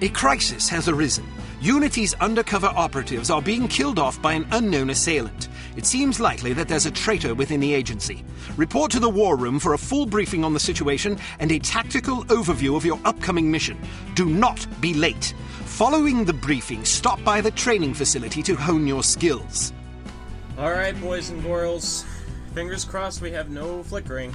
A crisis has arisen. Unity's undercover operatives are being killed off by an unknown assailant. It seems likely that there's a traitor within the agency. Report to the war room for a full briefing on the situation and a tactical overview of your upcoming mission. Do not be late. Following the briefing, stop by the training facility to hone your skills. Alright, boys and girls. Fingers crossed we have no flickering.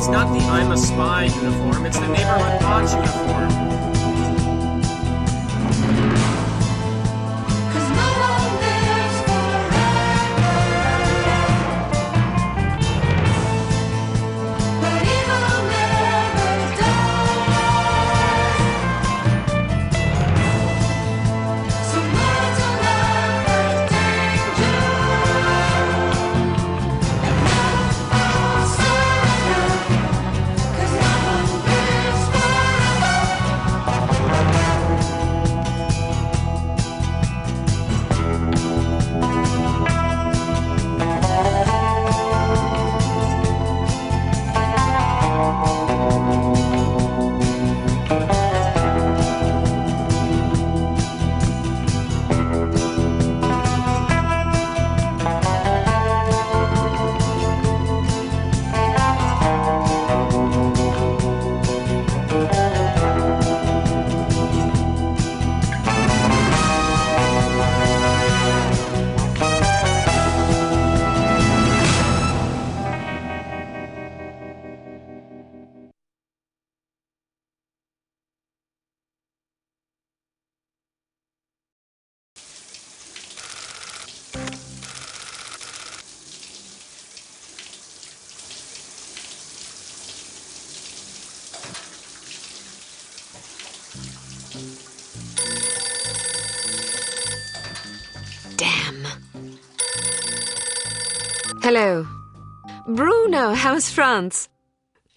It's not the I'm a spy uniform, it's the neighborhood watch uniform. Hello. Bruno, how's France?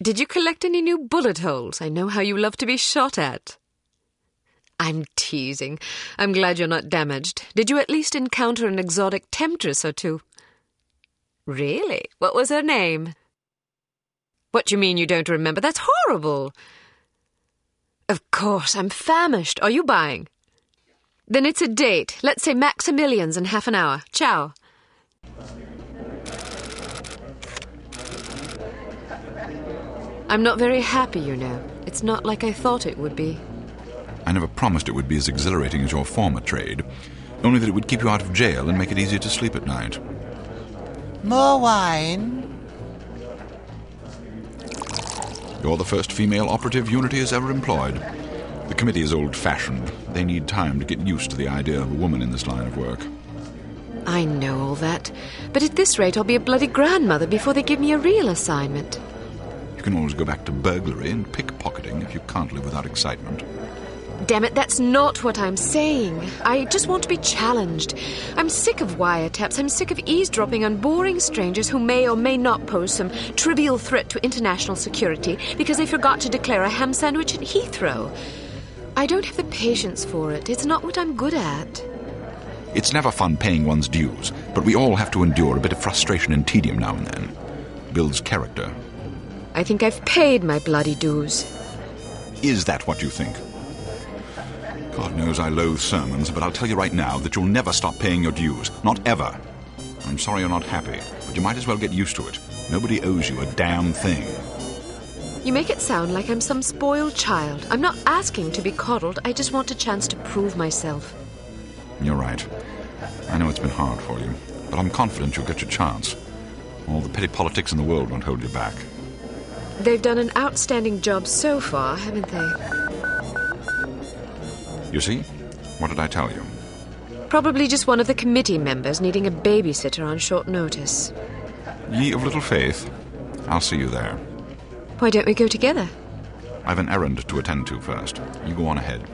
Did you collect any new bullet holes? I know how you love to be shot at. I'm teasing. I'm glad you're not damaged. Did you at least encounter an exotic temptress or two? Really? What was her name? What do you mean you don't remember? That's horrible. Of course, I'm famished. Are you buying? Then it's a date. Let's say Maximilian's in half an hour. Ciao. I'm not very happy, you know. It's not like I thought it would be. I never promised it would be as exhilarating as your former trade, only that it would keep you out of jail and make it easier to sleep at night. More wine? You're the first female operative Unity has ever employed. The committee is old-fashioned. They need time to get used to the idea of a woman in this line of work. I know all that, but at this rate I'll be a bloody grandmother before they give me a real assignment. You can always go back to burglary and pickpocketing if you can't live without excitement. Damn it, that's not what I'm saying. I just want to be challenged. I'm sick of wiretaps. I'm sick of eavesdropping on boring strangers who may or may not pose some trivial threat to international security because they forgot to declare a ham sandwich at Heathrow. I don't have the patience for it. It's not what I'm good at. It's never fun paying one's dues, but we all have to endure a bit of frustration and tedium now and then. Builds character. I think I've paid my bloody dues. Is that what you think? God knows I loathe sermons, but I'll tell you right now that you'll never stop paying your dues. Not ever. I'm sorry you're not happy, but you might as well get used to it. Nobody owes you a damn thing. You make it sound like I'm some spoiled child. I'm not asking to be coddled. I just want a chance to prove myself. You're right. I know it's been hard for you, but I'm confident you'll get your chance. All the petty politics in the world won't hold you back. They've done an outstanding job so far, haven't they? You see? What did I tell you? Probably just one of the committee members needing a babysitter on short notice. Ye of little faith. I'll see you there. Why don't we go together? I've an errand to attend to first. You go on ahead.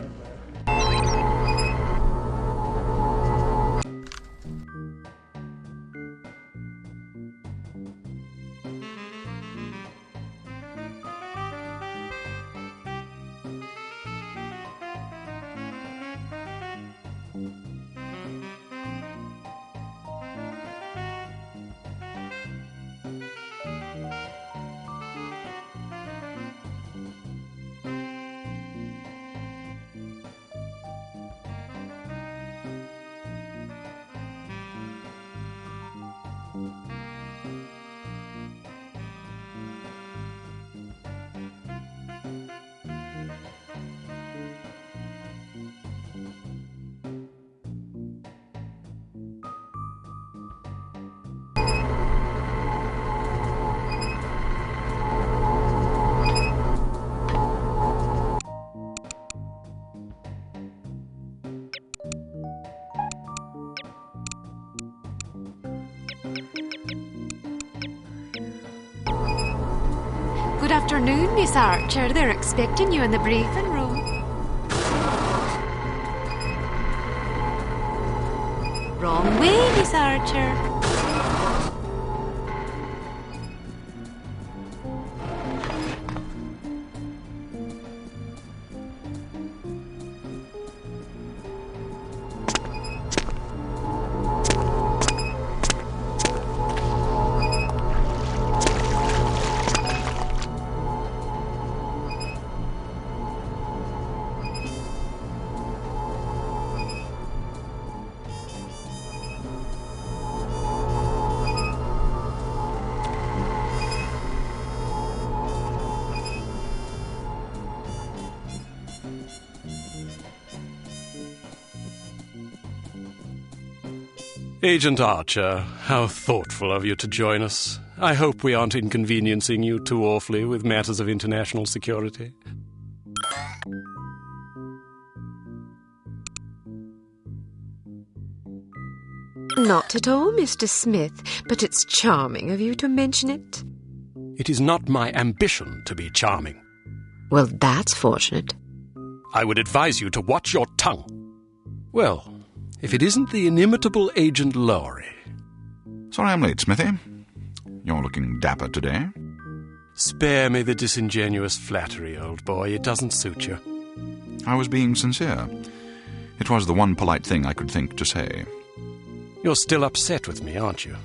Good afternoon, Miss Archer. They're expecting you in the briefing room. Wrong way, Miss Archer. Agent Archer, how thoughtful of you to join us. I hope we aren't inconveniencing you too awfully with matters of international security. Not at all, Mr. Smith, but it's charming of you to mention it. It is not my ambition to be charming. Well, that's fortunate. I would advise you to watch your tongue. Well, if it isn't the inimitable Agent Lowry. Sorry I'm late, Smithy. You're looking dapper today. Spare me the disingenuous flattery, old boy. It doesn't suit you. I was being sincere. It was the one polite thing I could think to say. You're still upset with me, aren't you?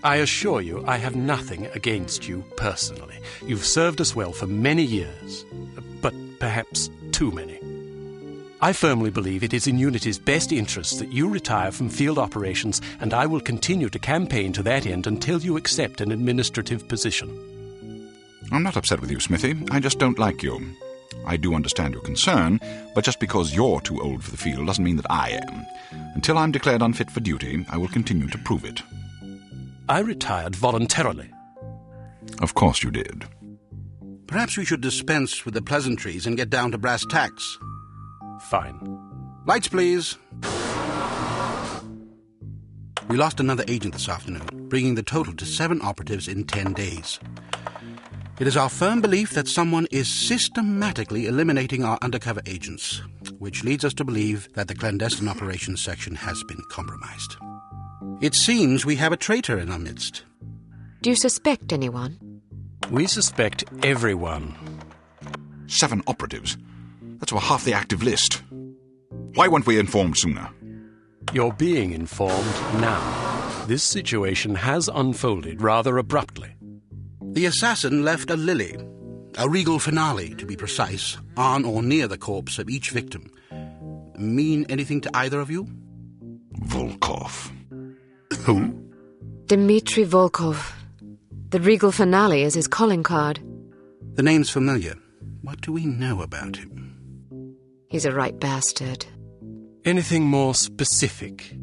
I assure you I have nothing against you personally. You've served us well for many years, but perhaps too many. I firmly believe it is in Unity's best interest that you retire from field operations, and I will continue to campaign to that end until you accept an administrative position. I'm not upset with you, Smithy. I just don't like you. I do understand your concern, but just because you're too old for the field doesn't mean that I am. Until I'm declared unfit for duty, I will continue to prove it. I retired voluntarily. Of course you did. Perhaps we should dispense with the pleasantries and get down to brass tacks. Fine. Lights, please. We lost another agent this afternoon, bringing the total to 7 operatives in 10 days. It is our firm belief that someone is systematically eliminating our undercover agents, which leads us to believe that the clandestine operations section has been compromised. It seems we have a traitor in our midst. Do you suspect anyone? We suspect everyone. 7 operatives. That's over half the active list. Why weren't we informed sooner? You're being informed now. This situation has unfolded rather abruptly. The assassin left a lily, a regal finale to be precise, on or near the corpse of each victim. Mean anything to either of you? Volkov. Who? Dmitri Volkov. The regal finale is his calling card. The name's familiar. What do we know about him? He's a right bastard. Anything more specific?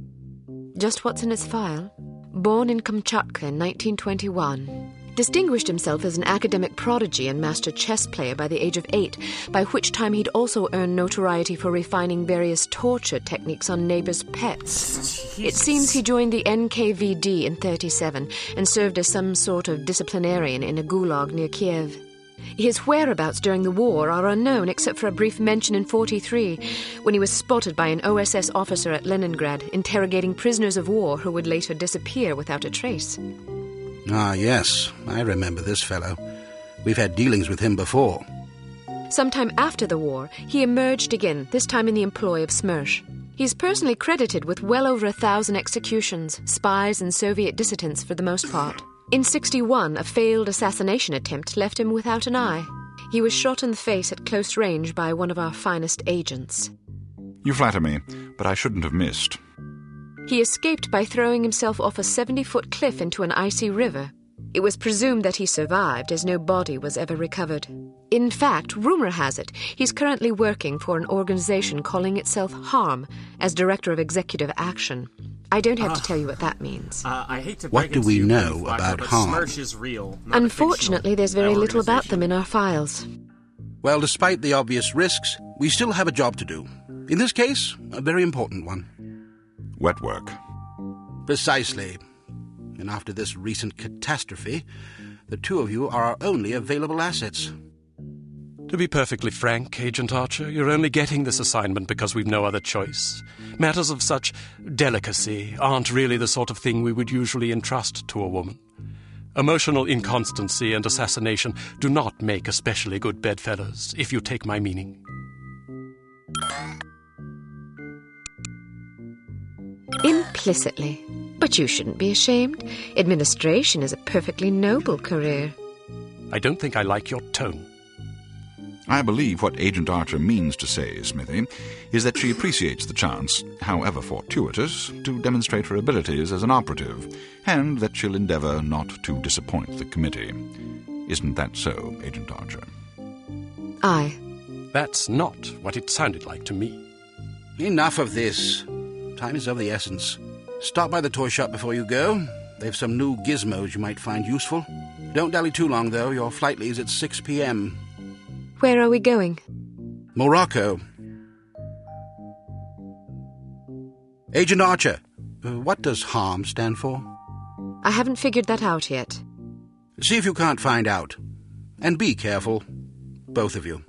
Just what's in his file. Born in Kamchatka in 1921. Distinguished himself as an academic prodigy and master chess player by the age of 8, by which time he'd also earned notoriety for refining various torture techniques on neighbors' pets. It seems he joined the NKVD in 1937 and served as some sort of disciplinarian in a gulag near Kiev. His whereabouts during the war are unknown except for a brief mention in 1943 when he was spotted by an OSS officer at Leningrad interrogating prisoners of war who would later disappear without a trace. Ah, yes, I remember this fellow. We've had dealings with him before. Sometime after the war, he emerged again, this time in the employ of Smersh. He's personally credited with well over 1,000 executions, spies and Soviet dissidents for the most part. In 1961, a failed assassination attempt left him without an eye. He was shot in the face at close range by one of our finest agents. You flatter me, but I shouldn't have missed. He escaped by throwing himself off a 70-foot cliff into an icy river. It was presumed that he survived, as no body was ever recovered. In fact, rumor has it, he's currently working for an organization calling itself HARM as Director of Executive Action. I don't have to tell you what that means. I hate to What break do it we to you, know Flapper, about but harm? Smersh is real, not a Unfortunately, fictional there's very little about them in organization. our files. Well, despite the obvious risks, we still have a job to do. In this case, a very important one. Wet work. Precisely. And after this recent catastrophe, the two of you are our only available assets. To be perfectly frank, Agent Archer, you're only getting this assignment because we've no other choice. Matters of such delicacy aren't really the sort of thing we would usually entrust to a woman. Emotional inconstancy and assassination do not make especially good bedfellows, if you take my meaning. Implicitly. But you shouldn't be ashamed. Administration is a perfectly noble career. I don't think I like your tone. I believe what Agent Archer means to say, Smithy, is that she appreciates the chance, however fortuitous, to demonstrate her abilities as an operative, and that she'll endeavour not to disappoint the committee. Isn't that so, Agent Archer? Aye. That's not what it sounded like to me. Enough of this. Time is of the essence. Stop by the toy shop before you go. They've some new gizmos you might find useful. Don't dally too long, though. Your flight leaves at 6 p.m. Where are we going? Morocco. Agent Archer, what does HARM stand for? I haven't figured that out yet. See if you can't find out. And be careful. Both of you.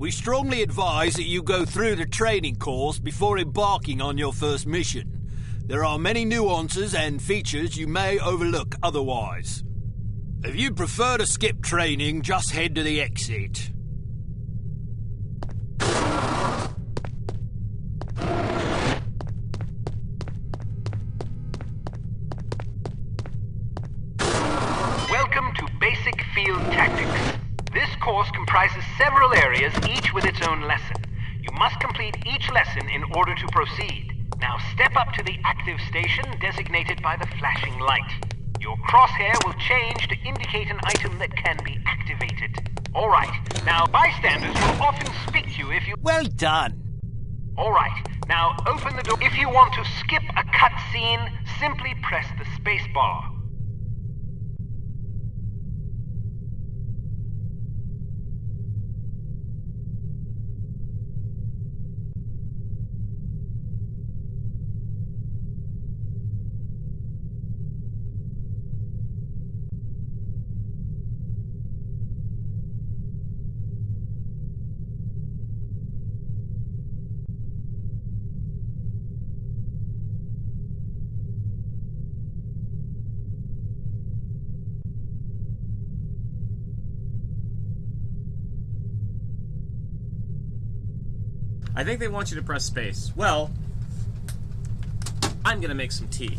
We strongly advise that you go through the training course before embarking on your first mission. There are many nuances and features you may overlook otherwise. If you'd prefer to skip training, just head to the exit. Welcome to Basic Field Tactics. This course comprises several areas, each with its own lesson. You must complete each lesson in order to proceed. Now step up to the active station designated by the flashing light. Your crosshair will change to indicate an item that can be activated. Alright, now bystanders will often speak to you if you... Well done. Alright, now open the door. If you want to skip a cutscene, simply press the space bar. I think they want you to press space. Well, I'm gonna make some tea.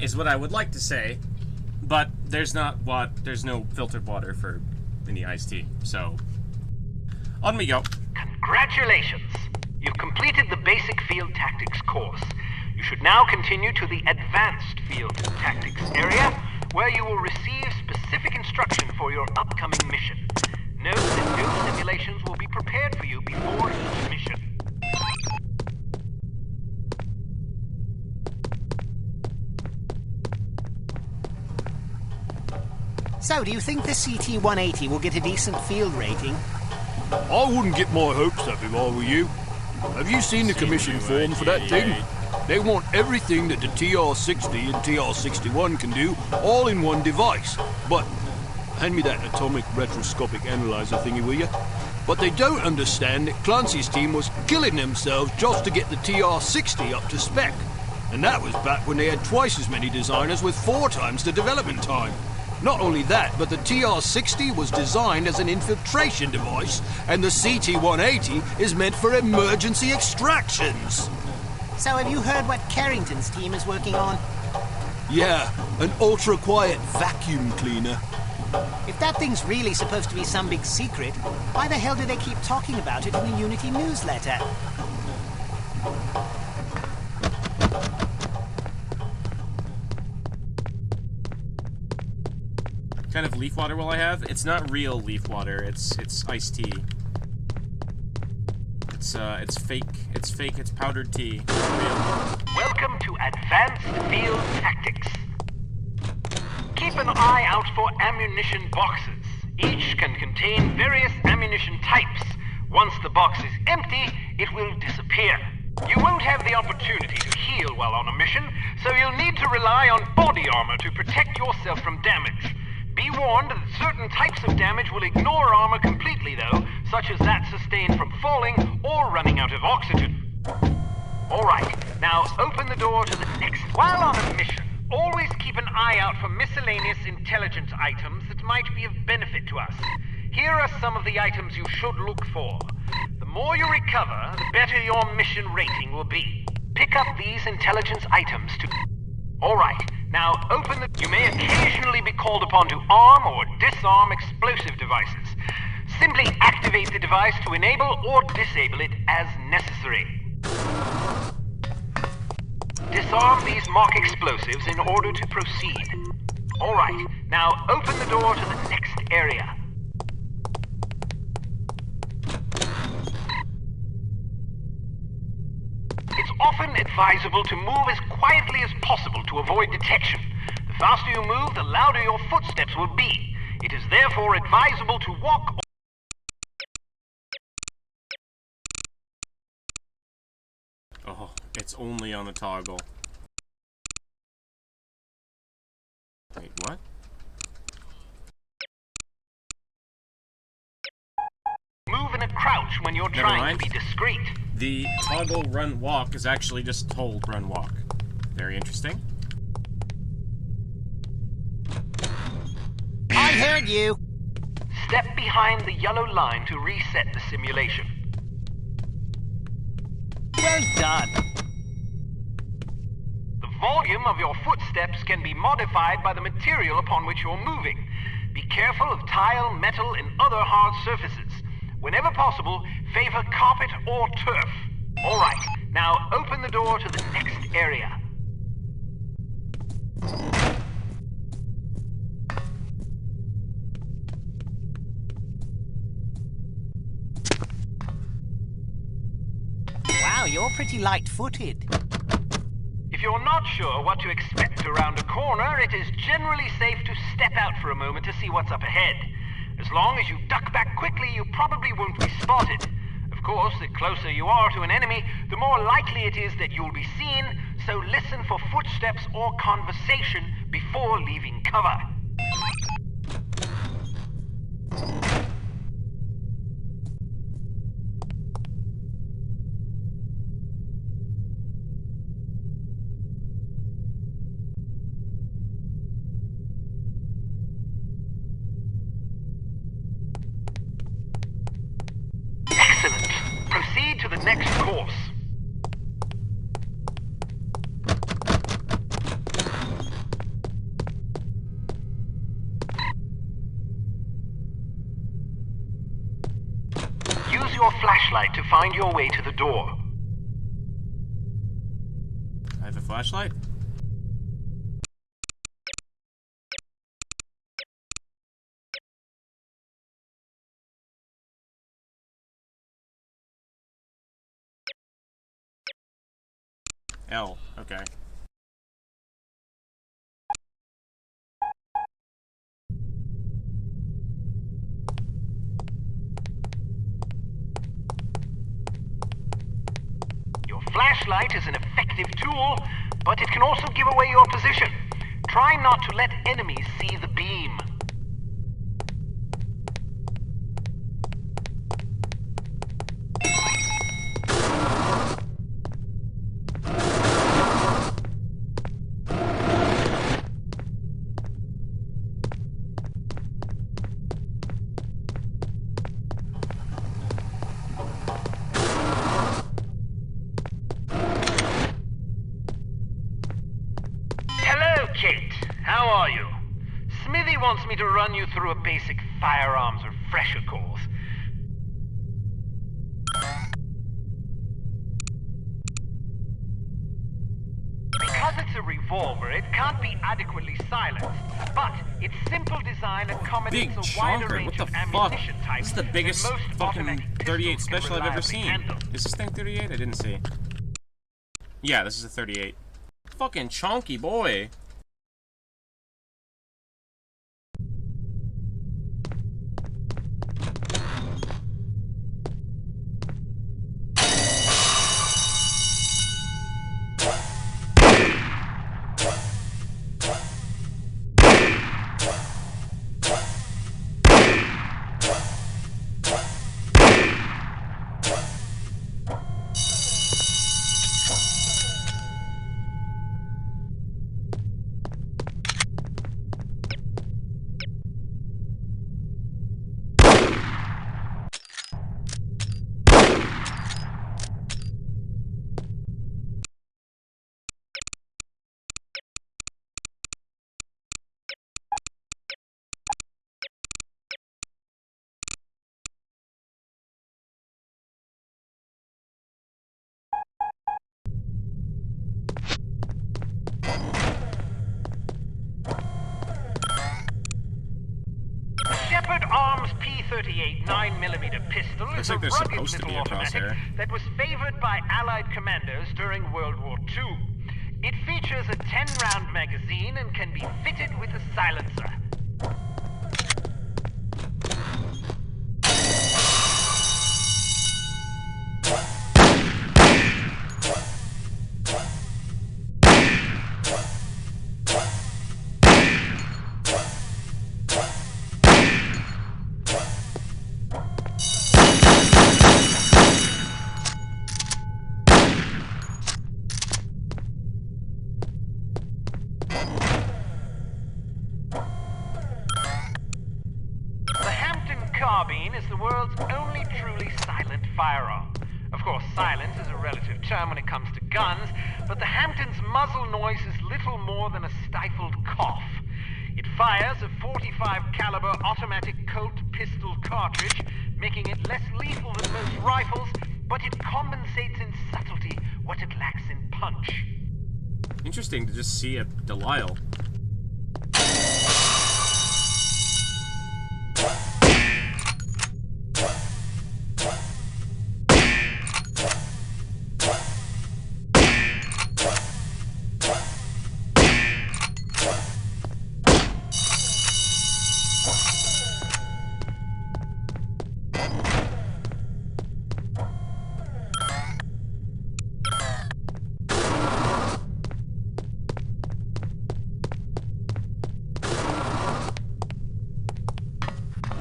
Is what I would like to say, but there's no filtered water for any iced tea, so on we go. Congratulations! You've completed the Basic Field Tactics course. You should now continue to the Advanced Field Tactics area, where you will receive specific instruction for your upcoming mission. Note that new simulations will be prepared for you before each mission. So, do you think the CT-180 will get a decent field rating? I wouldn't get my hopes up if I were you. Have you seen the commission form for that thing? They want everything that the TR-60 and TR-61 can do, all in one device. But, hand me that atomic retroscopic analyzer thingy, will you? But they don't understand that Clancy's team was killing themselves just to get the TR-60 up to spec. And that was back when they had twice as many designers with 4 times the development time. Not only that, but the TR-60 was designed as an infiltration device, and the CT-180 is meant for emergency extractions. So, have you heard what Carrington's team is working on? Yeah, an ultra-quiet vacuum cleaner. If that thing's really supposed to be some big secret, why the hell do they keep talking about it in the Unity newsletter? What kind of leaf water will I have? It's not real leaf water. It's iced tea. It's fake. It's fake. It's powdered tea. It's real. Welcome to Advanced Field Tactics. Keep an eye out for ammunition boxes. Each can contain various ammunition types. Once the box is empty, it will disappear. You won't have the opportunity to heal while on a mission, so you'll need to rely on body armor to protect yourself from damage. Be warned that certain types of damage will ignore armor completely, though, such as that sustained from falling or running out of oxygen. Alright, now open the door to the next. While on a mission, always keep an eye out for miscellaneous intelligence items that might be of benefit to us. Here are some of the items you should look for. The more you recover, the better your mission rating will be. Pick up these intelligence items to... Alright, Now open the... You may occasionally be called upon to arm or disarm explosive devices. Simply activate the device to enable or disable it as necessary. Disarm these mock explosives in order to proceed. Alright, now open the door to the next area. It's often advisable to move as quietly as possible to avoid detection. The faster you move, the louder your footsteps will be. It is therefore advisable to walk... Oh, it's only on the toggle. Wait, what? Move in a crouch when you're trying to be discreet. The toggle run walk is actually just hold run walk. Very interesting. I heard you. Step behind the yellow line to reset the simulation. Well done. The volume of your footsteps can be modified by the material upon which you're moving. Be careful of tile, metal, and other hard surfaces. Whenever possible, favor carpet or turf. Alright, now open the door to the next area. Wow, you're pretty light-footed. If you're not sure what to expect around a corner, it is generally safe to step out for a moment to see what's up ahead. As long as you duck back quickly, you probably won't be spotted. Of course, the closer you are to an enemy, the more likely it is that you'll be seen, so listen for footsteps or conversation before leaving cover. To the next course. Use your flashlight to find your way to the door. I have a flashlight? L, okay. Your flashlight is an effective tool, but it can also give away your position. Try not to let enemies see the beam. Kate, how are you? Smithy wants me to run you through a basic firearms refresher course. Because it's a revolver, it can't be adequately silenced, but its simple design accommodates a wider range of ammunition types. This is the biggest than most fucking automatic 38 pistols can special I've ever reliably seen. handle. Is this thing 38? I didn't see. Yeah, this is a 38. Fucking chonky boy. Arms P38 9mm pistol Looks is like a there's rugged supposed to little be a automatic crosshair. that was favored by Allied commanders during World War II. It features a 10-round magazine and can be fitted with a silencer. Carbine is the world's only truly silent firearm. Of course, silence is a relative term when it comes to guns, but the Hampton's muzzle noise is little more than a stifled cough. It fires a .45 caliber automatic Colt pistol cartridge, making it less lethal than most rifles, but it compensates in subtlety what it lacks in punch. Interesting to just see a Delisle.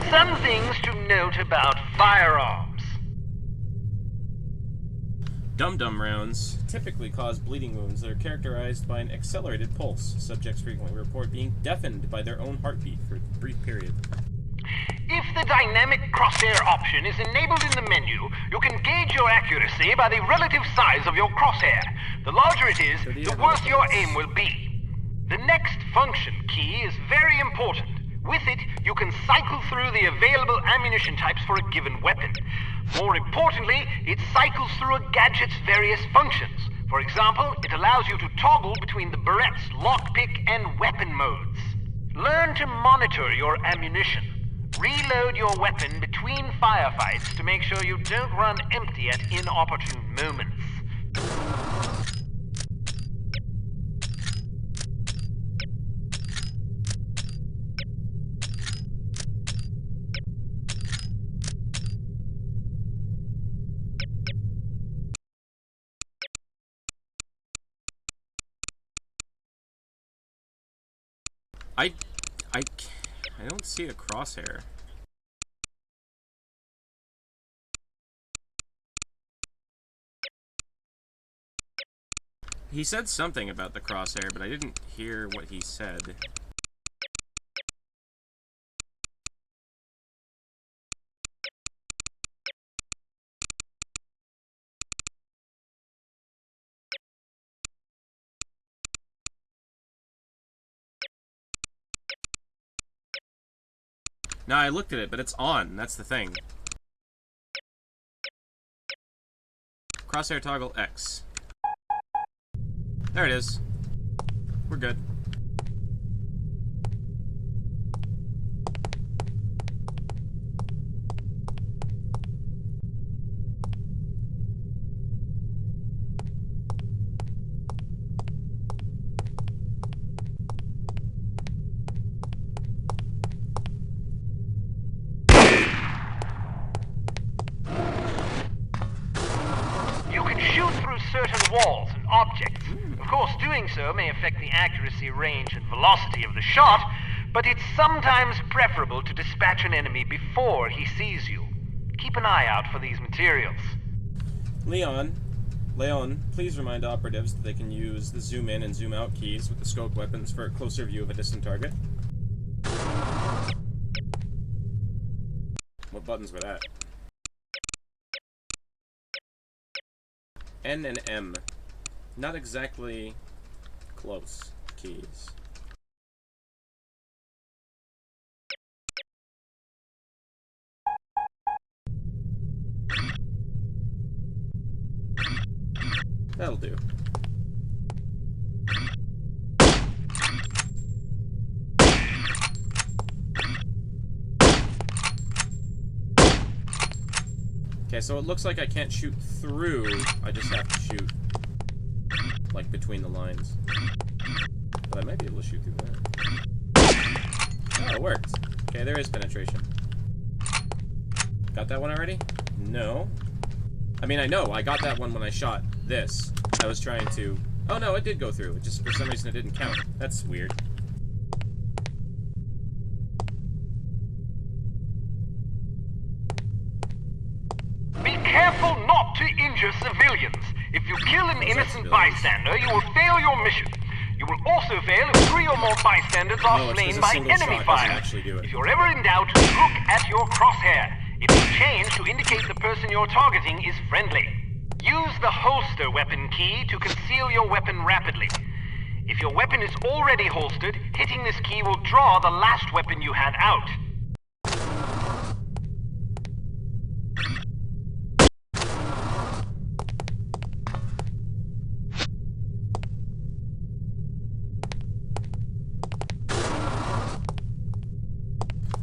Some things to note about firearms. Dum-dum rounds typically cause bleeding wounds that are characterized by an accelerated pulse. Subjects frequently report being deafened by their own heartbeat for a brief period. If the dynamic crosshair option is enabled in the menu, you can gauge your accuracy by the relative size of your crosshair. The larger it is, the worse your aim will be. The next function key is very important. With it, you can cycle through the available ammunition types for a given weapon. More importantly, it cycles through a gadget's various functions. For example, it allows you to toggle between the Berette's lockpick and weapon modes. Learn to monitor your ammunition. Reload your weapon between firefights to make sure you don't run empty at inopportune moments. I don't see a crosshair. He said something about the crosshair, but I didn't hear what he said. No, I looked at it, but it's on. That's the thing. Crosshair toggle X. There it is. We're good. Certain walls and objects. Of course, doing so may affect the accuracy, range, and velocity of the shot, but it's sometimes preferable to dispatch an enemy before he sees you. Keep an eye out for these materials. Leon, please remind operatives that they can use the zoom in and zoom out keys with the scope weapons for a closer view of a distant target. What buttons were that? N and M. Not exactly close keys. That'll do. Okay, so it looks like I can't shoot through. I just have to shoot, like, between the lines. But I might be able to shoot through that. Oh, it worked. Okay, there is penetration. Got that one already? No. I mean, I know. I got that one when I shot this. I was trying to... Oh, no, it did go through. It just, for some reason, it didn't count. That's weird. Be careful not to injure civilians. If you kill an innocent bystander, you will fail your mission. You will also fail if 3 or more bystanders are slain by enemy fire. If you're ever in doubt, look at your crosshair. It will change to indicate the person you're targeting is friendly. Use the holster weapon key to conceal your weapon rapidly. If your weapon is already holstered, hitting this key will draw the last weapon you had out.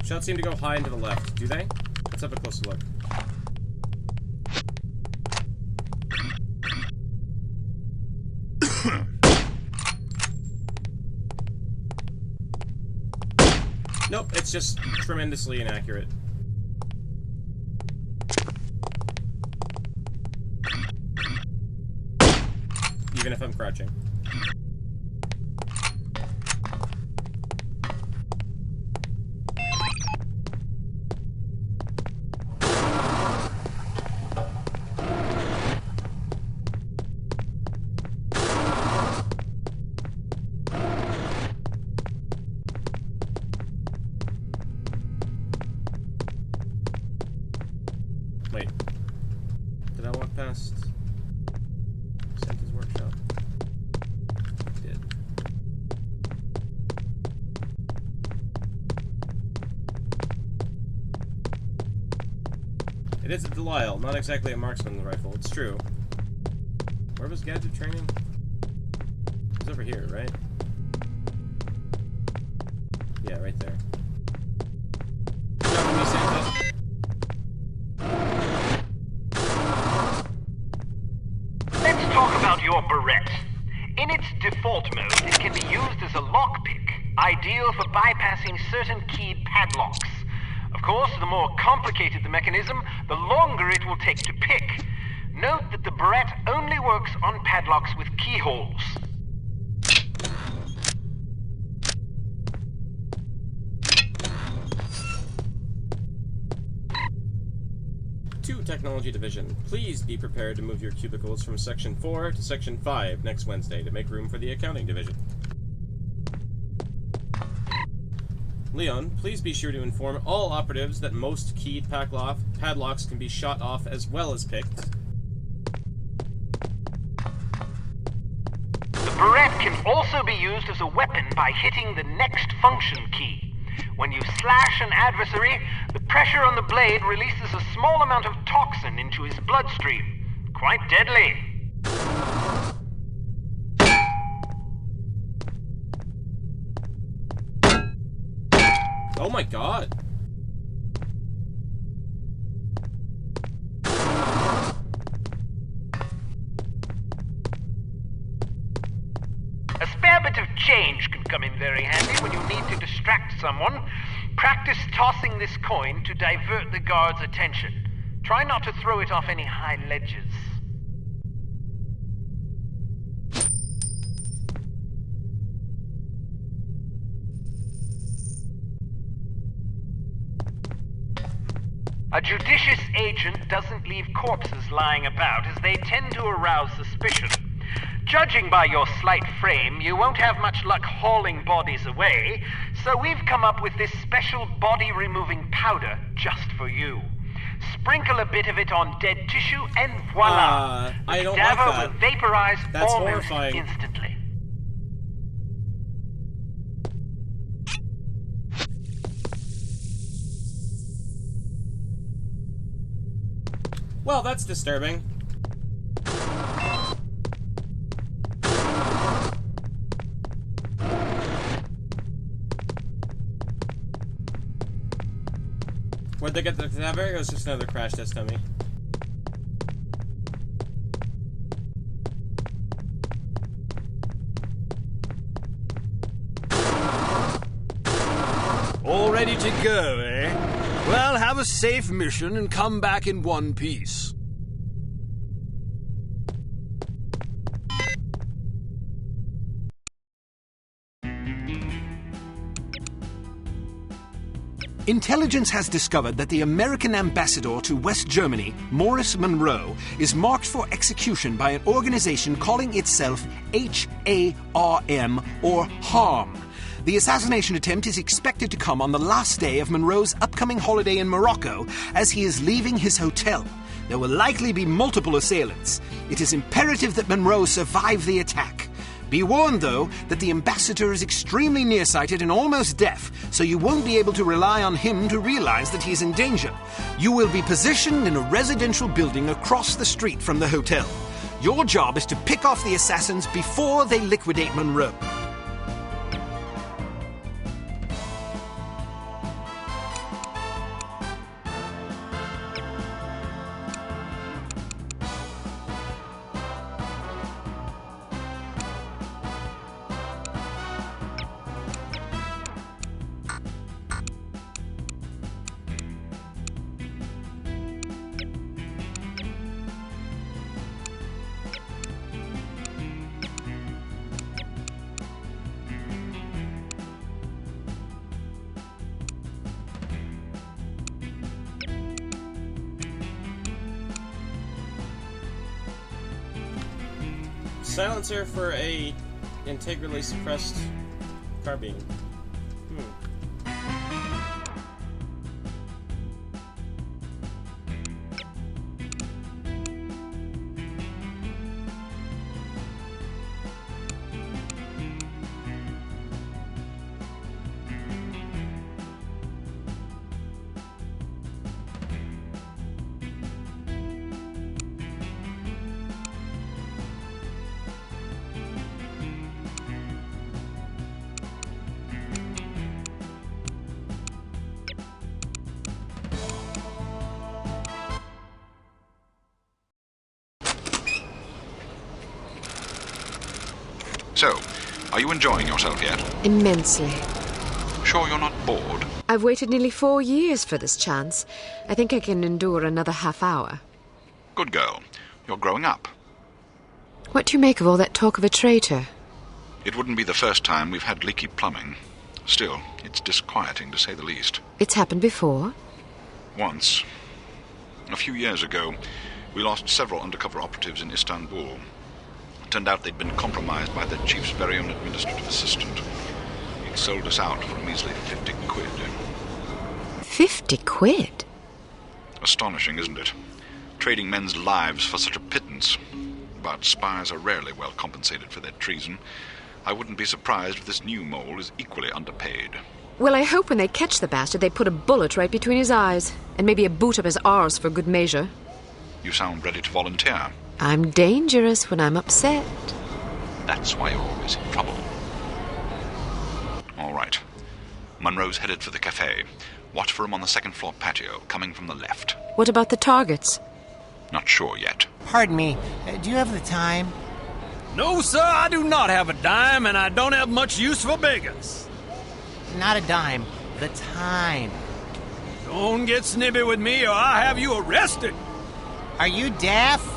Shots seem to go high and to the left. Do they? Let's have a closer look. Nope, it's just tremendously inaccurate. Even if I'm crouching. Wait. Did I walk past Santa's workshop? I did. It is a Delisle, not exactly a marksman rifle. It's true. Where was gadget training? It was over here, right? Yeah, right there. Come me, Santa. Let's talk about your Berette. In its default mode, it can be used as a lockpick, ideal for bypassing certain keyed padlocks. Of course, the more complicated the mechanism, the longer it will take to pick. Note that the Berette only works on padlocks with keyholes. To Technology Division, please be prepared to move your cubicles from Section 4 to Section 5 next Wednesday to make room for the Accounting Division. Leon, please be sure to inform all operatives that most keyed padlocks can be shot off as well as picked. The Berette can also be used as a weapon by hitting the next function key. When you slash an adversary, the pressure on the blade releases a small amount of toxin into his bloodstream. Quite deadly. Oh my god! A spare bit of change can come in very handy when you need to distract someone. Practice tossing this coin to divert the guard's attention. Try not to throw it off any high ledges. A judicious agent doesn't leave corpses lying about, as they tend to arouse suspicion. Judging by your slight frame, you won't have much luck hauling bodies away, so we've come up with this special body-removing powder just for you. Sprinkle a bit of it on dead tissue, and voila! I don't cadaver like that. will vaporize That's almost horrifying. instantly. Well, that's disturbing. Where'd they get the cadaver? It was just another crash test dummy. All ready to go, eh? Well, have a safe mission and come back in one piece. Intelligence has discovered that the American ambassador to West Germany, Morris Monroe, is marked for execution by an organization calling itself HARM, or HARM. The assassination attempt is expected to come on the last day of Monroe's upcoming holiday in Morocco as he is leaving his hotel. There will likely be multiple assailants. It is imperative that Monroe survive the attack. Be warned, though, that the ambassador is extremely nearsighted and almost deaf, so you won't be able to rely on him to realize that he is in danger. You will be positioned in a residential building across the street from the hotel. Your job is to pick off the assassins before they liquidate Monroe. Silencer for a integrally suppressed carbine. So, are you enjoying yourself yet? Immensely. Sure you're not bored? I've waited nearly 4 years for this chance. I think I can endure another half hour. Good girl. You're growing up. What do you make of all that talk of a traitor? It wouldn't be the first time we've had leaky plumbing. Still, it's disquieting to say the least. It's happened before? Once. A few years ago, we lost several undercover operatives in Istanbul. Turned out they'd been compromised by the chief's very own administrative assistant. He'd sold us out for a measly 50 quid. 50 quid? Astonishing, isn't it? Trading men's lives for such a pittance. But spies are rarely well compensated for their treason. I wouldn't be surprised if this new mole is equally underpaid. Well, I hope when they catch the bastard, they put a bullet right between his eyes, and maybe a boot up his arse for good measure. You sound ready to volunteer. I'm dangerous when I'm upset. That's why you're always in trouble. All right. Monroe's headed for the cafe. Watch for him on the second-floor patio, coming from the left. What about the targets? Not sure yet. Pardon me, do you have the time? No, sir, I do not have a dime, and I don't have much use for beggars. Not a dime, the time. Don't get snippy with me, or I'll have you arrested. Are you deaf?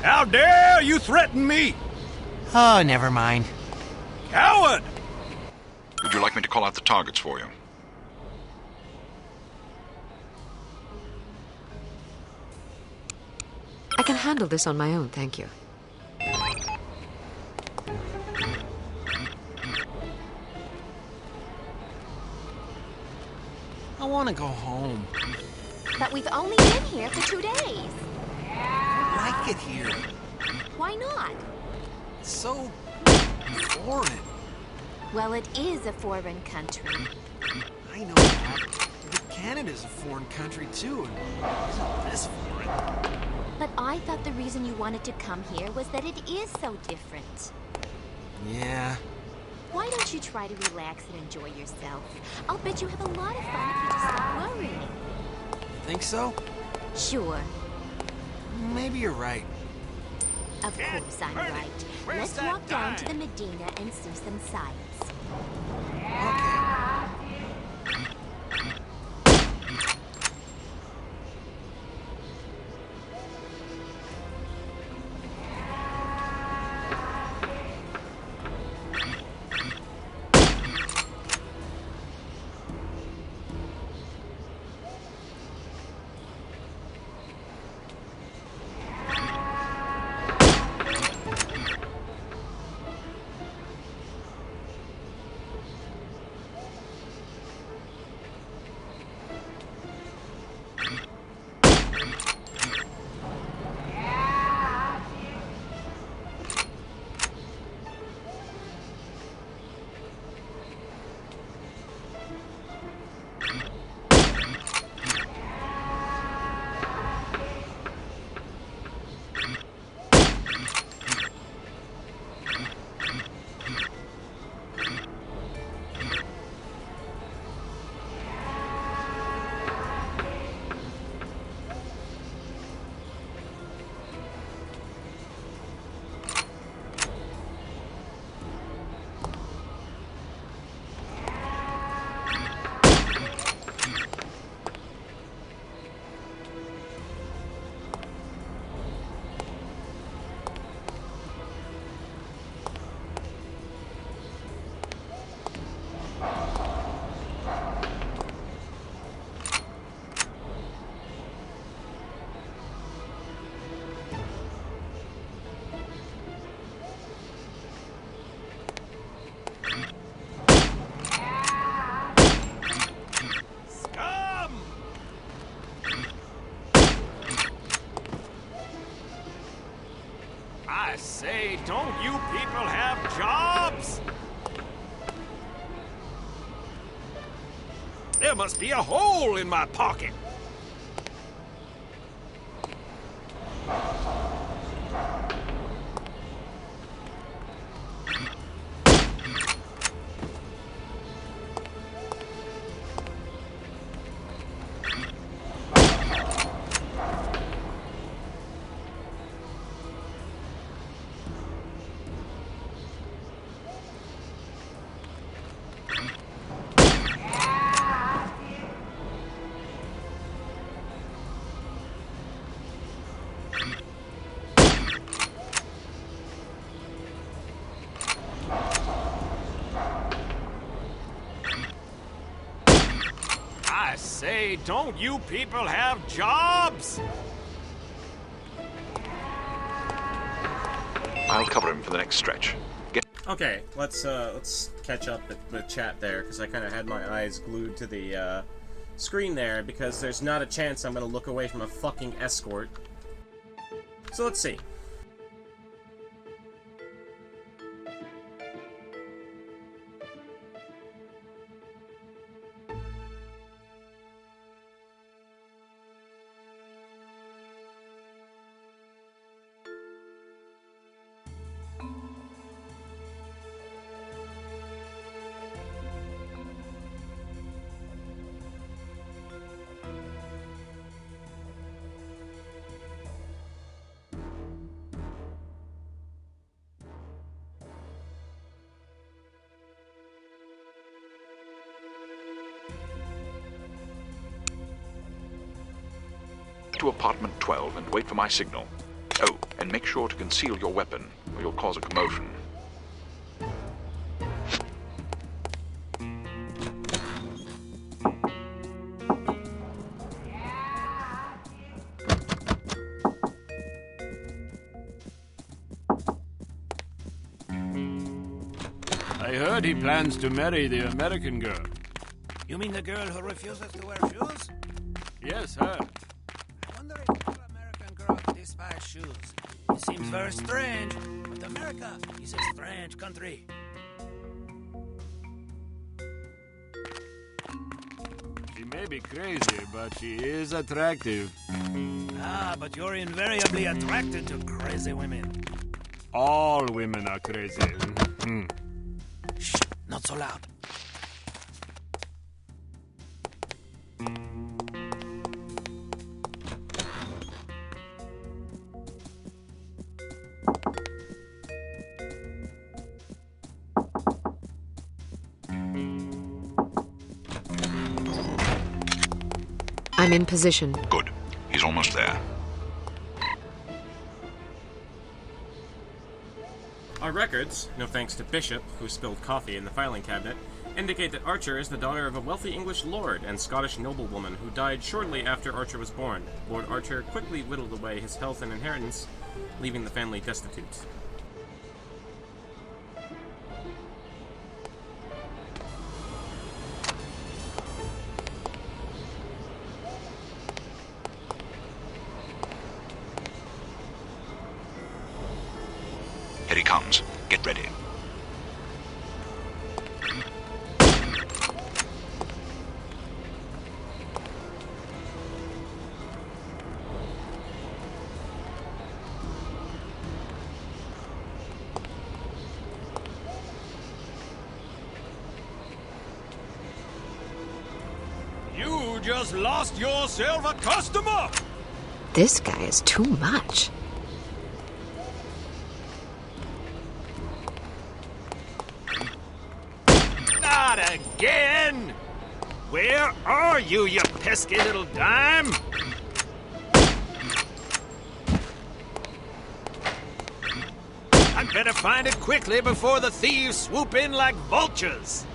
How dare you threaten me? Oh, never mind. Coward! Would you like me to call out the targets for you? I can handle this on my own, thank you. I want to go home. But we've only been here for 2 days. I like it here. Why not? It's so foreign. Well, it is a foreign country. I know that. But Canada's a foreign country, too. And isn't this foreign? But I thought the reason you wanted to come here was that it is so different. Yeah. Why don't you try to relax and enjoy yourself? I'll bet you have a lot of fun if you just stop worrying. Think so? Sure. Maybe you're right. Of course I'm right. Let's walk down to the Medina and see some sights. Okay. don't you people have jobs? There must be a hole in my pocket. I say, don't you people have jobs? I'll cover him for the next stretch. Okay, let's catch up with the chat there, because I kind of had my eyes glued to the screen there, because there's not a chance I'm going to look away from a fucking escort. So let's see. To apartment 12 and wait for my signal. Oh, and make sure to conceal your weapon, or you'll cause a commotion. I heard he plans to marry the American girl. You mean the girl who refuses to wear shoes? Yes, her. I wonder if all American girls despise shoes. It seems very strange, but America is a strange country. She may be crazy, but she is attractive. Ah, but you're invariably attracted to crazy women. All women are crazy. Shh, not so loud. I'm in position. Good. He's almost there. Our records, no thanks to Bishop, who spilled coffee in the filing cabinet, indicate that Archer is the daughter of a wealthy English lord and Scottish noblewoman who died shortly after Archer was born. Lord Archer quickly whittled away his health and inheritance, leaving the family destitute. Here he comes. Get ready. You just lost yourself a customer! This guy is too much. Not again! Where are you, you pesky little dime? I'd better find it quickly before the thieves swoop in like vultures.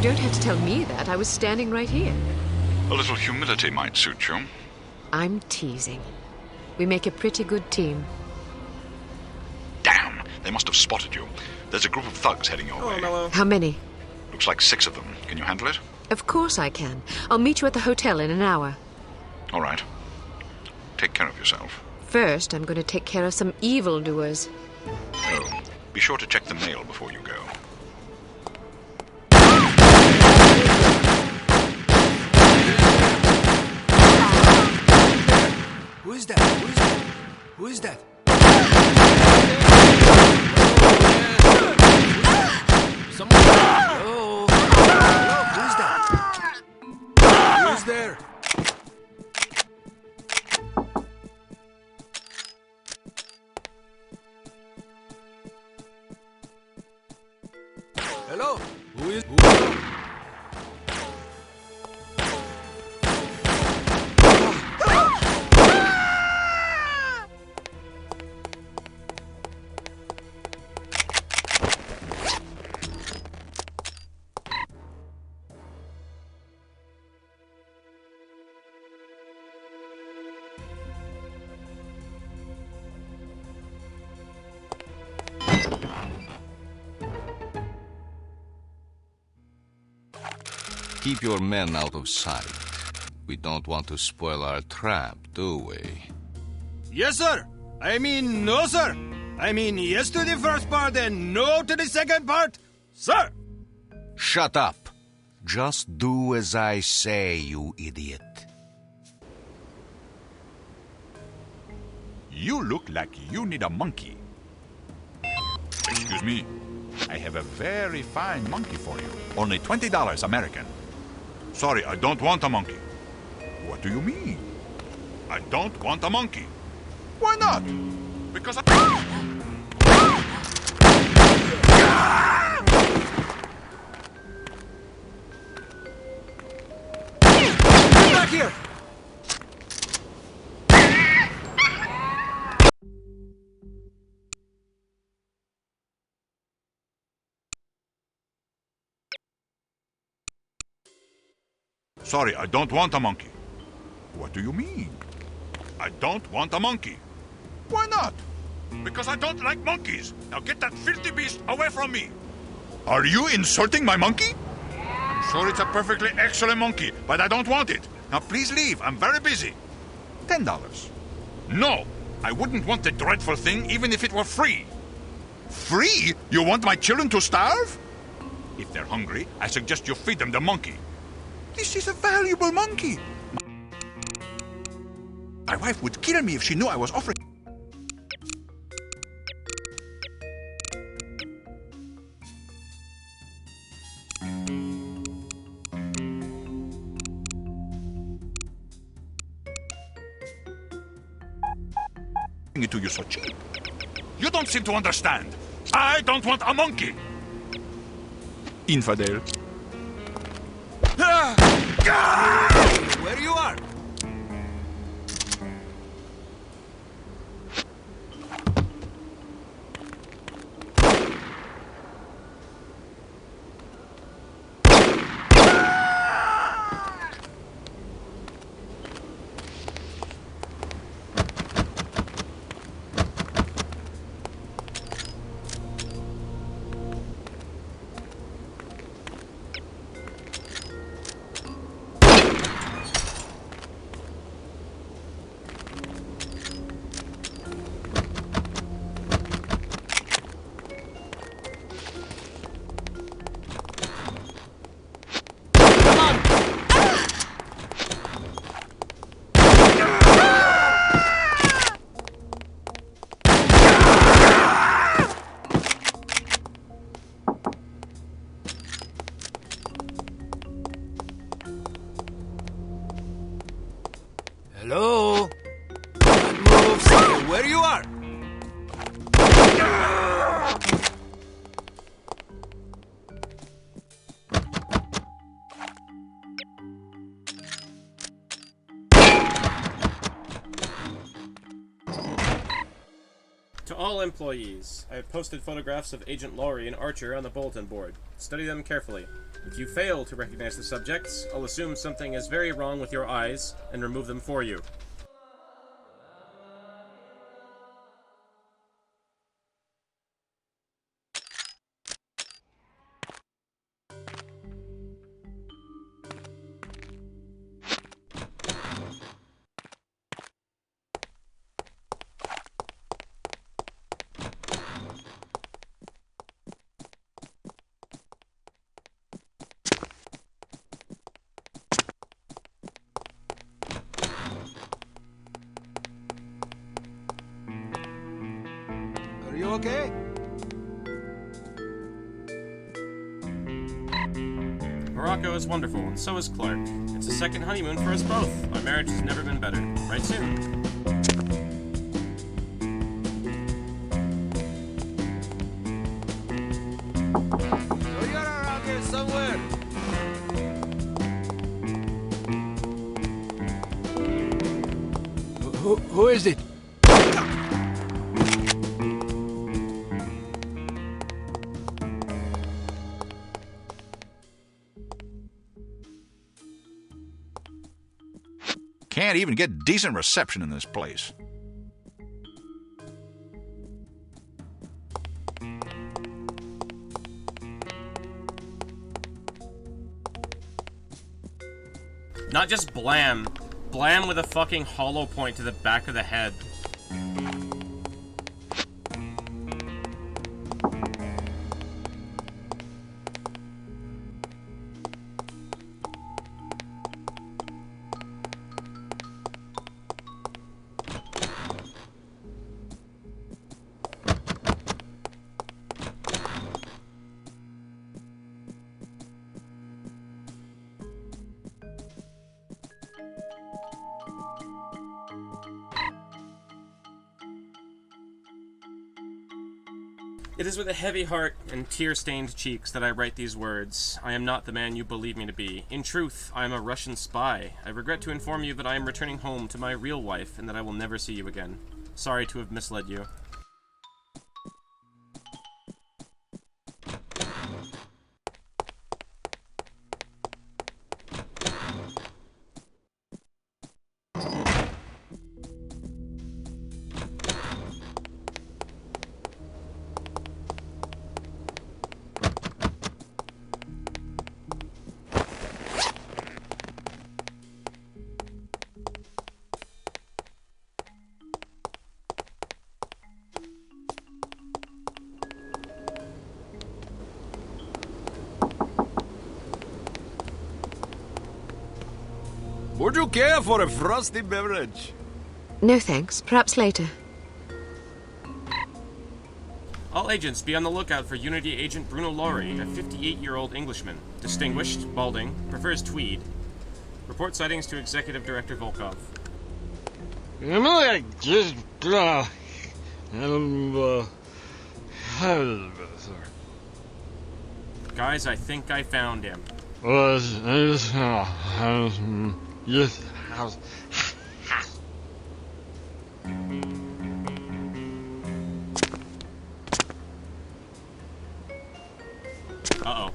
You don't have to tell me that. I was standing right here. A little humility might suit you. I'm teasing. We make a pretty good team. Damn! They must have spotted you. There's a group of thugs heading your way. Mello. How many? Looks like 6 of them. Can you handle it? Of course I can. I'll meet you at the hotel in an hour. All right. Take care of yourself. First, I'm going to take care of some evildoers. Oh, be sure to check the mail before you go. Who is that? Who is that? Who is that? Someone... Hello? Hello? Who is that? Who is there? Hello? Who is... Keep your men out of sight. We don't want to spoil our trap, do we? Yes, sir. I mean, no, sir. I mean, yes to the first part and no to the second part, sir. Shut up. Just do as I say, you idiot. You look like you need a monkey. Excuse me. I have a very fine monkey for you. Only $20 American. Sorry, I don't want a monkey. What do you mean? I don't want a monkey. Why not? Because I... Get back here. Sorry, I don't want a monkey. What do you mean? I don't want a monkey. Why not? Because I don't like monkeys. Now get that filthy beast away from me. Are you insulting my monkey? I'm sure it's a perfectly excellent monkey, but I don't want it. Now please leave. I'm very busy. $10. No, I wouldn't want the dreadful thing even if it were free. Free? You want my children to starve? If they're hungry, I suggest you feed them the monkey. This is a valuable monkey. My wife would kill me if she knew I was offering it to you so cheap. You don't seem to understand. I don't want a monkey. Infidel. Where you are? To all employees, I have posted photographs of Agent Laurie and Archer on the bulletin board. Study them carefully. If you fail to recognize the subjects, I'll assume something is very wrong with your eyes and remove them for you. Are you okay? Morocco is wonderful, and so is Clark. It's a second honeymoon for us both. Our marriage has never been better. Right soon. So you're around here somewhere. Who is it? Can't even get decent reception in this place. Not just blam. Blam with a fucking hollow point to the back of the head. It is with a heavy heart and tear-stained cheeks that I write these words. I am not the man you believe me to be. In truth, I am a Russian spy. I regret to inform you that I am returning home to my real wife and that I will never see you again. Sorry to have misled you. Would you care for a frosty beverage? No thanks. Perhaps later. All agents be on the lookout for Unity Agent Bruno Laurie, a 58-year-old Englishman. Distinguished, balding, prefers tweed. Report sightings to Executive Director Volkov. Guys, I think I found him. Uh-oh.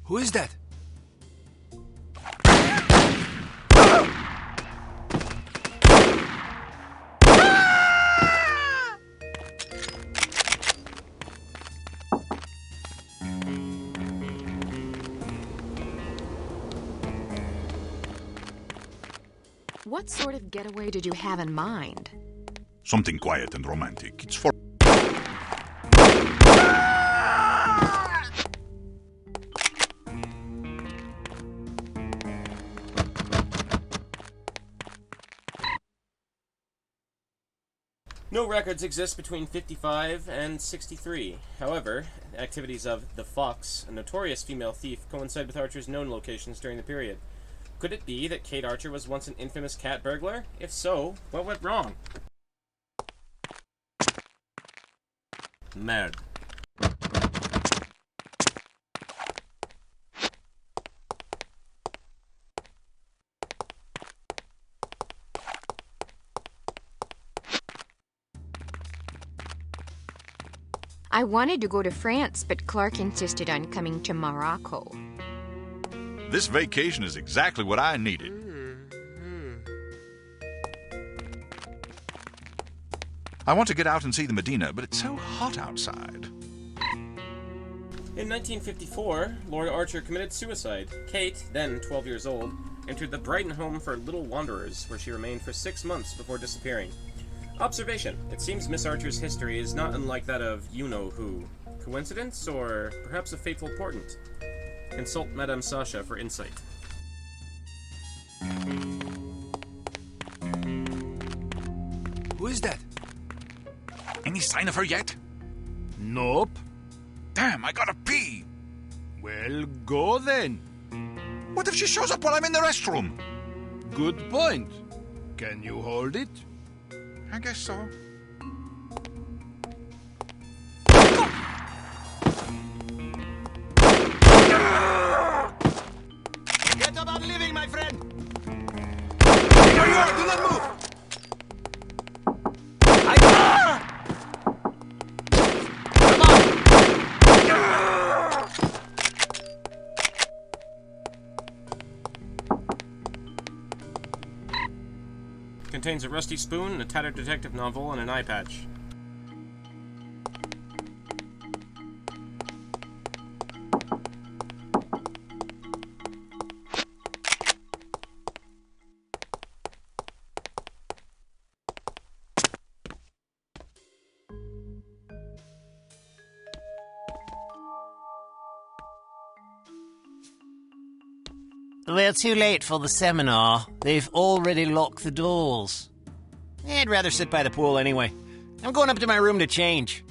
Who is that? What sort of getaway did you have in mind? Something quiet and romantic. It's for... No records exist between 55 and 63. However, activities of the Fox, a notorious female thief, coincide with Archer's known locations during the period. Could it be that Kate Archer was once an infamous cat burglar? If so, what went wrong? Merde. I wanted to go to France, but Clark insisted on coming to Morocco. This vacation is exactly what I needed. I want to get out and see the Medina, but it's so hot outside. In 1954, Lord Archer committed suicide. Kate, then 12 years old, entered the Brighton Home for Little Wanderers, where she remained for 6 months before disappearing. Observation. It seems Miss Archer's history is not unlike that of you-know-who. Coincidence, or perhaps a fateful portent? Consult Madame Sasha for insight. Who is that? Any sign of her yet? Nope. Damn, I gotta pee. Well, go then. What if she shows up while I'm in the restroom? Good point. Can you hold it? I guess so. Get about living, my friend! Here you are! Do not move! Contains a rusty spoon, a tattered detective novel, and an eye patch. We're too late for the seminar. They've already locked the doors. I'd rather sit by the pool anyway. I'm going up to my room to change.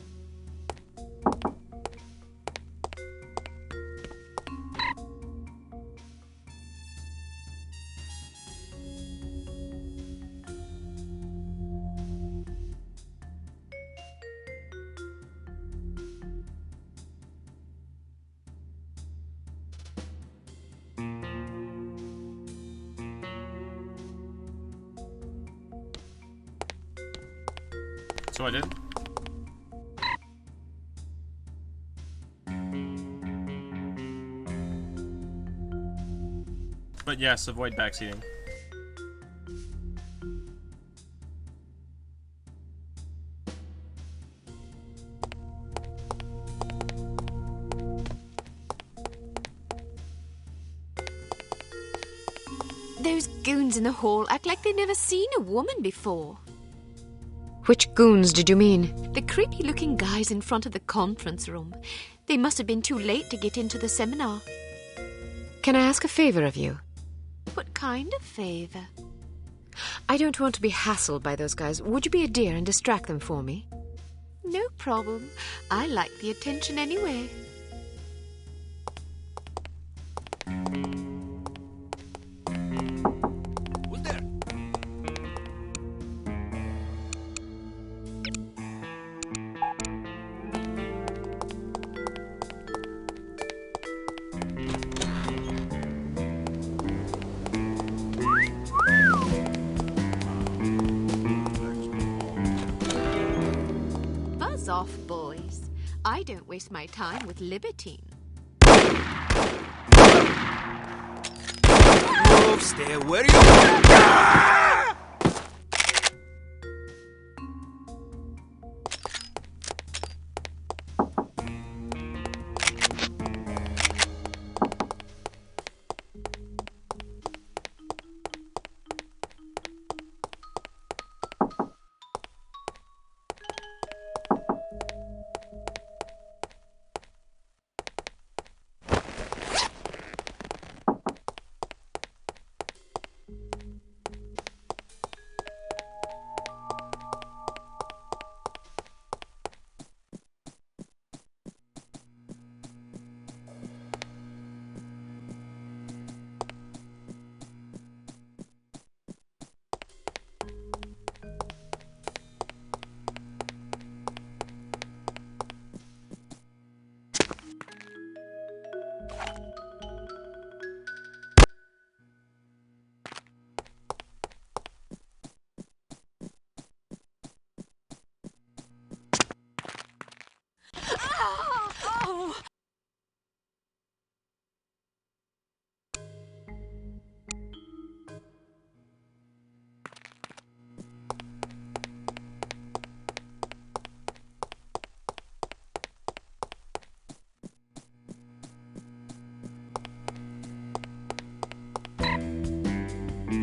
So I did. But yes, avoid backseating. Those goons in the hall act like they've never seen a woman before. Which goons did you mean? The creepy-looking guys in front of the conference room. They must have been too late to get into the seminar. Can I ask a favor of you? What kind of favor? I don't want to be hassled by those guys. Would you be a dear and distract them for me? No problem. I like the attention anyway. Who's there? Buzz off, boys. I don't waste my time with libertines. Move, stay where you are!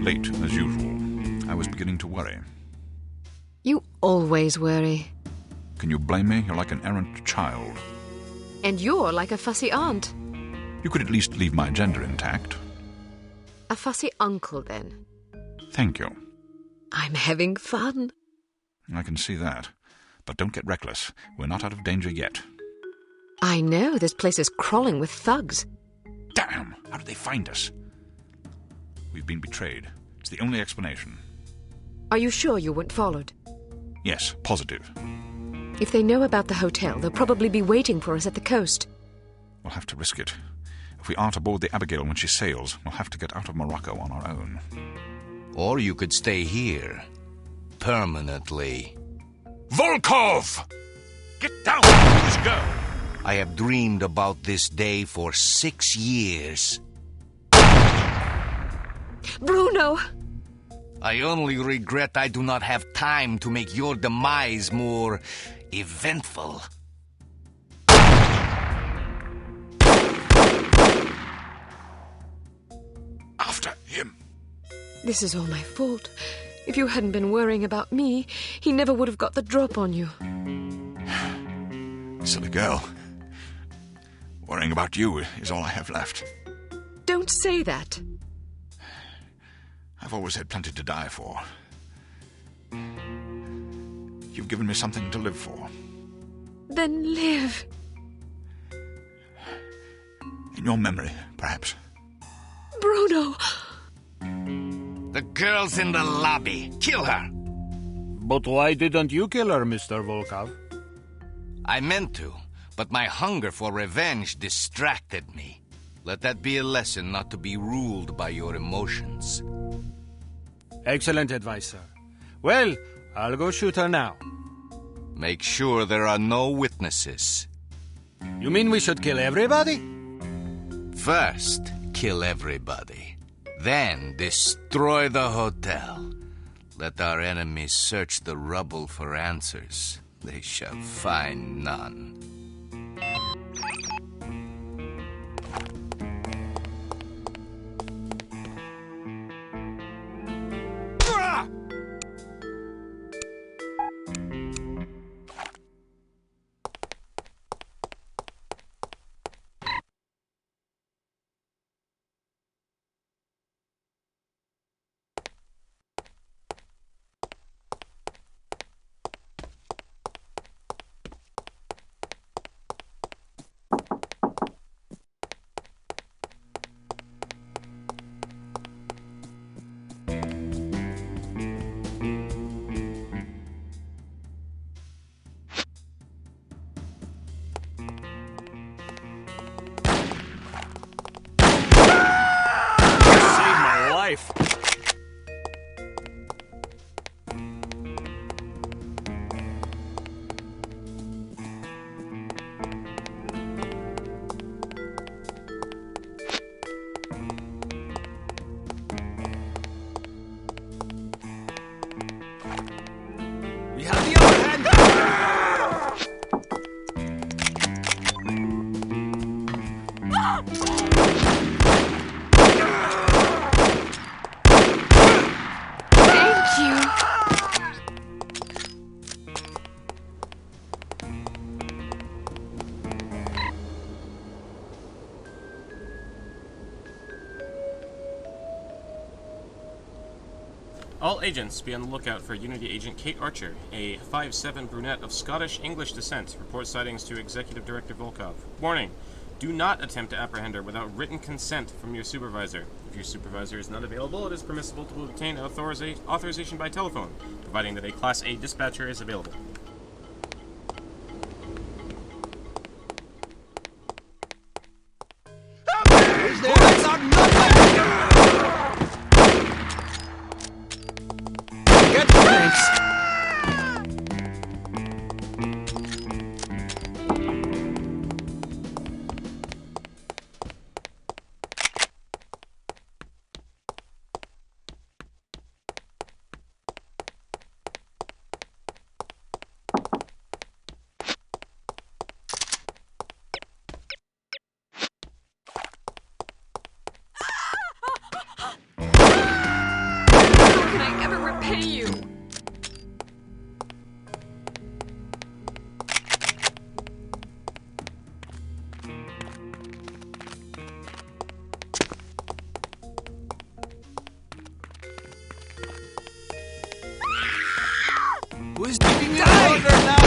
Late, as usual. I was beginning to worry. You always worry. Can you blame me? You're like an errant child. And you're like a fussy aunt. You could at least leave my gender intact. A fussy uncle, then. Thank you. I'm having fun. I can see that. But don't get reckless. We're not out of danger yet. I know. This place is crawling with thugs. Damn! How did they find us? We've been betrayed. It's the only explanation. Are you sure you weren't followed? Yes, positive. If they know about the hotel, they'll probably be waiting for us at the coast. We'll have to risk it. If we aren't aboard the Abigail when she sails, we'll have to get out of Morocco on our own. Or you could stay here. Permanently. Volkov! Get down, foolish girl! I have dreamed about this day for 6 years. Bruno! I only regret I do not have time to make your demise more eventful. After him. This is all my fault. If you hadn't been worrying about me, he never would have got the drop on you. Silly girl. Worrying about you is all I have left. Don't say that. I've always had plenty to die for. You've given me something to live for. Then live. In your memory, perhaps. Bruno! The girl's in the lobby. Kill her. But why didn't you kill her, Mr. Volkov? I meant to, but my hunger for revenge distracted me. Let that be a lesson not to be ruled by your emotions. Excellent advice, sir. Well, I'll go shoot her now. Make sure there are no witnesses. You mean we should kill everybody? First, kill everybody. Then destroy the hotel. Let our enemies search the rubble for answers. They shall find none. All agents be on the lookout for Unity Agent Kate Archer, a 5'7" brunette of Scottish-English descent. Report sightings to Executive Director Volkov. Warning, do not attempt to apprehend her without written consent from your supervisor. If your supervisor is not available, it is permissible to obtain authorization by telephone, providing that a Class A dispatcher is available. pay you. Who is digging in water now?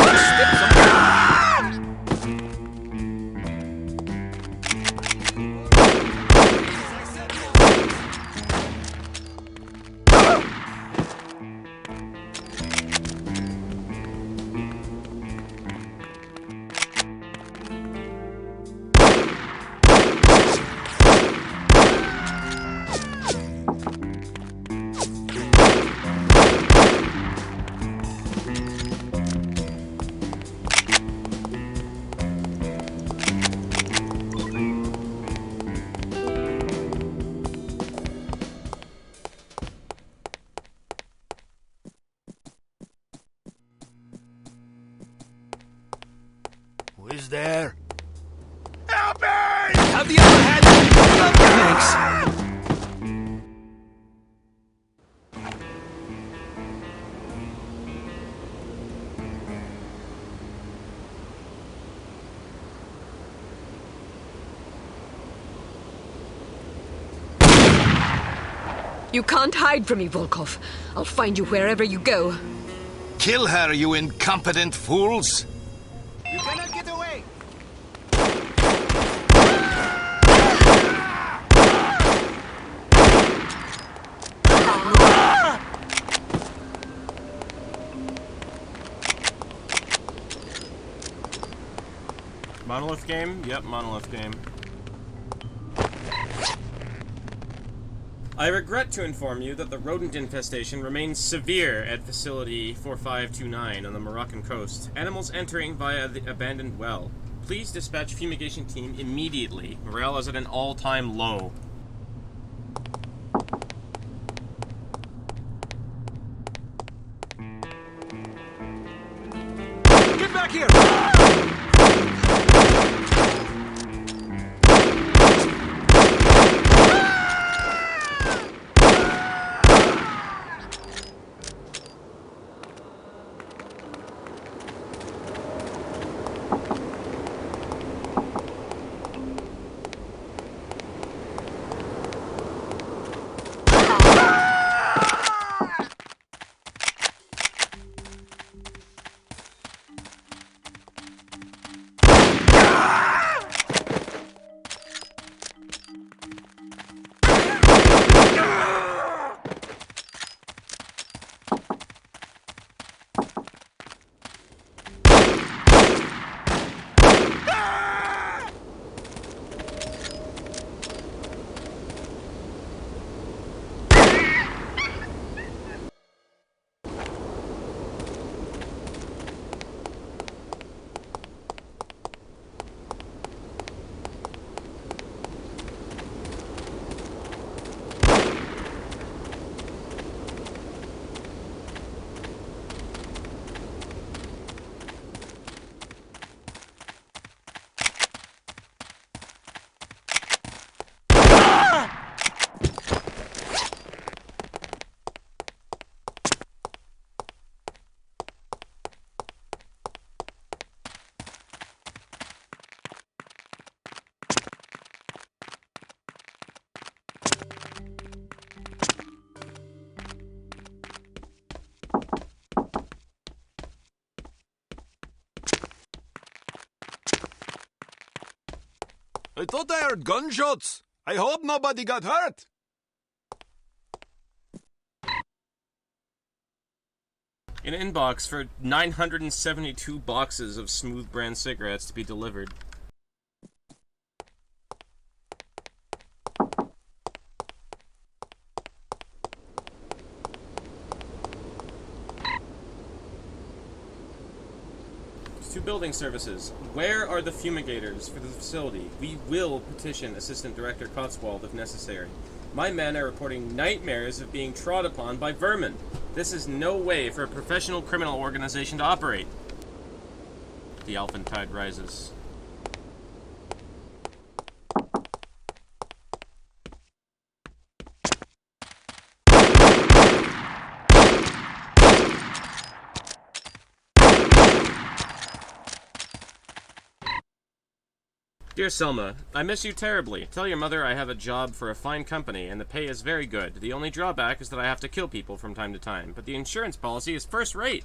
Who is there? Help me! Have the upper hand! Thanks. You can't hide from me, Volkov. I'll find you wherever you go. Kill her, you incompetent fools! You cannot get away! Monolith game? Yep, monolith game. I regret to inform you that the rodent infestation remains severe at Facility 4529 on the Moroccan coast. Animals entering via the abandoned well. Please dispatch fumigation team immediately. Morale is at an all-time low. Get back here! I thought I heard gunshots. I hope nobody got hurt. An inbox for 972 boxes of Smooth brand cigarettes to be delivered. To building services. Where are the fumigators for the facility? We will petition Assistant Director Cotswold if necessary. My men are reporting nightmares of being trod upon by vermin. This is no way for a professional criminal organization to operate. The Alphen tide rises. Dear Selma, I miss you terribly. Tell your mother I have a job for a fine company, and the pay is very good. The only drawback is that I have to kill people from time to time, but the insurance policy is first rate.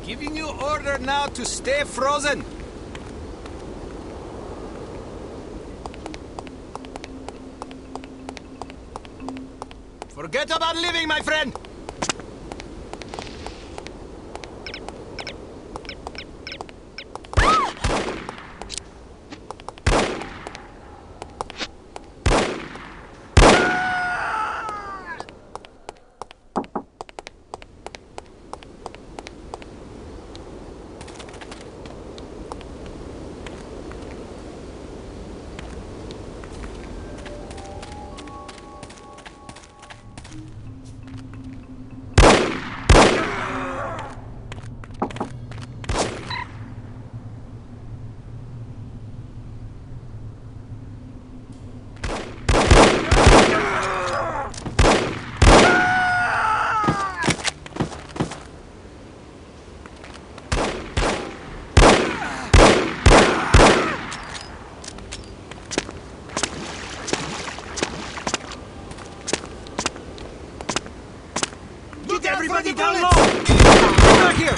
Giving you order now to stay frozen. Forget about living, my friend. Everybody down low! Come back here!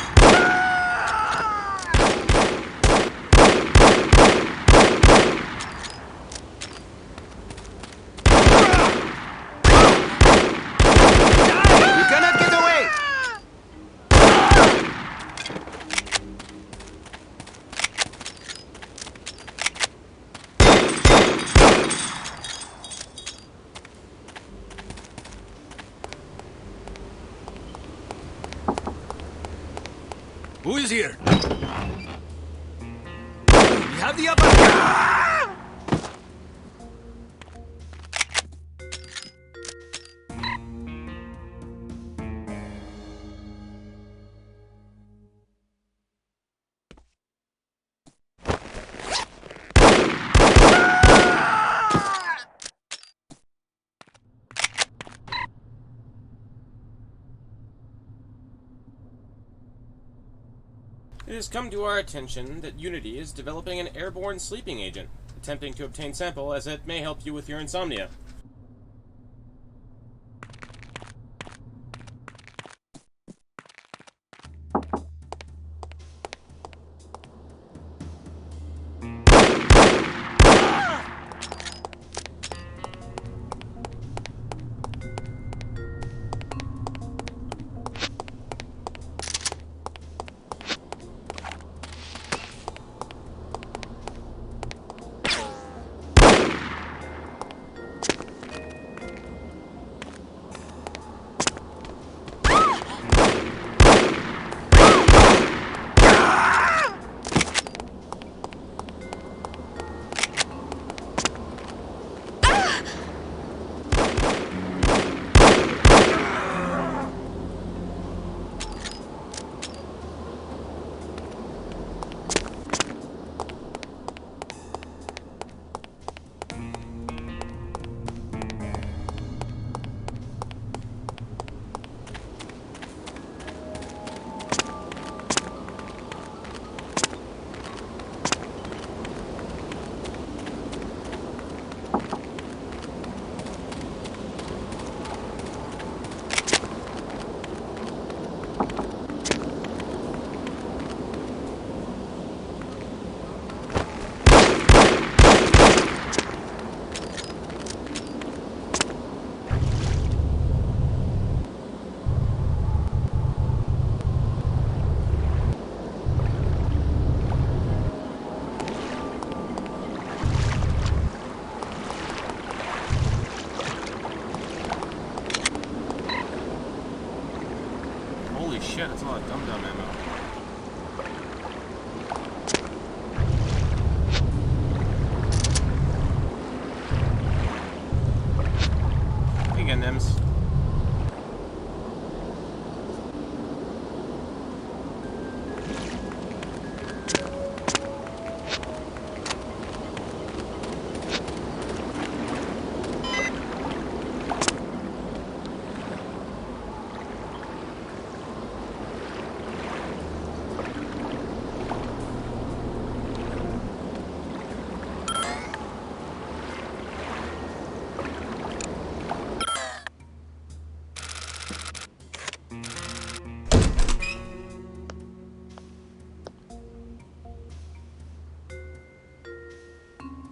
You cannot get away! Who is here? We have the upper hand! It has come to our attention that Unity is developing an airborne sleeping agent, attempting to obtain sample as it may help you with your insomnia.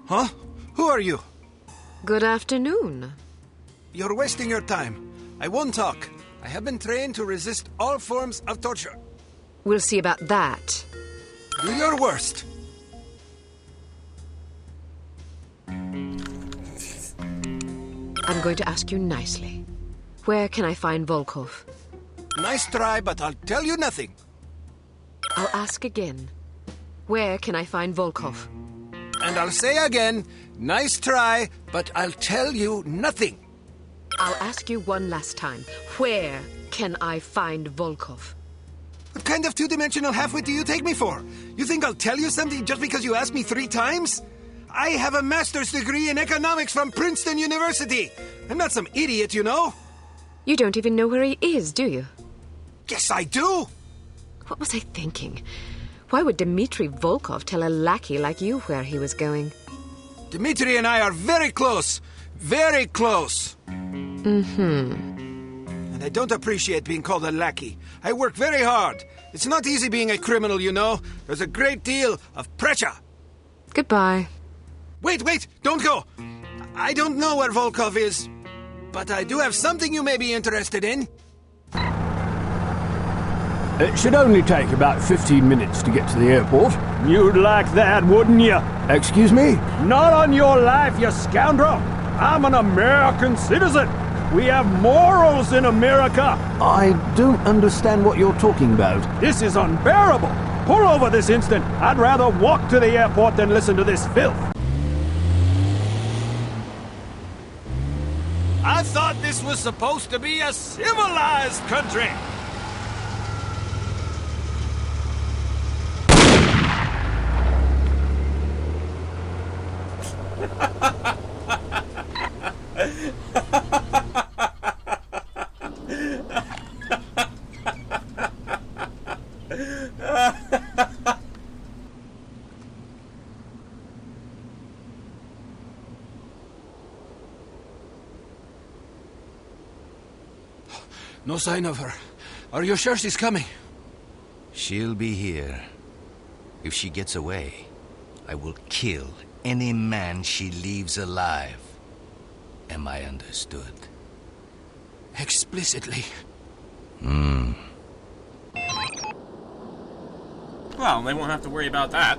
Huh? Who are you? Good afternoon. You're wasting your time. I won't talk. I have been trained to resist all forms of torture. We'll see about that. Do your worst. I'm going to ask you nicely. Where can I find Volkov? Nice try, but I'll tell you nothing. I'll ask again. Where can I find Volkov? And I'll say again, nice try, but I'll tell you nothing. I'll ask you one last time. Where can I find Volkov? What kind of two-dimensional halfwit do you take me for? You think I'll tell you something just because you asked me 3 times? I have a master's degree in economics from Princeton University. I'm not some idiot, you know. You don't even know where he is, do you? Yes, I do. What was I thinking? Why would Dmitri Volkov tell a lackey like you where he was going? Dmitri and I are very close. Very close. Mm-hmm. And I don't appreciate being called a lackey. I work very hard. It's not easy being a criminal, you know. There's a great deal of pressure. Goodbye. Wait, don't go. I don't know where Volkov is, but I do have something you may be interested in. It should only take about 15 minutes to get to the airport. You'd like that, wouldn't you? Excuse me? Not on your life, you scoundrel! I'm an American citizen! We have morals in America! I don't understand what you're talking about. This is unbearable! Pull over this instant! I'd rather walk to the airport than listen to this filth! I thought this was supposed to be a civilized country! No sign of her. Are you sure she's coming? She'll be here. If she gets away, I will kill any man she leaves alive. Am I understood? Explicitly. Well, they won't have to worry about that.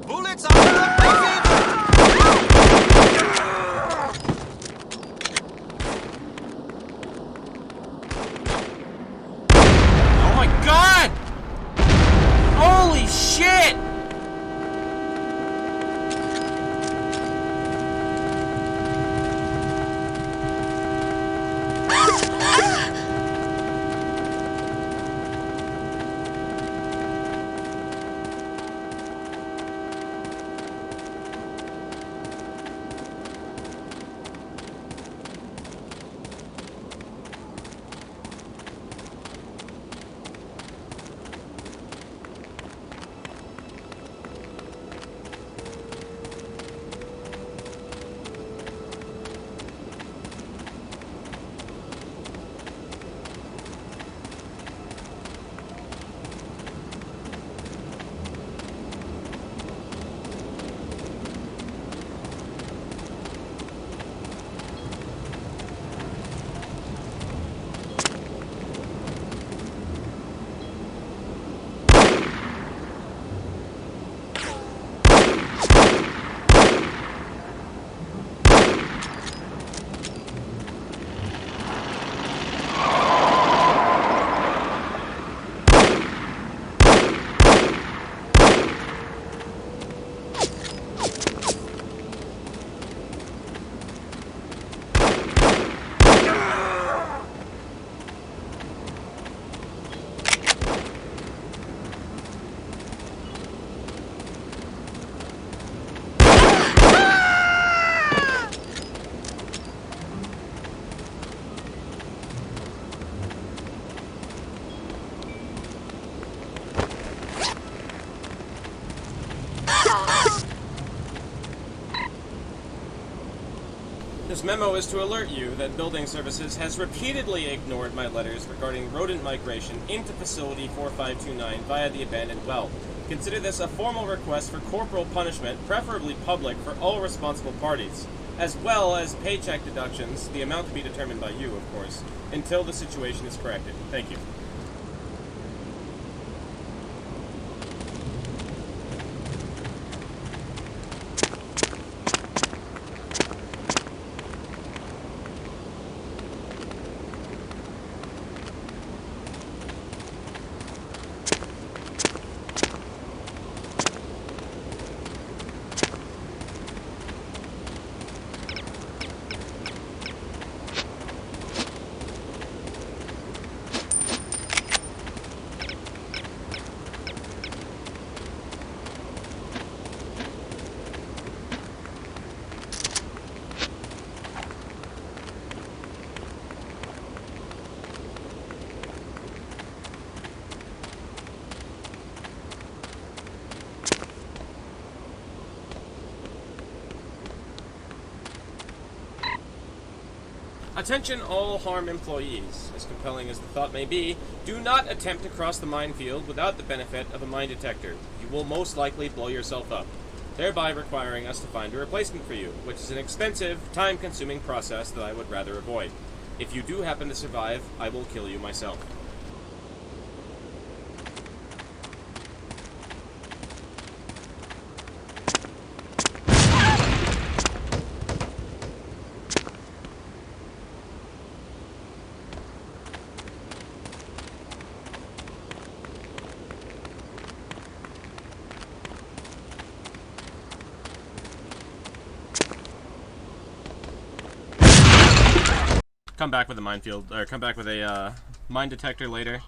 Bullets are effective! Oh my god! Holy shit! This memo is to alert you that Building Services has repeatedly ignored my letters regarding rodent migration into Facility 4529 via the abandoned well. Consider this a formal request for corporal punishment, preferably public, for all responsible parties, as well as paycheck deductions, the amount to be determined by you, of course, until the situation is corrected. Thank you. Attention all harm employees. As compelling as the thought may be, do not attempt to cross the minefield without the benefit of a mine detector. You will most likely blow yourself up, thereby requiring us to find a replacement for you, which is an expensive, time-consuming process that I would rather avoid. If you do happen to survive, I will kill you myself. Come back with a minefield, or come back with a mine detector later.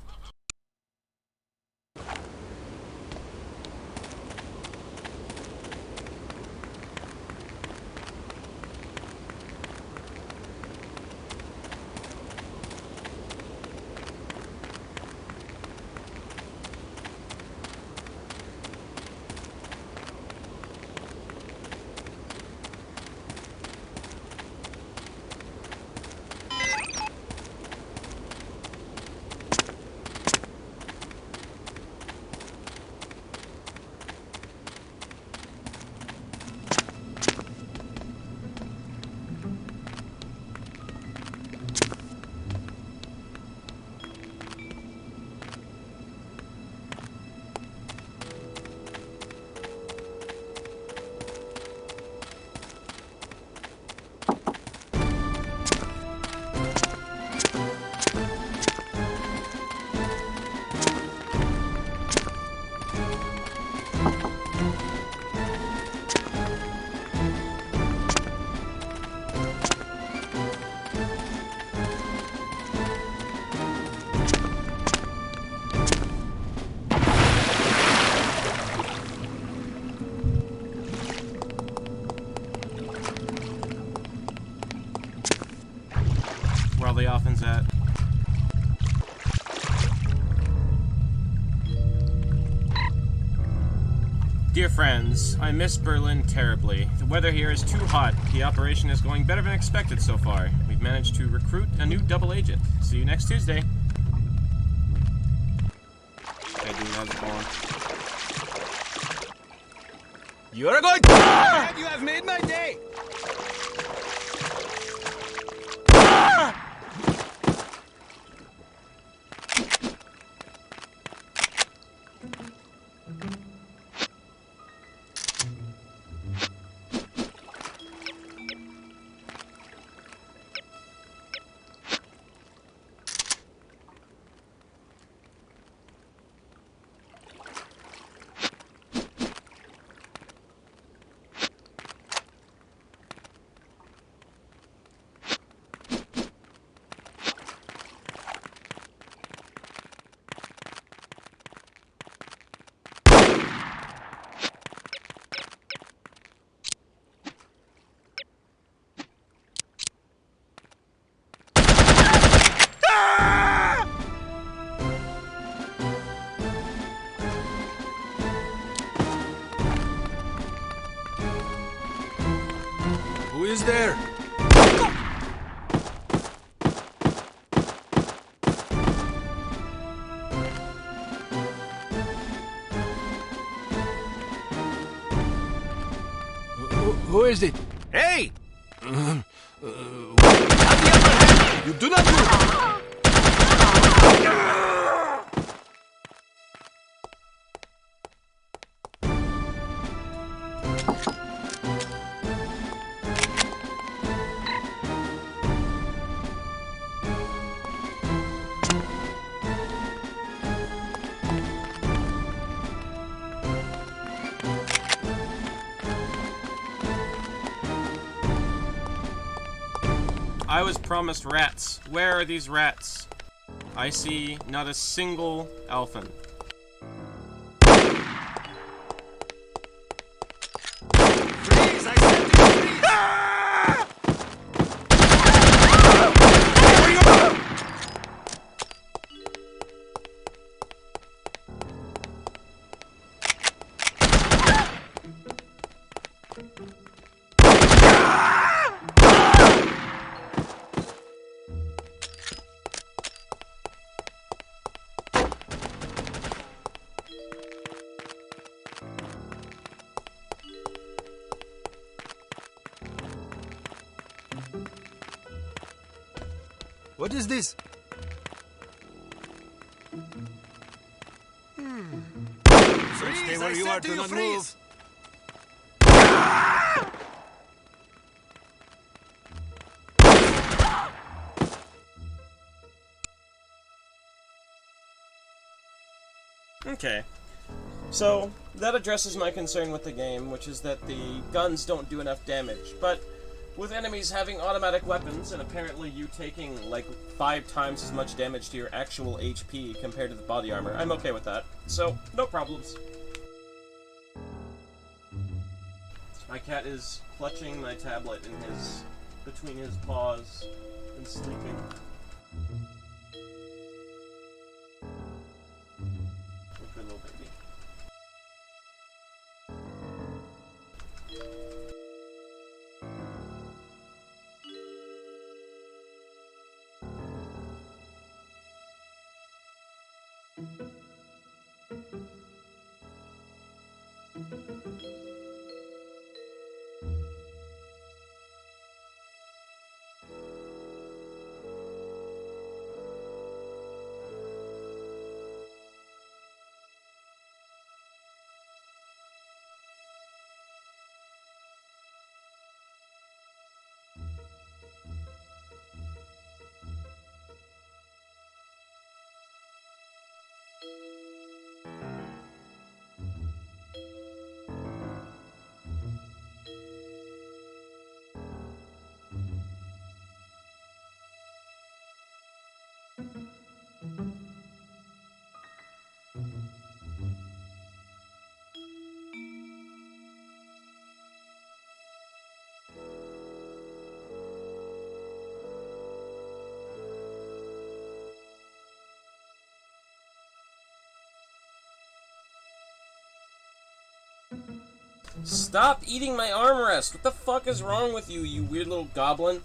Where all the offen's at. Dear friends, I miss Berlin terribly. The weather here is too hot. The operation is going better than expected so far. We've managed to recruit a new double agent. See you next Tuesday. Okay, dude, how's it going? You're going to... You have made my day! Who is there? Who is it? Hey! Have the upper hand! You do not move! I was promised rats. Where are these rats? I see not a single elfin. Freeze! I said to you, freeze! What is this? Freeze! Stay where I you said are, to do you, not freeze! move. Okay. So, that addresses my concern with the game, which is that the guns don't do enough damage. But with enemies having automatic weapons, and apparently you taking like 5 times as much damage to your actual HP compared to the body armor, I'm okay with that. So, no problems. My cat is clutching my tablet in between his paws and sleeping. Good little baby. Stop eating my armrest! What the fuck is wrong with you, you weird little goblin?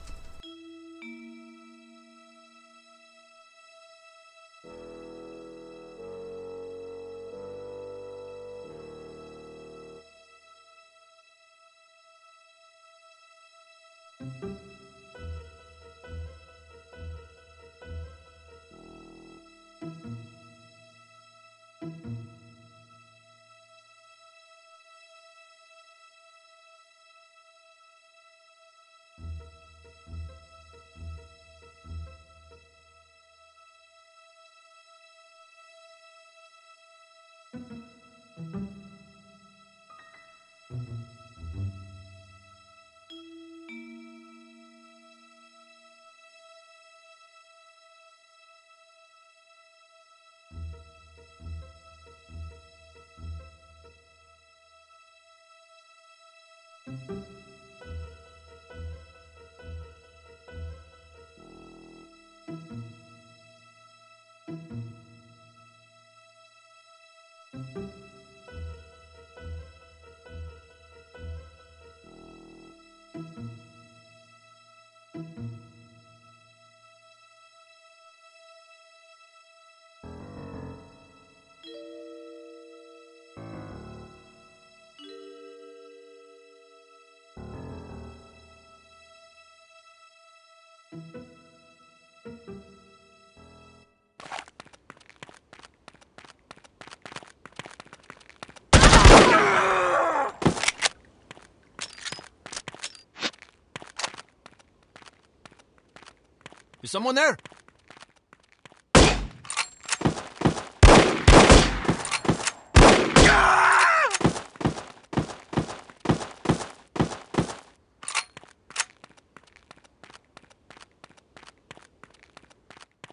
Is someone there?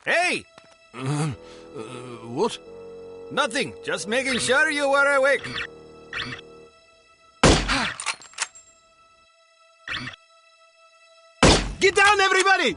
Hey! What? Nothing. Just making sure you were awake. Get down, everybody!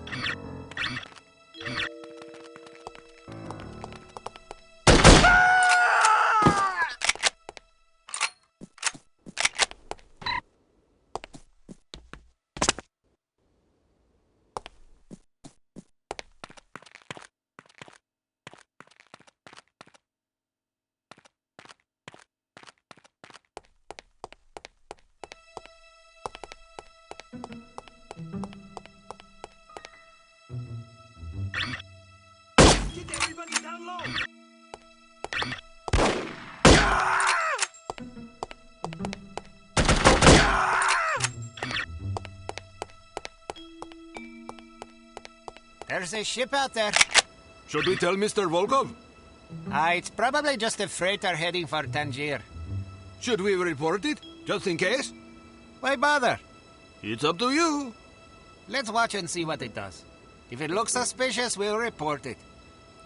There's a ship out there. Should we tell Mr. Volkov? It's probably just a freighter heading for Tangier. Should we report it, just in case? Why bother? It's up to you. Let's watch and see what it does. If it looks suspicious, we'll report it.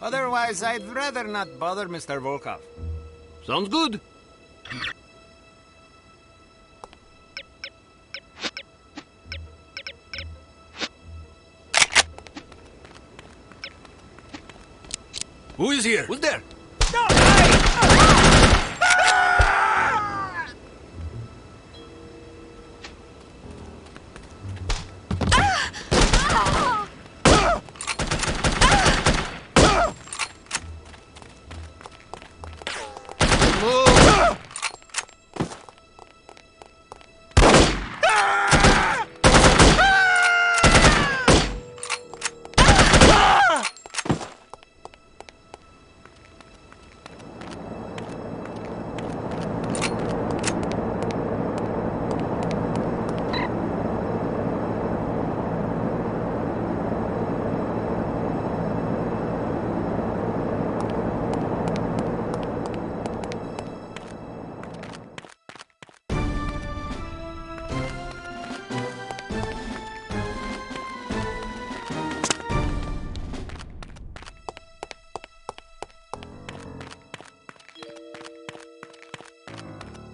Otherwise, I'd rather not bother Mr. Volkov. Sounds good. Who is here? Who's there?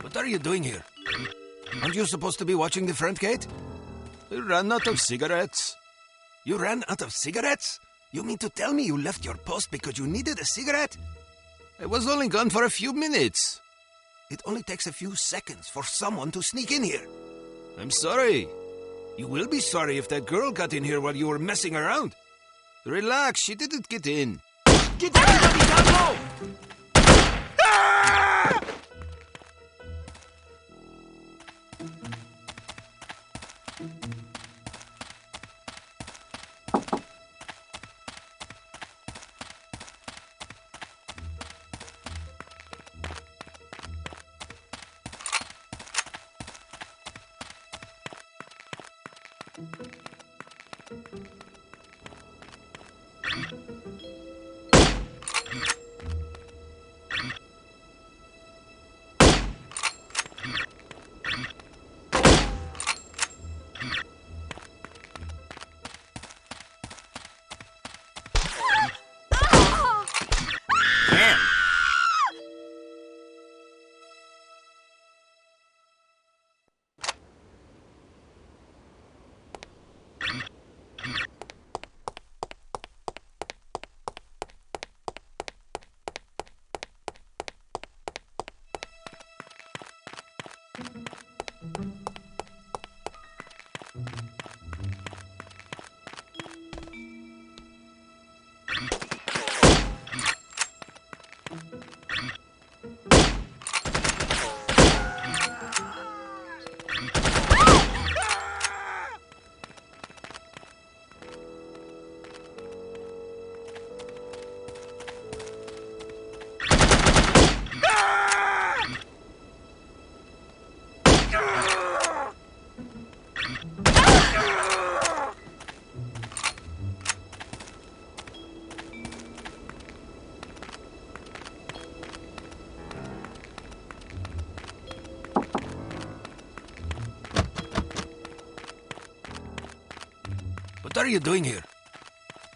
What are you doing here? Aren't you supposed to be watching the front gate? We ran out of cigarettes. You ran out of cigarettes? You mean to tell me you left your post because you needed a cigarette? I was only gone for a few minutes. It only takes a few seconds for someone to sneak in here. I'm sorry. You will be sorry if that girl got in here while you were messing around. Relax, she didn't get in. Get everybody down low! Ah! What are you doing here?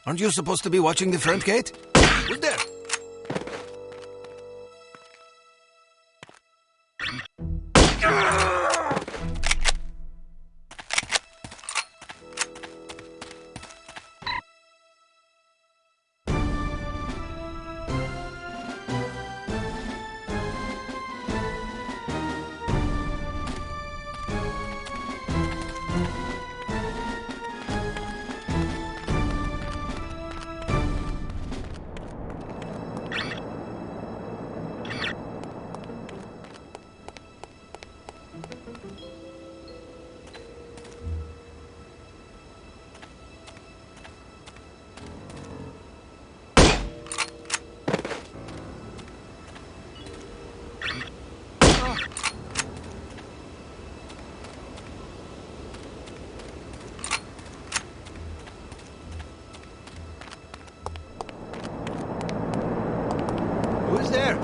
Aren't you supposed to be watching the front gate? Who's there? Who's there?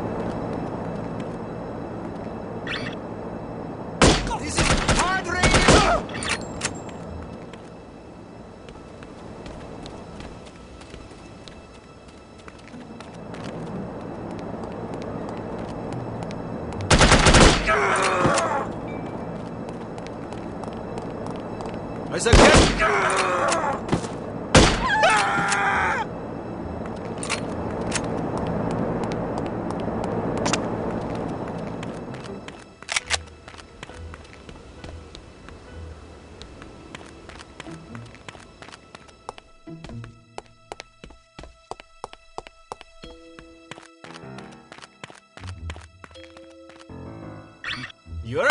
This is hard radio! I said You're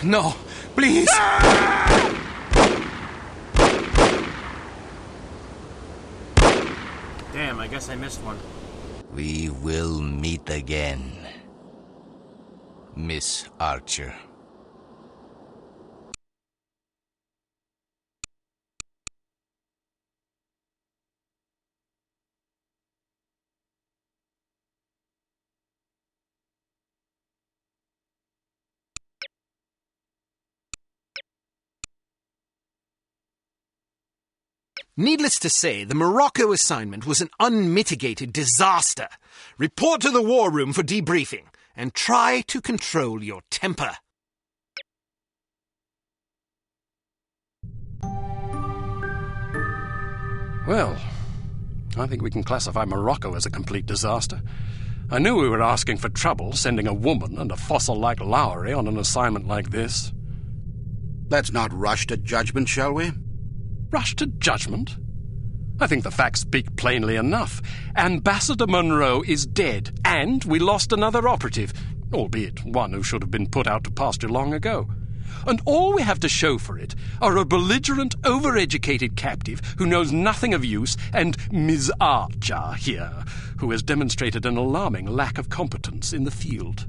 No, please! Damn, I guess I missed one. We will meet again, Miss Archer. Needless to say, the Morocco assignment was an unmitigated disaster. Report to the war room for debriefing, and try to control your temper. Well, I think we can classify Morocco as a complete disaster. I knew we were asking for trouble, sending a woman and a fossil like Lowry on an assignment like this. Let's not rush to judgment, shall we? Rush to judgment? I think the facts speak plainly enough. Ambassador Monroe is dead, and we lost another operative, albeit one who should have been put out to pasture long ago. And all we have to show for it are a belligerent, overeducated captive who knows nothing of use, and Ms. Archer here, who has demonstrated an alarming lack of competence in the field.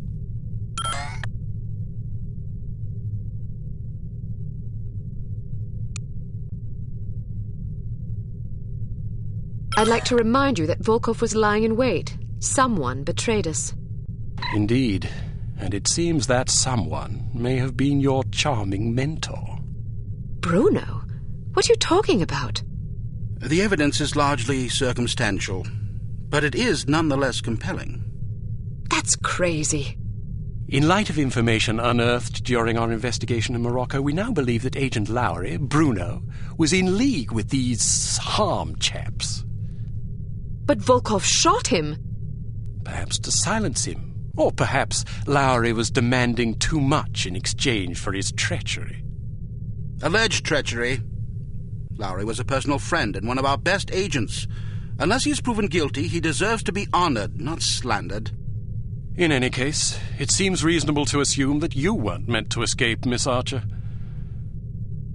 I'd like to remind you that Volkov was lying in wait. Someone betrayed us. Indeed, and it seems that someone may have been your charming mentor. Bruno? What are you talking about? The evidence is largely circumstantial, but it is nonetheless compelling. That's crazy. In light of information unearthed during our investigation in Morocco, we now believe that Agent Lowry, Bruno, was in league with these harm chaps. But Volkov shot him. Perhaps to silence him. Or perhaps Lowry was demanding too much in exchange for his treachery. Alleged treachery, Lowry was a personal friend and one of our best agents. Unless he is proven guilty, he deserves to be honored, not slandered. In any case, it seems reasonable to assume that you weren't meant to escape, Miss Archer.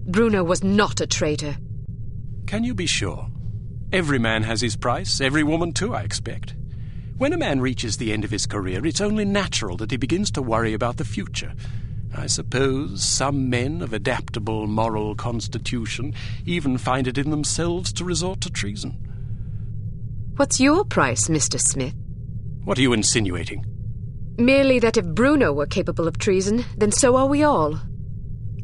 Bruno was not a traitor. Can you be sure? Every man has his price, every woman too, I expect. When a man reaches the end of his career, it's only natural that he begins to worry about the future. I suppose some men of adaptable moral constitution even find it in themselves to resort to treason. What's your price, Mr. Smith? What are you insinuating? Merely that if Bruno were capable of treason, then so are we all.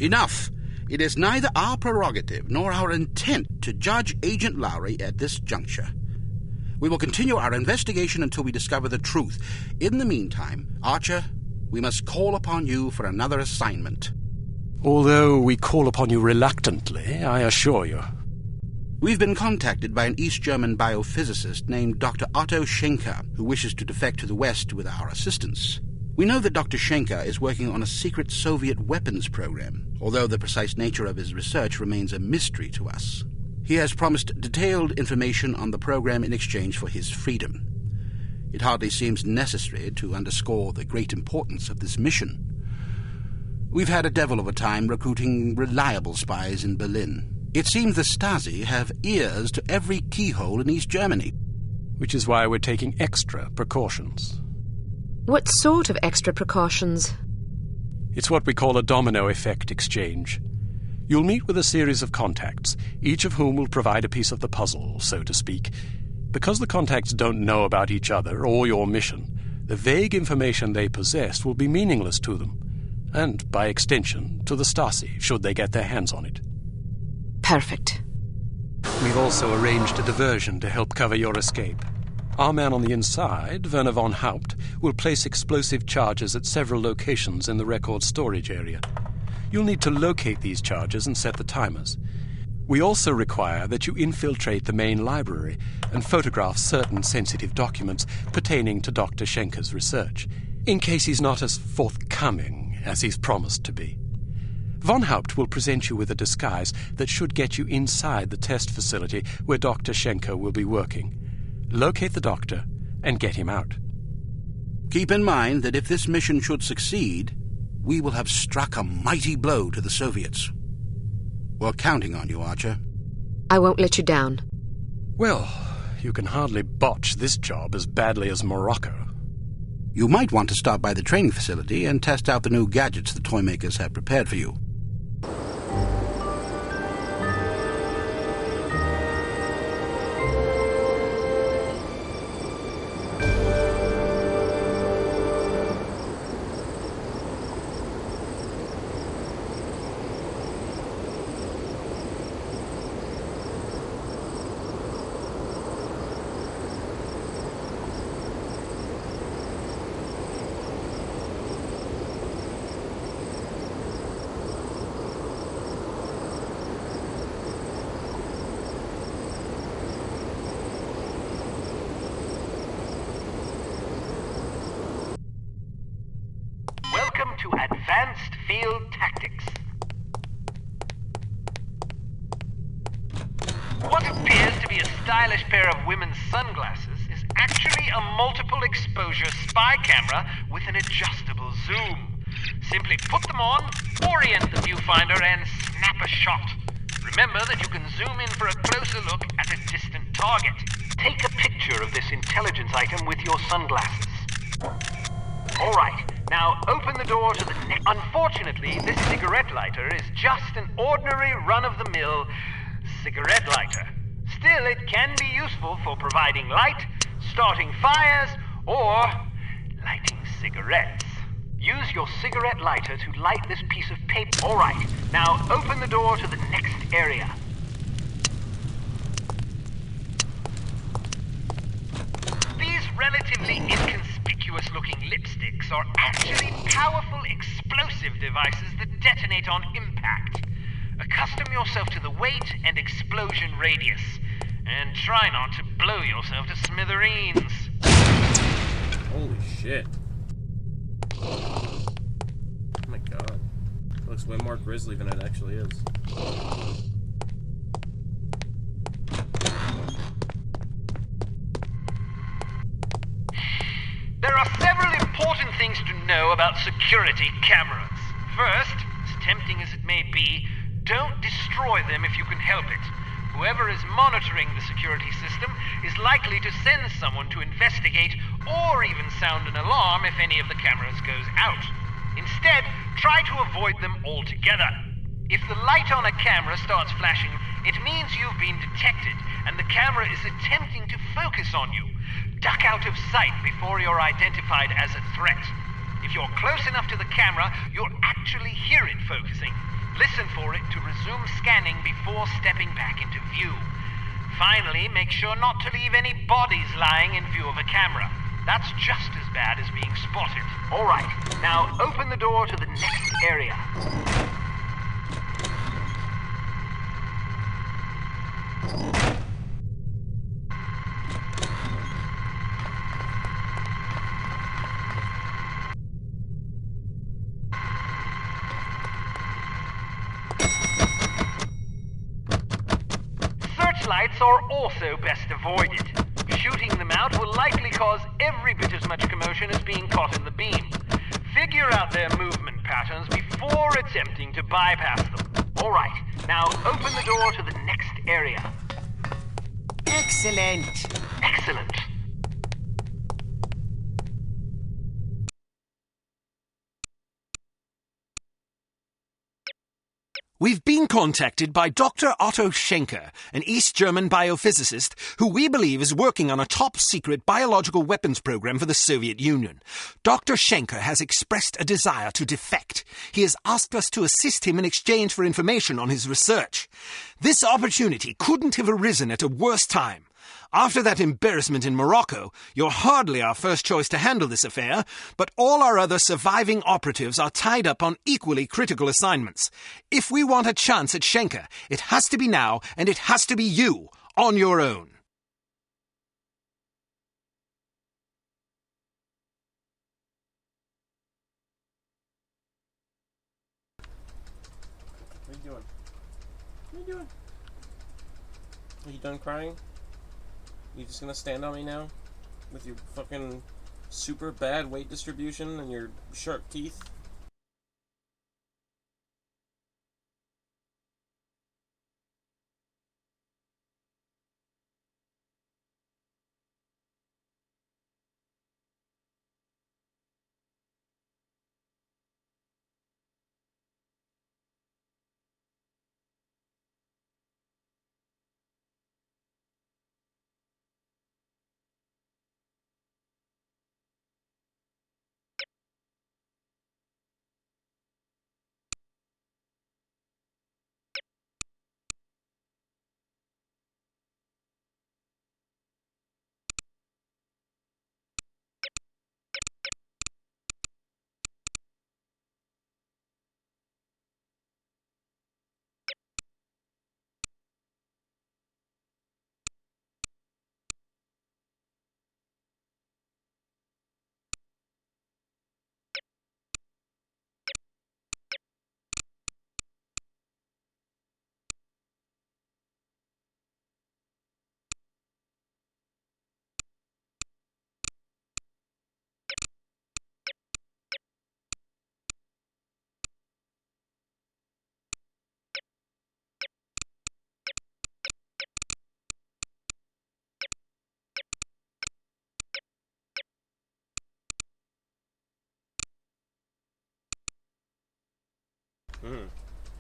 Enough! It is neither our prerogative nor our intent to judge Agent Lowry at this juncture. We will continue our investigation until we discover the truth. In the meantime, Archer, we must call upon you for another assignment. Although we call upon you reluctantly, I assure you. We've been contacted by an East German biophysicist named Dr. Otto Schenker, who wishes to defect to the West with our assistance. We know that Dr. Schenker is working on a secret Soviet weapons program, although the precise nature of his research remains a mystery to us. He has promised detailed information on the program in exchange for his freedom. It hardly seems necessary to underscore the great importance of this mission. We've had a devil of a time recruiting reliable spies in Berlin. It seems the Stasi have ears to every keyhole in East Germany. Which is why we're taking extra precautions. What sort of extra precautions? It's what we call a domino effect exchange. You'll meet with a series of contacts, each of whom will provide a piece of the puzzle, so to speak. Because the contacts don't know about each other or your mission, the vague information they possess will be meaningless to them, and, by extension, to the Stasi, should they get their hands on it. Perfect. We've also arranged a diversion to help cover your escape. Our man on the inside, Werner von Haupt, will place explosive charges at several locations in the record storage area. You'll need to locate these charges and set the timers. We also require that you infiltrate the main library and photograph certain sensitive documents pertaining to Dr. Schenker's research, in case he's not as forthcoming as he's promised to be. Von Haupt will present you with a disguise that should get you inside the test facility where Dr. Schenker will be working. Locate the doctor and get him out. Keep in mind that if this mission should succeed, we will have struck a mighty blow to the Soviets. We're counting on you, Archer. I won't let you down. Well, you can hardly botch this job as badly as Morocco. You might want to stop by the training facility and test out the new gadgets the toy makers have prepared for you. Welcome to Advanced Field Tactics. What appears to be a stylish pair of women's sunglasses is actually a multiple exposure spy camera with an adjustable zoom. Simply put them on, orient the viewfinder, and snap a shot. Remember that you can zoom in for a closer look at a distant target. Take a picture of this intelligence item with your sunglasses. All right. Now, open the door to the next... Unfortunately, this cigarette lighter is just an ordinary run-of-the-mill cigarette lighter. Still, it can be useful for providing light, starting fires, or lighting cigarettes. Use your cigarette lighter to light this piece of paper. All right. Now, open the door to the next area. These relatively inconspicuous-looking lipsticks are actually powerful explosive devices that detonate on impact. Accustom yourself to the weight and explosion radius, and try not to blow yourself to smithereens. Holy shit. Oh my god. It looks way more grisly than it actually is. things to know about security cameras. First, as tempting as it may be, don't destroy them if you can help it. Whoever is monitoring the security system is likely to send someone to investigate or even sound an alarm if any of the cameras goes out. Instead, try to avoid them altogether. If the light on a camera starts flashing, it means you've been detected and the camera is attempting to focus on you. Duck out of sight before you're identified as a threat. If you're close enough to the camera, you'll actually hear it focusing. Listen for it to resume scanning before stepping back into view. Finally, make sure not to leave any bodies lying in view of a camera. That's just as bad as being spotted. All right, now open the door to the next area. Searchlights are also best avoided. Shooting them out will likely cause every bit as much commotion as being caught in the beam. Figure out their movement patterns before attempting to bypass them. All right, now open the door to the next area. Excellent. Excellent. We've been contacted by Dr. Otto Schenker, an East German biophysicist who we believe is working on a top-secret biological weapons program for the Soviet Union. Dr. Schenker has expressed a desire to defect. He has asked us to assist him in exchange for information on his research. This opportunity couldn't have arisen at a worse time. After that embarrassment in Morocco, you're hardly our first choice to handle this affair, but all our other surviving operatives are tied up on equally critical assignments. If we want a chance at Schenker, it has to be now, and it has to be you, on your own. What are you doing? What are you doing? Are you done crying? You just gonna stand on me now? With your fucking super bad weight distribution and your sharp teeth?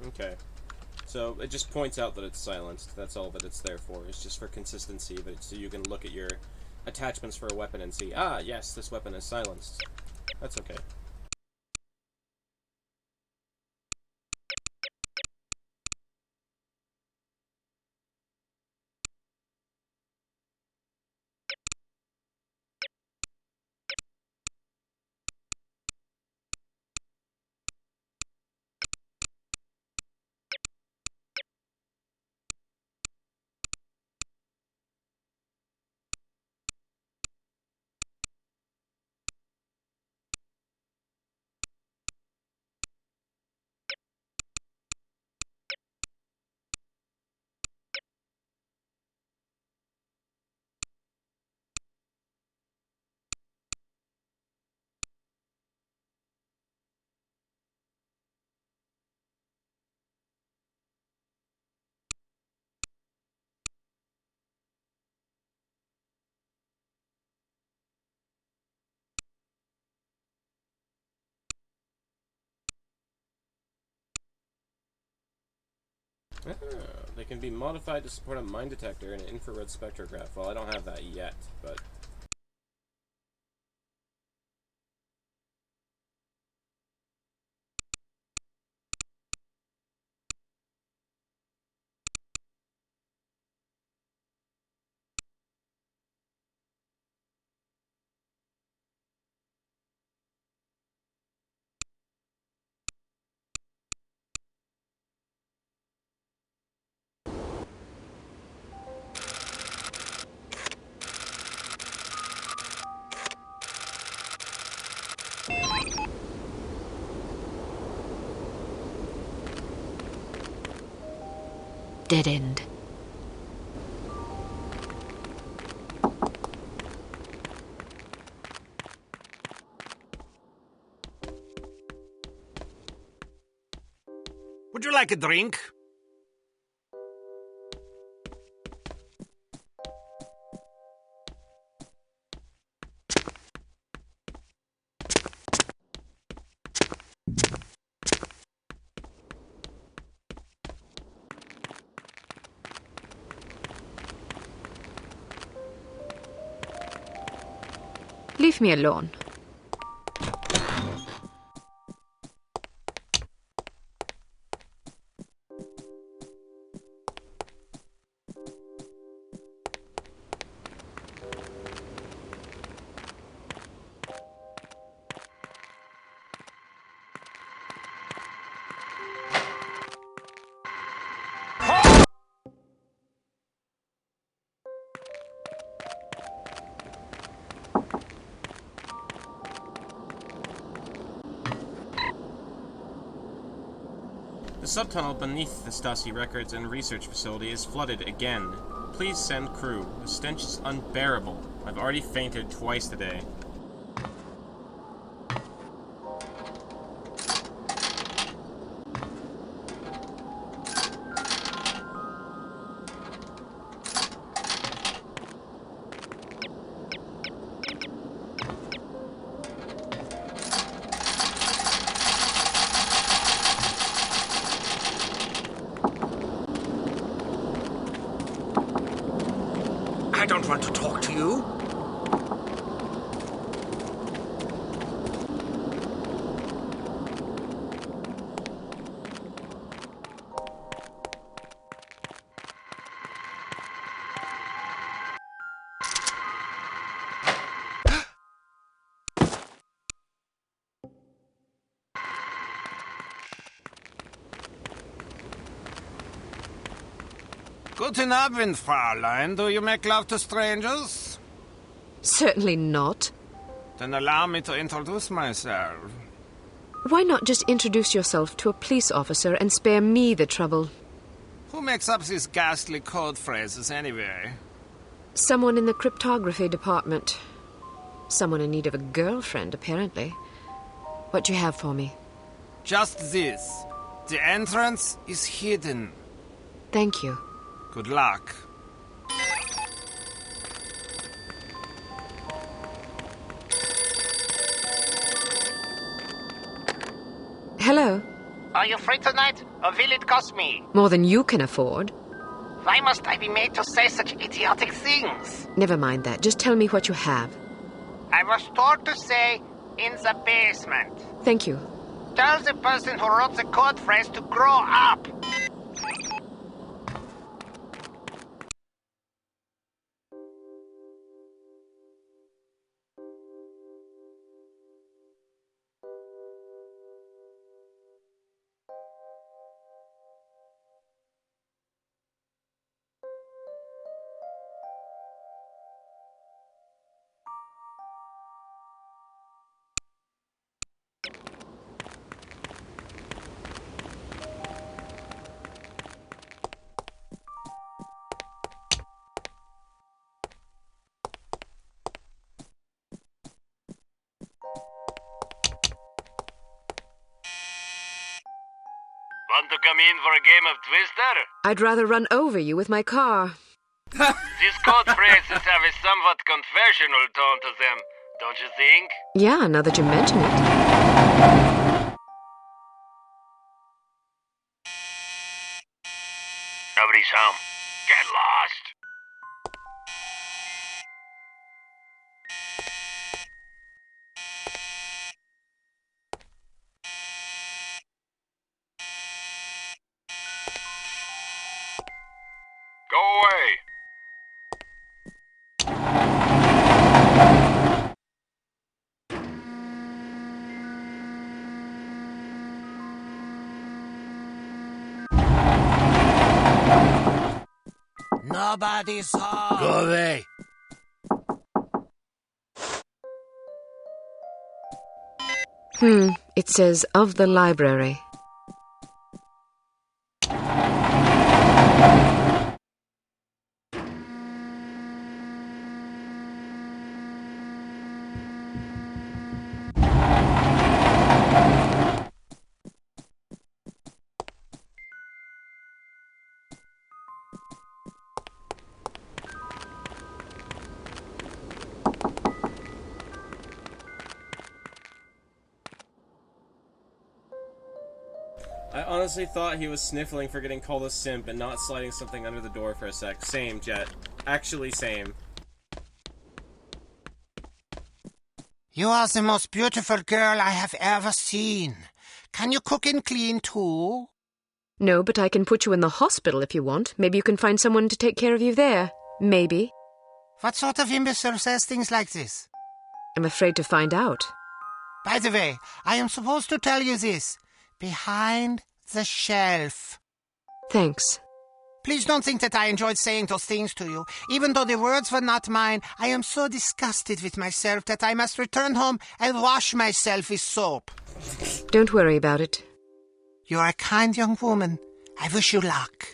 Okay. So it just points out that it's silenced. That's all that it's there for. It's just for consistency, but so you can look at your attachments for a weapon and see, ah, yes, this weapon is silenced. That's okay. Ah, they can be modified to support a mine detector and an infrared spectrograph. Well, I don't have that yet, but... Dead end. Would you like a drink? Leave me alone. The subtunnel beneath the Stasi Records and Research Facility is flooded again. Please send crew. The stench is unbearable. I've already fainted twice today. I don't want to talk to you. Guten Abend, Fräulein. Do you make love to strangers? Certainly not. Then allow me to introduce myself. Why not just introduce yourself to a police officer and spare me the trouble? Who makes up these ghastly code phrases anyway? Someone in the cryptography department. Someone in need of a girlfriend, apparently. What do you have for me? Just this. The entrance is hidden. Thank you. Good luck. Hello. Are you free tonight, or will it cost me? More than you can afford. Why must I be made to say such idiotic things? Never mind that. Just tell me what you have. I was told to say, in the basement. Thank you. Tell the person who wrote the code phrase to grow up. Want to come in for a game of Twister? I'd rather run over you with my car. These code phrases have a somewhat confessional tone to them, don't you think? Yeah, now that you mention it. Nobody's home. Get lost. Go away. Nobody's home. Go away. It says of the library. I honestly thought he was sniffling for getting called a simp and not sliding something under the door for a sec. Same, Jet. Actually, same. You are the most beautiful girl I have ever seen. Can you cook and clean too? No, but I can put you in the hospital if you want. Maybe you can find someone to take care of you there. Maybe. What sort of imbecile says things like this? I'm afraid to find out. By the way, I am supposed to tell you this. Behind the shelf. Thanks. Please don't think that I enjoyed saying those things to you. Even though the words were not mine, I am so disgusted with myself that I must return home and wash myself with soap. Don't worry about it. You are a kind young woman. I wish you luck.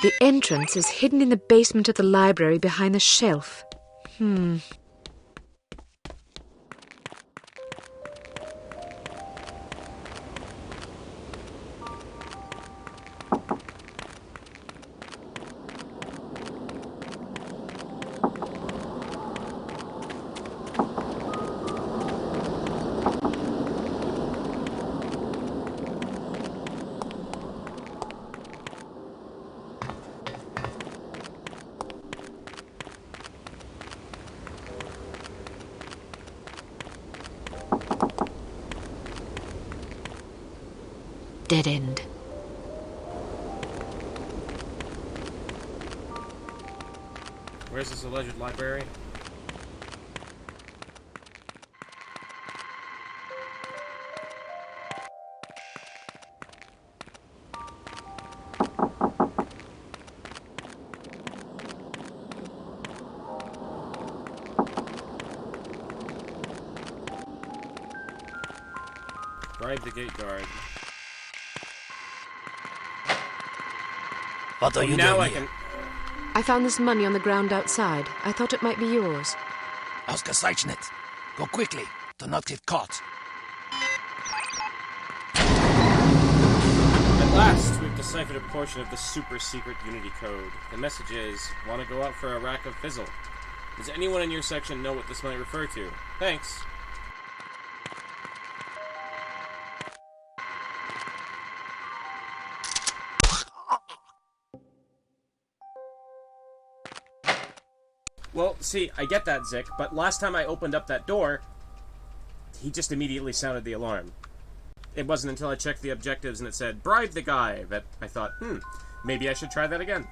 The entrance is hidden in the basement of the library behind the shelf. Dead end. Where's this alleged library? Bribe the gate guard. What are you now doing I here? can. I found this money on the ground outside. I thought it might be yours. Ausgezeichnet. Go quickly. Do not get caught. At last, we've deciphered a portion of the super-secret Unity code. The message is, want to go out for a rack of fizzle? Does anyone in your section know what this might refer to? Thanks. Well, see, I get that, Zick, but last time I opened up that door, he just immediately sounded the alarm. It wasn't until I checked the objectives and it said, bribe the guy, that I thought, maybe I should try that again.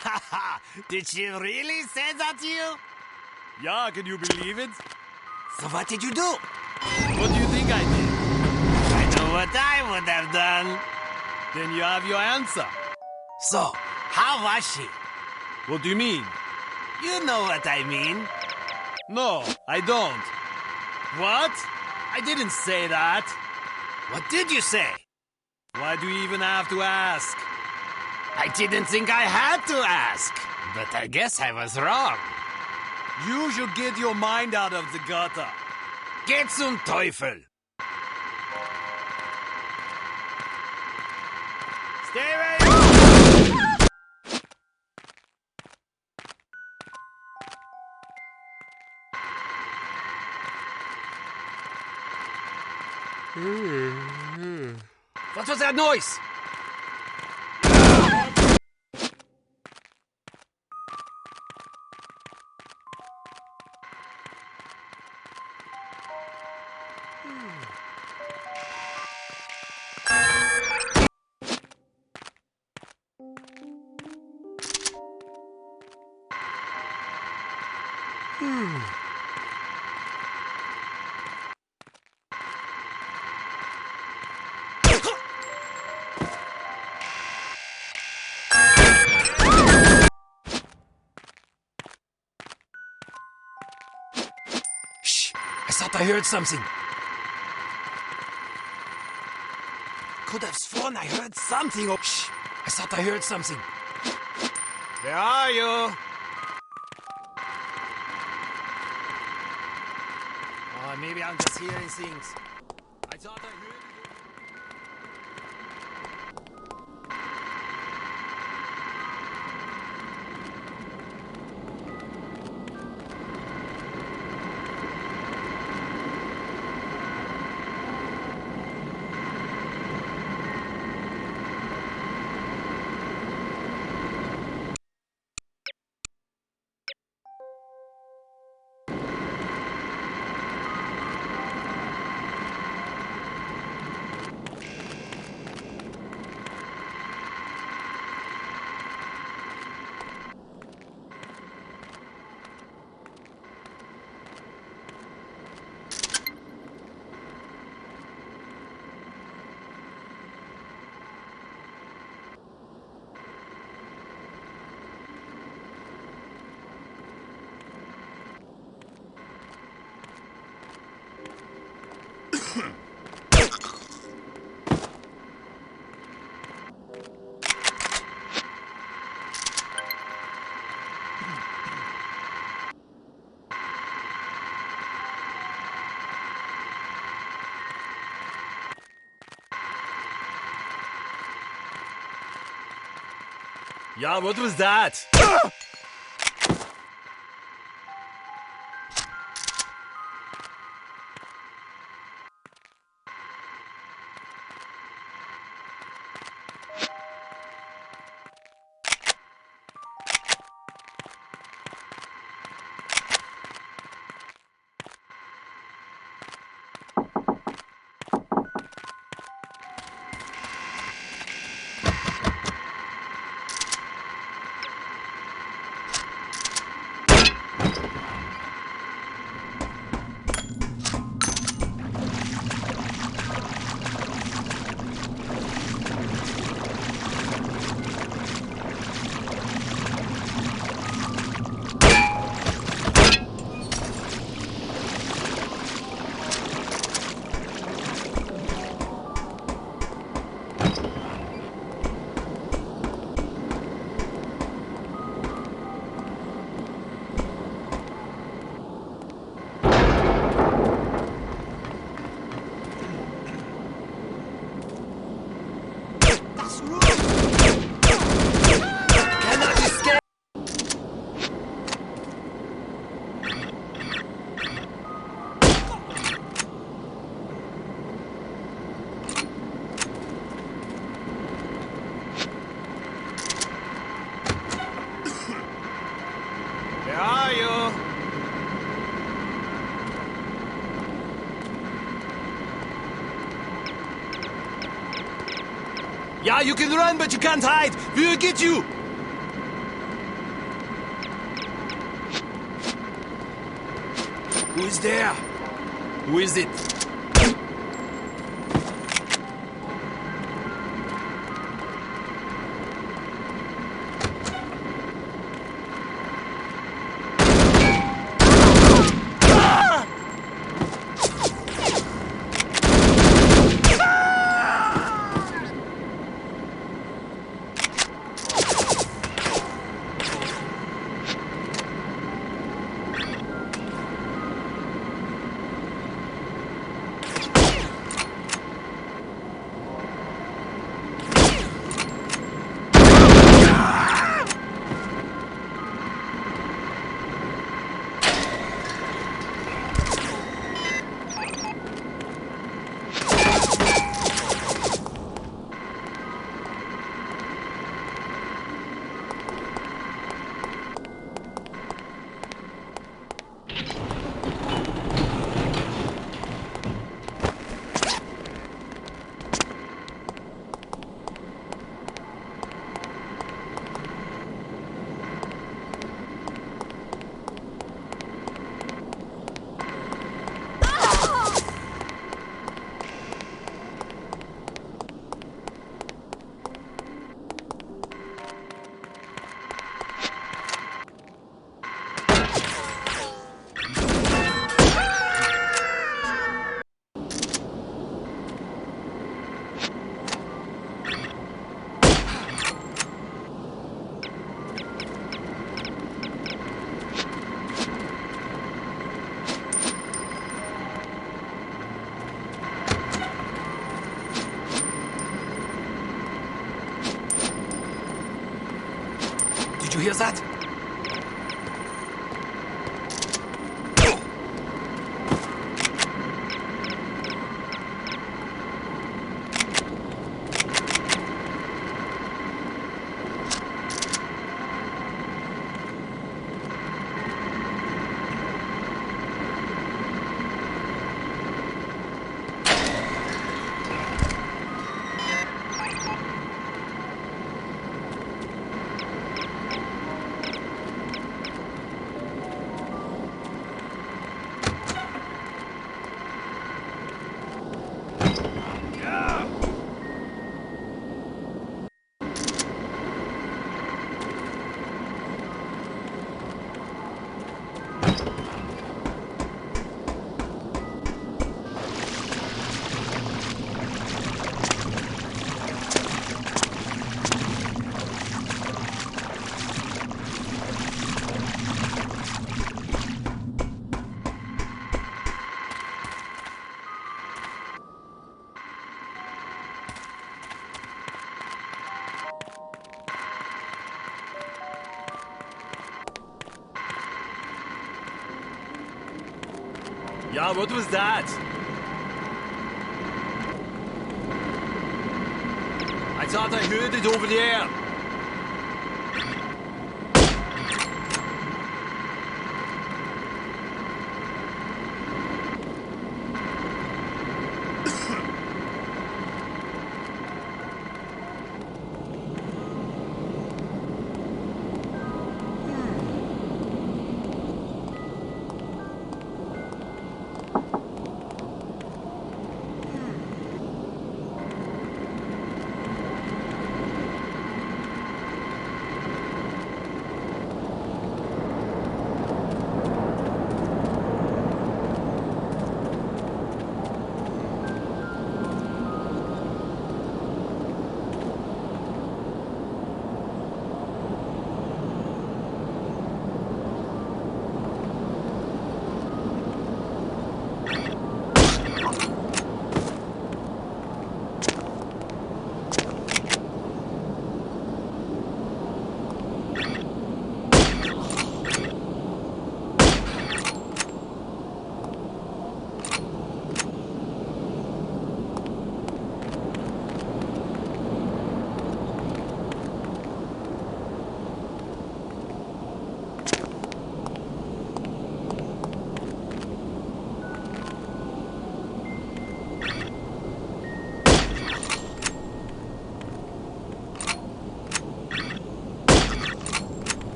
Haha, did she really say that to you? Yeah, can you believe it? So what did you do? What do you think I did? I know what I would have done. Then you have your answer. So, how was she? What do you mean? You know what I mean. No, I don't. What? I didn't say that. What did you say? Why do you even have to ask? I didn't think I had to ask, but I guess I was wrong. You should get your mind out of the gutter. Get zum Teufel! Stay away! What was that noise? Shh! I thought I heard something. Could have sworn I heard something. Oh, shh! I thought I heard something. Where are you? Oh, maybe I'm just hearing things. I thought I heard... Yeah, what was that? Where are you? Yeah, you can run, but you can't hide. We will get you. Who is there? Who is it? Did you hear that? Yeah, what was that? I thought I heard it over there.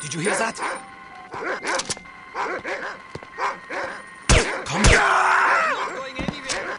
Did you hear that? Come here! I'm not going anywhere!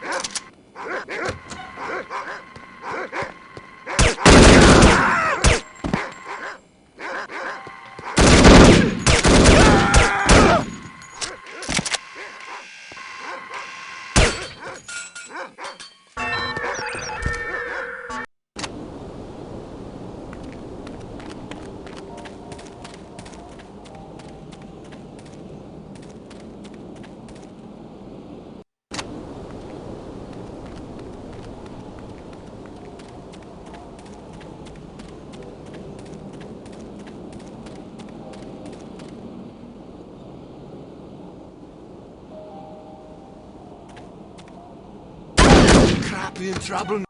Crap, we're in trouble.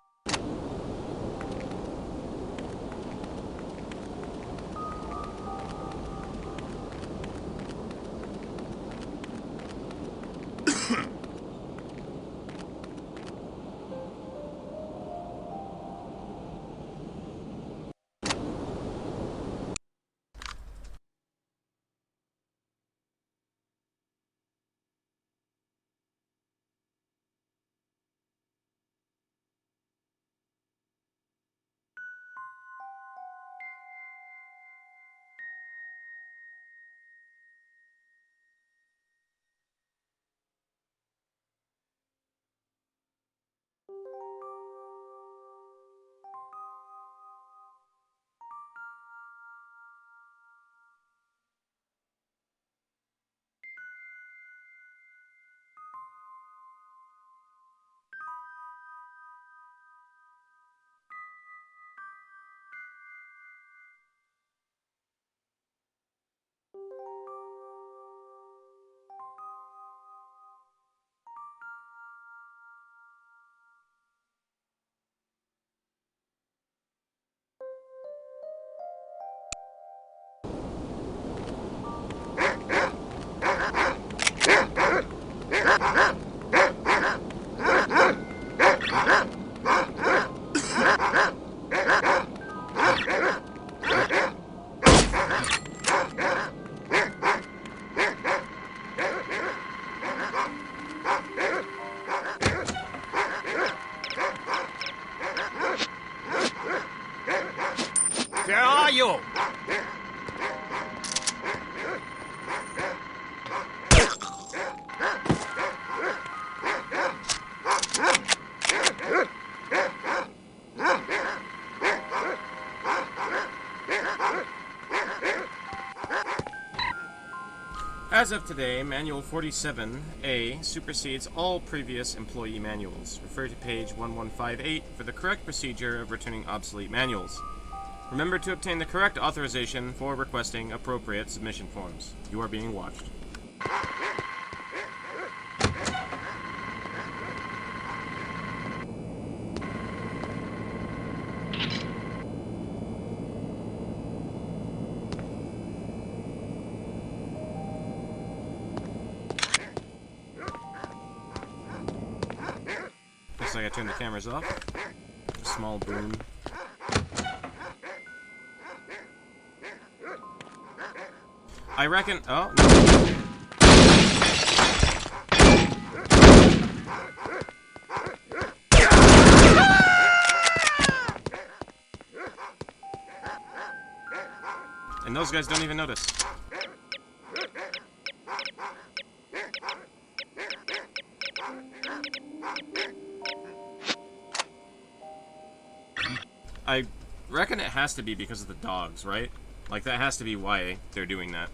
Where are you? As of today, Manual 47A supersedes all previous employee manuals. Refer to page 1158 for the correct procedure of returning obsolete manuals. Remember to obtain the correct authorization for requesting appropriate submission forms. You are being watched. Looks like I turned the cameras off. A small boom. I reckon. Oh, no. And those guys don't even notice. I reckon it has to be because of the dogs, right? Like, that has to be why they're doing that.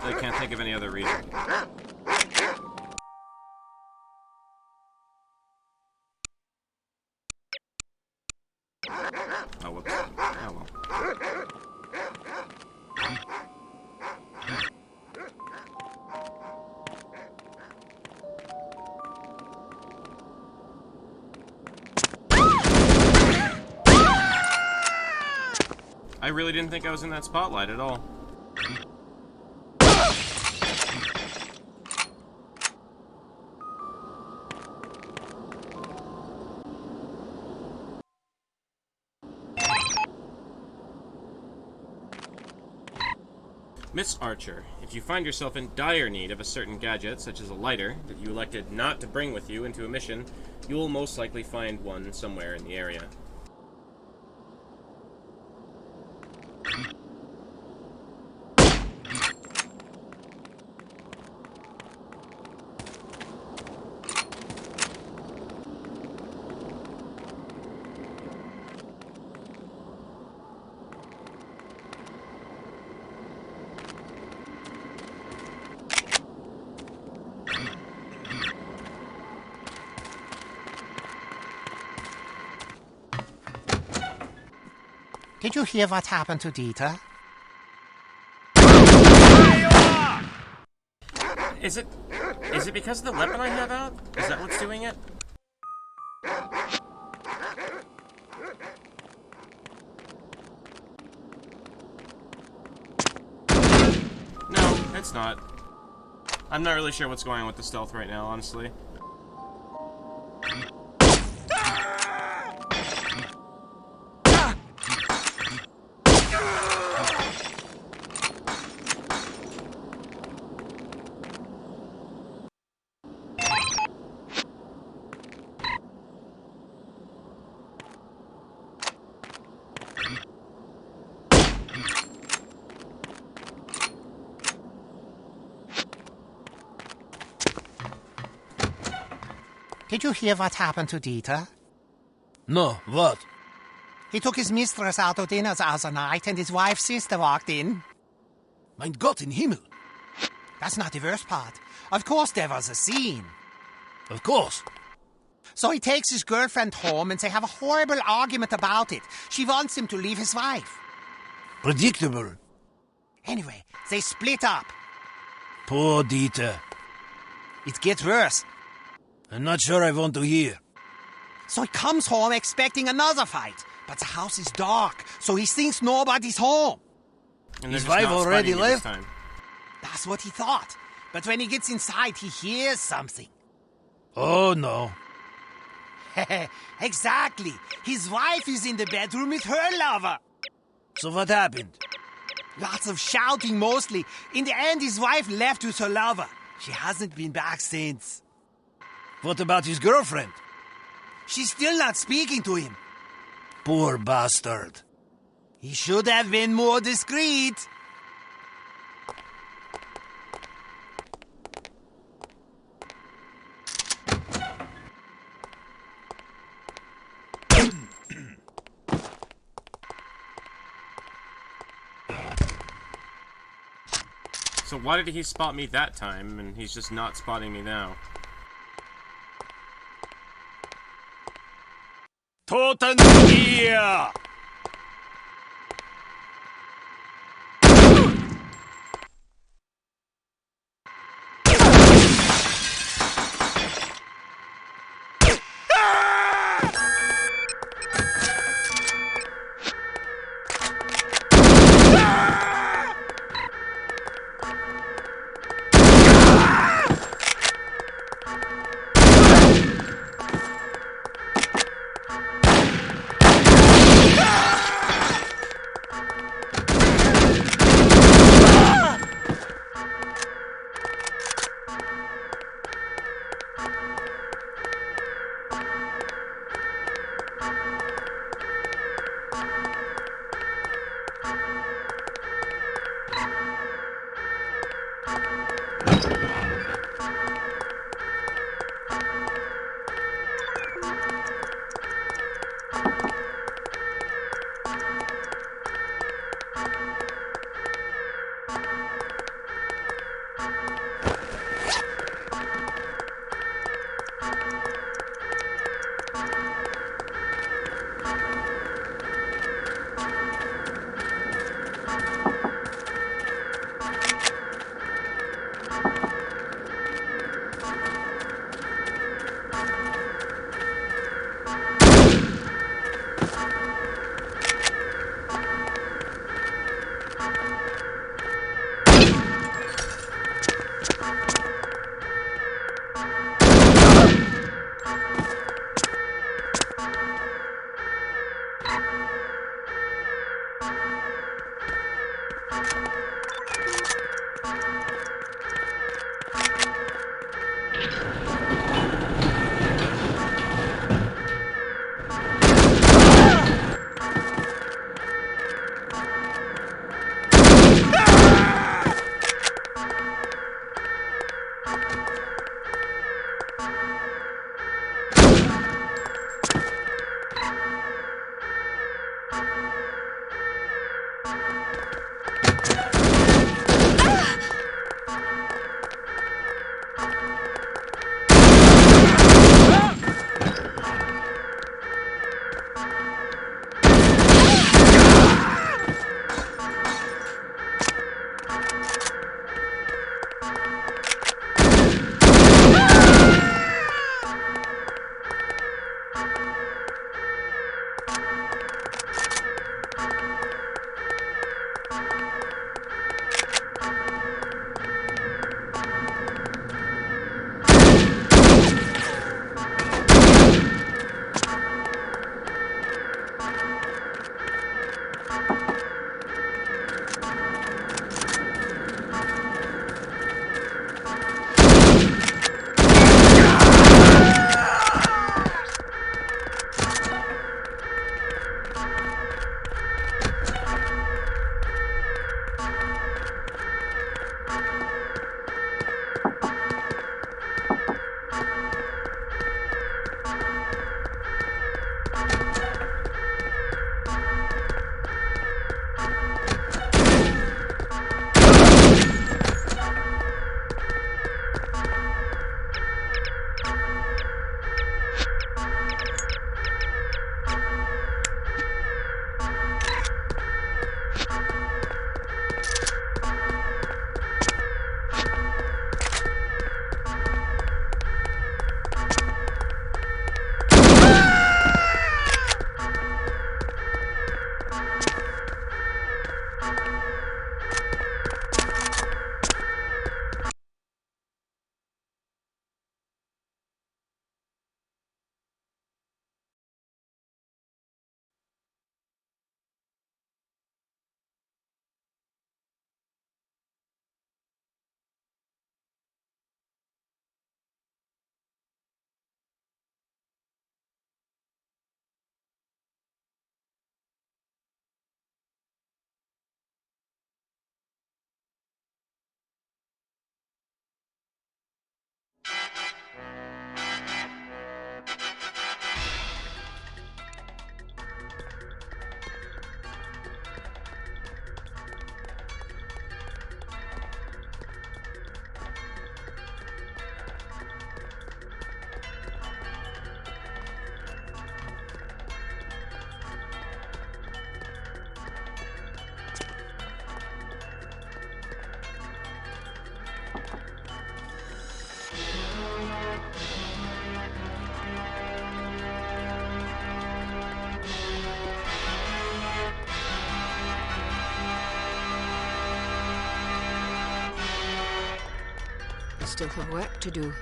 I can't think of any other reason. Oh, whoops. Oh, well. I really didn't think I was in that spotlight at all. Miss Archer, if you find yourself in dire need of a certain gadget, such as a lighter, that you elected not to bring with you into a mission, you will most likely find one somewhere in the area. Did you hear what happened to Dieter? Is it because of the weapon I have out? Is that what's doing it? No, it's not. I'm not really sure what's going on with the stealth right now, honestly. Did you hear what happened to Dieter? No, what? He took his mistress out to dinner the other night and his wife's sister walked in. Mein Gott in Himmel. That's not the worst part. Of course there was a scene. Of course. So he takes his girlfriend home and they have a horrible argument about it. She wants him to leave his wife. Predictable. Anyway, they split up. Poor Dieter. It gets worse. I'm not sure I want to hear. So he comes home expecting another fight. But the house is dark, so he thinks nobody's home. And his wife already left? That's what he thought. But when he gets inside, he hears something. Oh, no. Exactly. His wife is in the bedroom with her lover. So what happened? Lots of shouting, mostly. In the end, his wife left with her lover. She hasn't been back since. What about his girlfriend? She's still not speaking to him. Poor bastard. He should have been more discreet. So why did he spot me that time, and he's just not spotting me now? Toten hier! still have work to do.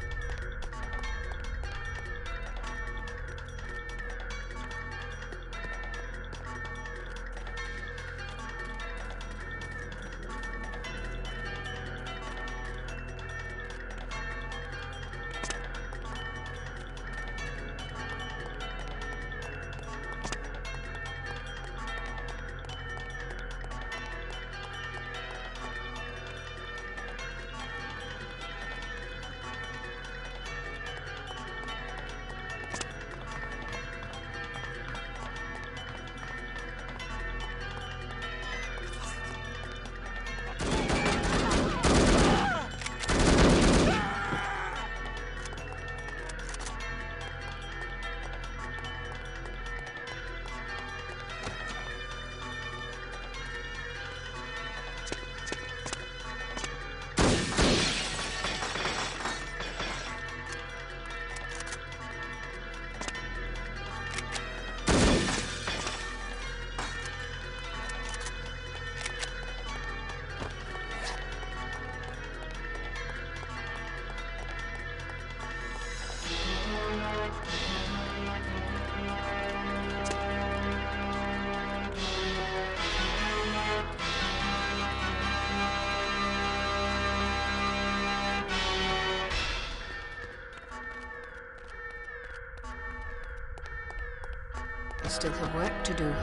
I still have work to do.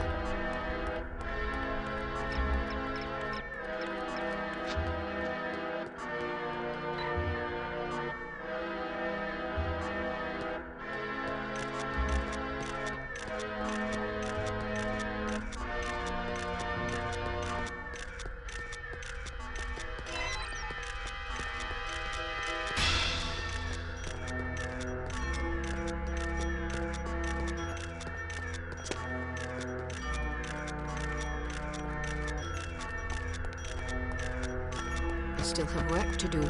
I still have work to do.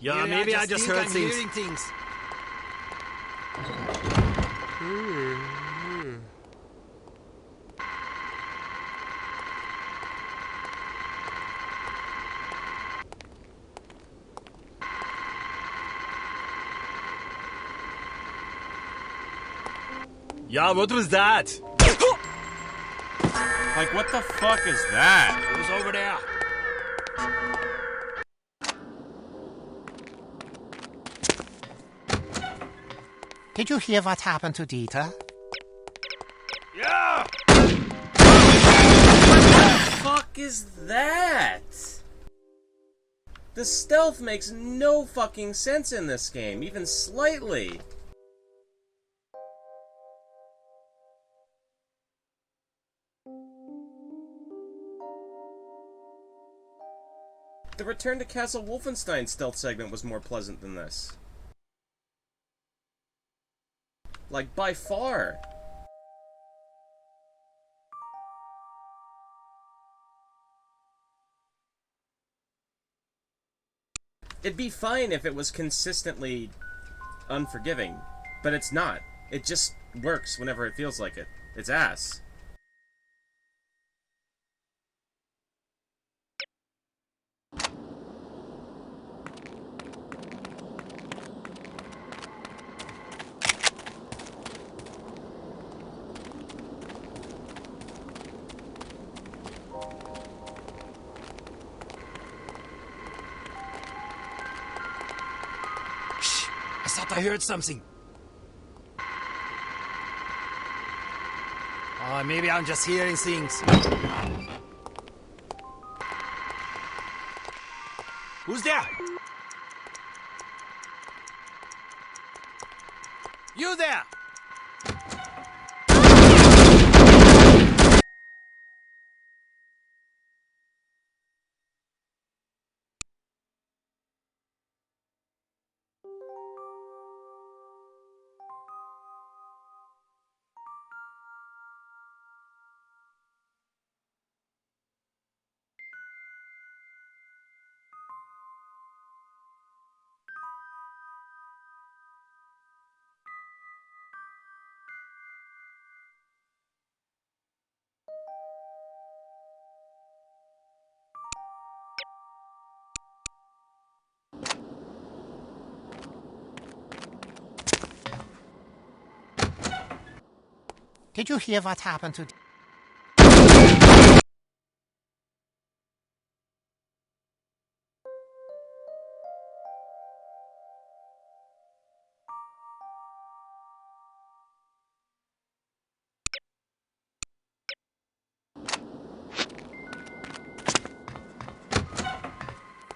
Yeah, maybe I just heard things. Hearing things. Yeah, what was that? Like, what the fuck is that? It was over there. Did you hear what happened to Dieter? Yeah! What the fuck is that? The stealth makes no fucking sense in this game, even slightly. The Return to Castle Wolfenstein stealth segment was more pleasant than this. Like, by far. It'd be fine if it was consistently unforgiving, but it's not. It just works whenever it feels like it. It's ass. I thought I heard something. Oh, maybe I'm just hearing things. Who's there? You there! Did you hear what happened to...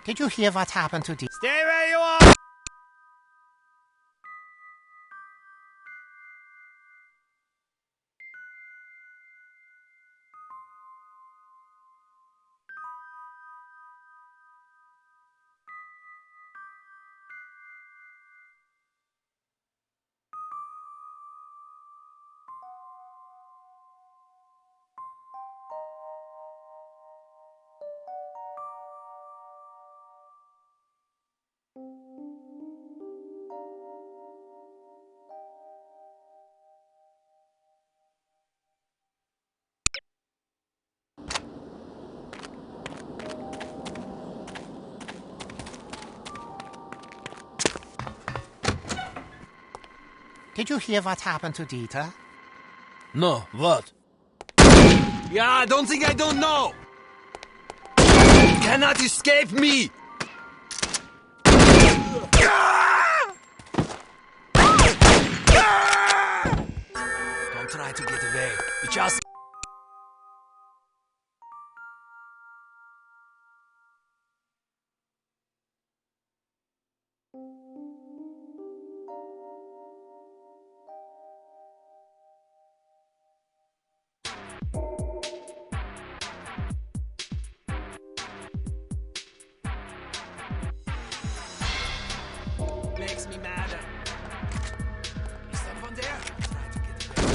Did you hear what happened to... Stay where you are! Did you hear what happened to Dieter? No, what? Yeah, I don't think I don't know! Cannot escape me! Don't try to get away. It just... makes me mad. Is someone there? Try to get away.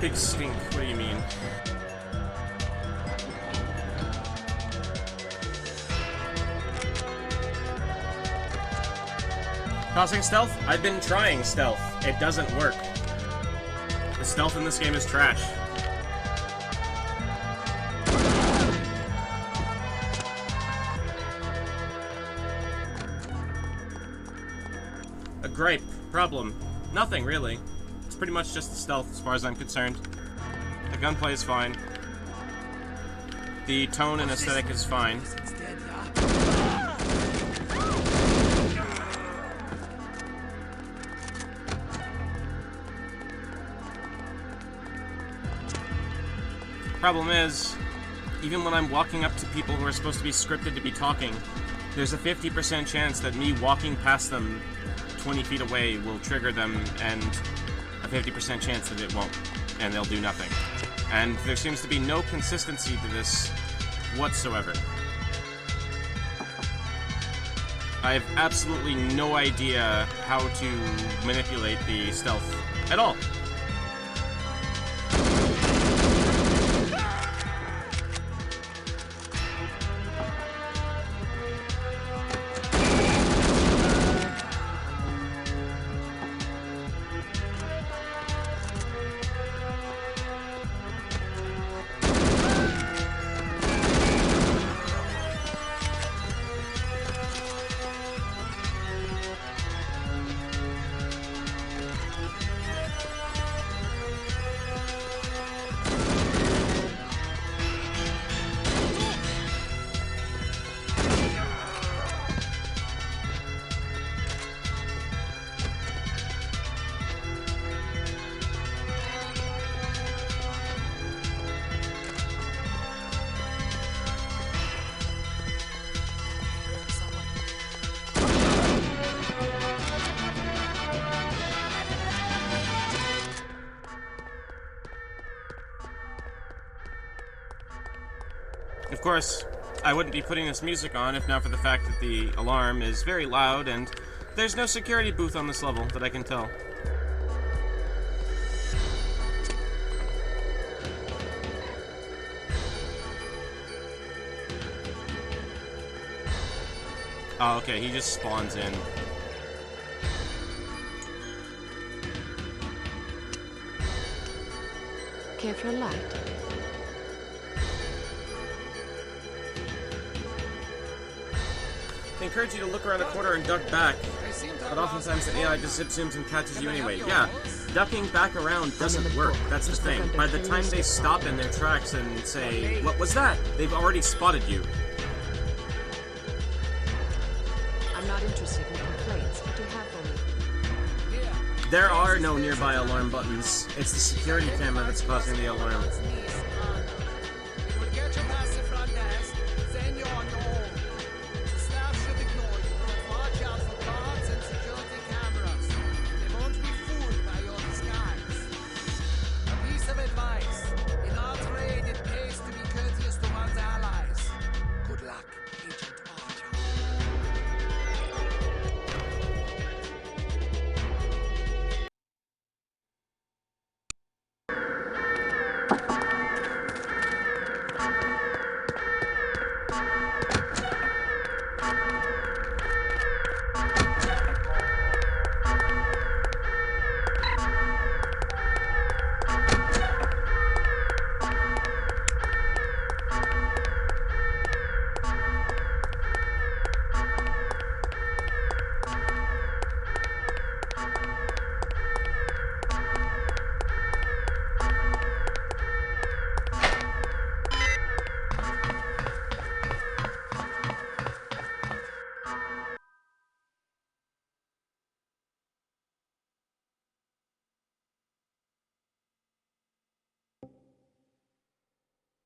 Big stink, what do you mean? Tossing stealth? I've been trying stealth. It doesn't work. The stealth in this game is trash. A gripe. Problem. Nothing, really. It's pretty much just the stealth, as far as I'm concerned. The gunplay is fine. The tone and aesthetic is fine. Problem is, even when I'm walking up to people who are supposed to be scripted to be talking, there's a 50% chance that me walking past them 20 feet away will trigger them, and a 50% chance that it won't, and they'll do nothing. And there seems to be no consistency to this whatsoever. I have absolutely no idea how to manipulate the stealth at all. Of course, I wouldn't be putting this music on if not for the fact that the alarm is very loud and there's no security booth on this level that I can tell. Oh, okay, he just spawns in. Care for a light? They encourage you to look around a corner and duck back, but oftentimes the AI just zooms and catches you anyway. Yeah, ducking back around doesn't work, that's the thing. By the time they stop in their tracks and say, "What was that?" they've already spotted you. I'm not interested in complaints. What do you have for me? There are no nearby alarm buttons. It's the security camera that's causing the alarm.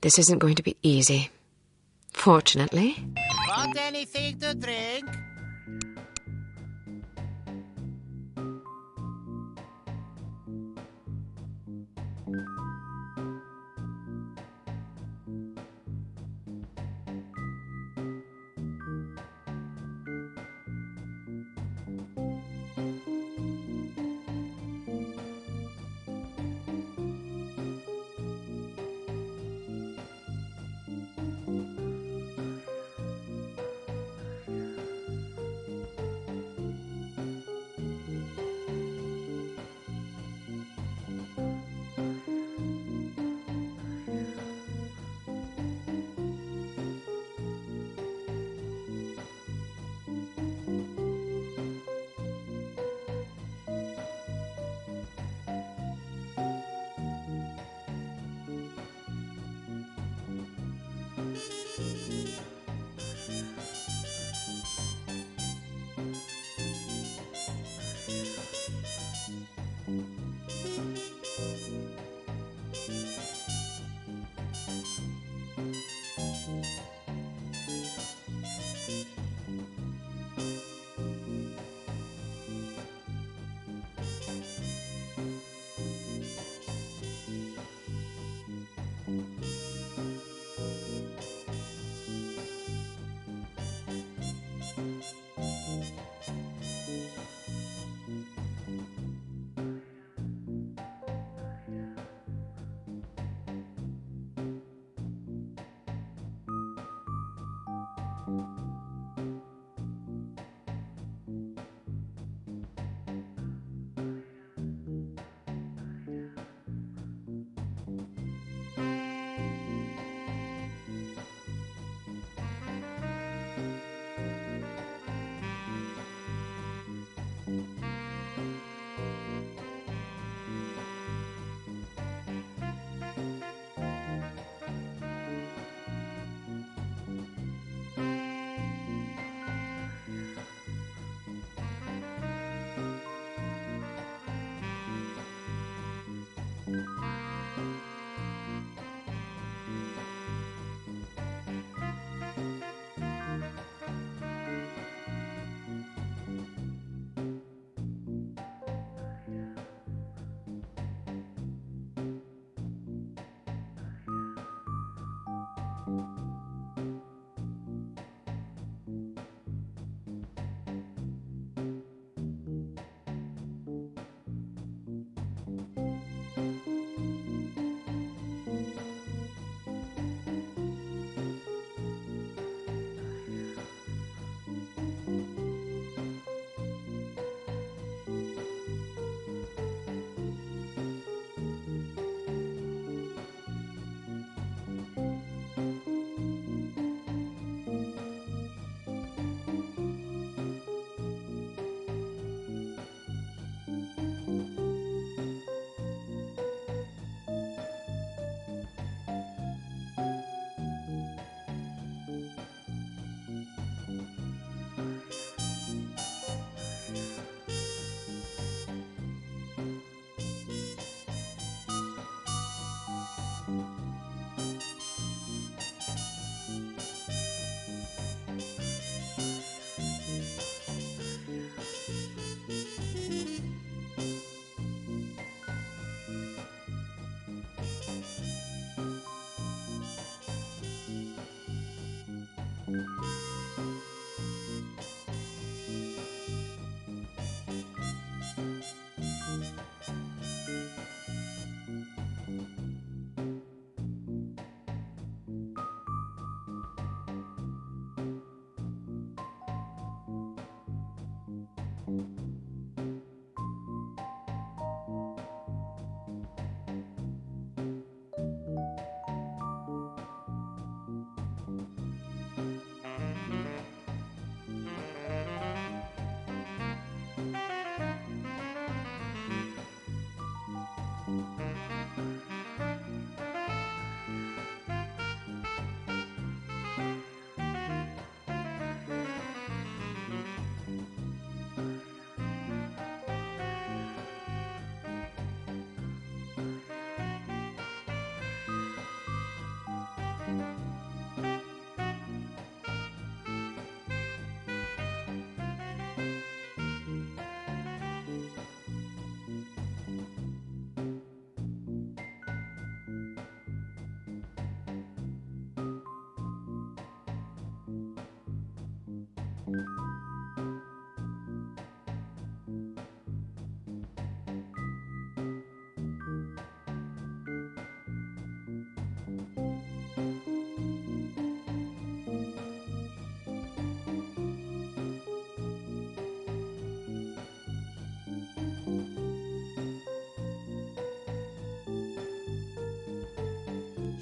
This isn't going to be easy. Fortunately. Want anything to drink?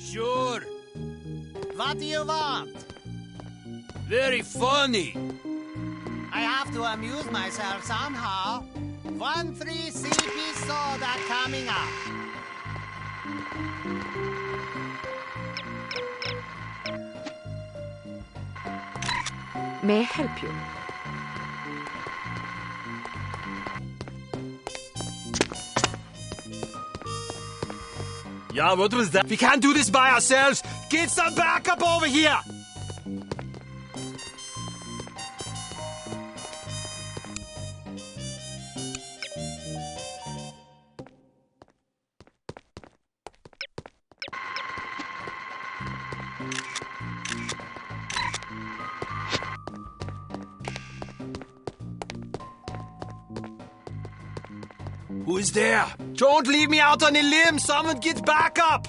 Sure. What do you want? Very funny. I have to amuse myself somehow. 1 free CP soda coming up. May I help you? Yeah, what was that? We can't do this by ourselves. Get some backup over here. Who is there? Don't leave me out on a limb! Someone get back up!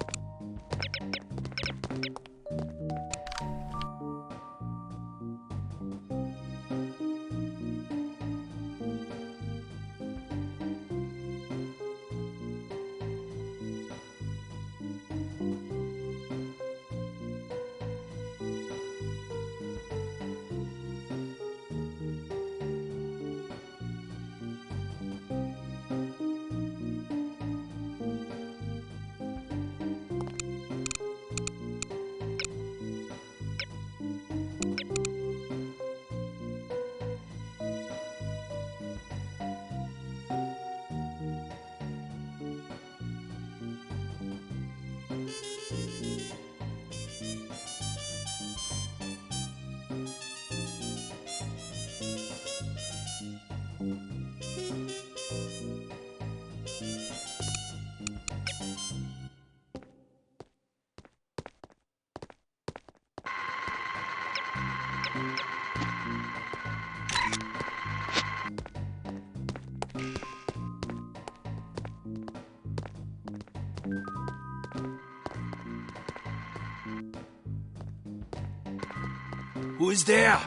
Who is there?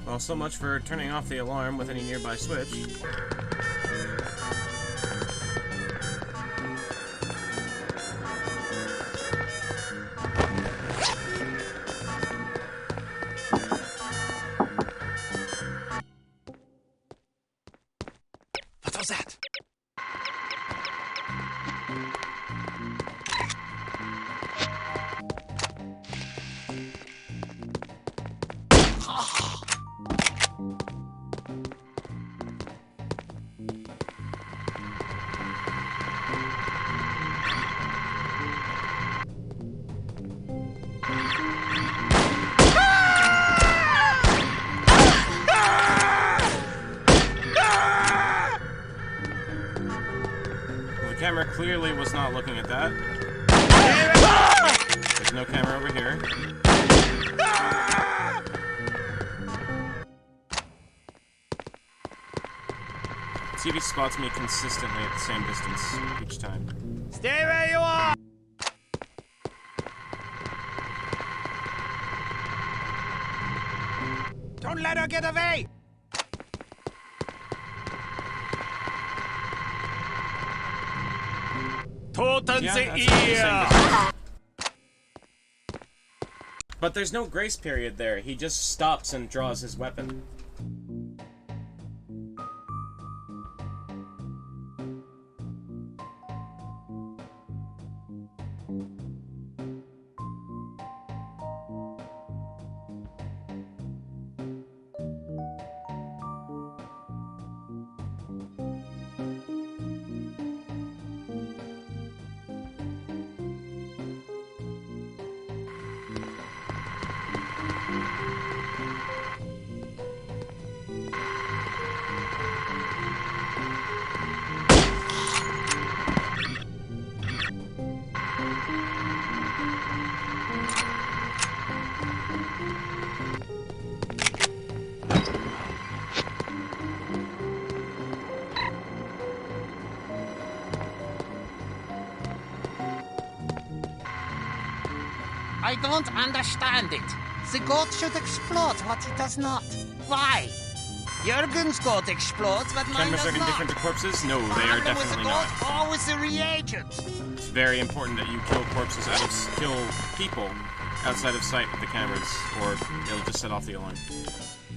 Well, so much for turning off the alarm with any nearby switch. What was that? The camera clearly was not looking at that. There's no camera over here. TV spots me consistently at the same distance each time. Stay where you are! Don't let her get away! Toten Yeah, the that's what I'm ear! saying. But there's no grace period there. He just stops and draws his weapon. I don't understand it. The goat should explode what it does not. Why? Jurgen's goat explodes, but mine Cameras does are not. indifferent to corpses? No, they are Problem with the definitely goat not. or with the reagent? It's very important that you kill corpses kill people outside of sight with the cameras, or it'll just set off the alarm.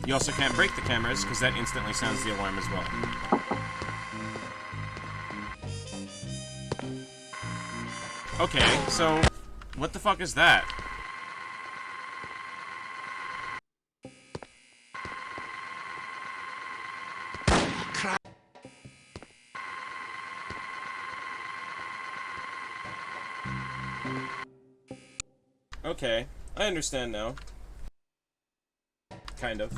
You also can't break the cameras, because that instantly sounds the alarm as well. Okay, so what the fuck is that? Okay, I understand now. Kind of.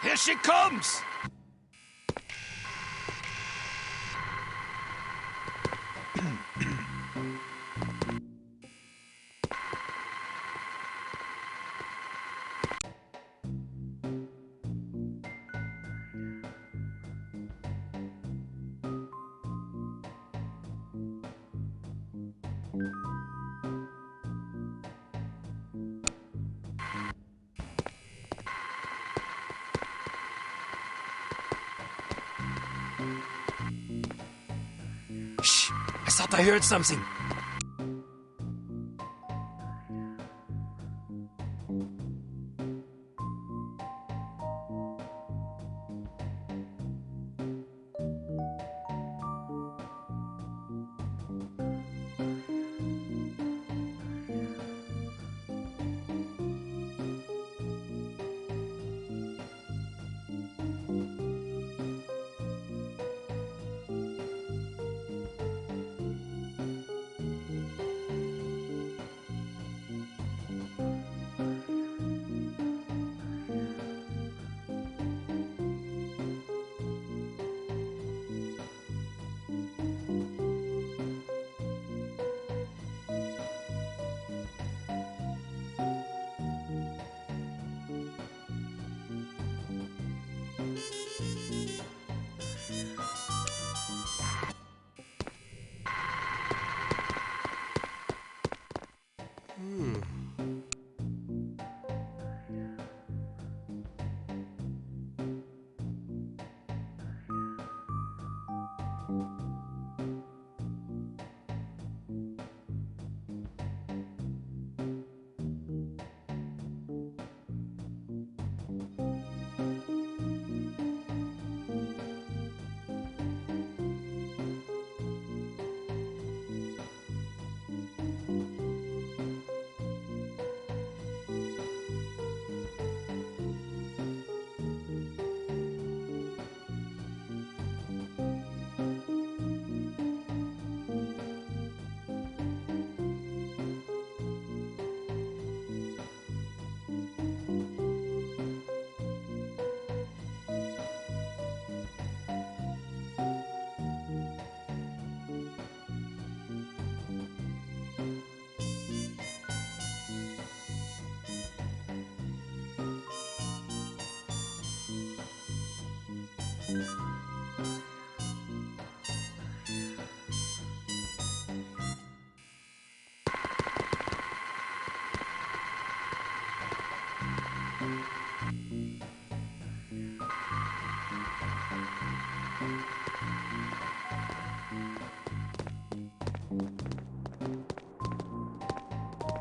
Here she comes! thought I heard something.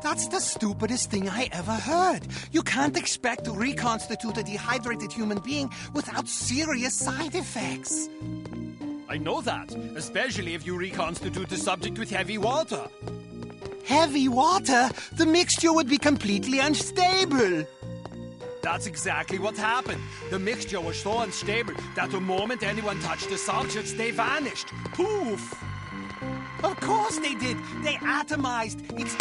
That's the stupidest thing I ever heard. You can't expect to reconstitute a dehydrated human being without serious side effects. I know that, especially if you reconstitute the subject with heavy water. Heavy water? The mixture would be completely unstable. That's exactly what happened. The mixture was so unstable that the moment anyone touched the subjects, they vanished. Poof! Of course they did. They atomized. It's...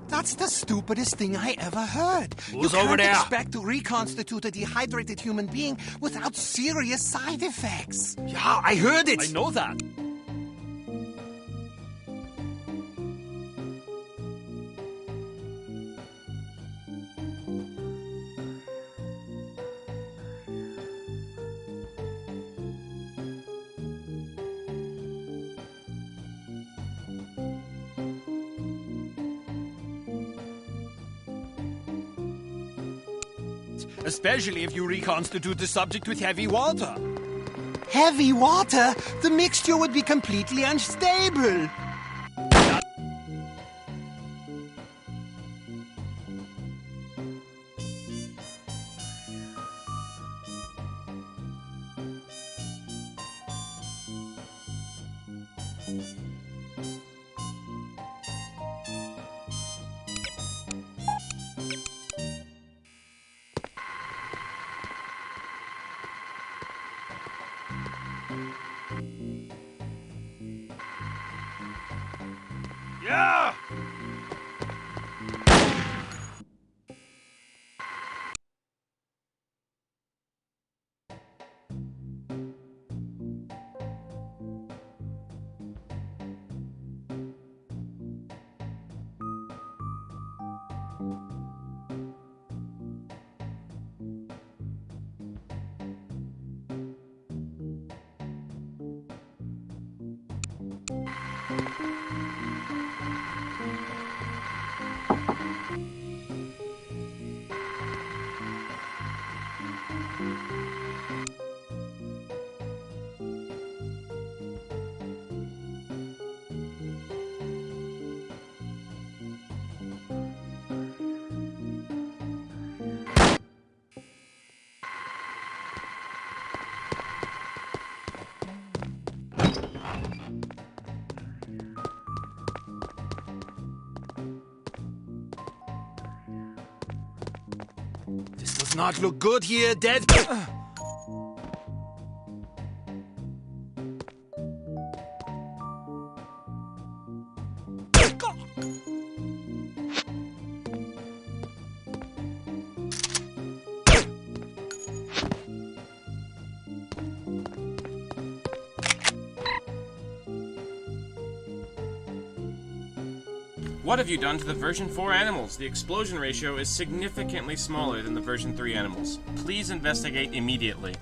That's the stupidest thing I ever heard. Who's you over can't there? expect to reconstitute a dehydrated human being without serious side effects. Yeah, I heard it. I know that. Especially if you reconstitute the subject with heavy water. Heavy water? The mixture would be completely unstable. Yeah! This does not look good here, Dead. What have you done to the version 4 animals? The explosion ratio is significantly smaller than the version 3 animals. Please investigate immediately.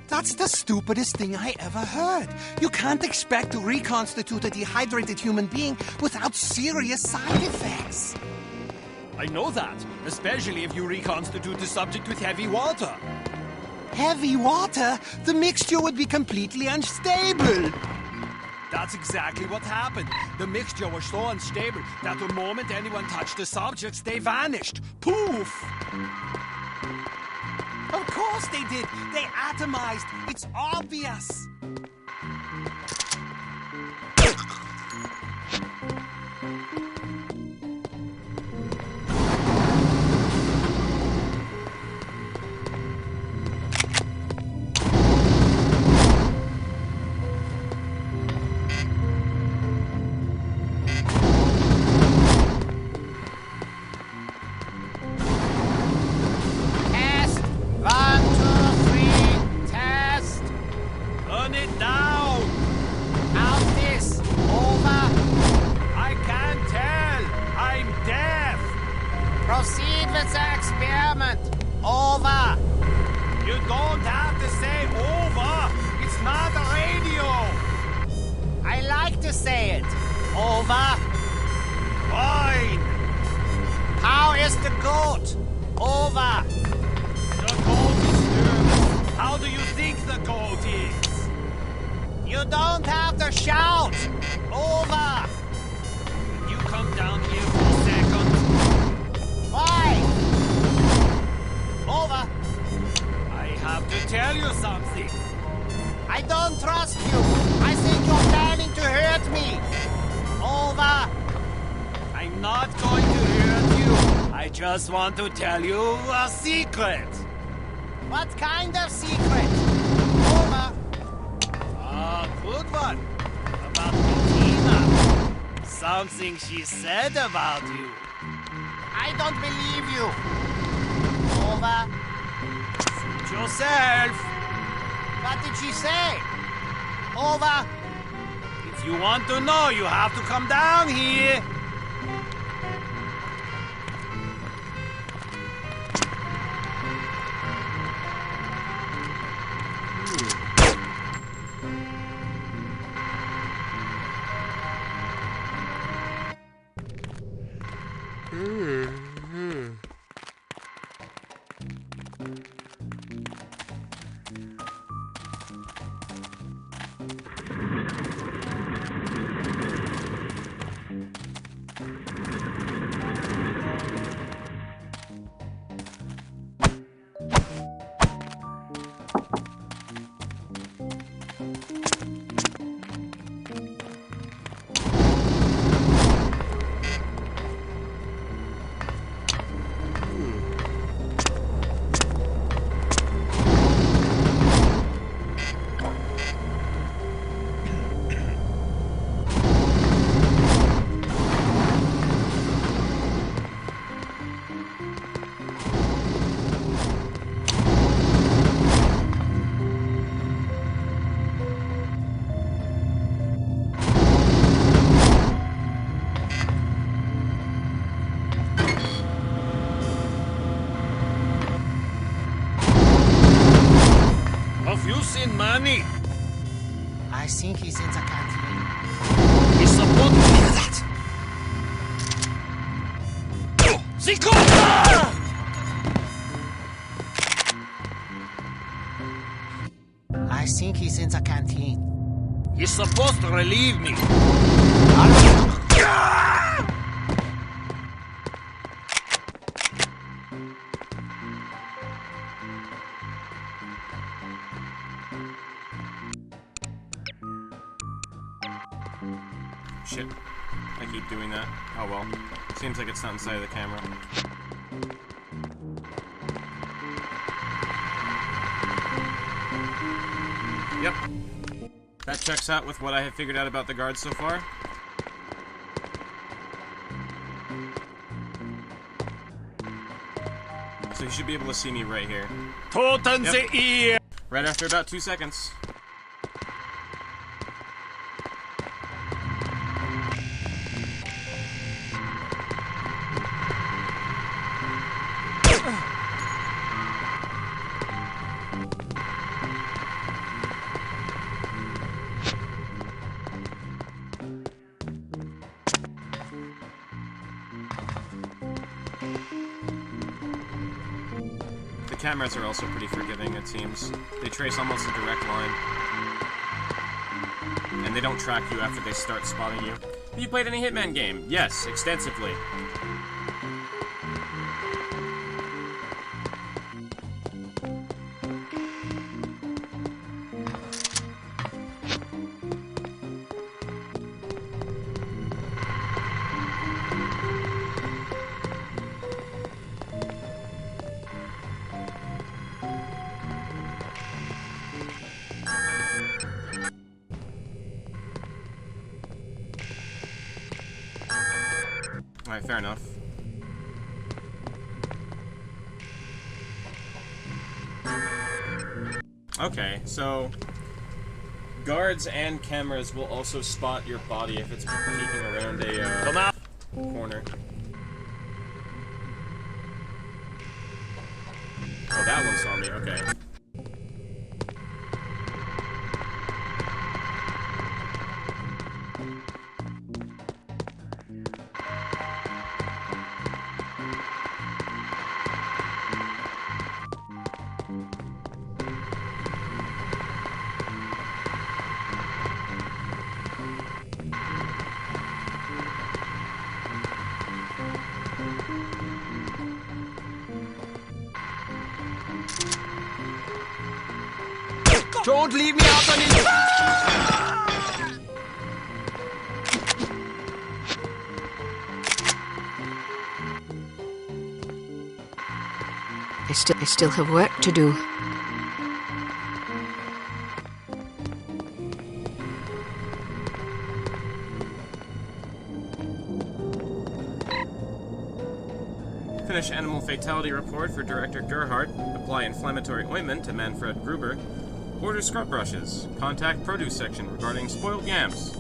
That's the stupidest thing I ever heard. You can't expect to reconstitute a dehydrated human being without serious side effects. I know that, especially if you reconstitute the subject with heavy water. Heavy water? The mixture would be completely unstable. That's exactly what happened. The mixture was so unstable that the moment anyone touched the subjects, they vanished. Poof! Of course they did. They atomized. It's obvious. Proceed with the experiment. Over. You don't have to say over. It's not a radio. I like to say it. Over. Fine. How is the goat? Over. The goat is nervous. How do you think the goat is? You don't have to shout. Over. Can you come down here for a second? Why? Over. I have to tell you something. I don't trust you. I think you're planning to hurt me. Over. I'm not going to hurt you. I just want to tell you a secret. What kind of secret? Over. A good one. About Bettina. Something she said about you. I don't believe you. Over. Suit yourself. What did she say? Over. If you want to know, you have to come down here. Have you seen Manny? I think he's in the canteen. He's supposed to hear that. Zico! I think he's in the canteen. He's supposed to relieve me. Shit. I keep doing that. Oh well. Seems like it's not inside of the camera. Yep. That checks out with what I have figured out about the guards so far. So you should be able to see me right here. Yep. Right after about 2 seconds. The cameras are also pretty forgiving, it seems. They trace almost a direct line. And they don't track you after they start spotting you. Have you played any Hitman game? Yes, extensively. Alright, fair enough. Okay, so guards and cameras will also spot your body if it's peeking around a corner. Oh, that one saw me, okay. Don't leave me out on it! I still have work to do. Finish animal fatality report for Director Gerhardt. Apply inflammatory ointment to Manfred Gruber. Order scrub brushes. Contact produce section regarding spoiled yams.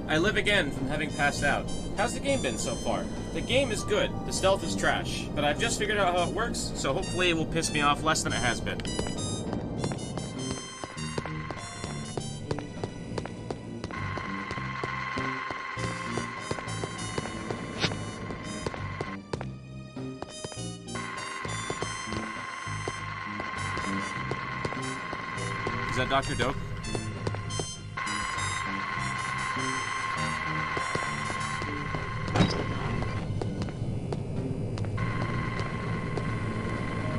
I live again from having passed out. How's the game been so far? The game is good. The stealth is trash. But I've just figured out how it works, so hopefully it will piss me off less than it has been. Is that Dr. Doak?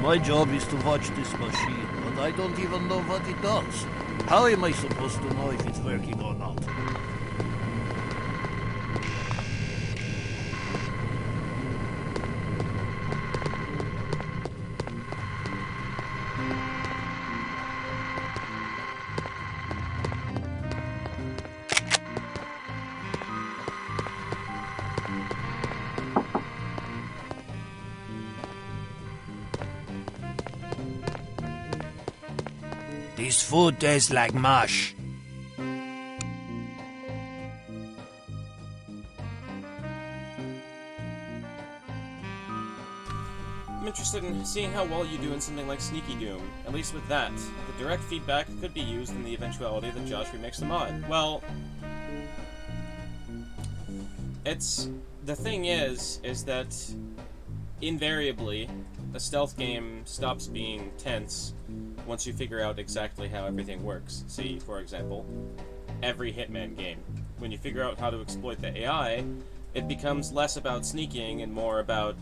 My job is to watch this machine, but I don't even know what it does. How am I supposed to know if it's working or not? This food tastes like mush. I'm interested in seeing how well you do in something like Sneaky Doom. At least with that, the direct feedback could be used in the eventuality that Josh remakes the mod. Well, the thing is that invariably, a stealth game stops being tense once you figure out exactly how everything works. See, for example, every Hitman game. When you figure out how to exploit the AI, it becomes less about sneaking and more about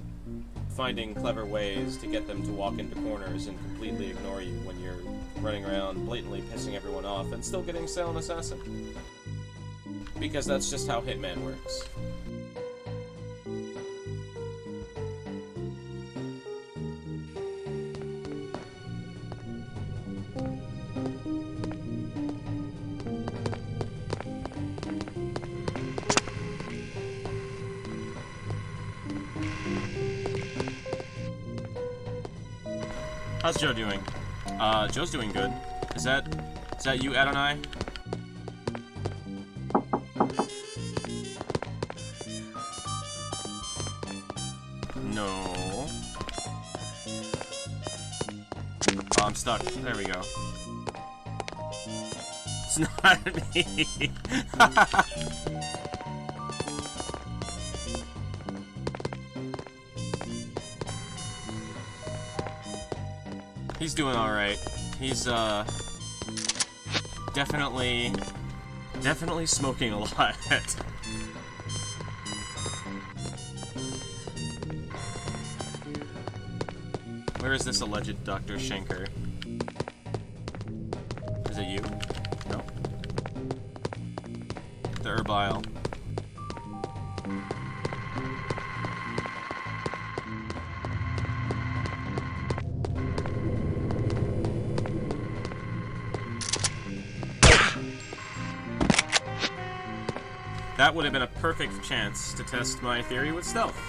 finding clever ways to get them to walk into corners and completely ignore you when you're running around blatantly pissing everyone off and still getting Silent Assassin. Because that's just how Hitman works. How's Joe doing? Joe's doing good. Is that you, Adonai? No. Oh, I'm stuck. There we go. It's not me. He's doing alright. He's, definitely smoking a lot. Where is this alleged Dr. Schenker? Is it you? No. The Herbile. That would have been a perfect chance to test my theory with stealth.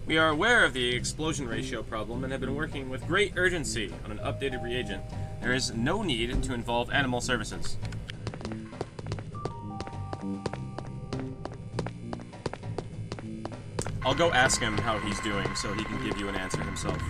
We are aware of the explosion ratio problem and have been working with great urgency on an updated reagent. There is no need to involve animal services. I'll go ask him how he's doing so he can give you an answer himself.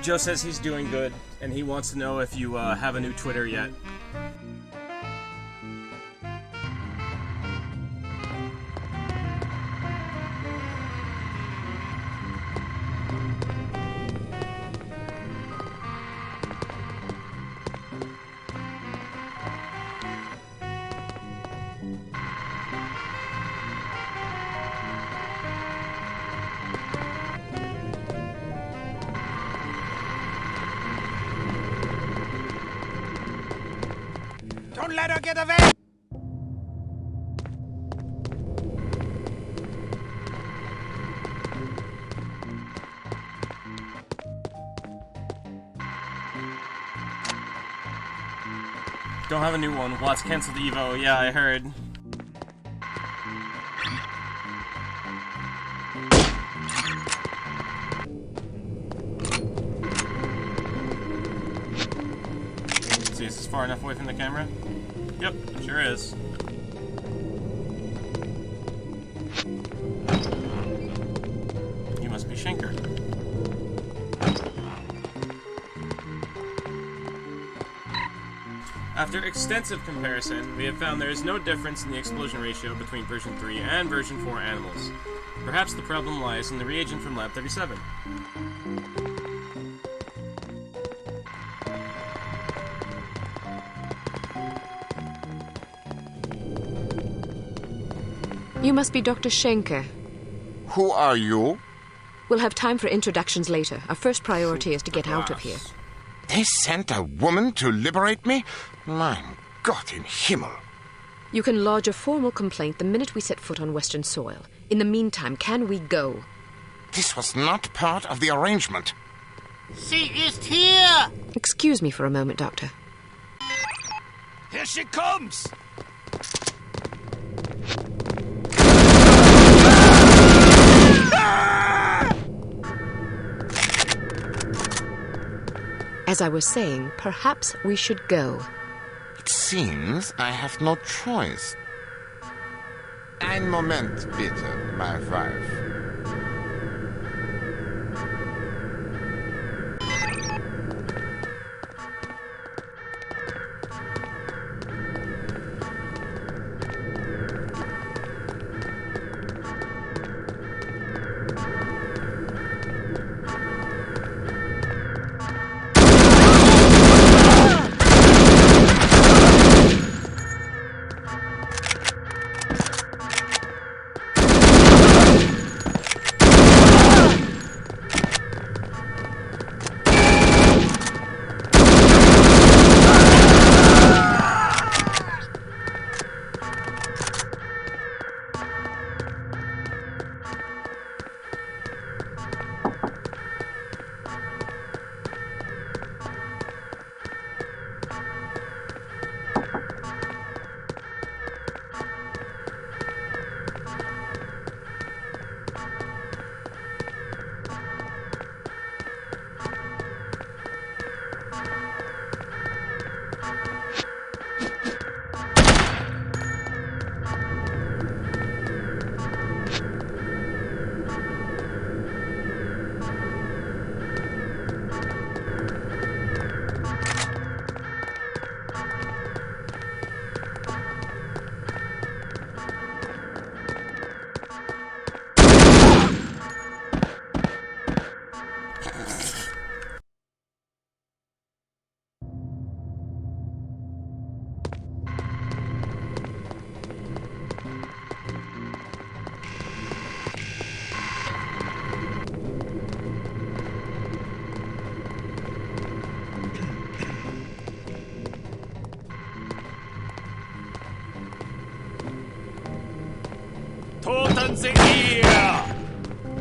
Joe says he's doing good, and he wants to know if you have a new Twitter yet. Don't let her get away! Don't have a new one. Watts canceled Evo. Yeah, I heard. See, is this far enough away from the camera? Yep, it sure is. You must be Schenker. After extensive comparison, we have found there is no difference in the explosion ratio between version 3 and version 4 animals. Perhaps the problem lies in the reagent from Lab 37. You must be Dr. Schenker. Who are you? We'll have time for introductions later. Our first priority is to get out of here. They sent a woman to liberate me? Mein Gott in Himmel. You can lodge a formal complaint the minute we set foot on Western soil. In the meantime, can we go? This was not part of the arrangement. She is here! Excuse me for a moment, Doctor. Here she comes! As I was saying, perhaps we should go. It seems I have no choice. Ein Moment, bitte, my wife.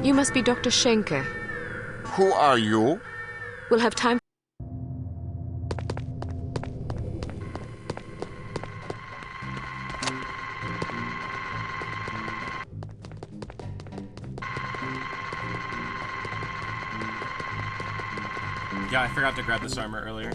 You must be Dr. Schenker. Who are you? We'll have time. Yeah, I forgot to grab this armor earlier.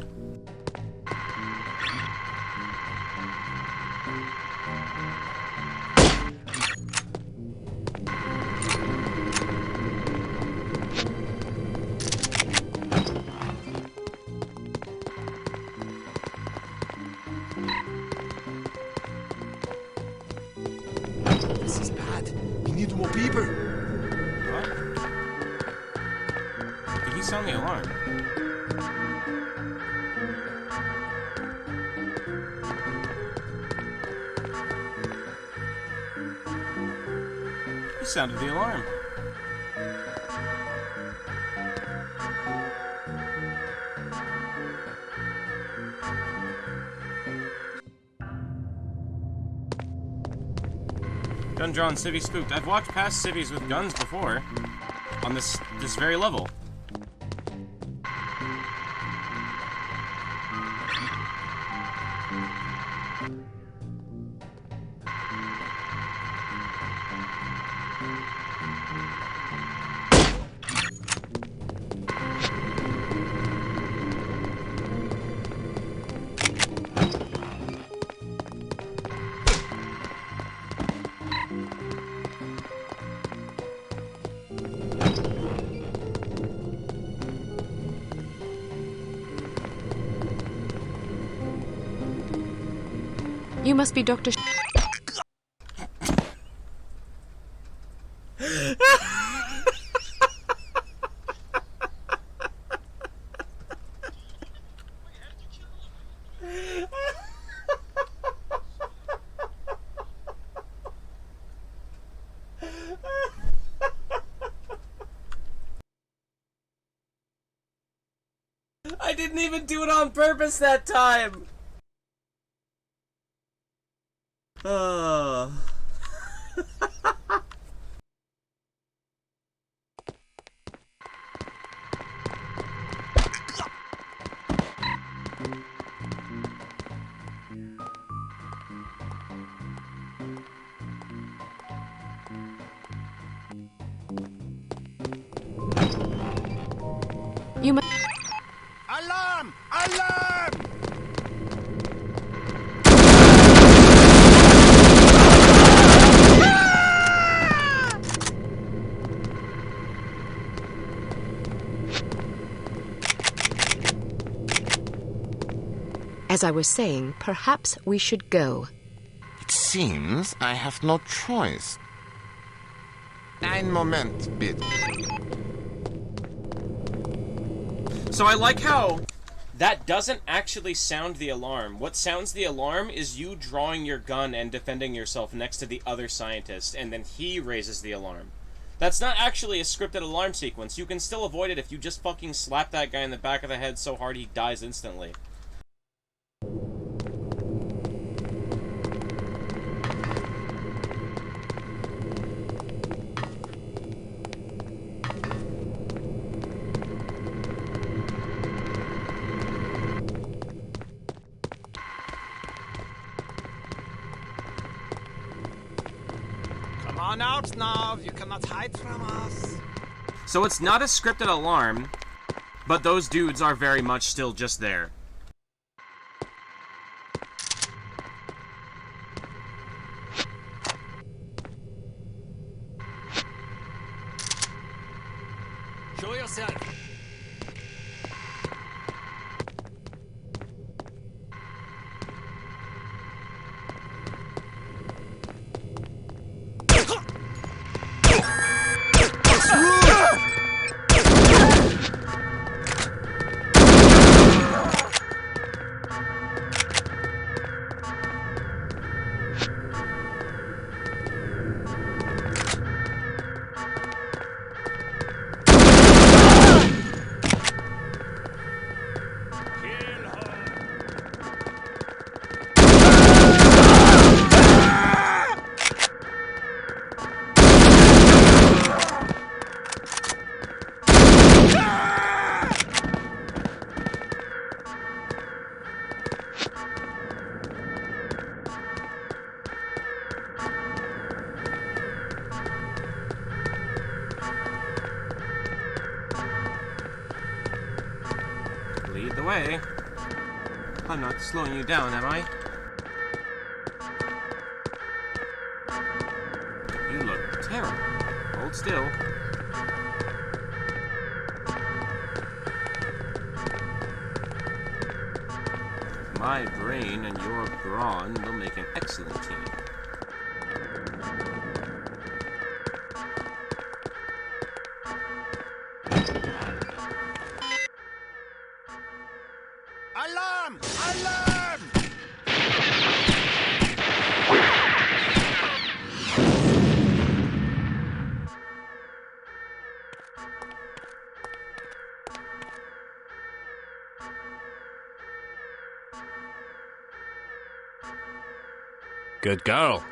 sound the alarm? He sounded the alarm. Gun drawn, civvy spooked. I've walked past civvies with guns before. On this very level. You must be Dr. I didn't even do it on purpose that time! You must... Alarm! Alarm! As I was saying, perhaps we should go. It seems I have no choice. Ein Moment, bitte. So I like how that doesn't actually sound the alarm. What sounds the alarm is you drawing your gun and defending yourself next to the other scientist, and then he raises the alarm. That's not actually a scripted alarm sequence. You can still avoid it if you just fucking slap that guy in the back of the head so hard he dies instantly. Come on out now, you cannot hide from us. So it's not a scripted alarm, but those dudes are very much still just there. Show yourself. Lead the way. I'm not slowing you down, am I? You look terrible. Hold still. My brain and your brawn will make an excellent team. Alarm! Alarm! Good girl.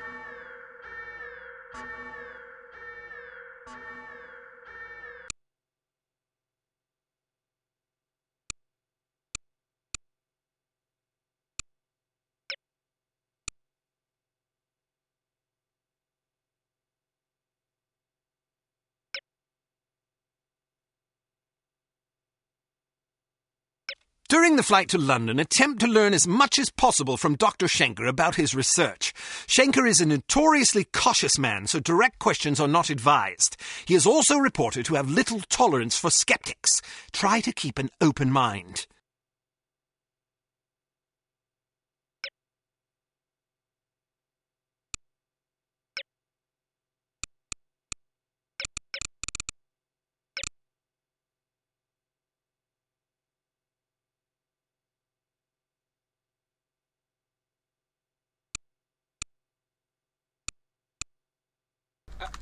During the flight to London, attempt to learn as much as possible from Dr. Schenker about his research. Schenker is a notoriously cautious man, so direct questions are not advised. He is also reported to have little tolerance for skeptics. Try to keep an open mind.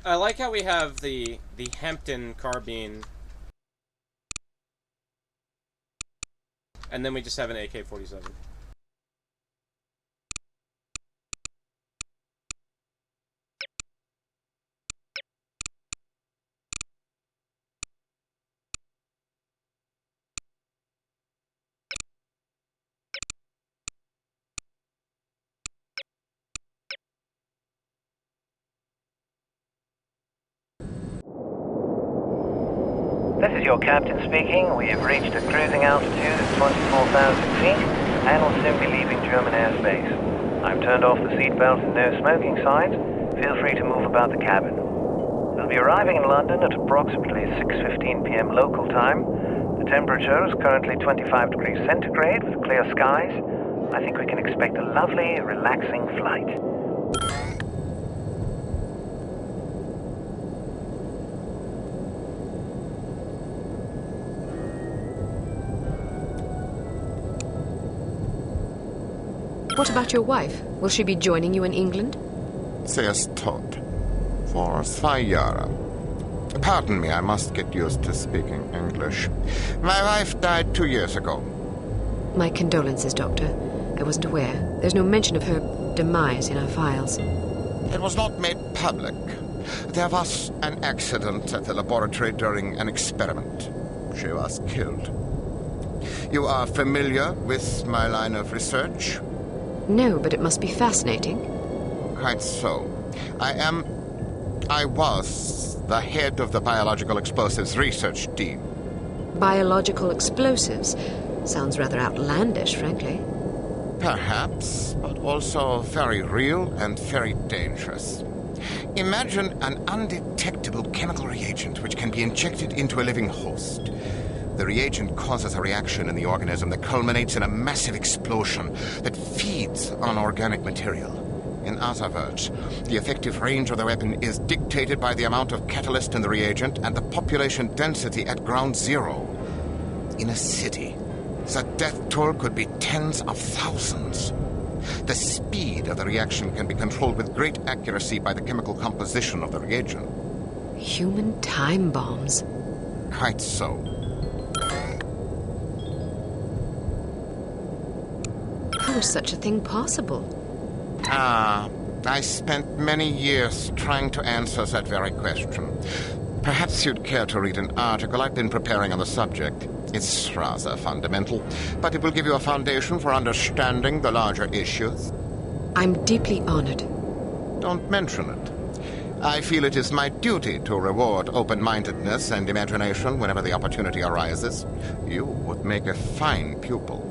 I like how we have the Hampton carbine, and then we just have an AK-47. This is your captain speaking. We have reached a cruising altitude of 24,000 feet and will soon be leaving German airspace. I've turned off the seatbelt and no smoking signs. Feel free to move about the cabin. We'll be arriving in London at approximately 6:15 p.m. local time. The temperature is currently 25 degrees centigrade with clear skies. I think we can expect a lovely, relaxing flight. What about your wife? Will she be joining you in England? Sie ist tot. For 2 Jahre. Pardon me, I must get used to speaking English. My wife died 2 years ago. My condolences, Doctor. I wasn't aware. There's no mention of her demise in our files. It was not made public. There was an accident at the laboratory during an experiment. She was killed. You are familiar with my line of research? No, but it must be fascinating. Quite so. I was the head of the Biological Explosives Research Team. Biological explosives? Sounds rather outlandish, frankly. Perhaps, but also very real and very dangerous. Imagine an undetectable chemical reagent which can be injected into a living host. The reagent causes a reaction in the organism that culminates in a massive explosion that feeds on organic material. In other words, the effective range of the weapon is dictated by the amount of catalyst in the reagent and the population density at ground zero. In a city, the death toll could be tens of thousands. The speed of the reaction can be controlled with great accuracy by the chemical composition of the reagent. Human time bombs. Quite so. How is such a thing possible? I spent many years trying to answer that very question. Perhaps you'd care to read an article I've been preparing on the subject. It's rather fundamental, but it will give you a foundation for understanding the larger issues. I'm deeply honored. Don't mention it. I feel it is my duty to reward open-mindedness and imagination whenever the opportunity arises. You would make a fine pupil.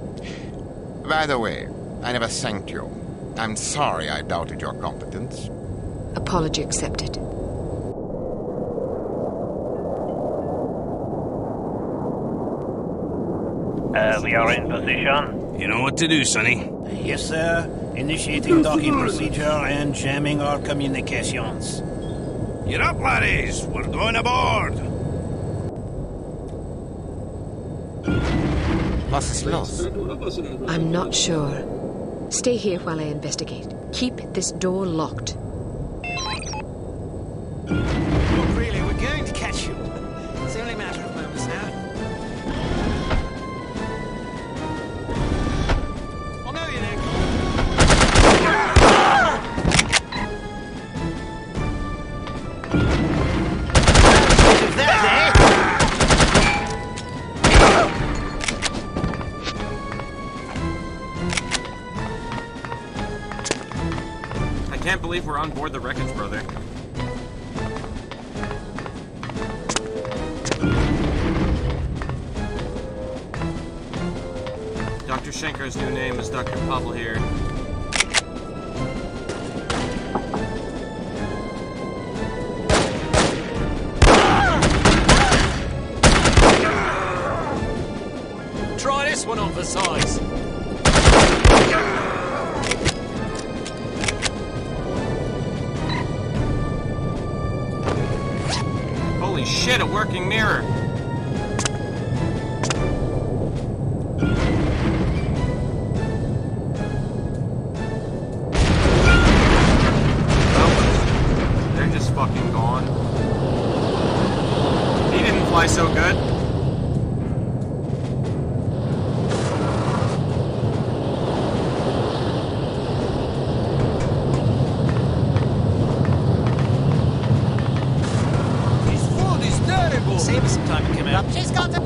By the way, I never thanked you. I'm sorry I doubted your competence. Apology accepted. We are in position. You know what to do, Sonny. Yes, sir. Initiating docking procedure and jamming our communications. Get up, laddies. We're going aboard. Loss is loss. I'm not sure. Stay here while I investigate. Keep this door locked. Look, really, we're going to catch you. It's only a matter of moments now. I'll know you, Nick. I can't believe we're on board the wreckage, brother. Dr. Schenker's new name is Dr. Pavel here. Try this one on for size. Holy shit, a working mirror! Oh, they're just fucking gone. He didn't fly so good. Save us some time and come out. She's got the...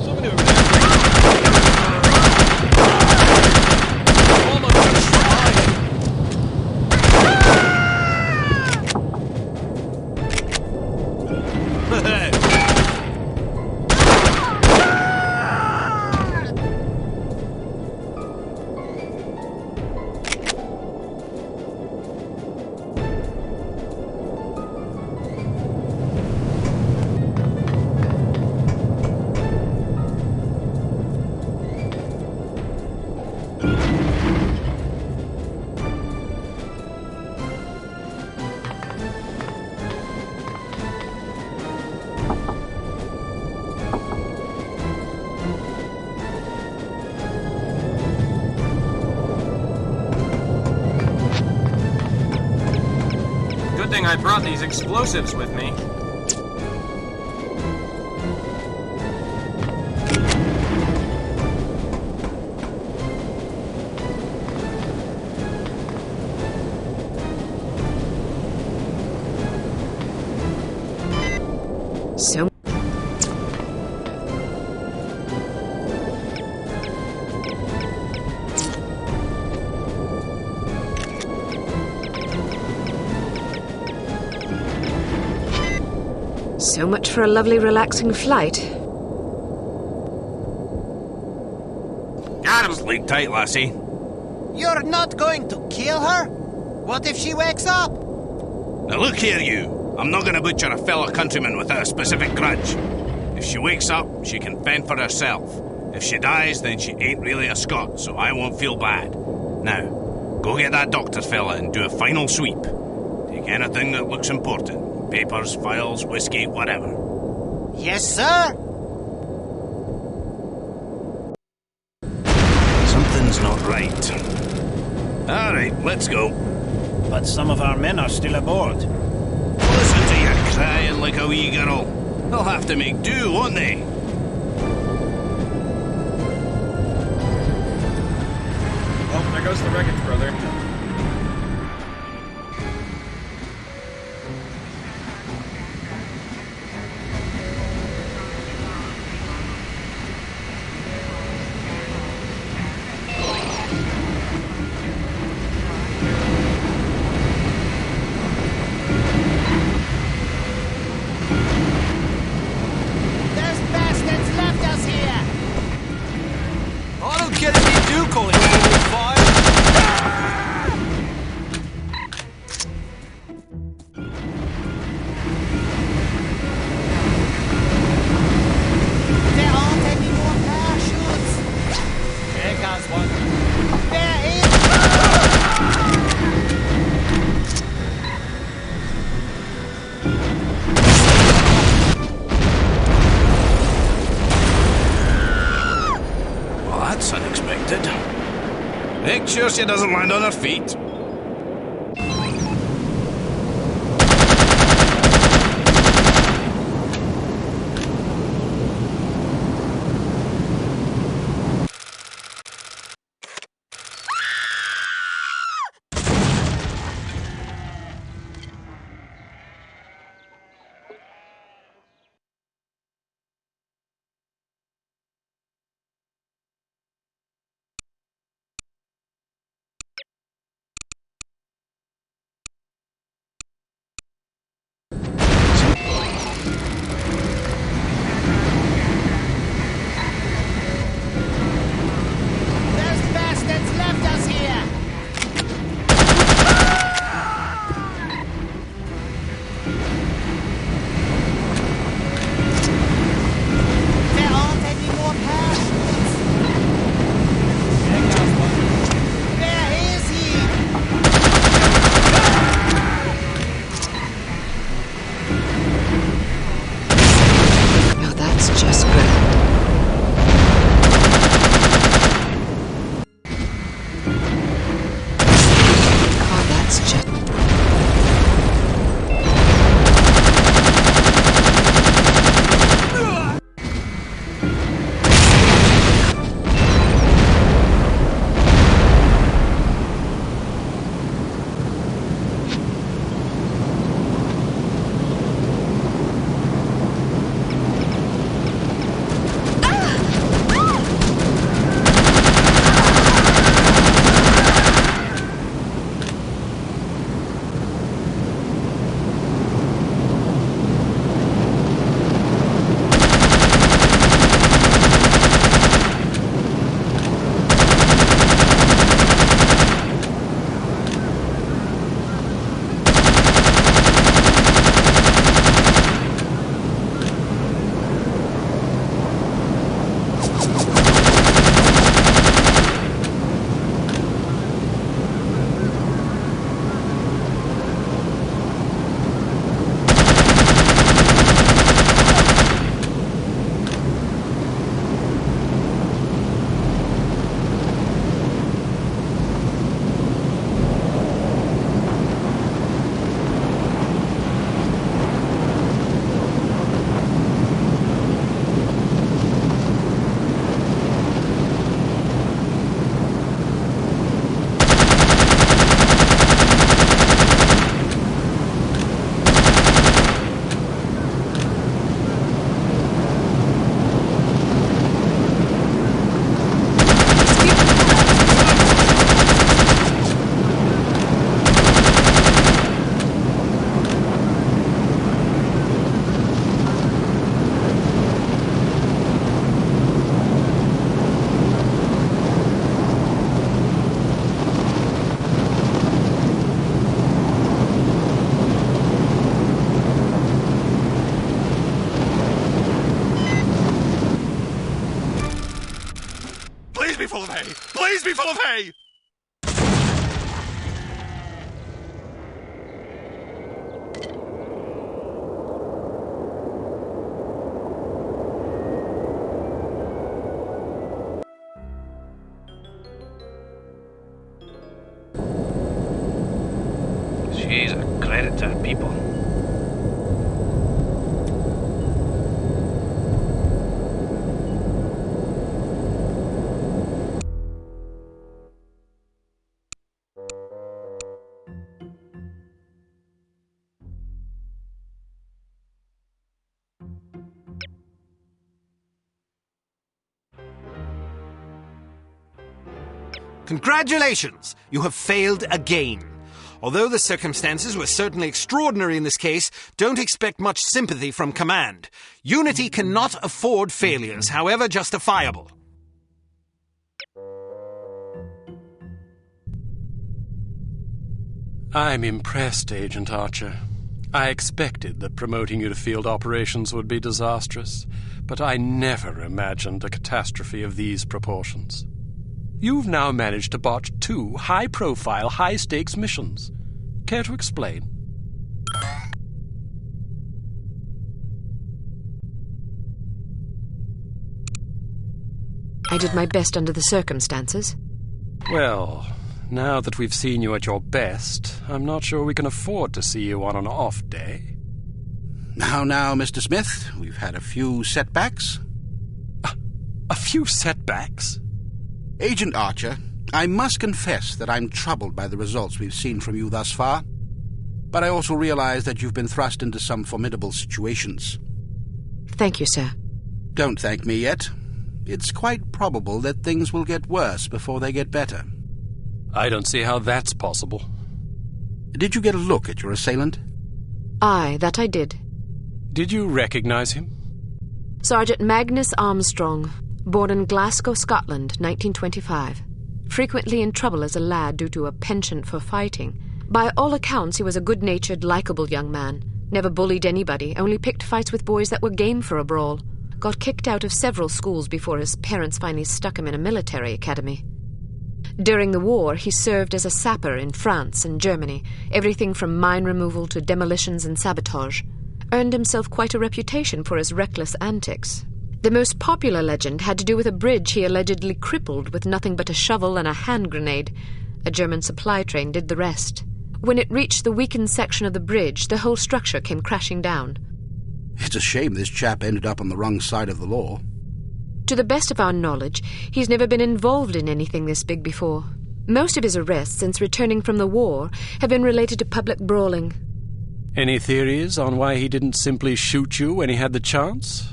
Good thing I brought these explosives with me. So So much for a lovely, relaxing flight. Got him! Sleep tight, lassie. You're not going to kill her? What if she wakes up? Now look here, you. I'm not gonna butcher a fellow countryman without a specific grudge. If she wakes up, she can fend for herself. If she dies, then she ain't really a Scot, so I won't feel bad. Now, go get that doctor fella and do a final sweep. Take anything that looks important. Papers, files, whiskey, whatever. Yes, sir. Something's not right. All right, let's go. But some of our men are still aboard. Listen to you crying like a wee girl. They'll have to make do, won't they? Oh, there goes the wreckage, brother. I don't care if you do call it fire. Make sure she doesn't land on her feet. full of hay! Please be full of hay! She's a credit to her people. Congratulations! You have failed again. Although the circumstances were certainly extraordinary in this case, don't expect much sympathy from command. Unity cannot afford failures, however justifiable. I'm impressed, Agent Archer. I expected that promoting you to field operations would be disastrous, but I never imagined a catastrophe of these proportions. You've now managed to botch 2 high-profile, high-stakes missions. Care to explain? I did my best under the circumstances. Well, now that we've seen you at your best, I'm not sure we can afford to see you on an off day. Now, Mr. Smith, we've had a few setbacks. A few setbacks? Agent Archer, I must confess that I'm troubled by the results we've seen from you thus far. But I also realize that you've been thrust into some formidable situations. Thank you, sir. Don't thank me yet. It's quite probable that things will get worse before they get better. I don't see how that's possible. Did you get a look at your assailant? Aye, that I did. Did you recognize him? Sergeant Magnus Armstrong, born in Glasgow, Scotland, 1925. Frequently in trouble as a lad due to a penchant for fighting. By all accounts, he was a good-natured, likable young man. Never bullied anybody, only picked fights with boys that were game for a brawl. Got kicked out of several schools before his parents finally stuck him in a military academy. During the war, he served as a sapper in France and Germany, everything from mine removal to demolitions and sabotage. Earned himself quite a reputation for his reckless antics. The most popular legend had to do with a bridge he allegedly crippled with nothing but a shovel and a hand grenade. A German supply train did the rest. When it reached the weakened section of the bridge, the whole structure came crashing down. It's a shame this chap ended up on the wrong side of the law. To the best of our knowledge, he's never been involved in anything this big before. Most of his arrests since returning from the war have been related to public brawling. Any theories on why he didn't simply shoot you when he had the chance?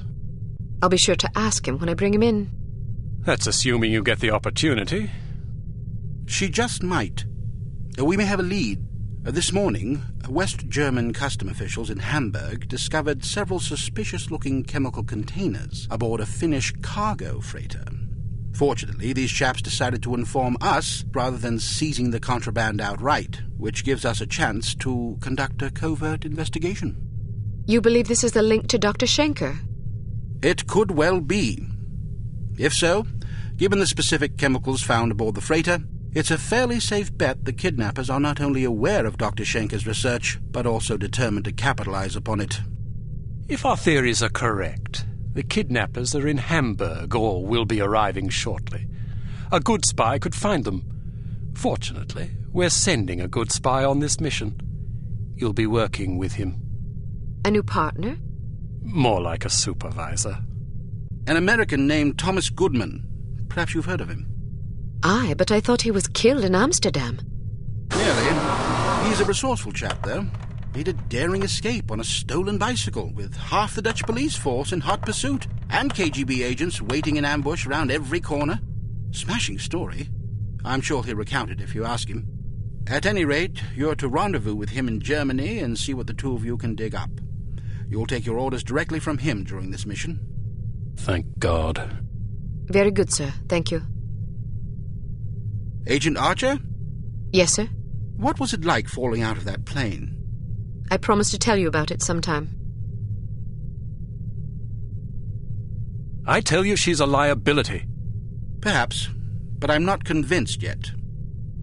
I'll be sure to ask him when I bring him in. That's assuming you get the opportunity. She just might. We may have a lead. This morning, West German custom officials in Hamburg discovered several suspicious-looking chemical containers aboard a Finnish cargo freighter. Fortunately, these chaps decided to inform us rather than seizing the contraband outright, which gives us a chance to conduct a covert investigation. You believe this is the link to Dr. Schenker? It could well be. If so, given the specific chemicals found aboard the freighter, it's a fairly safe bet the kidnappers are not only aware of Dr. Schenker's research, but also determined to capitalize upon it. If our theories are correct, the kidnappers are in Hamburg or will be arriving shortly. A good spy could find them. Fortunately, we're sending a good spy on this mission. You'll be working with him. A new partner? More like a supervisor. An American named Thomas Goodman. Perhaps you've heard of him. Aye, but I thought he was killed in Amsterdam. Really? He's a resourceful chap, though. Made a daring escape on a stolen bicycle with half the Dutch police force in hot pursuit and KGB agents waiting in ambush around every corner. Smashing story. I'm sure he'll recount it if you ask him. At any rate, you're to rendezvous with him in Germany and see what the two of you can dig up. You'll take your orders directly from him during this mission. Thank God. Very good, sir. Thank you. Agent Archer? Yes, sir? What was it like falling out of that plane? I promise to tell you about it sometime. I tell you she's a liability. Perhaps, but I'm not convinced yet.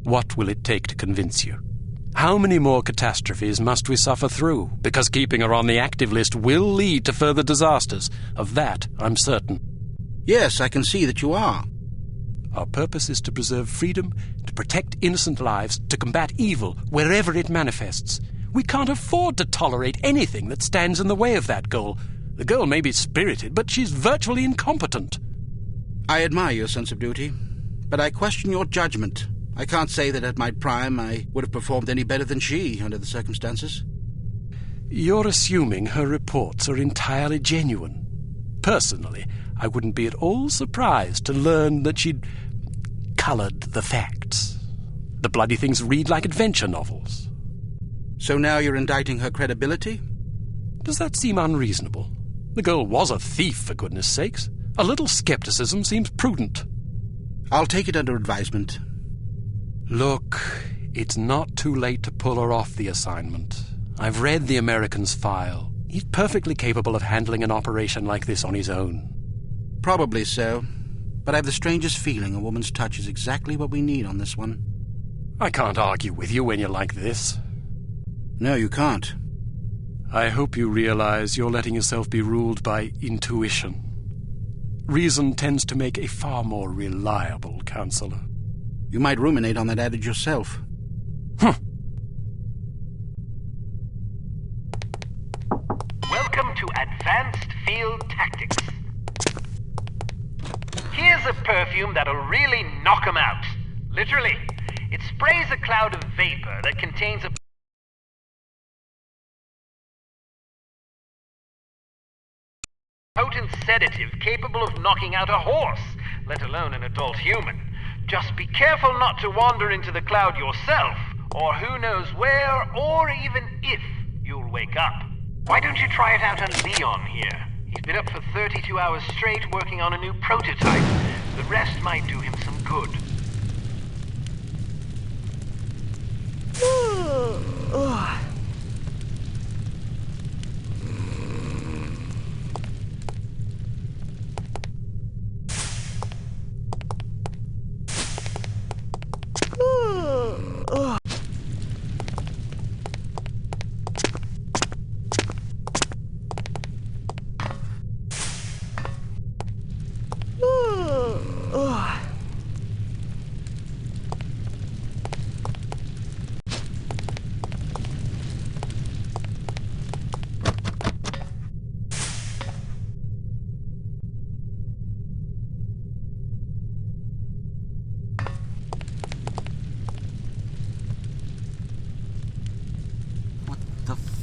What will it take to convince you? How many more catastrophes must we suffer through? Because keeping her on the active list will lead to further disasters. Of that, I'm certain. Yes, I can see that you are. Our purpose is to preserve freedom, to protect innocent lives, to combat evil wherever it manifests. We can't afford to tolerate anything that stands in the way of that goal. The girl may be spirited, but she's virtually incompetent. I admire your sense of duty, but I question your judgment. I can't say that at my prime I would have performed any better than she under the circumstances. You're assuming her reports are entirely genuine. Personally, I wouldn't be at all surprised to learn that she'd coloured the facts. The bloody things read like adventure novels. So now you're indicting her credibility? Does that seem unreasonable? The girl was a thief, for goodness sakes. A little skepticism seems prudent. I'll take it under advisement. Look, it's not too late to pull her off the assignment. I've read the American's file. He's perfectly capable of handling an operation like this on his own. Probably so, but I have the strangest feeling a woman's touch is exactly what we need on this one. I can't argue with you when you're like this. No, you can't. I hope you realize you're letting yourself be ruled by intuition. Reason tends to make a far more reliable counselor. You might ruminate on that adage yourself. Welcome to Advanced Field Tactics. Here's a perfume that'll really knock 'em out. Literally. It sprays a cloud of vapor that contains a potent sedative capable of knocking out a horse, let alone an adult human. Just be careful not to wander into the cloud yourself, or who knows where, or even if, you'll wake up. Why don't you try it out on Leon here? He's been up for 32 hours straight working on a new prototype. The rest might do him some good.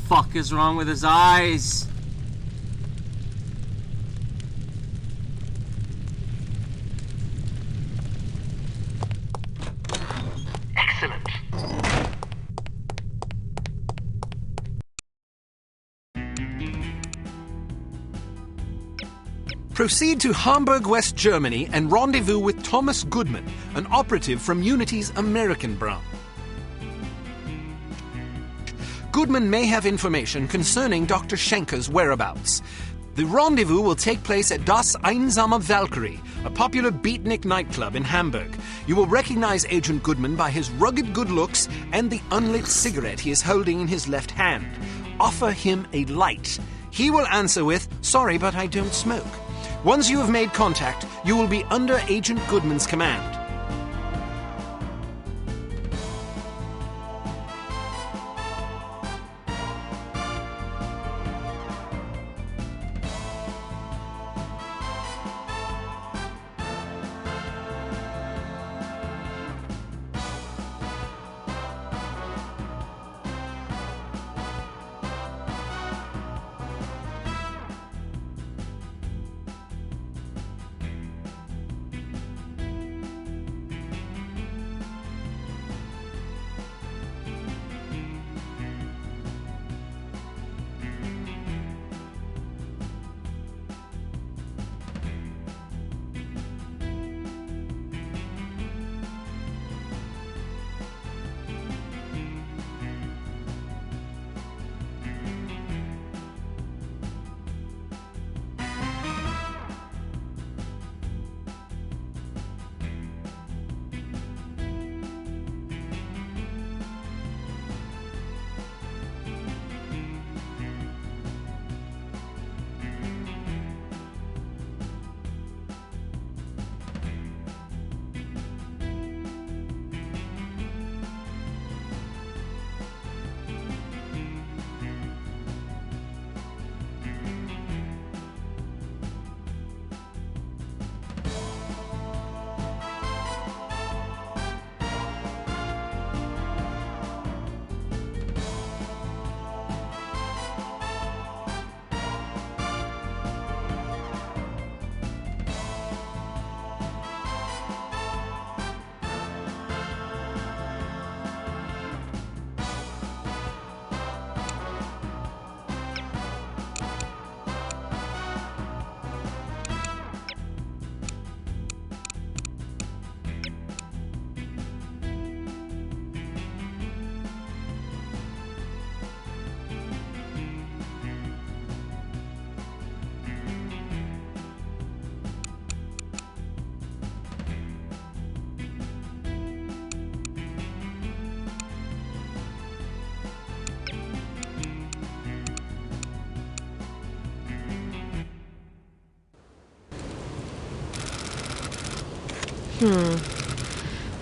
Fuck is wrong with his eyes? Excellent. Proceed to Hamburg, West Germany, and rendezvous with Thomas Goodman, an operative from Unity's American branch. Goodman may have information concerning Dr. Schenker's whereabouts. The rendezvous will take place at Das Einsame Valkyrie, a popular beatnik nightclub in Hamburg. You will recognize Agent Goodman by his rugged good looks and the unlit cigarette he is holding in his left hand. Offer him a light. He will answer with, "Sorry, but I don't smoke." Once you have made contact, you will be under Agent Goodman's command.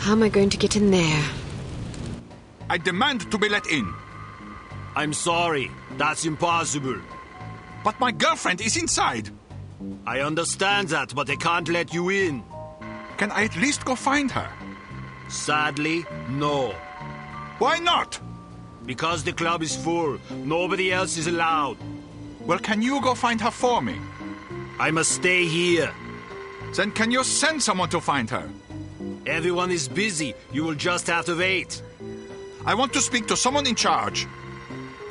How am I going to get in there? I demand to be let in. I'm sorry. That's impossible. But my girlfriend is inside. I understand that, but I can't let you in. Can I at least go find her? Sadly, no. Why not? Because the club is full. Nobody else is allowed. Well, can you go find her for me? I must stay here. Then can you send someone to find her? Everyone is busy. You will just have to wait. I want to speak to someone in charge.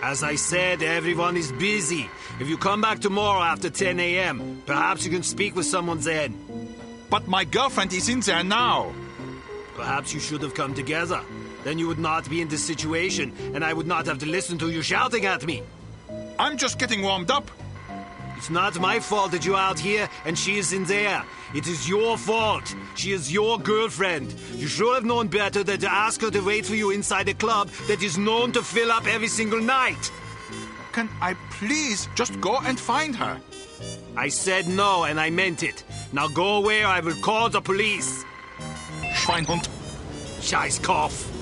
As I said, everyone is busy. If you come back tomorrow after 10 a.m., perhaps you can speak with someone then. But my girlfriend is in there now. Perhaps you should have come together. Then you would not be in this situation, and I would not have to listen to you shouting at me. I'm just getting warmed up. It's not my fault that you're out here and she is in there. It is your fault. She is your girlfriend. You should have known better than to ask her to wait for you inside a club that is known to fill up every single night. Can I please just go and find her? I said no, and I meant it. Now go away or I will call the police. Schweinhund. Scheißkopf.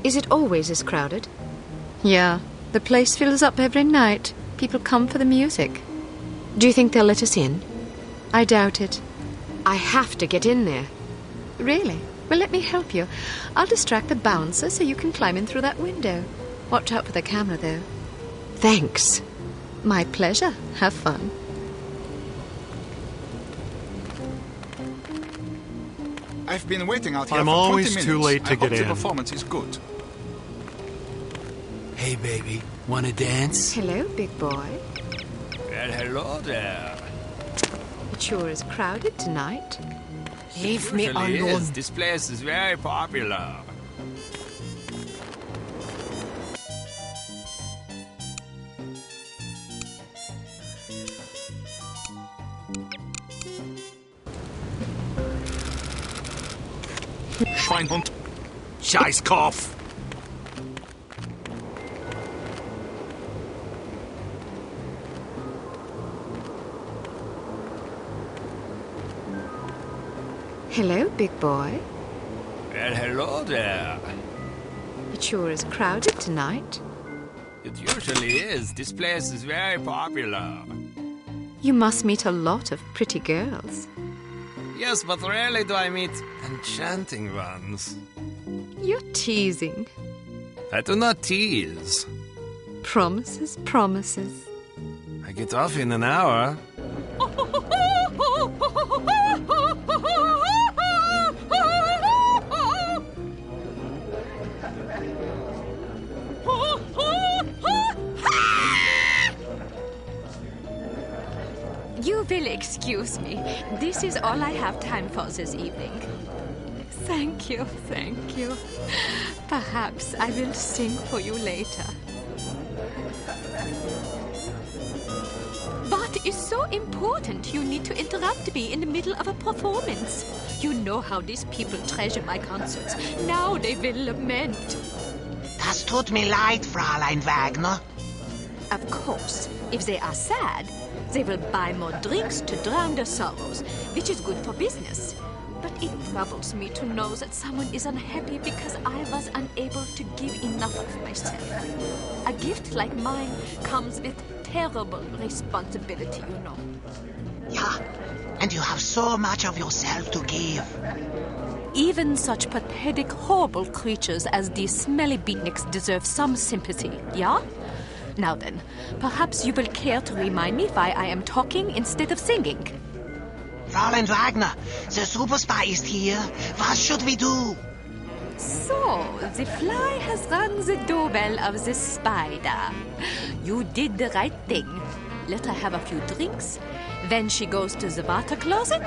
Is it always as crowded? Yeah, the place fills up every night. People come for the music. Do you think they'll let us in? I doubt it. I have to get in there. Really? Well, let me help you. I'll distract the bouncer so you can climb in through that window. Watch out for the camera, though. Thanks. My pleasure. Have fun. I've been waiting out here I'm for 20 always minutes. too late to I get hope in. the performance is good. Hey, baby, wanna dance? Hello, big boy. Well, hello there. It sure is crowded tonight. Leave me Usually alone. is. This place is very popular. Schweinhund. Scheißkopf. Hello, big boy. Well, hello there. It sure is crowded tonight. It usually is. This place is very popular. You must meet a lot of pretty girls. Yes, but rarely do I meet enchanting ones. You're teasing. I do not tease. Promises, promises. I get off in an hour. You will excuse me. This is all I have time for this evening. Thank you, thank you. Perhaps I will sing for you later. What is so important you need to interrupt me in the middle of a performance? You know how these people treasure my concerts. Now they will lament. Das tut mir leid, Fräulein Wagner. Of course, if they are sad, they will buy more drinks to drown their sorrows, which is good for business. But it troubles me to know that someone is unhappy because I was unable to give enough of myself. A gift like mine comes with terrible responsibility, you know. Yeah, and you have so much of yourself to give. Even such pathetic, horrible creatures as these smelly beatniks deserve some sympathy, yeah? Now then, perhaps you will care to remind me why I am talking instead of singing. Fräulein Wagner, the super spy is here. What should we do? So, the fly has rung the doorbell of the spider. You did the right thing. Let her have a few drinks. Then she goes to the water closet.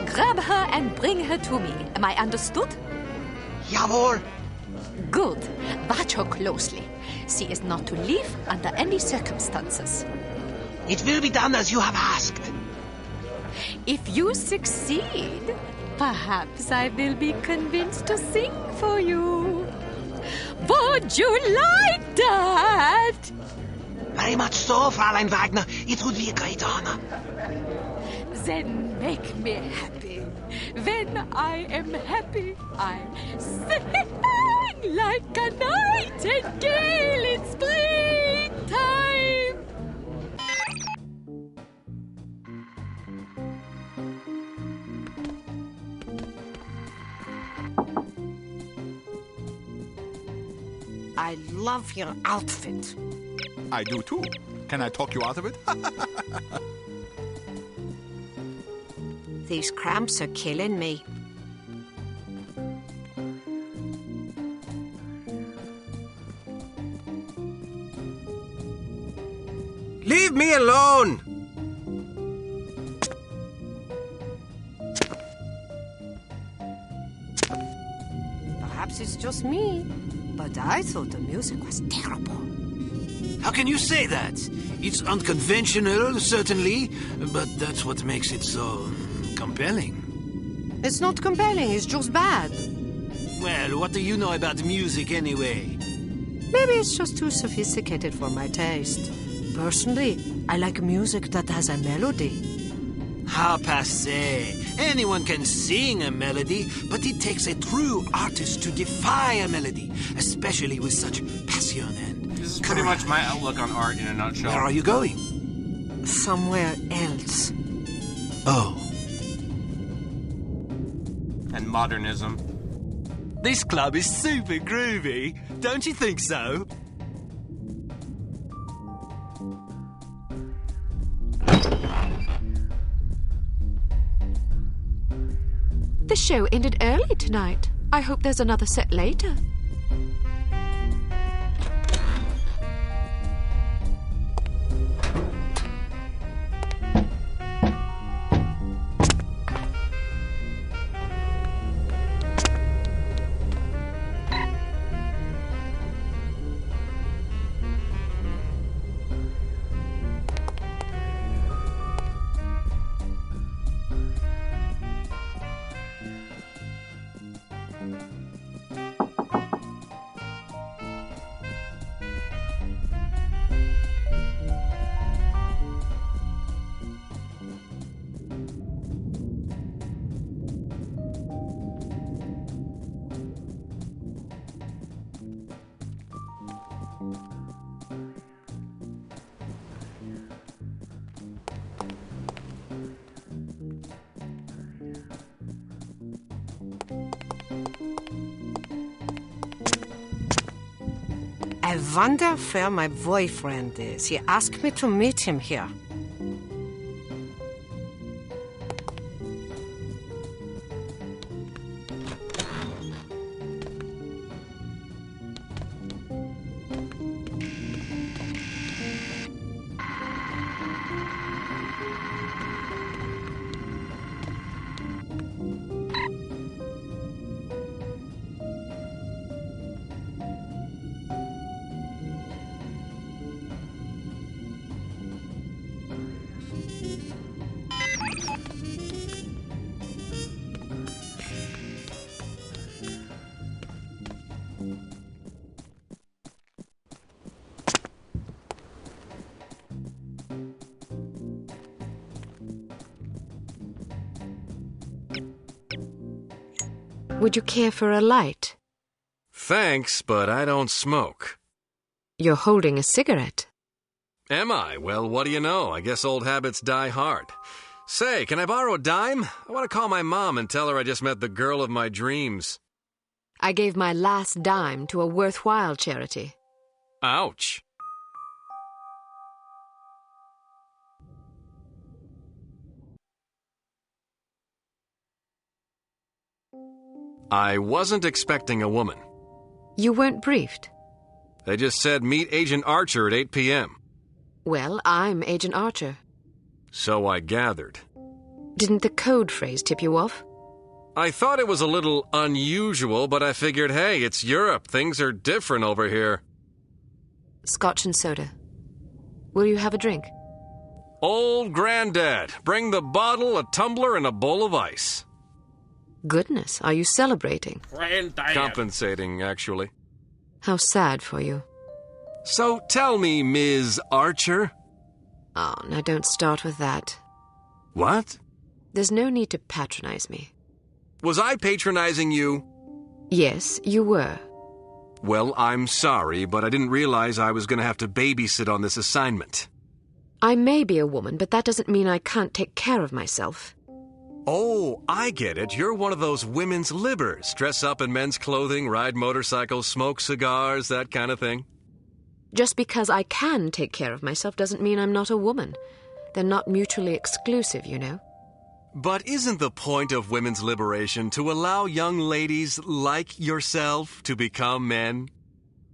Grab her and bring her to me. Am I understood? Jawohl. Good. Watch her closely. She is not to leave under any circumstances. It will be done as you have asked. If you succeed, perhaps I will be convinced to sing for you. Would you like that? Very much so, Fräulein Wagner. It would be a great honor. Then make me happy. When I am happy, I sing like a nightingale in springtime. I love your outfit. I do too. Can I talk you out of it? These cramps are killing me. Leave me alone! Perhaps it's just me, but I thought the music was terrible. How can you say that? It's unconventional, certainly, but that's what makes it so compelling. It's not compelling, it's just bad. Well, what do you know about music anyway? Maybe it's just too sophisticated for my taste. Personally, I like music that has a melody. How passé. Anyone can sing a melody, but it takes a true artist to defy a melody, especially with such passion and... This is pretty much my outlook on art in a nutshell. Where are you going? Somewhere else. Oh. And modernism. This club is super groovy. Don't you think so? The show ended early tonight. I hope there's another set later. I wonder where my boyfriend is. He asked me to meet him here. Would you care for a light? Thanks, but I don't smoke. You're holding a cigarette. Am I? Well, what do you know? I guess old habits die hard. Say, can I borrow a dime? I want to call my mom and tell her I just met the girl of my dreams. I gave my last dime to a worthwhile charity. Ouch. I wasn't expecting a woman. You weren't briefed? They just said meet Agent Archer at 8 p.m. Well, I'm Agent Archer. So I gathered. Didn't the code phrase tip you off? I thought it was a little unusual, but I figured, hey, it's Europe. Things are different over here. Scotch and soda. Will you have a drink? Old Granddad. Bring the bottle, a tumbler, and a bowl of ice. Goodness, are you celebrating? Compensating, actually. How sad for you. So tell me, Ms. Archer. Oh, now don't start with that. What? There's no need to patronize me. Was I patronizing you? Yes, you were. Well, I'm sorry, but I didn't realize I was going to have to babysit on this assignment. I may be a woman, but that doesn't mean I can't take care of myself. Oh, I get it. You're one of those women's libbers. Dress up in men's clothing, ride motorcycles, smoke cigars, that kind of thing. Just because I can take care of myself doesn't mean I'm not a woman. They're not mutually exclusive, you know. But isn't the point of women's liberation to allow young ladies like yourself to become men?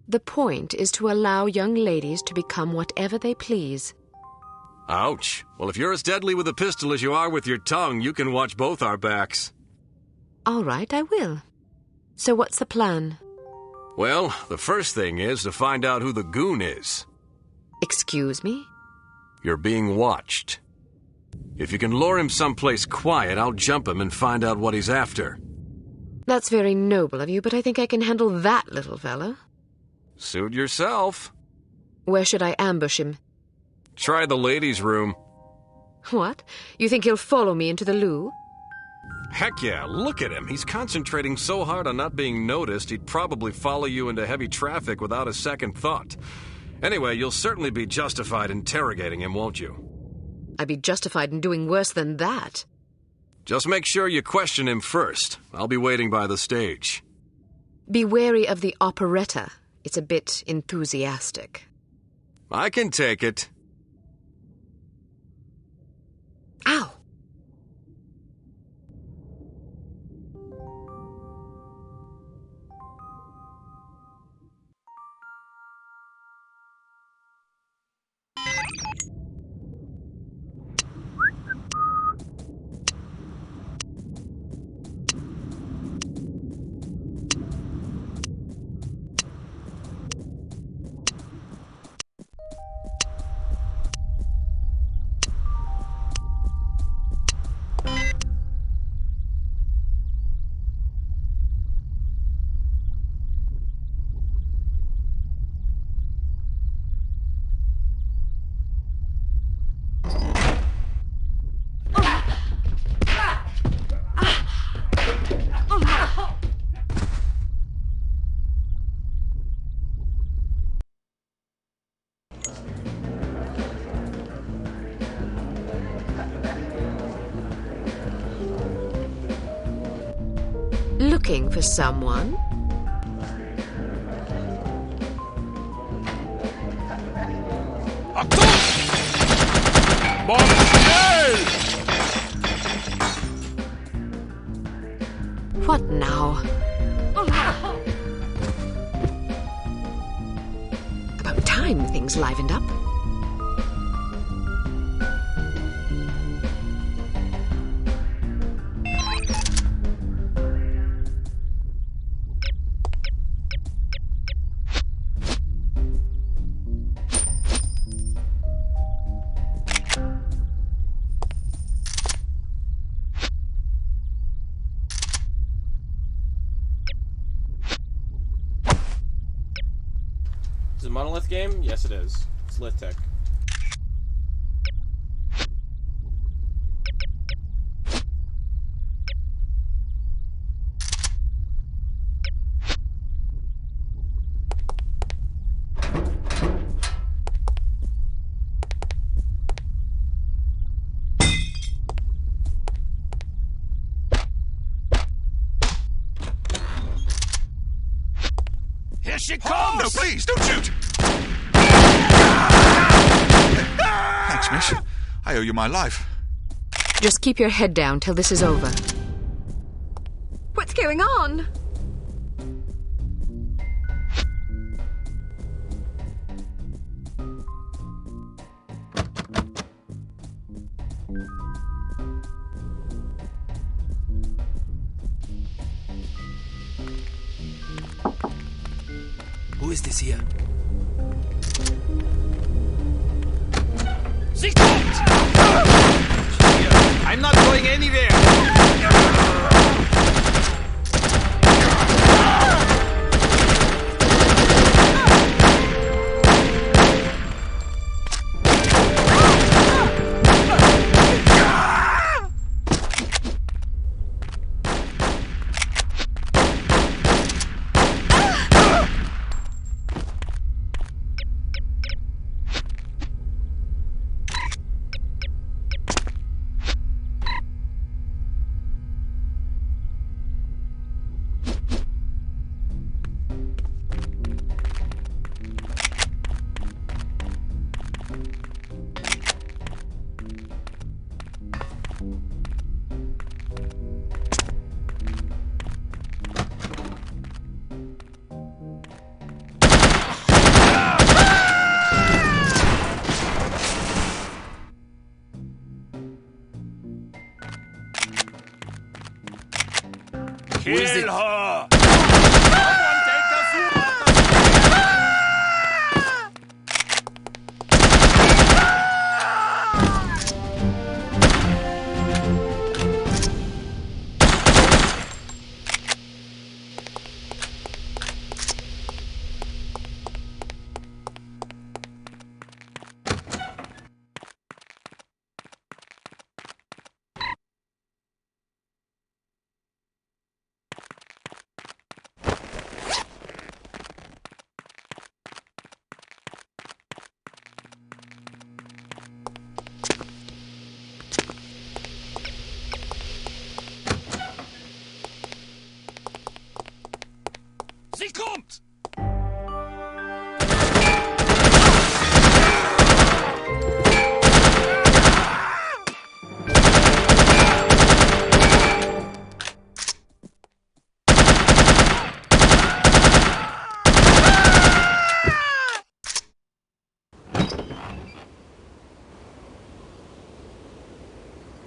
The point is to allow young ladies to become whatever they please. Ouch. Well, if you're as deadly with a pistol as you are with your tongue, you can watch both our backs. All right, I will. So what's the plan? Well, the first thing is to find out who the goon is. Excuse me? You're being watched. If you can lure him someplace quiet, I'll jump him and find out what he's after. That's very noble of you, but I think I can handle that little fella. Suit yourself. Where should I ambush him? Try the ladies' room. What? You think he'll follow me into the loo? Heck yeah, look at him. He's concentrating so hard on not being noticed, he'd probably follow you into heavy traffic without a second thought. Anyway, you'll certainly be justified interrogating him, won't you? I'd be justified in doing worse than that. Just make sure you question him first. I'll be waiting by the stage. Be wary of the operetta. It's a bit enthusiastic. I can take it. Ow! Looking for someone? What now? About time things livened up. Is it a Monolith game? Yes, it is. It's Lithtech. Here she comes! Oh, no, please, don't shoot! Thanks, miss. I owe you my life. Just keep your head down till this is over. What's going on? Who is this here? I'm not going anywhere! Kill her!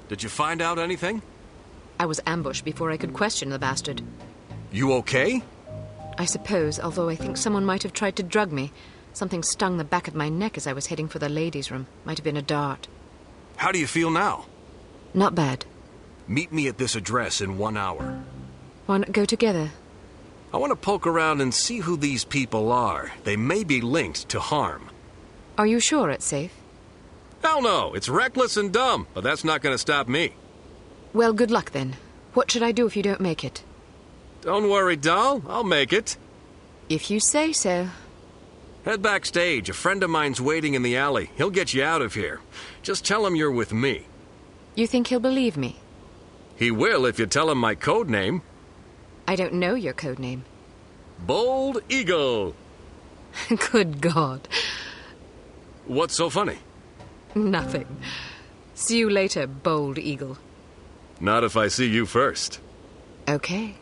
Did you find out anything? I was ambushed before I could question the bastard. You okay? I suppose, although I think someone might have tried to drug me. Something stung the back of my neck as I was heading for the ladies' room. Might have been a dart. How do you feel now? Not bad. Meet me at this address in 1 hour. Why not go together? I want to poke around and see who these people are. They may be linked to harm. Are you sure it's safe? Hell no, it's reckless and dumb, but that's not going to stop me. Well, good luck then. What should I do if you don't make it? Don't worry, doll. I'll make it. If you say so. Head backstage. A friend of mine's waiting in the alley. He'll get you out of here. Just tell him you're with me. You think he'll believe me? He will if you tell him my code name. I don't know your code name. Bold Eagle. Good God. What's so funny? Nothing. See you later, Bold Eagle. Not if I see you first. Okay.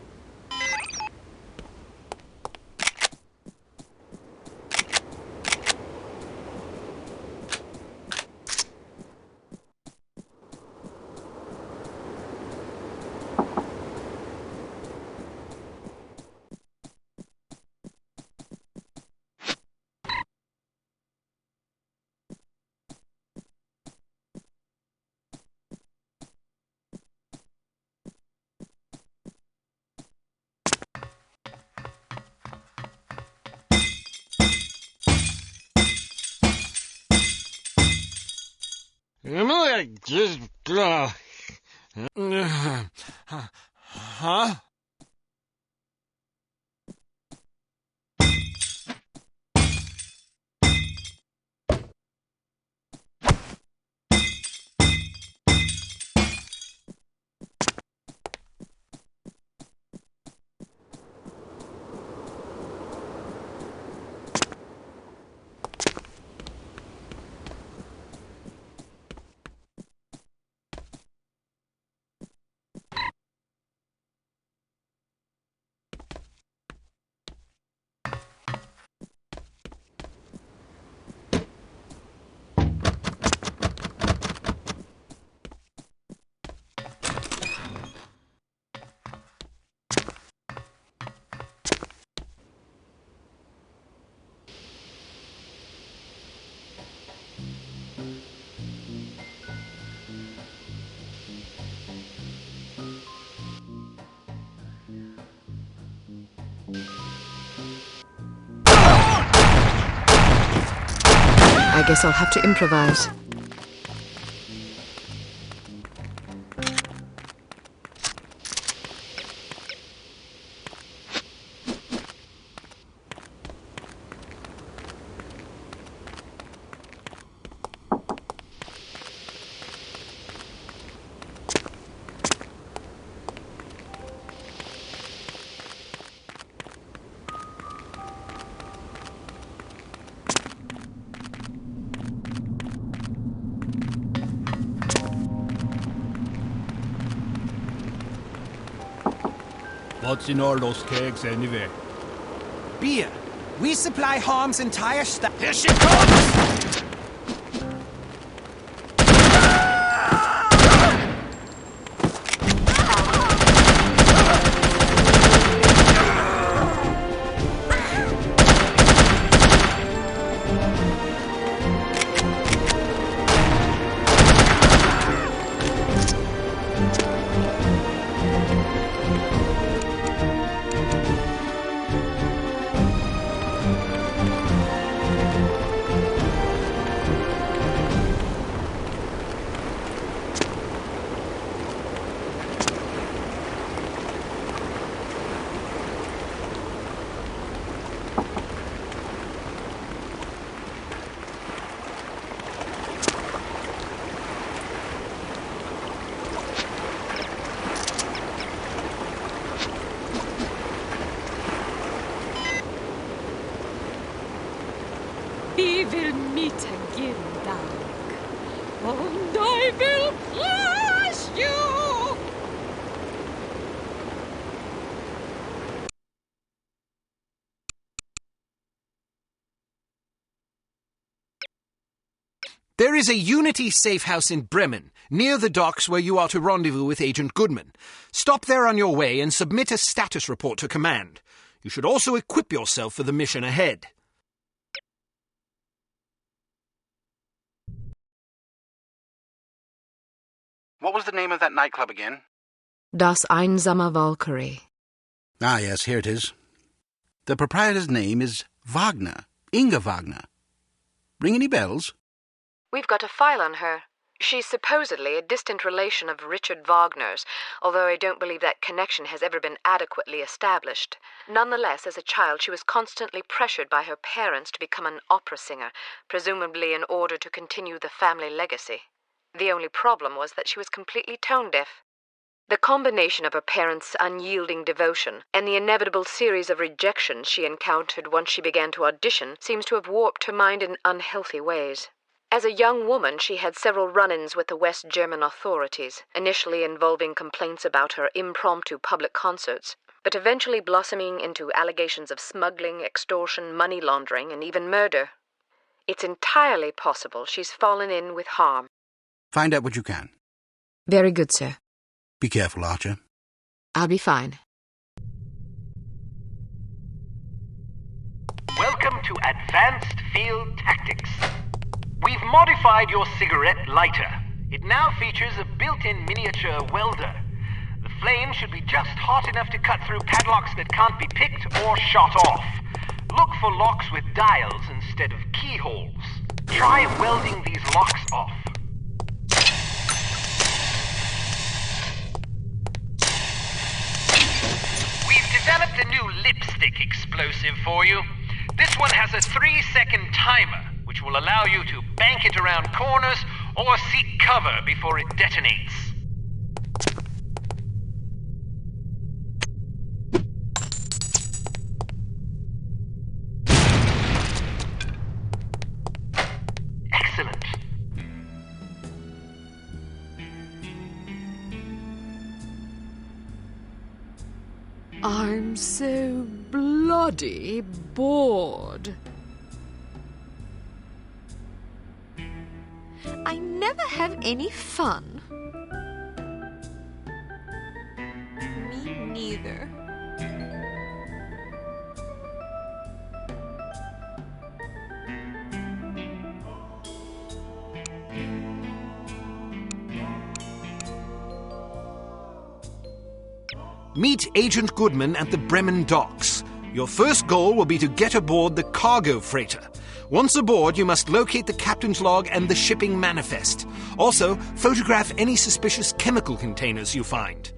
Huh? I guess I'll have to improvise. What's in all those kegs anyway? Beer. We supply Harm's entire staff. Here she comes! We will meet again, darling. And I will crush you! There is a Unity safe house in Bremen, near the docks where you are to rendezvous with Agent Goodman. Stop there on your way and submit a status report to command. You should also equip yourself for the mission ahead. What was the name of that nightclub again? Das Einsame Valkyrie. Ah, yes, here it is. The proprietor's name is Wagner. Inga Wagner. Ring any bells? We've got a file on her. She's supposedly a distant relation of Richard Wagner's, although I don't believe that connection has ever been adequately established. Nonetheless, as a child, she was constantly pressured by her parents to become an opera singer, presumably in order to continue the family legacy. The only problem was that she was completely tone-deaf. The combination of her parents' unyielding devotion and the inevitable series of rejections she encountered once she began to audition seems to have warped her mind in unhealthy ways. As a young woman, she had several run-ins with the West German authorities, initially involving complaints about her impromptu public concerts, but eventually blossoming into allegations of smuggling, extortion, money laundering, and even murder. It's entirely possible she's fallen in with harm. Find out what you can. Very good, sir. Be careful, Archer. I'll be fine. Welcome to Advanced Field Tactics. We've modified your cigarette lighter. It now features a built-in miniature welder. The flame should be just hot enough to cut through padlocks that can't be picked or shot off. Look for locks with dials instead of keyholes. Try welding these locks off. Developed a new lipstick explosive for you. This one has a 3-second timer, which will allow you to bank it around corners or seek cover before it detonates. Excellent. I'm so bloody bored. I never have any fun. Me neither. Meet Agent Goodman at the Bremen docks. Your first goal will be to get aboard the cargo freighter. Once aboard, you must locate the captain's log and the shipping manifest. Also, photograph any suspicious chemical containers you find.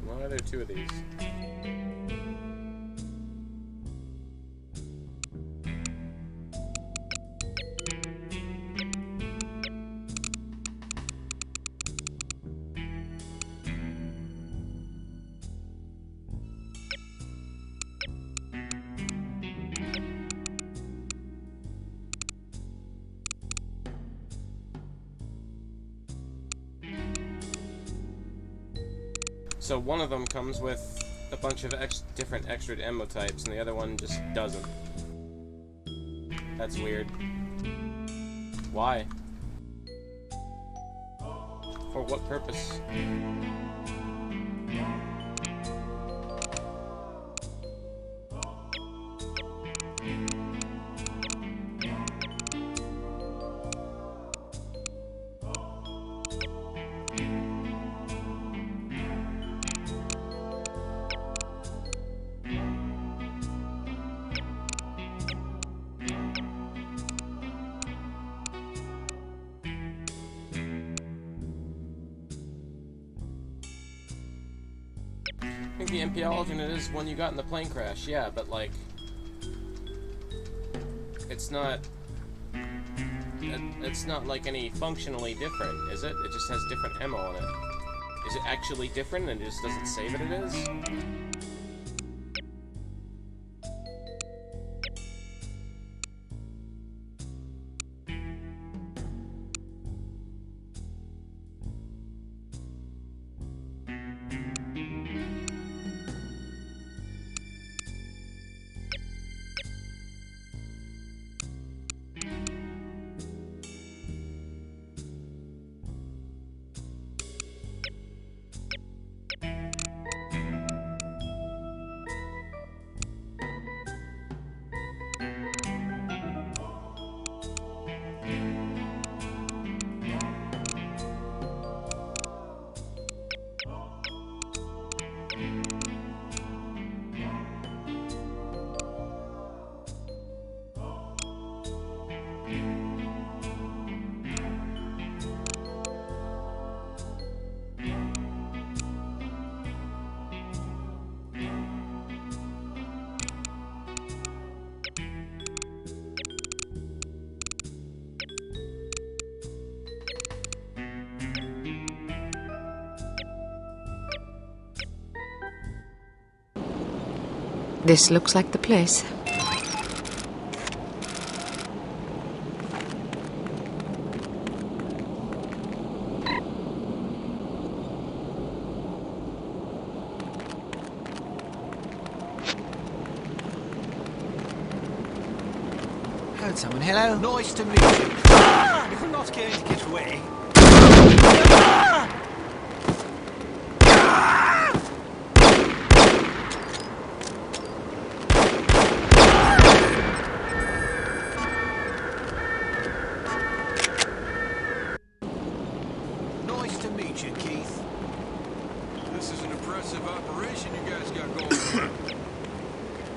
Why are there two of these? So one of them comes with a bunch of different extra ammo types, and the other one just doesn't. That's weird. Why? For what purpose? I think the MPL alternate is one you got in the plane crash, yeah, but like, it's not like any functionally different, is it? It just has different ammo on it. Is it actually different and it just doesn't say that it is? This looks like the place. Heard someone. Hello? Nice to meet you. If we're not going to get away. Nice to meet you, Keith. This is an impressive operation you guys got going.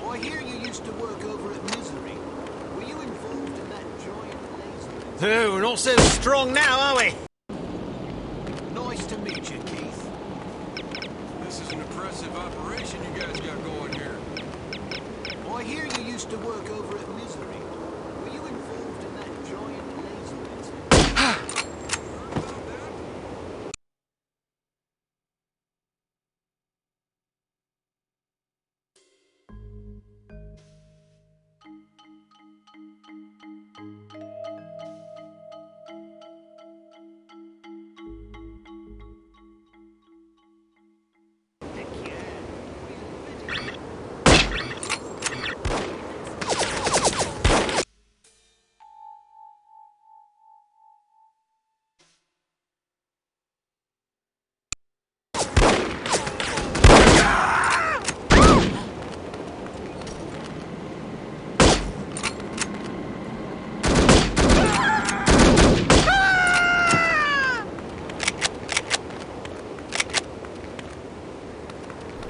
I hear you used to work over at Misery. Were you involved in that giant laser? Oh, we're not so strong now, are we? Nice to meet you, Keith. This is an impressive operation you guys got going here. I hear you used to work over at Misery. Were you involved in that giant laser incident?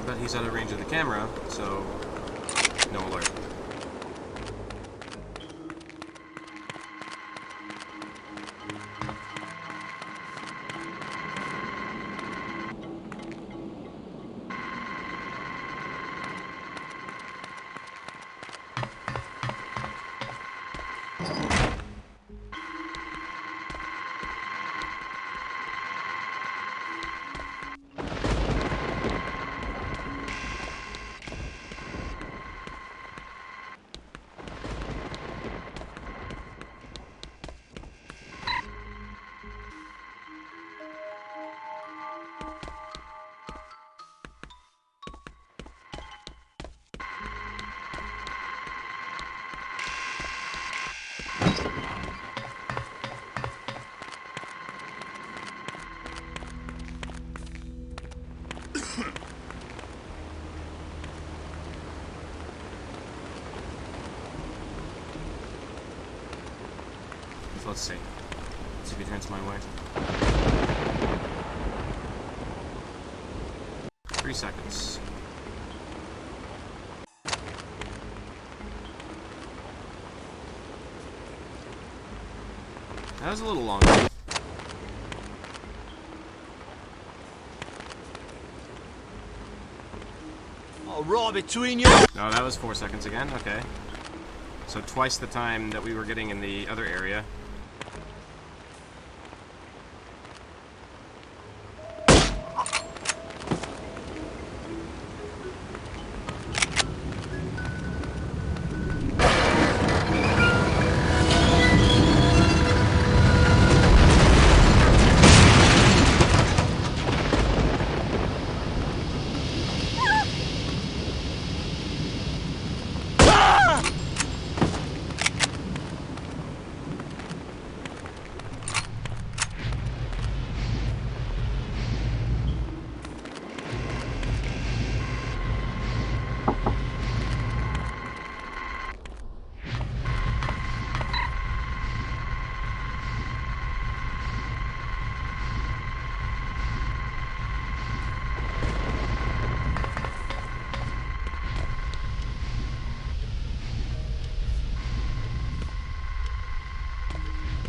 But he's out of range of the camera, so no alert. So let's see. Let's see if he turns my way. 3 seconds. That was a little longer. All right, between you. No, that was 4 seconds again. Okay. So twice the time that we were getting in the other area.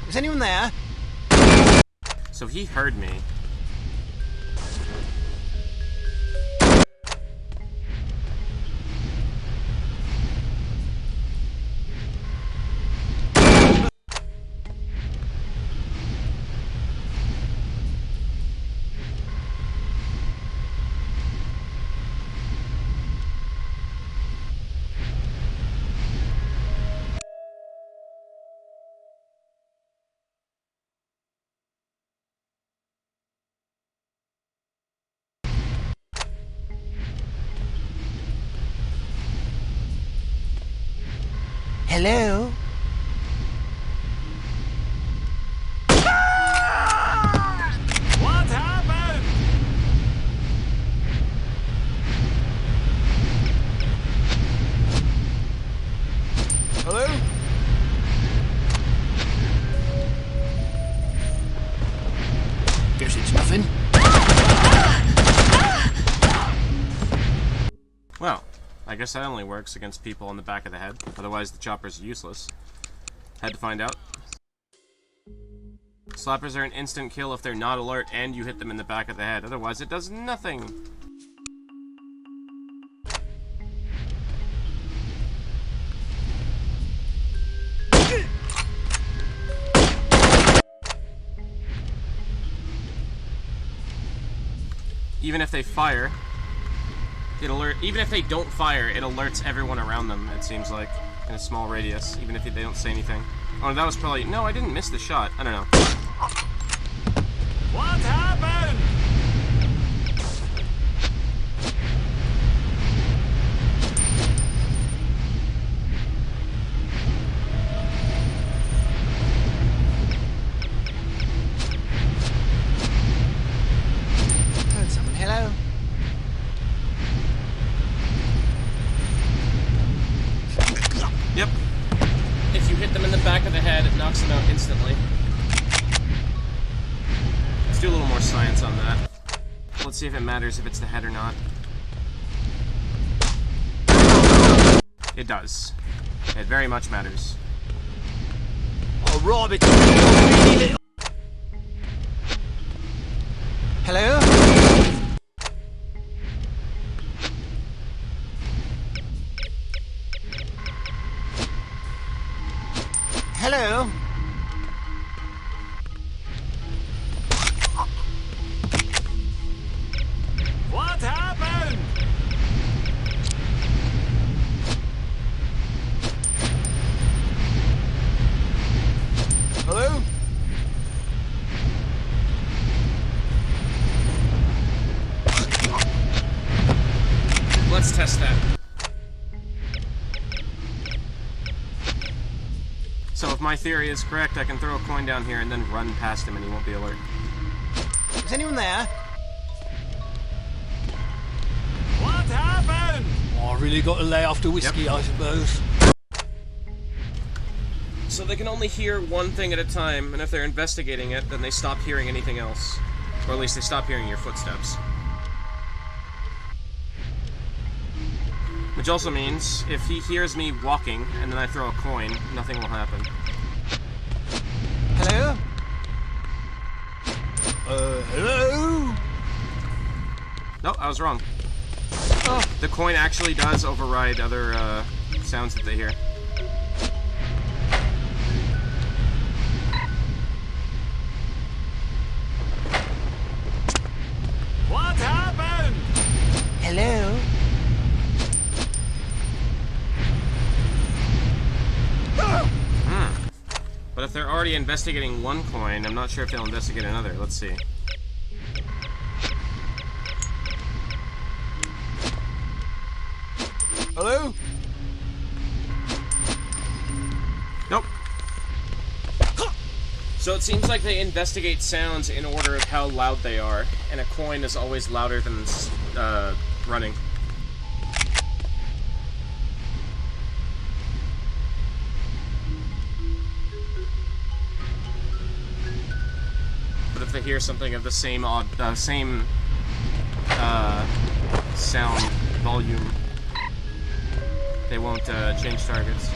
Is anyone there? So he heard me. Hello? What happened? Hello? Guess it's nothing. Well, I guess that only works against people in the back of the head. Otherwise, the chopper's useless. Had to find out. Slappers are an instant kill if they're not alert and you hit them in the back of the head. Otherwise, it does nothing. Even if they fire, even if they don't fire, it alerts everyone around them, it seems like, in a small radius, even if they don't say anything. Oh, that was probably... No, I didn't miss the shot. I don't know. What happened? Heard someone. Hello? Yep. If you hit them in the back of the head, it knocks them out instantly. Let's do a little more science on that. Let's see if it matters if it's the head or not. It does. It very much matters. Oh, Robert! Hello? Hello? What happened? Hello? Let's test that. So if my theory is correct, I can throw a coin down here and then run past him and he won't be alert. Is anyone there? What happened? Oh, I really got to lay off the whiskey, I suppose. So they can only hear one thing at a time, and if they're investigating it, then they stop hearing anything else. Or at least they stop hearing your footsteps. Which also means, if he hears me walking, and then I throw a coin, nothing will happen. Hello? Hello? No, I was wrong. Oh. The coin actually does override other, sounds that they hear. What happened? Hello? But if they're already investigating one coin, I'm not sure if they'll investigate another. Let's see. Hello? Nope. So it seems like they investigate sounds in order of how loud they are, and a coin is always louder than running. But if they hear something of the same sound volume, they won't change targets.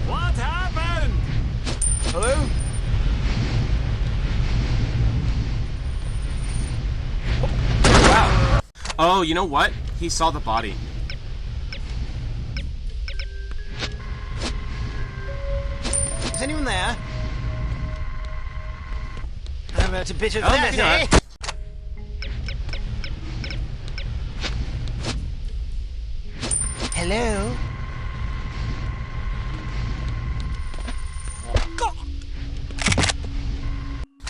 What happened? Hello? Wow. Oh, you know what? He saw the body. Is anyone there? How about a bit of Oh, that, maybe eh? not. Hello?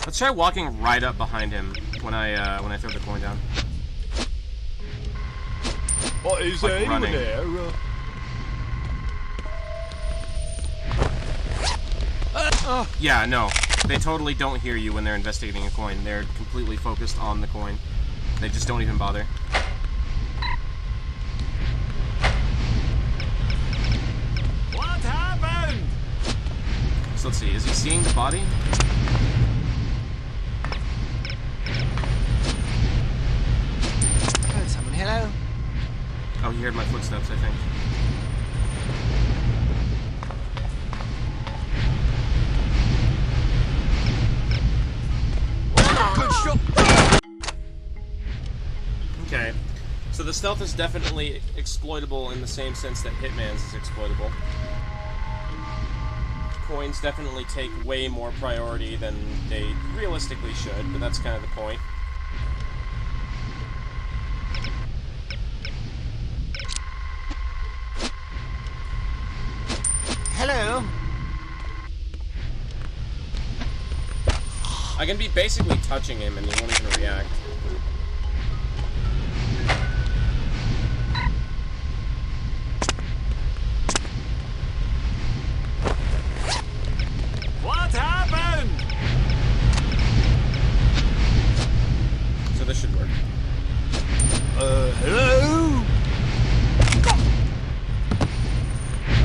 Let's try walking right up behind him when I throw the coin down. What is Like anyone running. there? Yeah, no. They totally don't hear you when they're investigating a coin. They're completely focused on the coin. They just don't even bother. What happened? So let's see, is he seeing the body? Heard someone. Hello? Oh, he heard my footsteps, I think. Good shot. Okay. So the stealth is definitely exploitable in the same sense that Hitman's is exploitable. Coins definitely take way more priority than they realistically should, but that's kind of the point. Hello? I can be basically touching him and he won't even react. What happened? So this should work. Hello?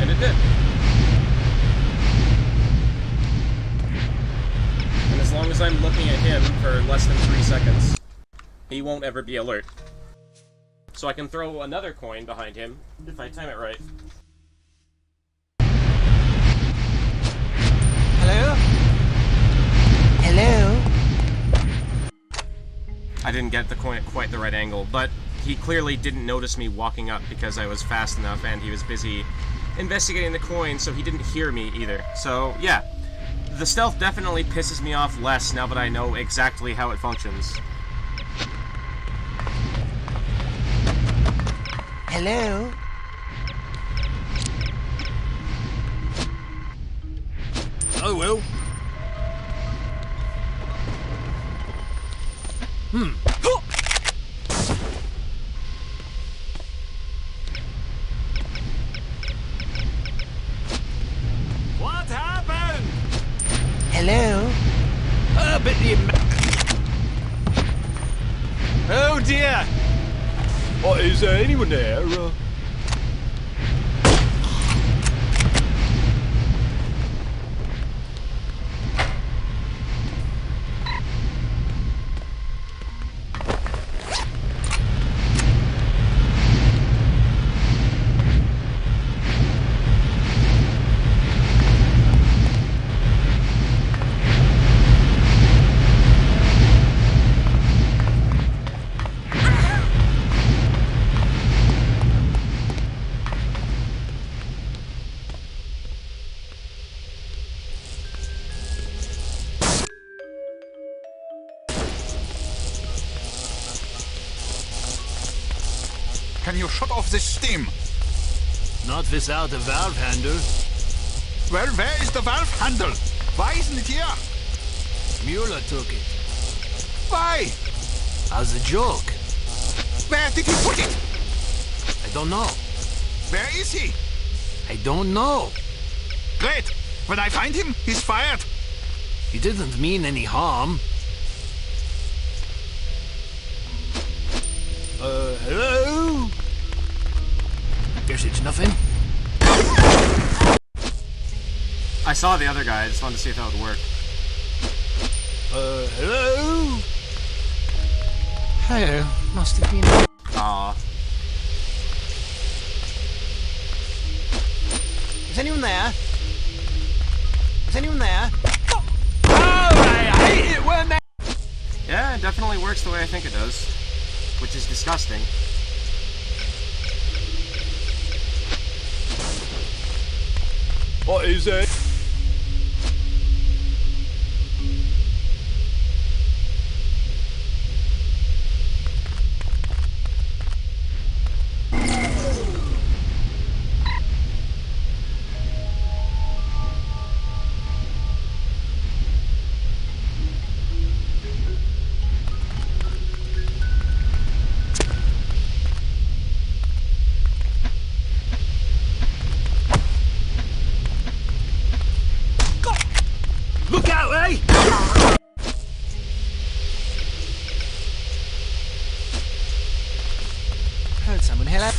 And it did. And as long as I'm looking at him for less than 3 seconds, he won't ever be alert. So I can throw another coin behind him if I time it right. Hello? Hello? I didn't get the coin at quite the right angle, but he clearly didn't notice me walking up because I was fast enough and he was busy investigating the coin, so he didn't hear me either. So, yeah. The stealth definitely pisses me off less now that I know exactly how it functions. Hello? Oh well. What happened? Hello? But oh dear! What, is there anyone there? Can you shut off this steam? Not without a valve handle. Well, where is the valve handle? Why isn't it here? Mueller took it. Why? As a joke. Where did he put it? I don't know. Where is he? I don't know. Great. When I find him, he's fired. He didn't mean any harm. Hello? Guess it's nothing. I saw the other guy, I just wanted to see if that would work. Hello? Hello. Must have been... Aw. Is anyone there? Is anyone there? Oh, I hate it when they... Yeah, it definitely works the way I think it does. Which is disgusting. What is it? someone help?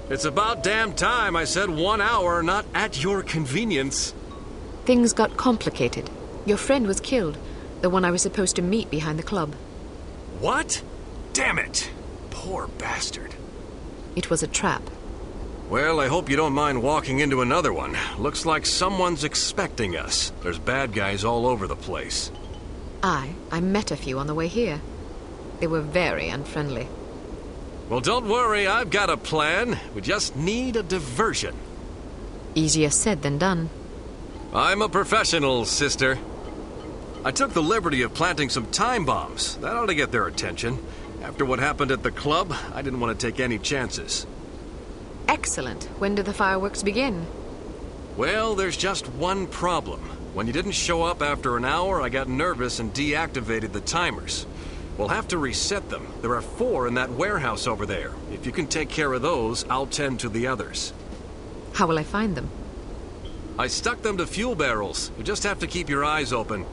It's about damn time I said 1 hour, not at your convenience. Things got complicated. Your friend was killed, the one I was supposed to meet behind the club. What? Damn it! Poor bastard. It was a trap. Well, I hope you don't mind walking into another one. Looks like someone's expecting us. There's bad guys all over the place. I met a few on the way here. They were very unfriendly. Well, don't worry, I've got a plan. We just need a diversion. Easier said than done. I'm a professional, sister. I took the liberty of planting some time bombs. That ought to get their attention. After what happened at the club, I didn't want to take any chances. Excellent. When do the fireworks begin? Well, there's just one problem. When you didn't show up after an hour, I got nervous and deactivated the timers. We'll have to reset them. There are 4 in that warehouse over there. If you can take care of those, I'll tend to the others. How will I find them? I stuck them to fuel barrels. You just have to keep your eyes open.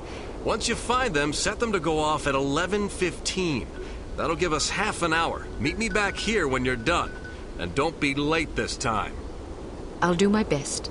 Once you find them, set them to go off at 11:15. That'll give us half an hour. Meet me back here when you're done. And don't be late this time. I'll do my best.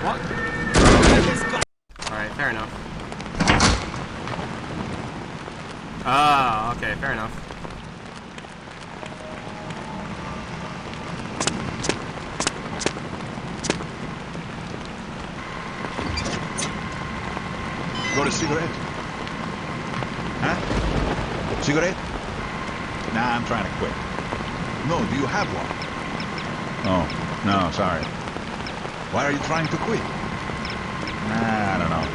What? Alright, fair enough. Ah, okay, fair enough. Got a cigarette? Huh? Cigarette? Nah, I'm trying to quit. No, do you have one? Oh, no, sorry. Why are you trying to quit? Nah, I don't know.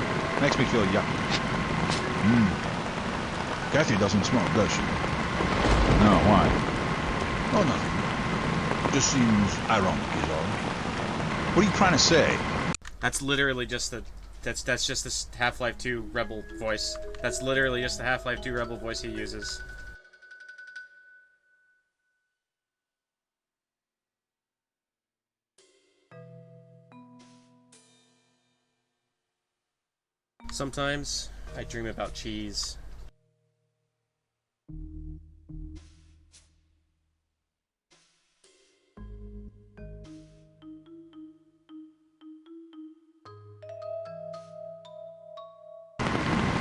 Makes me feel yucky. Kathy doesn't smoke, does she? No, why? Oh, nothing. Just seems ironic is all. What are you trying to say? That's literally just the... That's just the Half-Life 2 Rebel voice. That's literally just the Half-Life 2 Rebel voice he uses. Sometimes I dream about cheese.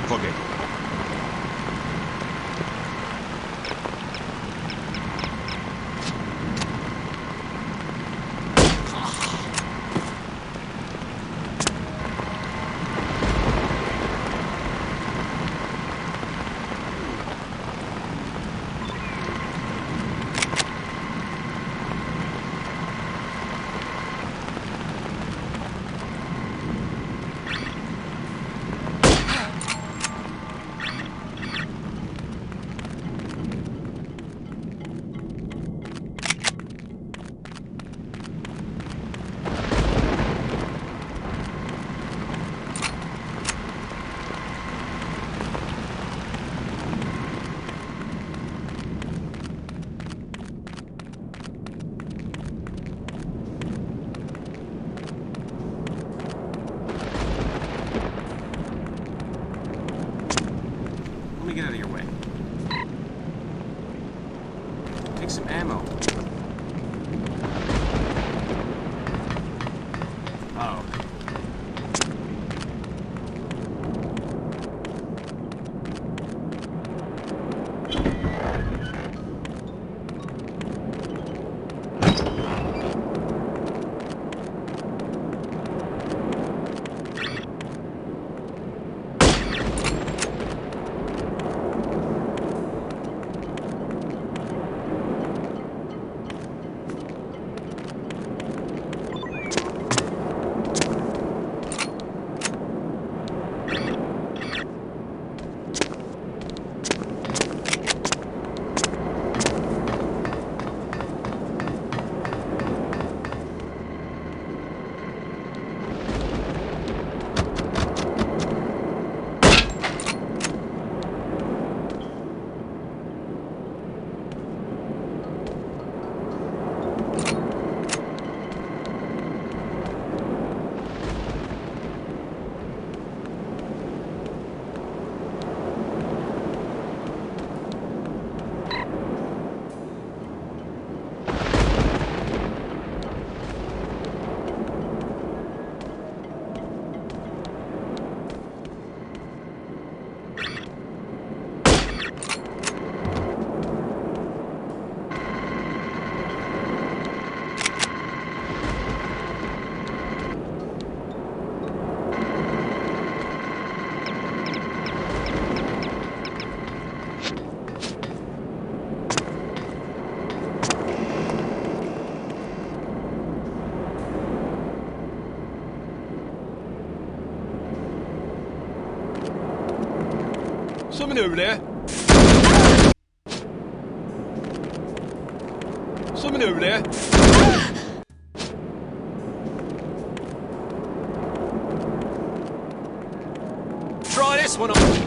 Forget it. Let me get out of your way. Take some ammo. Oh. Something over there. Something over there. Try this one on.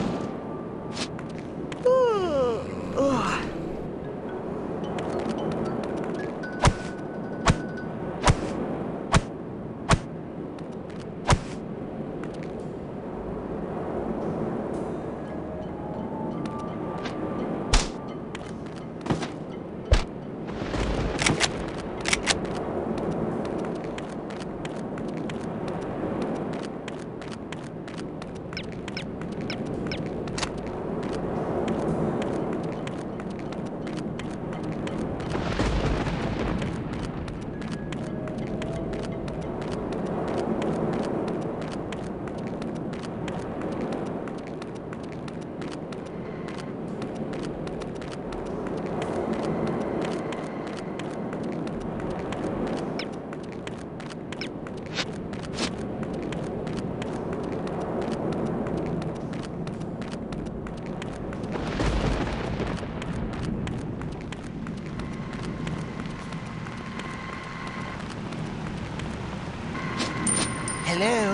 Hello?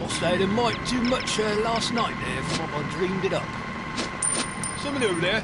Must have had a mite too much last night there from what I dreamed it up. Someone over there.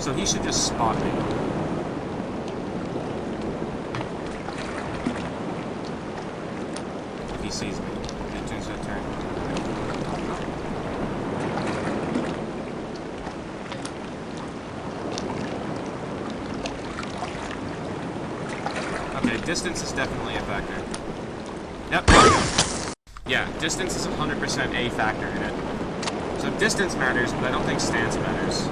So he should just spot me. If he sees me. If he turns to a turn. Okay, distance is definitely a factor. Yep, there we go. Yeah, distance is 100% a factor in it. So distance matters, but I don't think stance matters.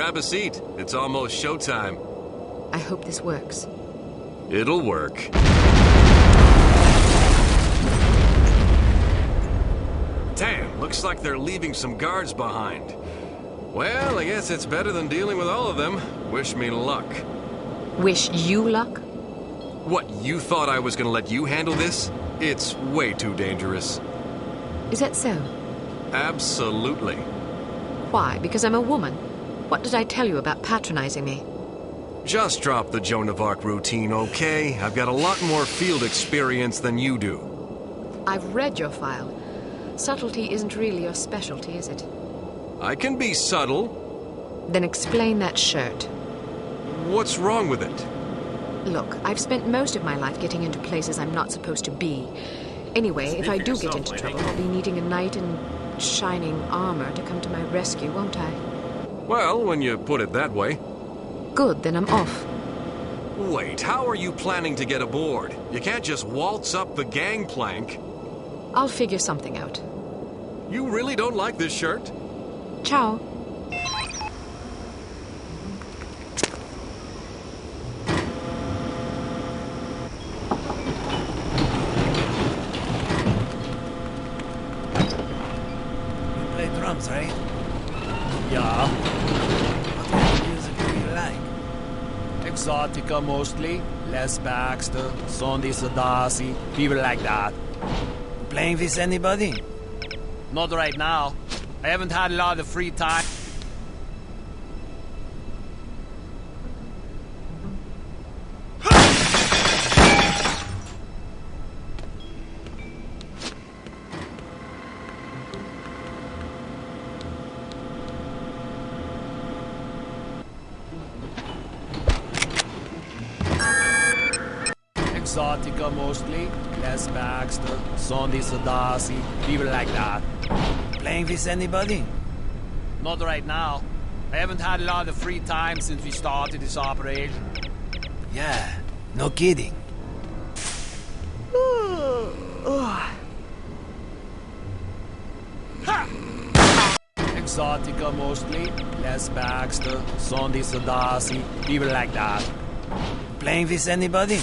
grab a seat. It's almost showtime. I hope this works. It'll work. Damn, looks like they're leaving some guards behind. Well, I guess it's better than dealing with all of them. Wish me luck. Wish you luck? What, you thought I was gonna let you handle this? It's way too dangerous. Is that so? Absolutely. Why? Because I'm a woman? What did I tell you about patronizing me? Just drop the Joan of Arc routine, okay? I've got a lot more field experience than you do. I've read your file. Subtlety isn't really your specialty, is it? I can be subtle. Then explain that shirt. What's wrong with it? Look, I've spent most of my life getting into places I'm not supposed to be. Anyway, if I do get into trouble, I'll be needing a knight in shining armor to come to my rescue, won't I? Well, when you put it that way. Good, then I'm off. Wait, how are you planning to get aboard? You can't just waltz up the gangplank. I'll figure something out. You really don't like this shirt? Ciao. You play drums, right? Yeah. What kind of music do you like? Exotica mostly. Les Baxter, Sondi Sadasi, people like that. Playing with anybody? Not right now. I haven't had a lot of free time. Exotica mostly. Les Baxter, Sondi Sadasi, people like that. Playing with anybody? Not right now. I haven't had a lot of free time since we started this operation. Yeah, no kidding. Exotica mostly. Les Baxter, Sondi Sadasi, people like that. Playing with anybody?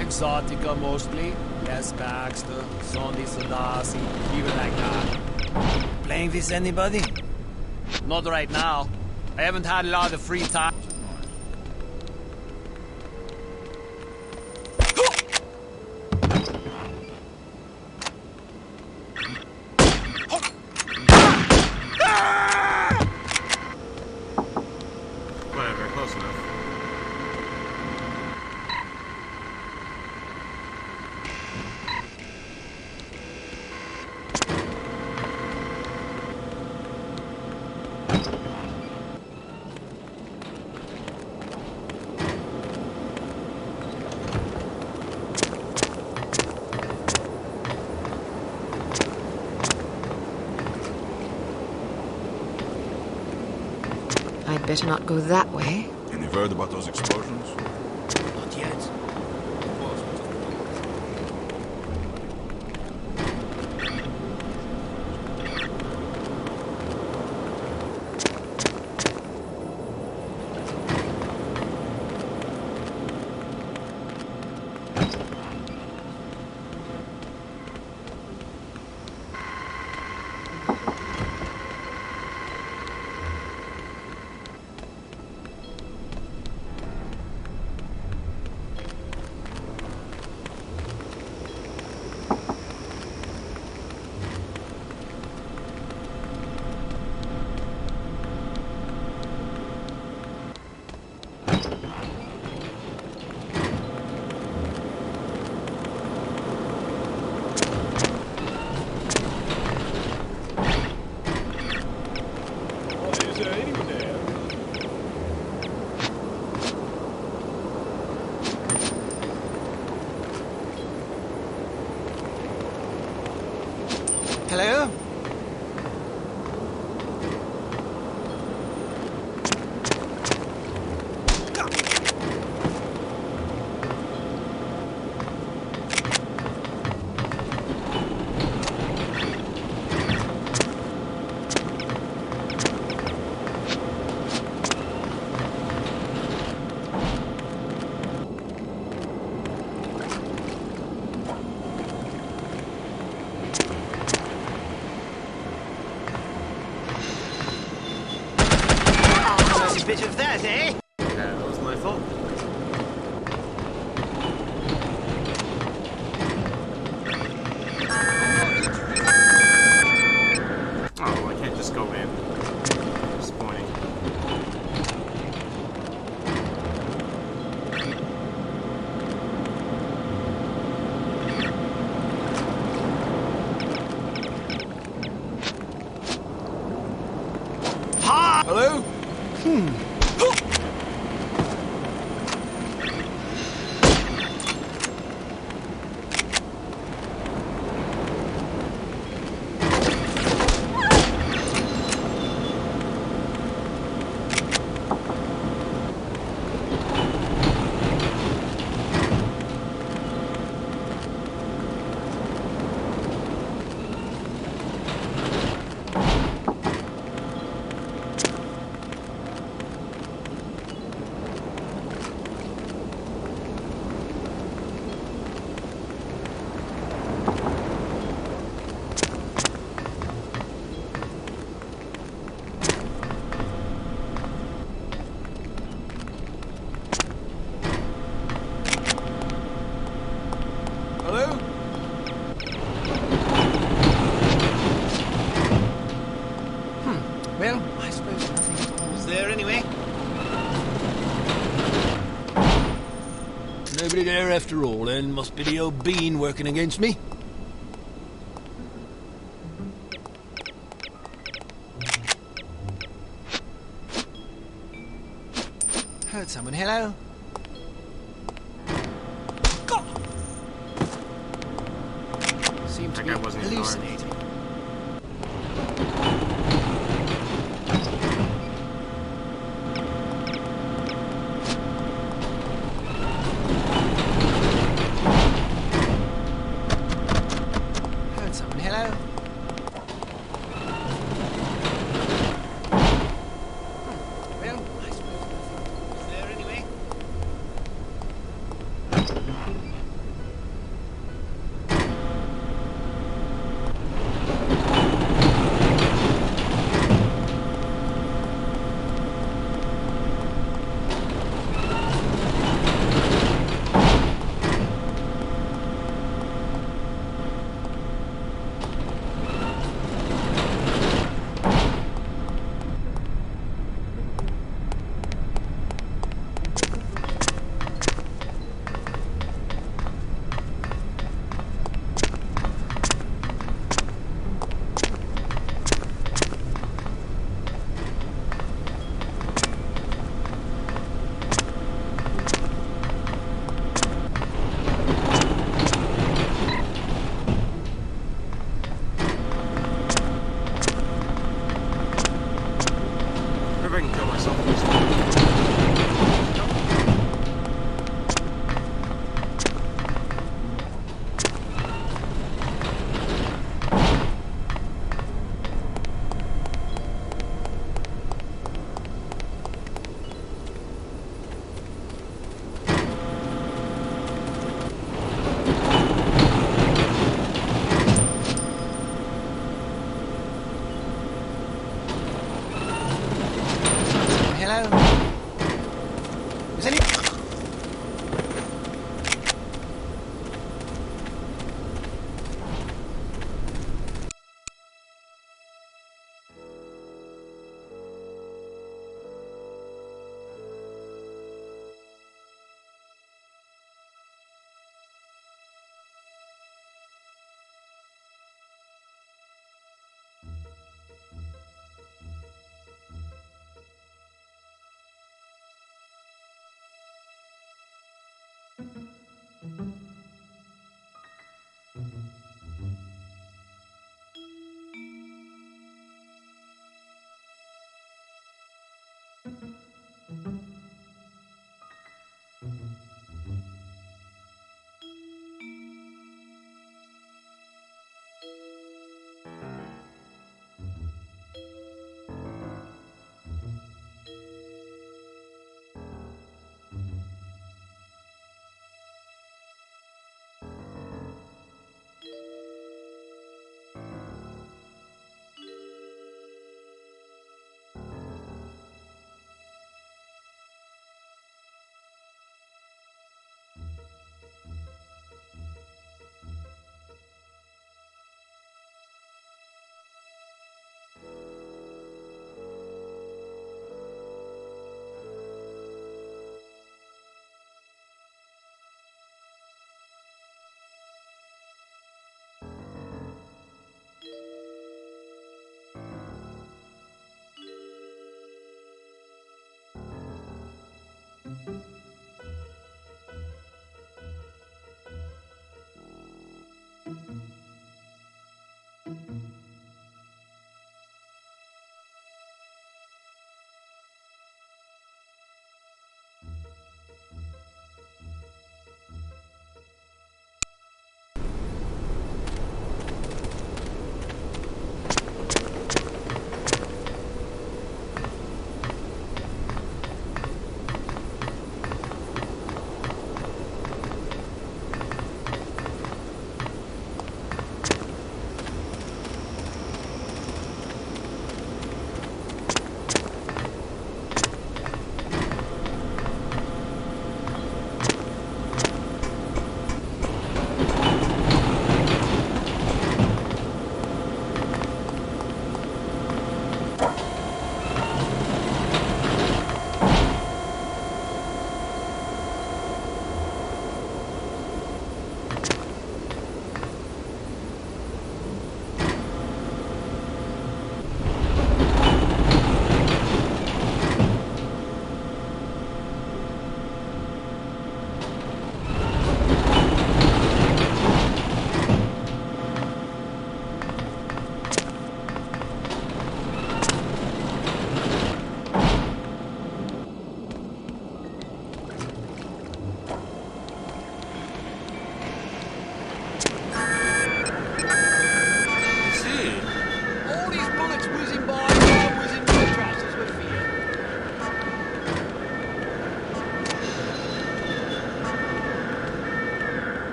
Exotica mostly. Les Baxter, Sondi Sadasi, people like that. Playing with anybody? Not right now. I haven't had a lot of free time. Whatever, close enough. I'd better not go that way. Any word about those explosions? Not yet. a bit of that, eh? Yeah, that was my fault. Oh, I can't just go in. Disappointing. Ha! Hello? Hello? Well, I suppose nothing was there anyway. Nobody there after all, then. Must be the old bean working against me. Heard someone. Hello? Seemed to That be guy wasn't even armed. hallucinating. Heard someone. Hello? Well, I suppose nothing was there anyway. Maybe I can kill myself in this one. Hello?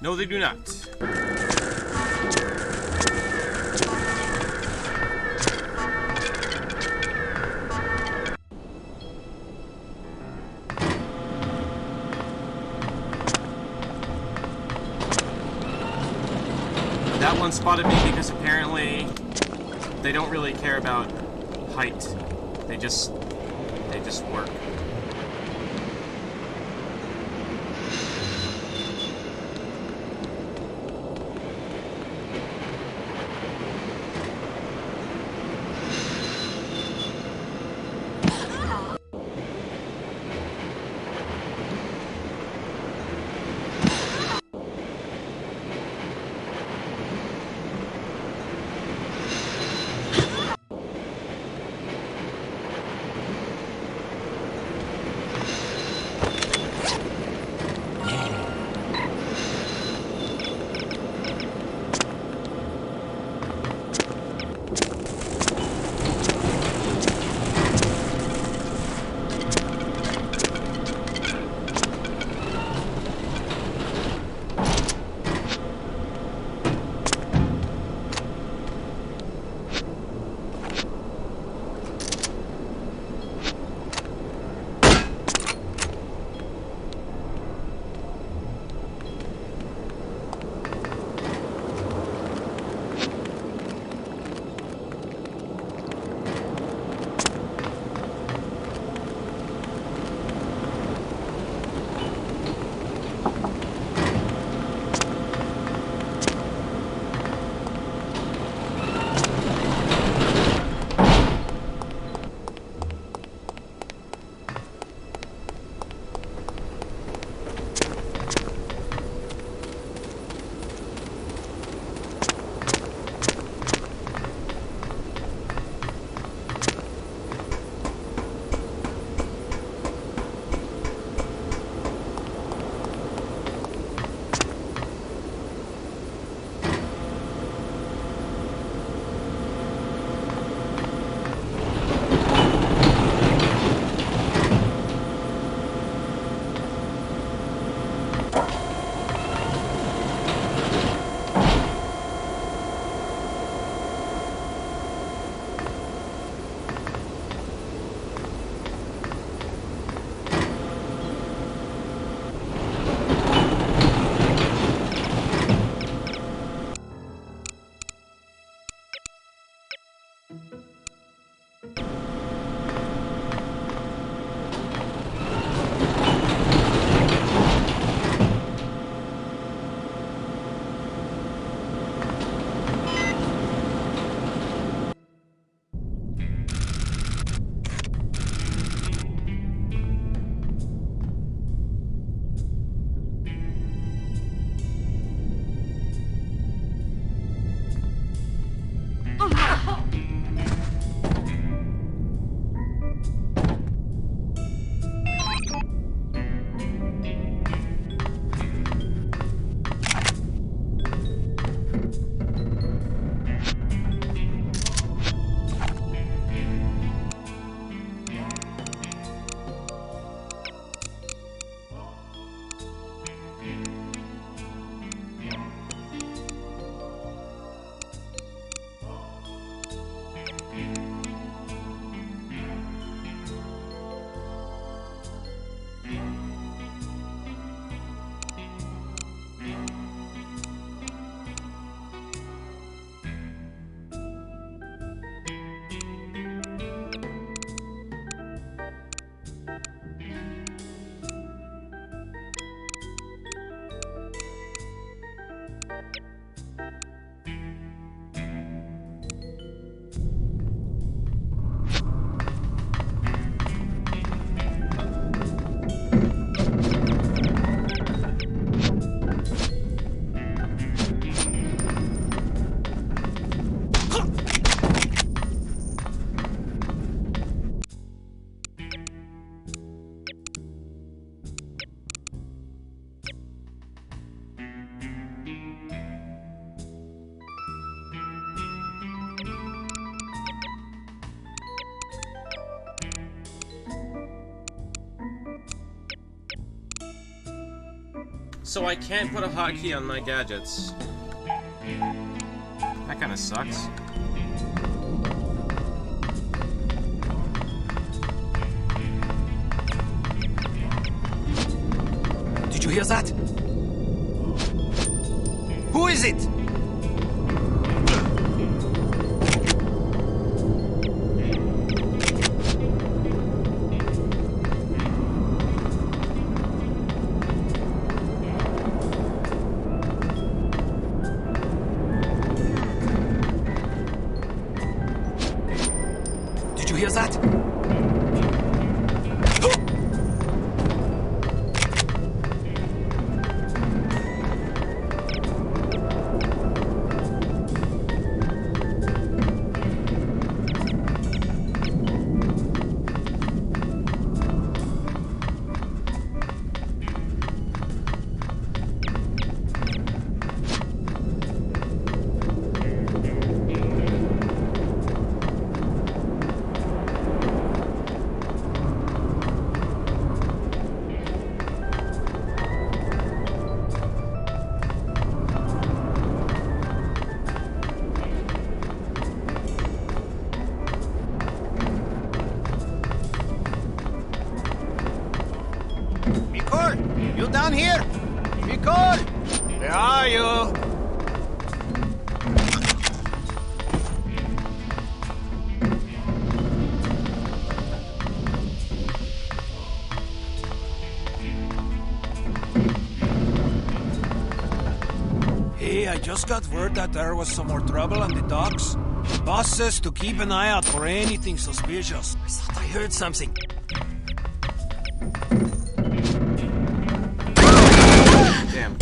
No, they do not. That one spotted me because apparently they don't really care about height. They just work. So I can't put a hotkey on my gadgets. That kind of sucks. Did you hear that? Who is it? Did you hear that? You down here? Nicole! Where are you? Hey, I just got word that there was some more trouble on the docks. The boss says to keep an eye out for anything suspicious. I thought I heard something. Damn.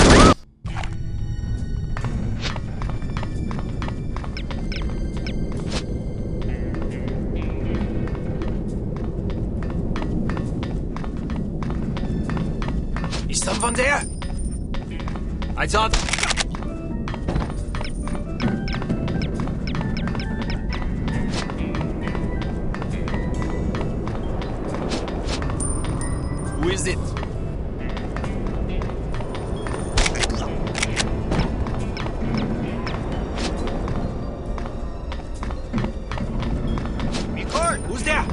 Is someone there? I thought... Who is it? Nicole, who's there?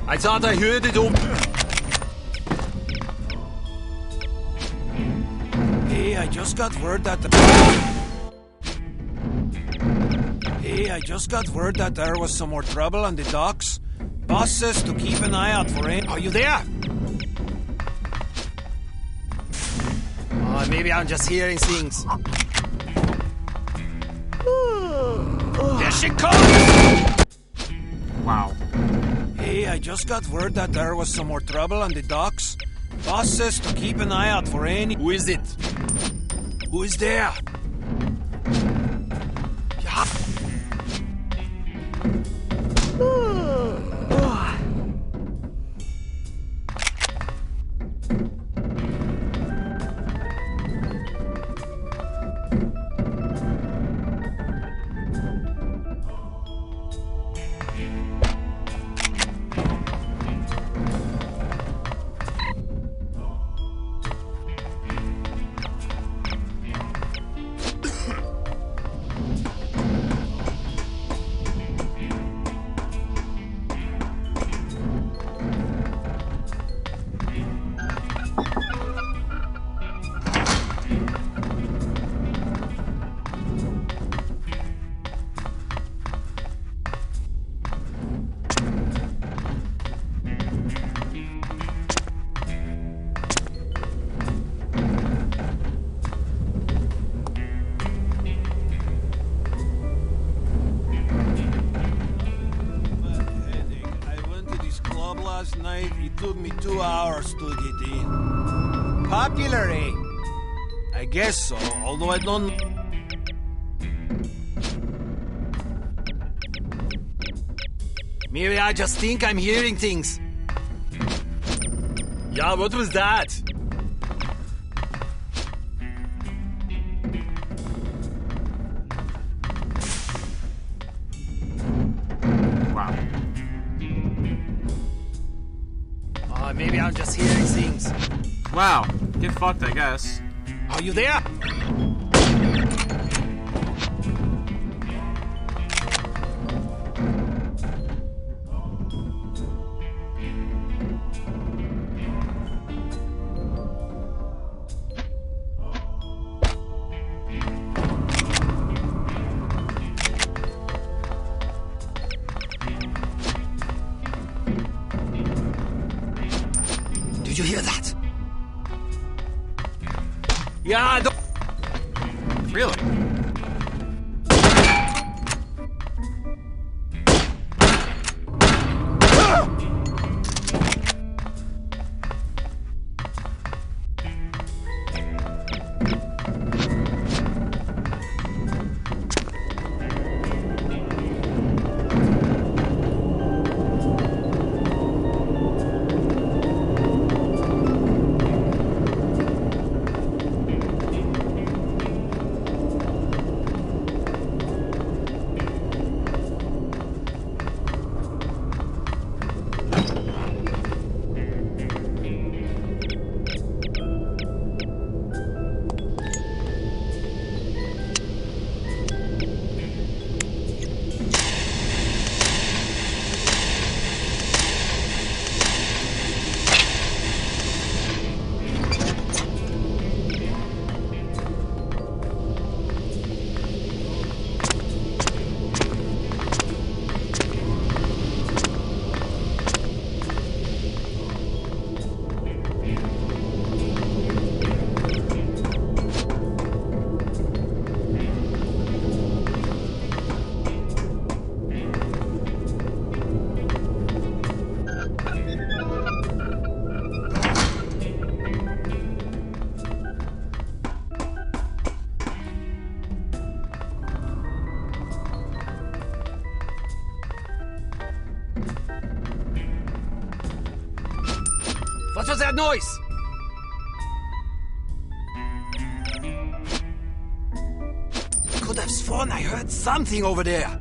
I thought I heard it open. Hey, I just got word that there was some more trouble on the docks. Boss says to keep an eye out for it. Are you there? Oh, maybe I'm just hearing things. There she comes! Wow. Hey, I just got word that there was some more trouble on the docks. Boss says to keep an eye out for any... Who is it? Who is there? Yeah. Last night, it took me 2 hours to get in. Popular, eh? I guess so, although I don't... Maybe I just think I'm hearing things. Yeah, what was that? Wow. Oh, maybe I'm just hearing things. Wow. Get fucked, I guess. Are you there? Did you hear that? Yeah, I don't... Really? What was that noise? Could have sworn I heard something over there.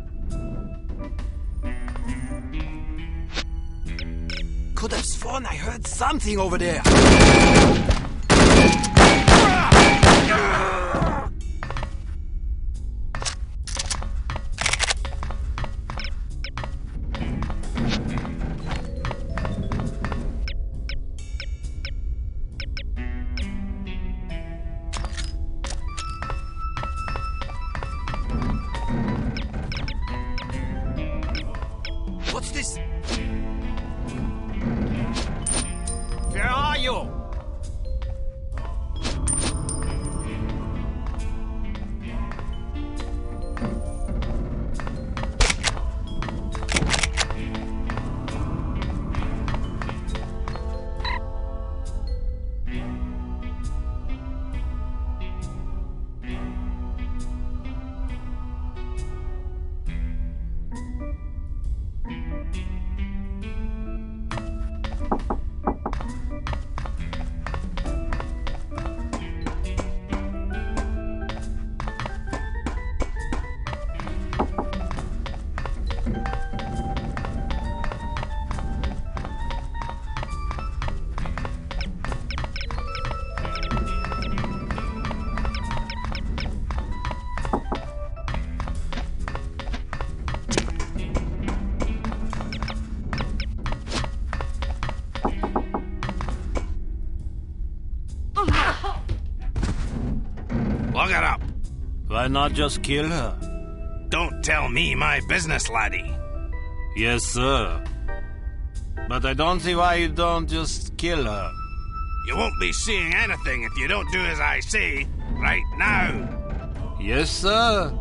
Could have sworn I heard something over there. What's this? Where are you? Look it up. Why not just kill her? Don't tell me my business, laddie. Yes, sir. But I don't see why you don't just kill her. You won't be seeing anything if you don't do as I say right now. Yes, sir.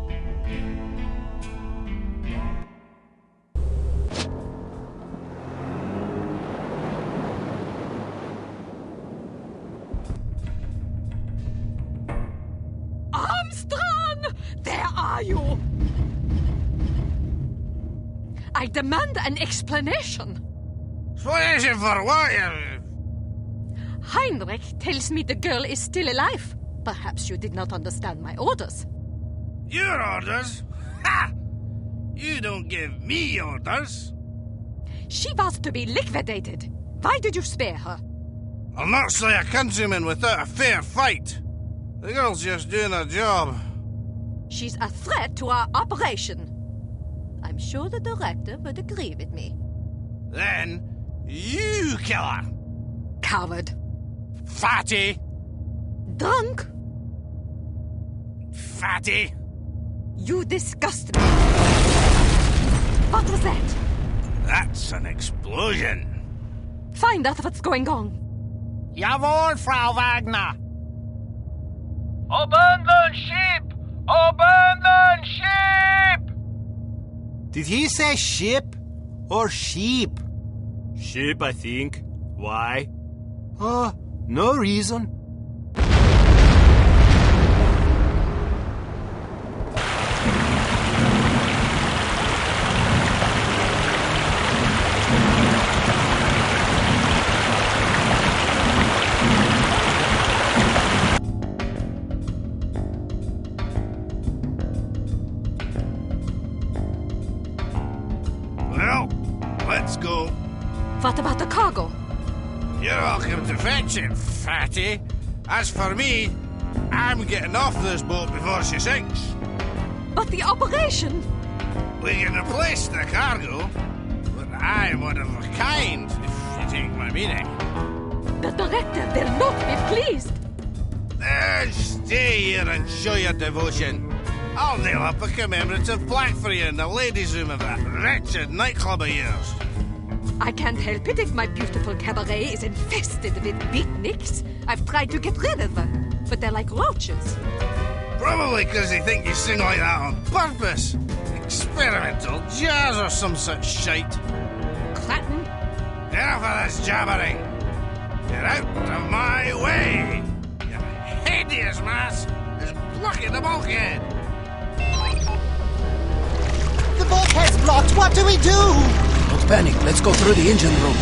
Armstrong! There are you! I demand an explanation. Explanation for what? Heinrich tells me the girl is still alive. Perhaps you did not understand my orders. Your orders? Ha! You don't give me orders. She was to be liquidated. Why did you spare her? I'll not slay a countryman without a fair fight. The girl's just doing her job. She's a threat to our operation. I'm sure the director would agree with me. Then, you kill her. Coward. Fatty. Drunk. Fatty. You disgust me. What was that? That's an explosion. Find out what's going on. Jawohl, Frau Wagner. Abandon ship! Abandon ship! Did he say ship or sheep? Ship, I think. Why? No reason. Well, let's go. What about the cargo? You're welcome to fetch it, fatty. As for me, I'm getting off this boat before she sinks. But the operation? We can replace the cargo, but I'm one of a kind, if you take my meaning. The director will not be pleased. Then stay here and show your devotion. I'll nail up a commemorative plaque for you in the ladies' room of that wretched nightclub of yours. I can't help it if my beautiful cabaret is infested with beatniks. I've tried to get rid of them, but they're like roaches. Probably because they think you sing like that on purpose. Experimental jazz or some such shite. Clatton. Enough of this jabbering. Get out of my way. You hideous mass is blocking the bulkhead. The bulkhead's blocked. What do we do? Don't panic. Let's go through the engine room.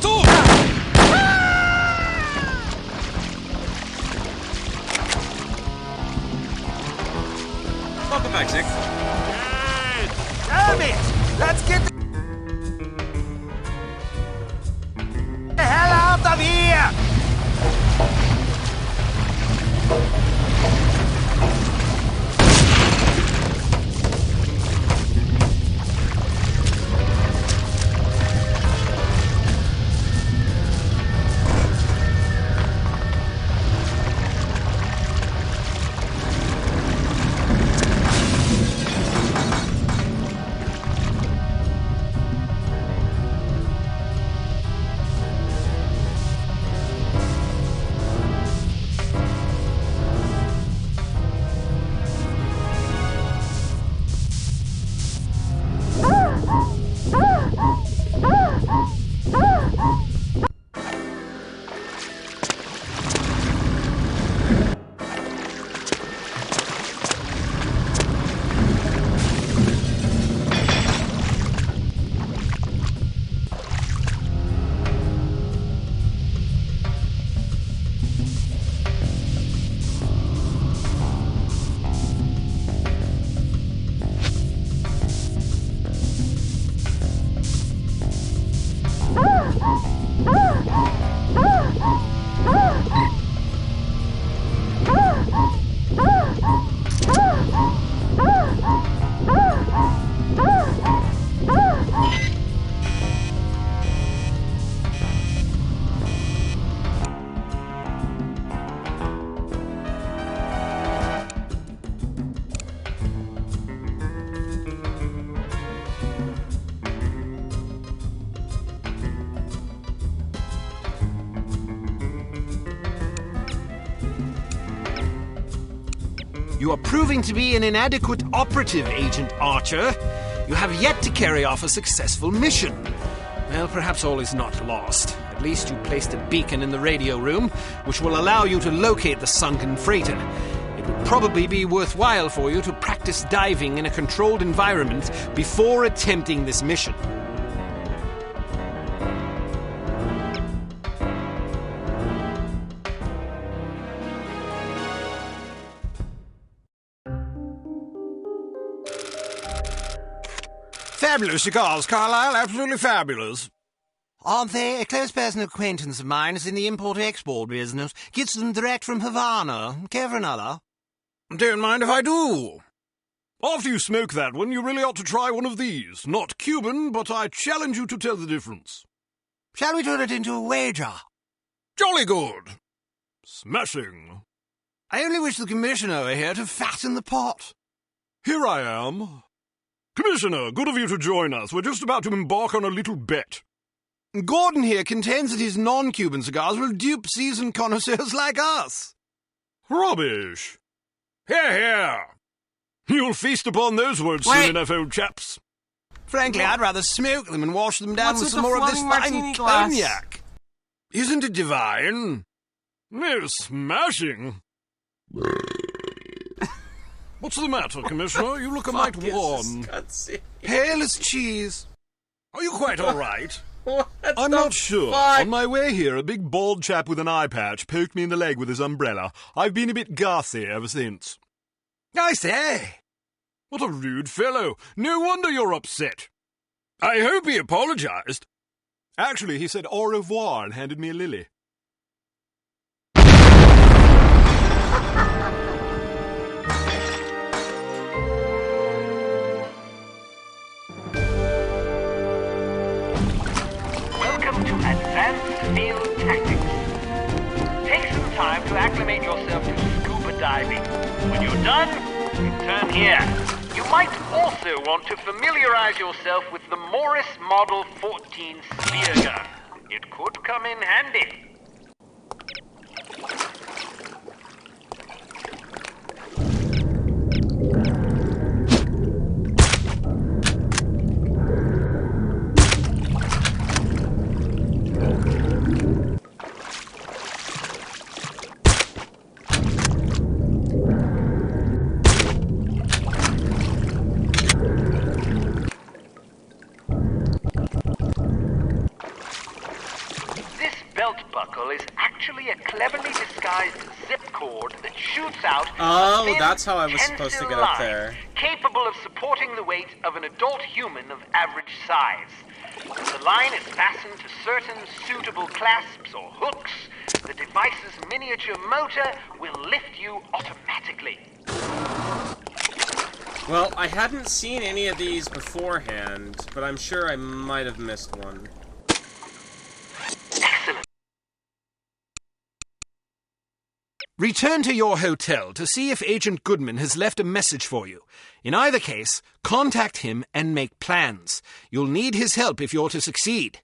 too! Welcome back, Zick. Damn it! Let's get the hell out of here! You are proving to be an inadequate operative, Agent Archer. You have yet to carry off a successful mission. Well, perhaps all is not lost. At least you placed a beacon in the radio room, which will allow you to locate the sunken freighter. It would probably be worthwhile for you to practice diving in a controlled environment before attempting this mission. Fabulous cigars, Carlyle. Absolutely fabulous. Aren't they? A close personal acquaintance of mine is in the import-export business. Gets them direct from Havana. Care for another? Don't mind if I do. After you smoke that one, you really ought to try one of these. Not Cuban, but I challenge you to tell the difference. Shall we turn it into a wager? Jolly good. Smashing. I only wish the Commissioner were here to fatten the pot. Here I am. Commissioner, good of you to join us. We're just about to embark on a little bet. Gordon here contends that his non-Cuban cigars will dupe seasoned connoisseurs like us. Rubbish. Hear, hear. You'll feast upon those words soon enough, old chaps. Frankly, I'd rather smoke them and wash them down with some more of this fine cognac. Isn't it divine? No, smashing. What's the matter, Commissioner? You look a mite worn. Pale as cheese. Are you quite all right? I'm not sure. On my way here, a big bald chap with an eye patch poked me in the leg with his umbrella. I've been a bit gassy ever since. I say! What a rude fellow. No wonder you're upset. I hope he apologized. Actually, he said au revoir and handed me a lily. Welcome to Advanced Field Tactics. Take some time to acclimate yourself to scuba diving. When you're done, return here. You might also want to familiarize yourself with the Morris Model 14 spear gun. It could come in handy. belt buckle is actually a cleverly disguised zip cord that shoots out Oh, a thin, that's how I was supposed to get tensile up line there. capable of supporting the weight of an adult human of average size. The line is fastened to certain suitable clasps or hooks. The device's miniature motor will lift you automatically. Well, I hadn't seen any of these beforehand, but I'm sure I might have missed one. Return to your hotel to see if Agent Goodman has left a message for you. In either case, contact him and make plans. You'll need his help if you're to succeed.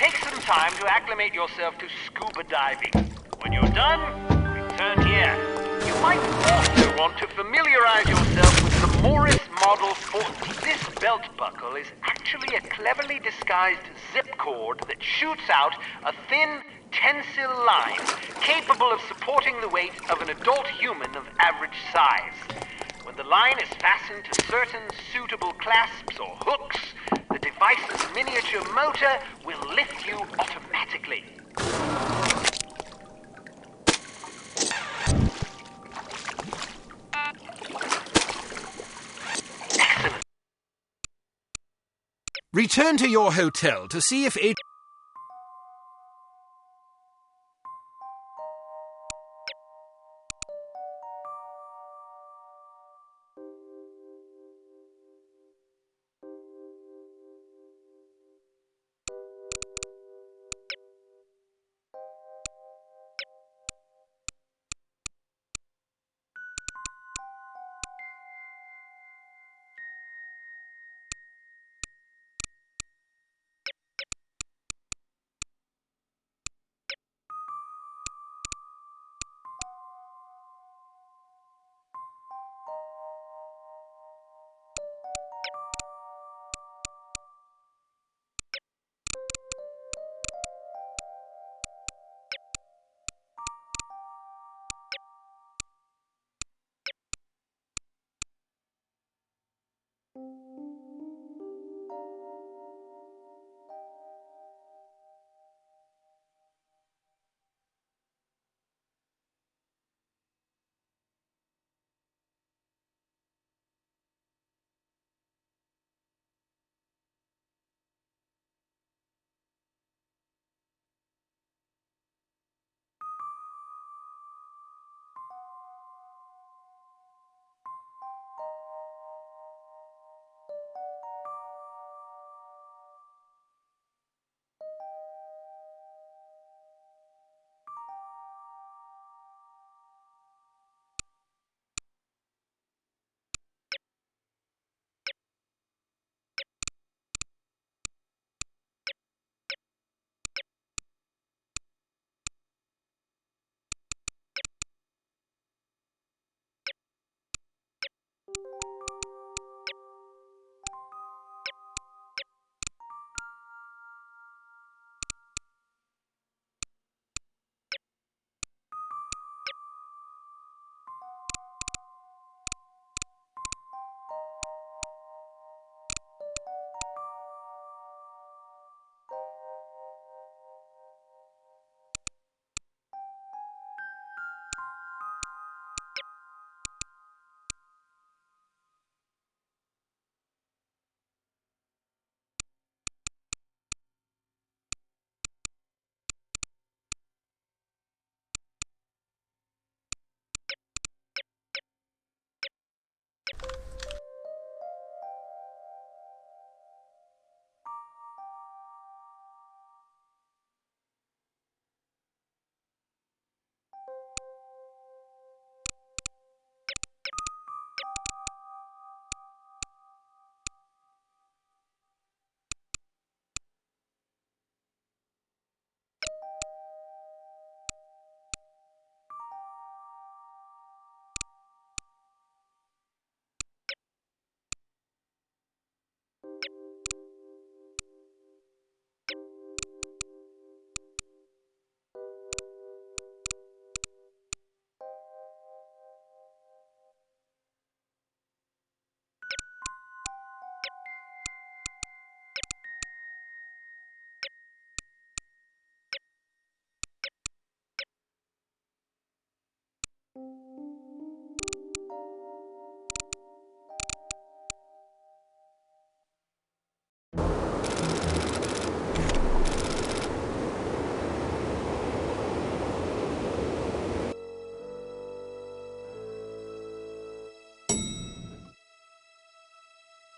take some time to acclimate yourself to scuba diving. When you're done, return here. You might also want to familiarize yourself with the Morris Model 40. This belt buckle is actually a cleverly disguised zip cord that shoots out a thin, tensile line capable of supporting the weight of an adult human of average size. When the line is fastened to certain suitable clasps or hooks, the device's miniature motor will lift you automatically. Return to your hotel to see if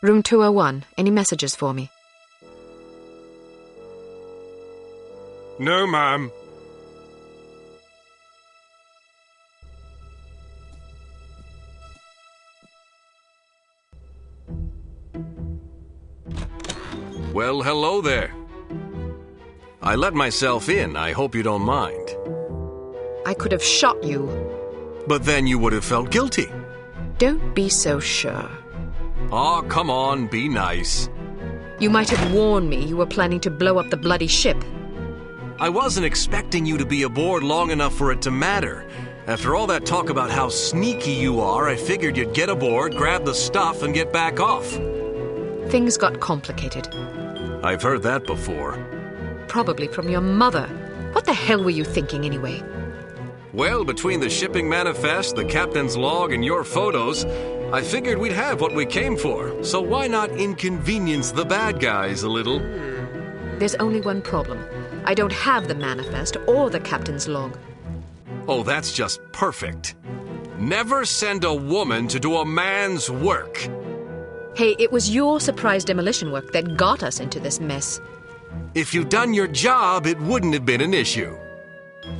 Room 201. Any messages for me? No, ma'am. Well, hello there. I let myself in. I hope you don't mind. I could have shot you. But then you would have felt guilty. Don't be so sure. Oh, come on, be nice. You might have warned me you were planning to blow up the bloody ship. I wasn't expecting you to be aboard long enough for it to matter. After all that talk about how sneaky you are, I figured you'd get aboard, grab the stuff, and get back off. Things got complicated. I've heard that before. Probably from your mother. What the hell were you thinking anyway? Well, between the shipping manifest, the captain's log, and your photos, I figured we'd have what we came for. So why not inconvenience the bad guys a little? There's only one problem. I don't have the manifest or the captain's log. Oh, that's just perfect. Never send a woman to do a man's work. Hey, it was your surprise demolition work that got us into this mess. If you'd done your job, it wouldn't have been an issue.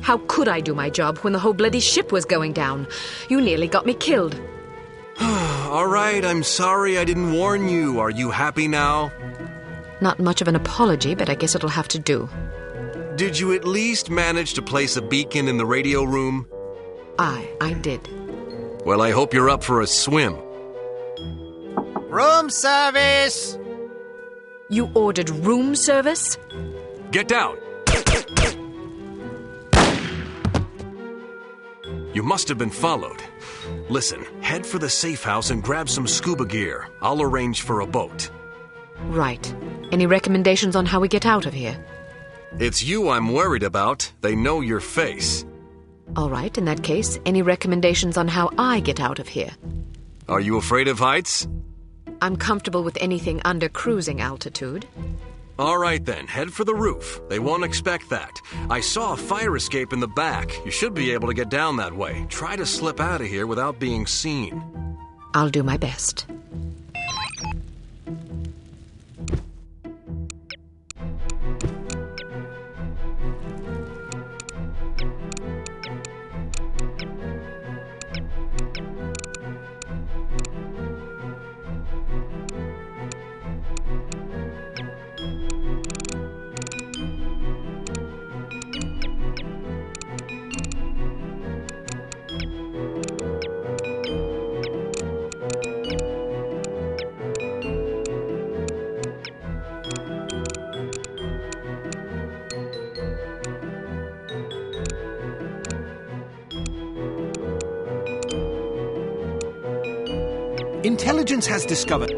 How could I do my job when the whole bloody ship was going down? You nearly got me killed. All right, I'm sorry I didn't warn you. Are you happy now? Not much of an apology, but I guess it'll have to do. Did you at least manage to place a beacon in the radio room? I did. Well, I hope you're up for a swim. Room service! You ordered room service? Get down! You must have been followed. Listen, head for the safe house and grab some scuba gear. I'll arrange for a boat. Right. Any recommendations on how we get out of here? It's you I'm worried about. They know your face. All right, in that case, any recommendations on how I get out of here? Are you afraid of heights? I'm comfortable with anything under cruising altitude. All right then, head for the roof. They won't expect that. I saw a fire escape in the back. You should be able to get down that way. Try to slip out of here without being seen. I'll do my best. Intelligence has discovered...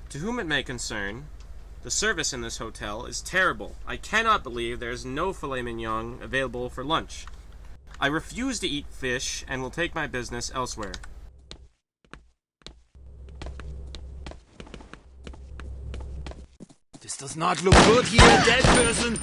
To whom it may concern, the service in this hotel is terrible. I cannot believe there is no filet mignon available for lunch. I refuse to eat fish and will take my business elsewhere. This does not look good here, dead person.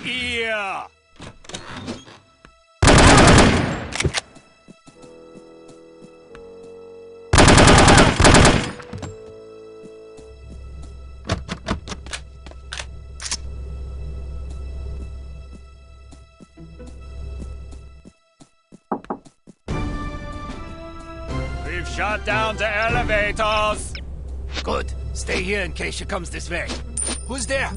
Here! We've shut down the elevators! Good. Stay here in case she comes this way. Who's there?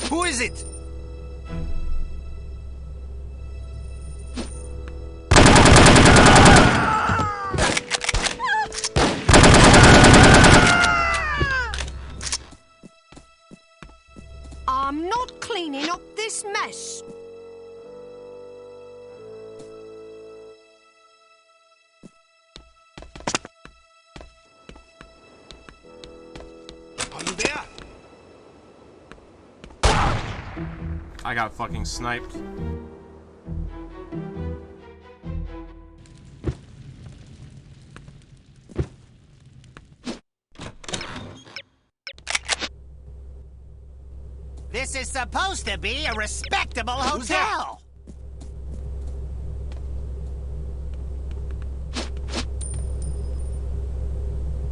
Who is it? I'm not cleaning up this mess. Are you there? I got fucking sniped. This is supposed to be a respectable hotel.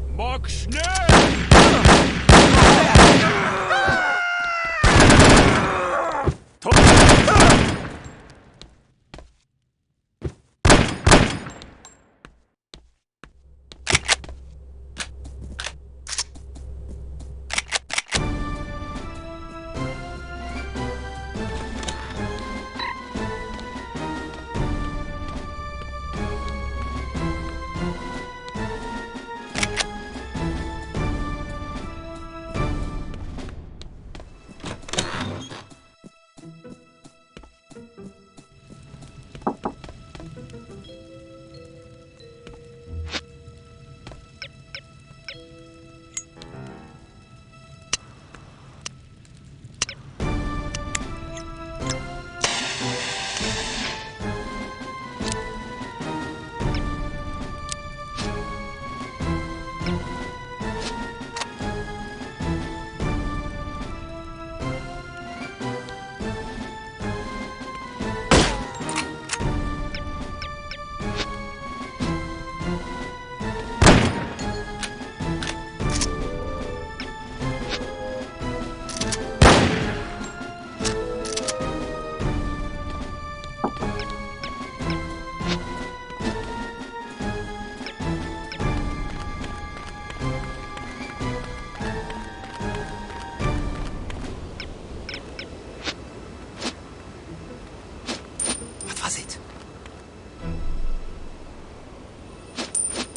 Mach schnell!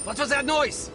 What was that noise?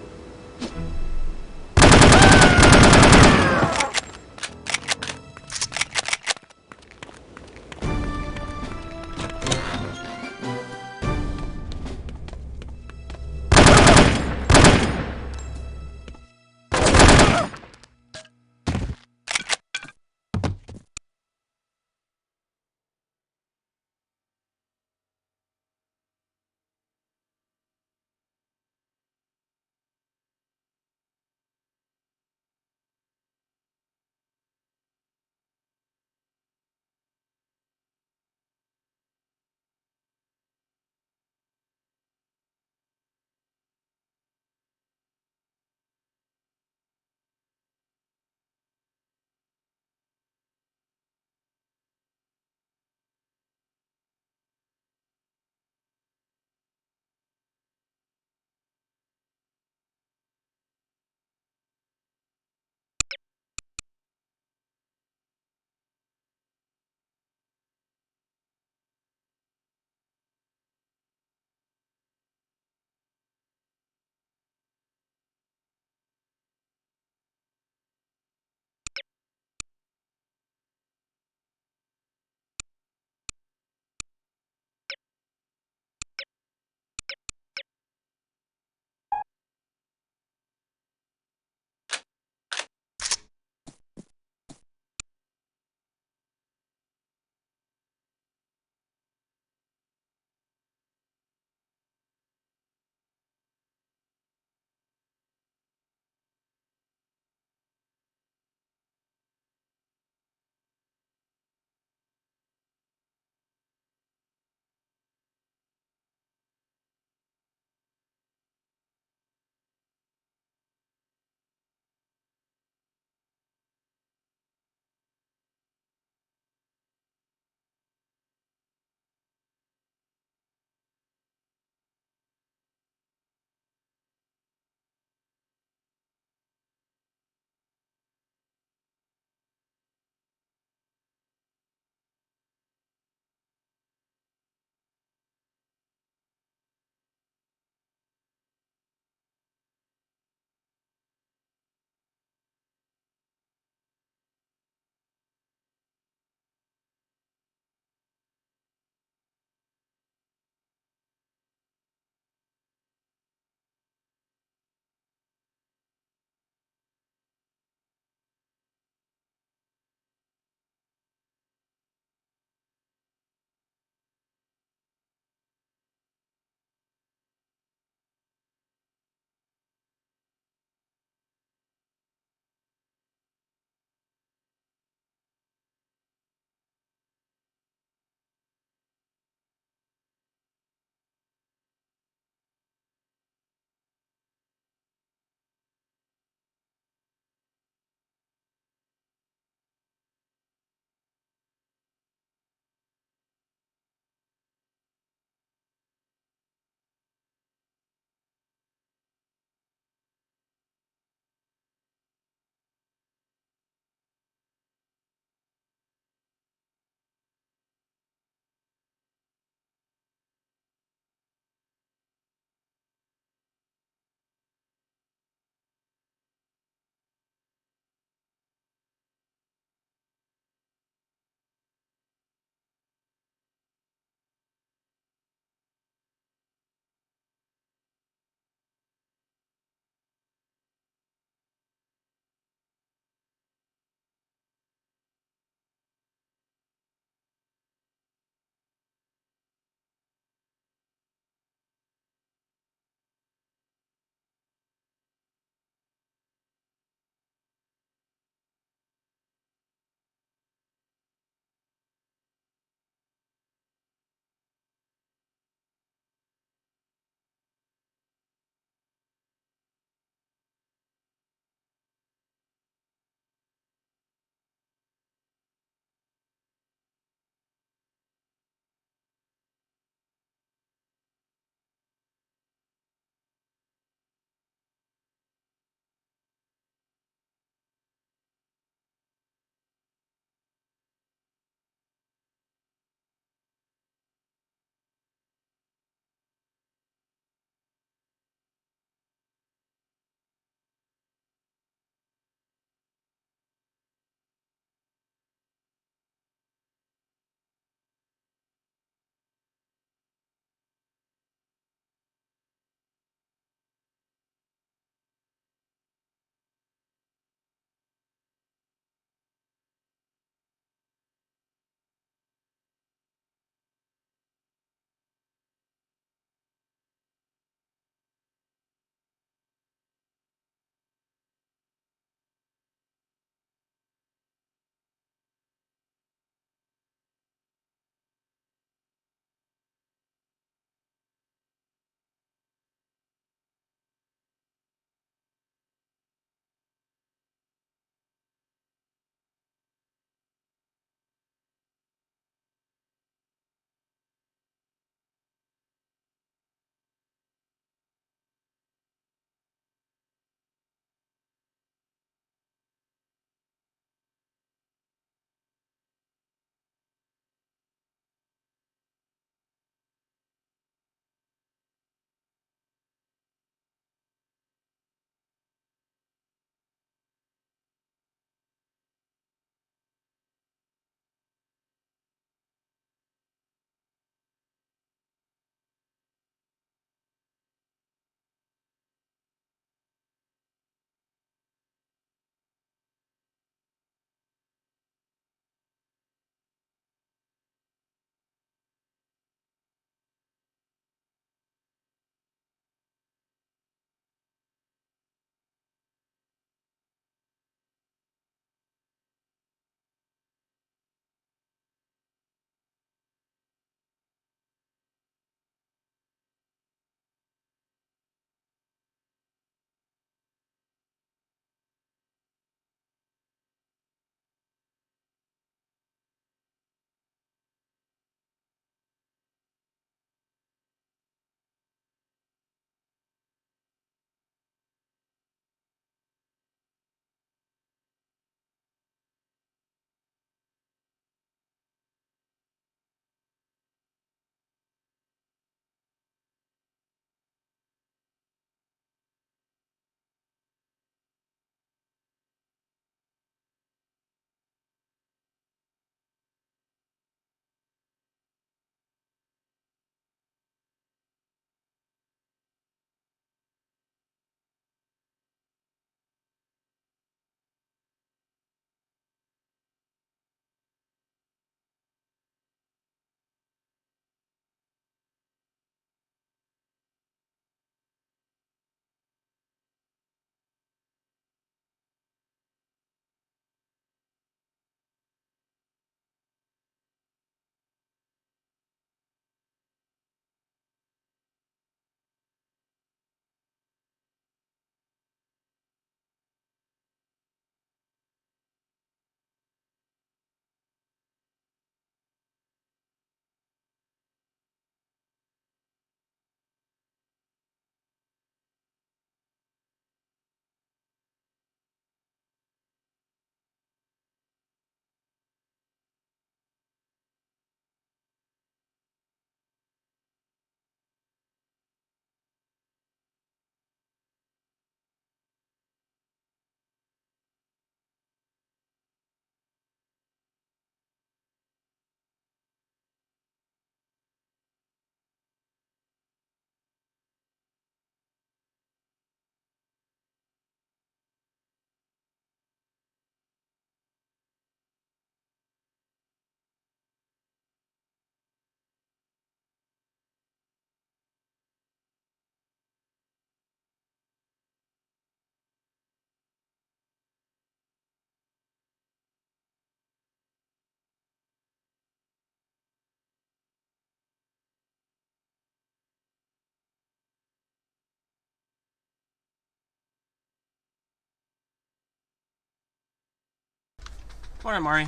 Morning, Mari.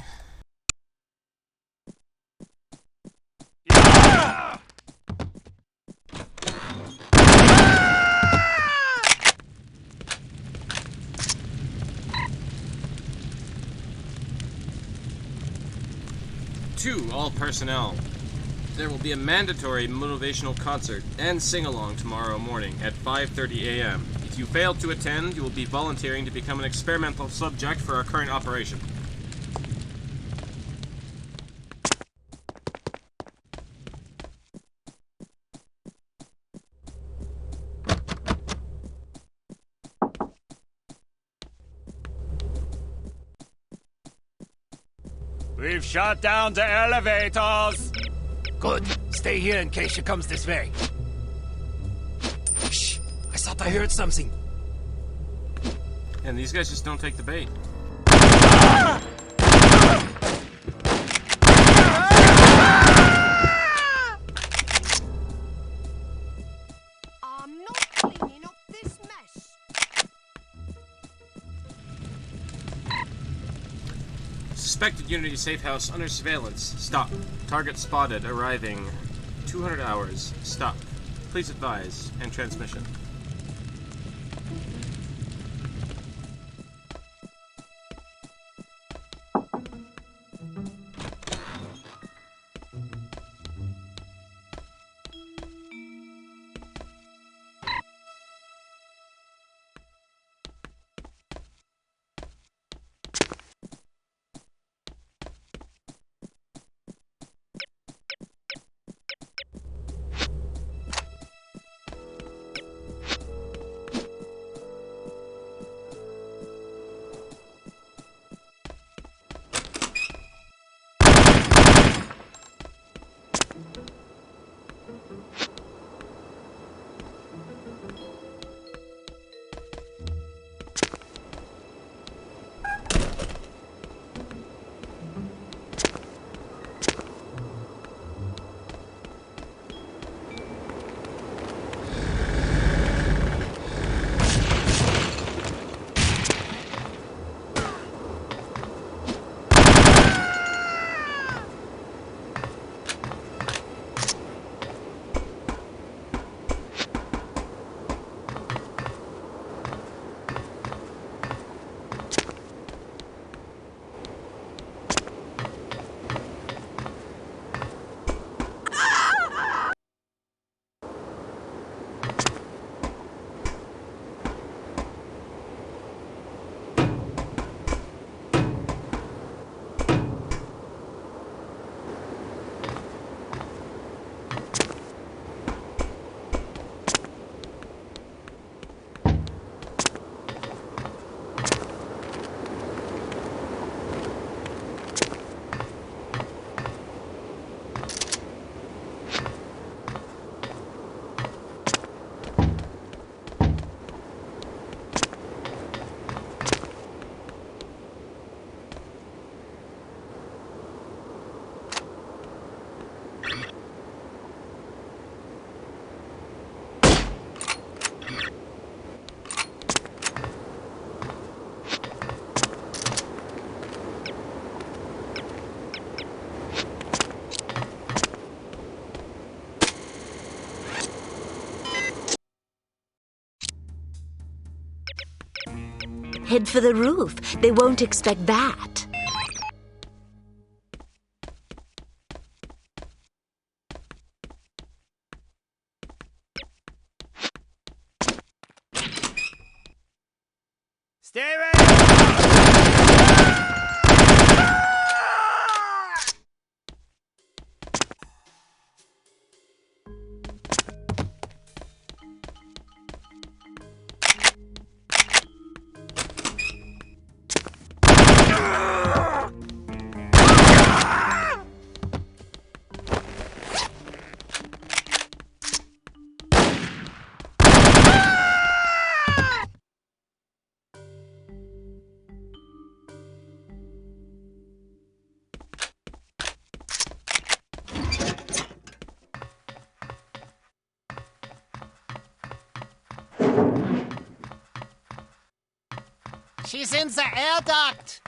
To all personnel, there will be a mandatory motivational concert and sing-along tomorrow morning at 5:30 a.m. If you fail to attend, you will be volunteering to become an experimental subject for our current operation. We've shut down the elevators! Good. Stay here in case she comes this way. Shh! I thought I heard something. And these guys just don't take the bait. I'm not cleaning up this mess. Suspected Unity safe house under surveillance. Stop. Target spotted. Arriving 200 hours. Stop. Please advise. End transmission. Head for the roof. They won't expect that. Stay ready! She's in the air duct.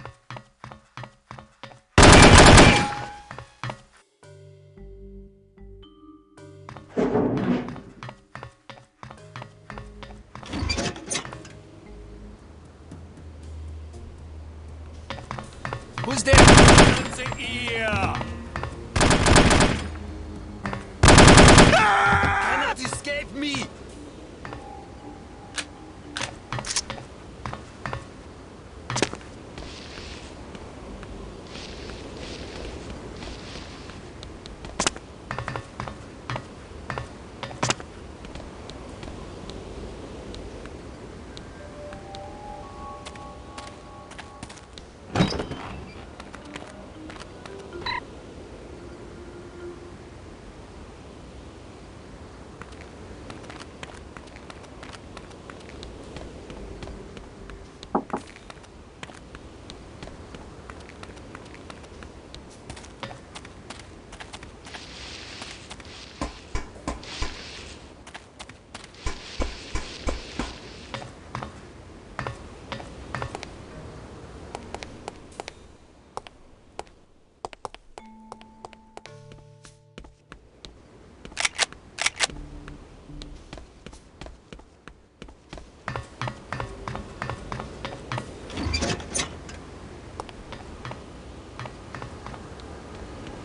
Who's there? Here! Cannot escape me!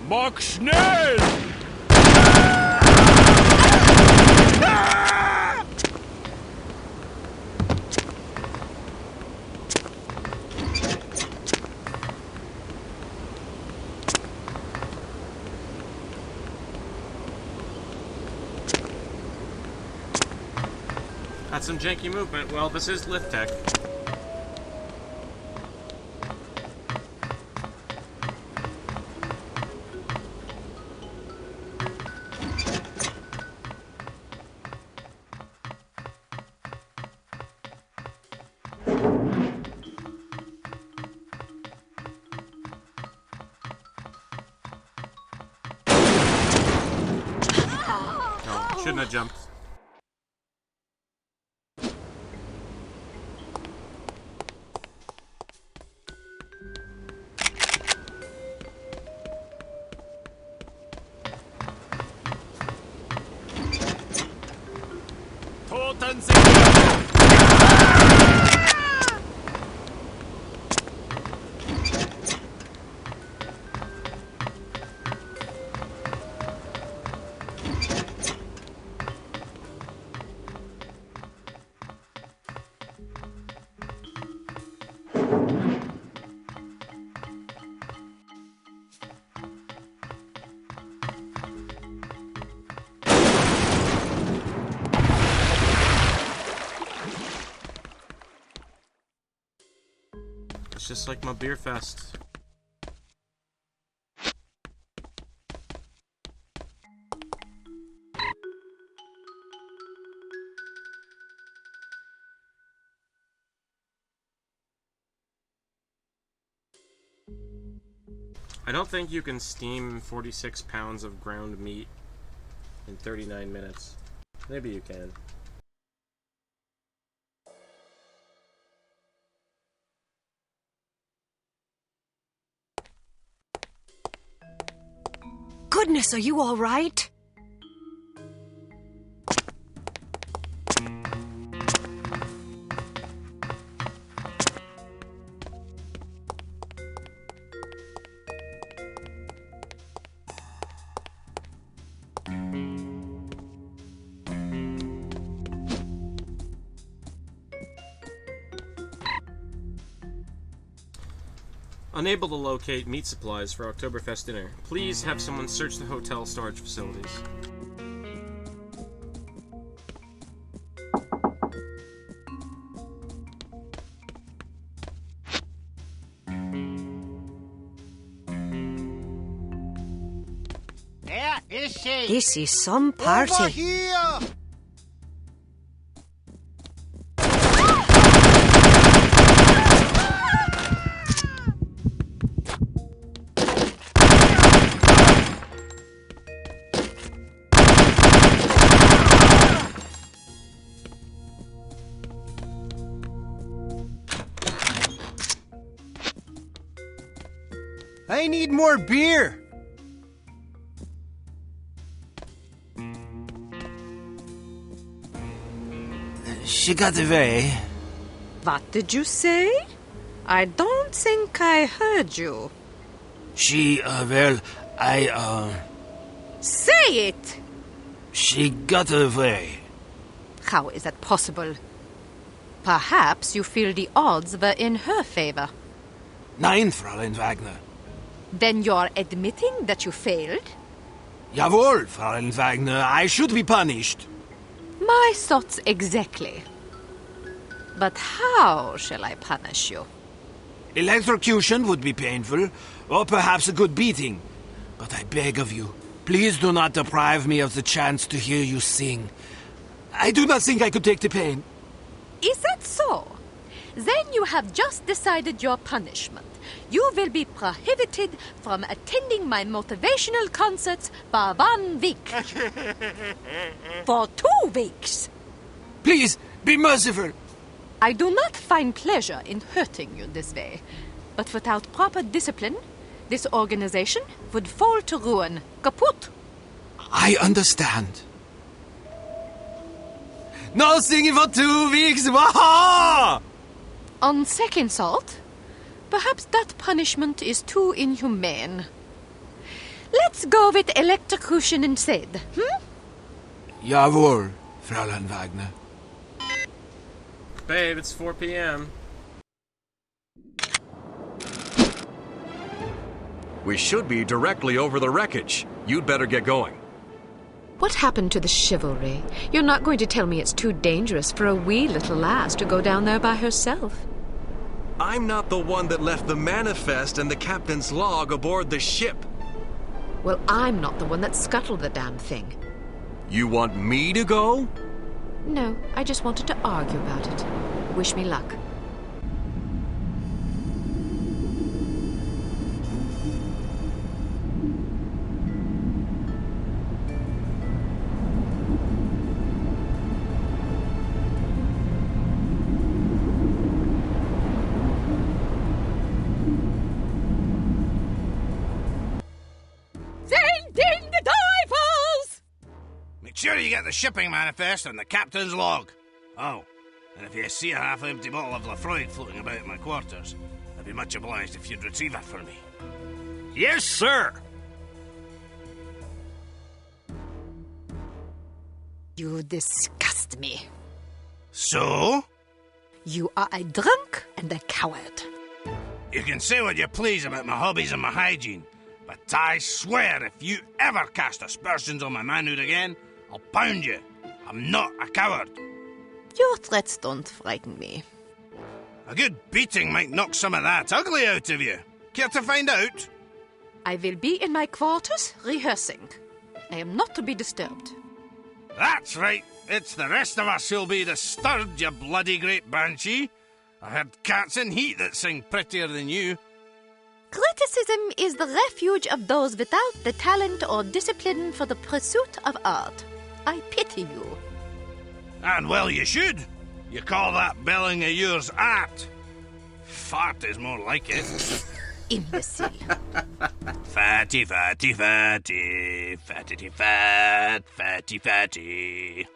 Mach schnell! That's some janky movement. Well, this is lift tech. Shouldn't have jumped. It's just like my beer fest. I don't think you can steam 46 pounds of ground meat in 39 minutes. Maybe you can. Goodness, are you all right? Unable to locate meat supplies for Oktoberfest dinner. Please have someone search the hotel storage facilities. Where is she? This is some party. Over here! I need more beer! She got away. What did you say? I don't think I heard you. Say it! She got away. How is that possible? Perhaps you feel the odds were in her favor. Nein, Fräulein Wagner. Then you're admitting that you failed? Jawohl, Fräulein Wagner. I should be punished. My thoughts exactly. But how shall I punish you? Electrocution would be painful, or perhaps a good beating. But I beg of you, please do not deprive me of the chance to hear you sing. I do not think I could take the pain. Is that so? Then you have just decided your punishment. You will be prohibited from attending my motivational concerts for 1 week. For 2 weeks. Please, be merciful. I do not find pleasure in hurting you this way. But without proper discipline, this organization would fall to ruin. Kaput. I understand. No singing for 2 weeks! Waha! On second thought, perhaps that punishment is too inhumane. Let's go with electrocution instead, Jawohl, Fräulein Wagner. Babe, it's 4 p.m. We should be directly over the wreckage. You'd better get going. What happened to the chivalry? You're not going to tell me it's too dangerous for a wee little lass to go down there by herself. I'm not the one that left the manifest and the captain's log aboard the ship. Well, I'm not the one that scuttled the damn thing. You want me to go? No, I just wanted to argue about it. Wish me luck. Sending the divers! Make sure you get the shipping manifest and the captain's log. Oh, and if you see a half-empty bottle of Lafroig floating about in my quarters, I'd be much obliged if you'd retrieve it for me. Yes, sir. You disgust me. So? You are a drunk and a coward. You can say what you please about my hobbies and my hygiene, but I swear if you ever cast aspersions on my manhood again, I'll pound you. I'm not a coward. Your threats don't frighten me. A good beating might knock some of that ugly out of you. Care to find out? I will be in my quarters rehearsing. I am not to be disturbed. That's right. It's the rest of us who'll be disturbed, you bloody great banshee. I heard cats in heat that sing prettier than you. Criticism is the refuge of those without the talent or discipline for the pursuit of art. I pity you. And well you should. You call that belling of yours art. Fart is more like it. Imbecile. Fatty, fatty, fatty. Fatty, fat. Fatty, fatty.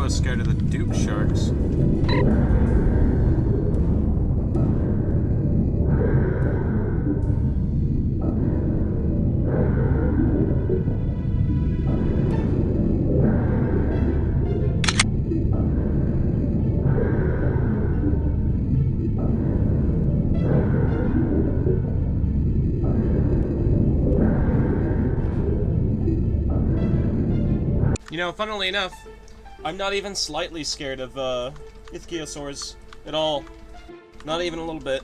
Scared of the Duke sharks. You know, funnily enough, I'm not even slightly scared of ichthyosaurs at all. Not even a little bit.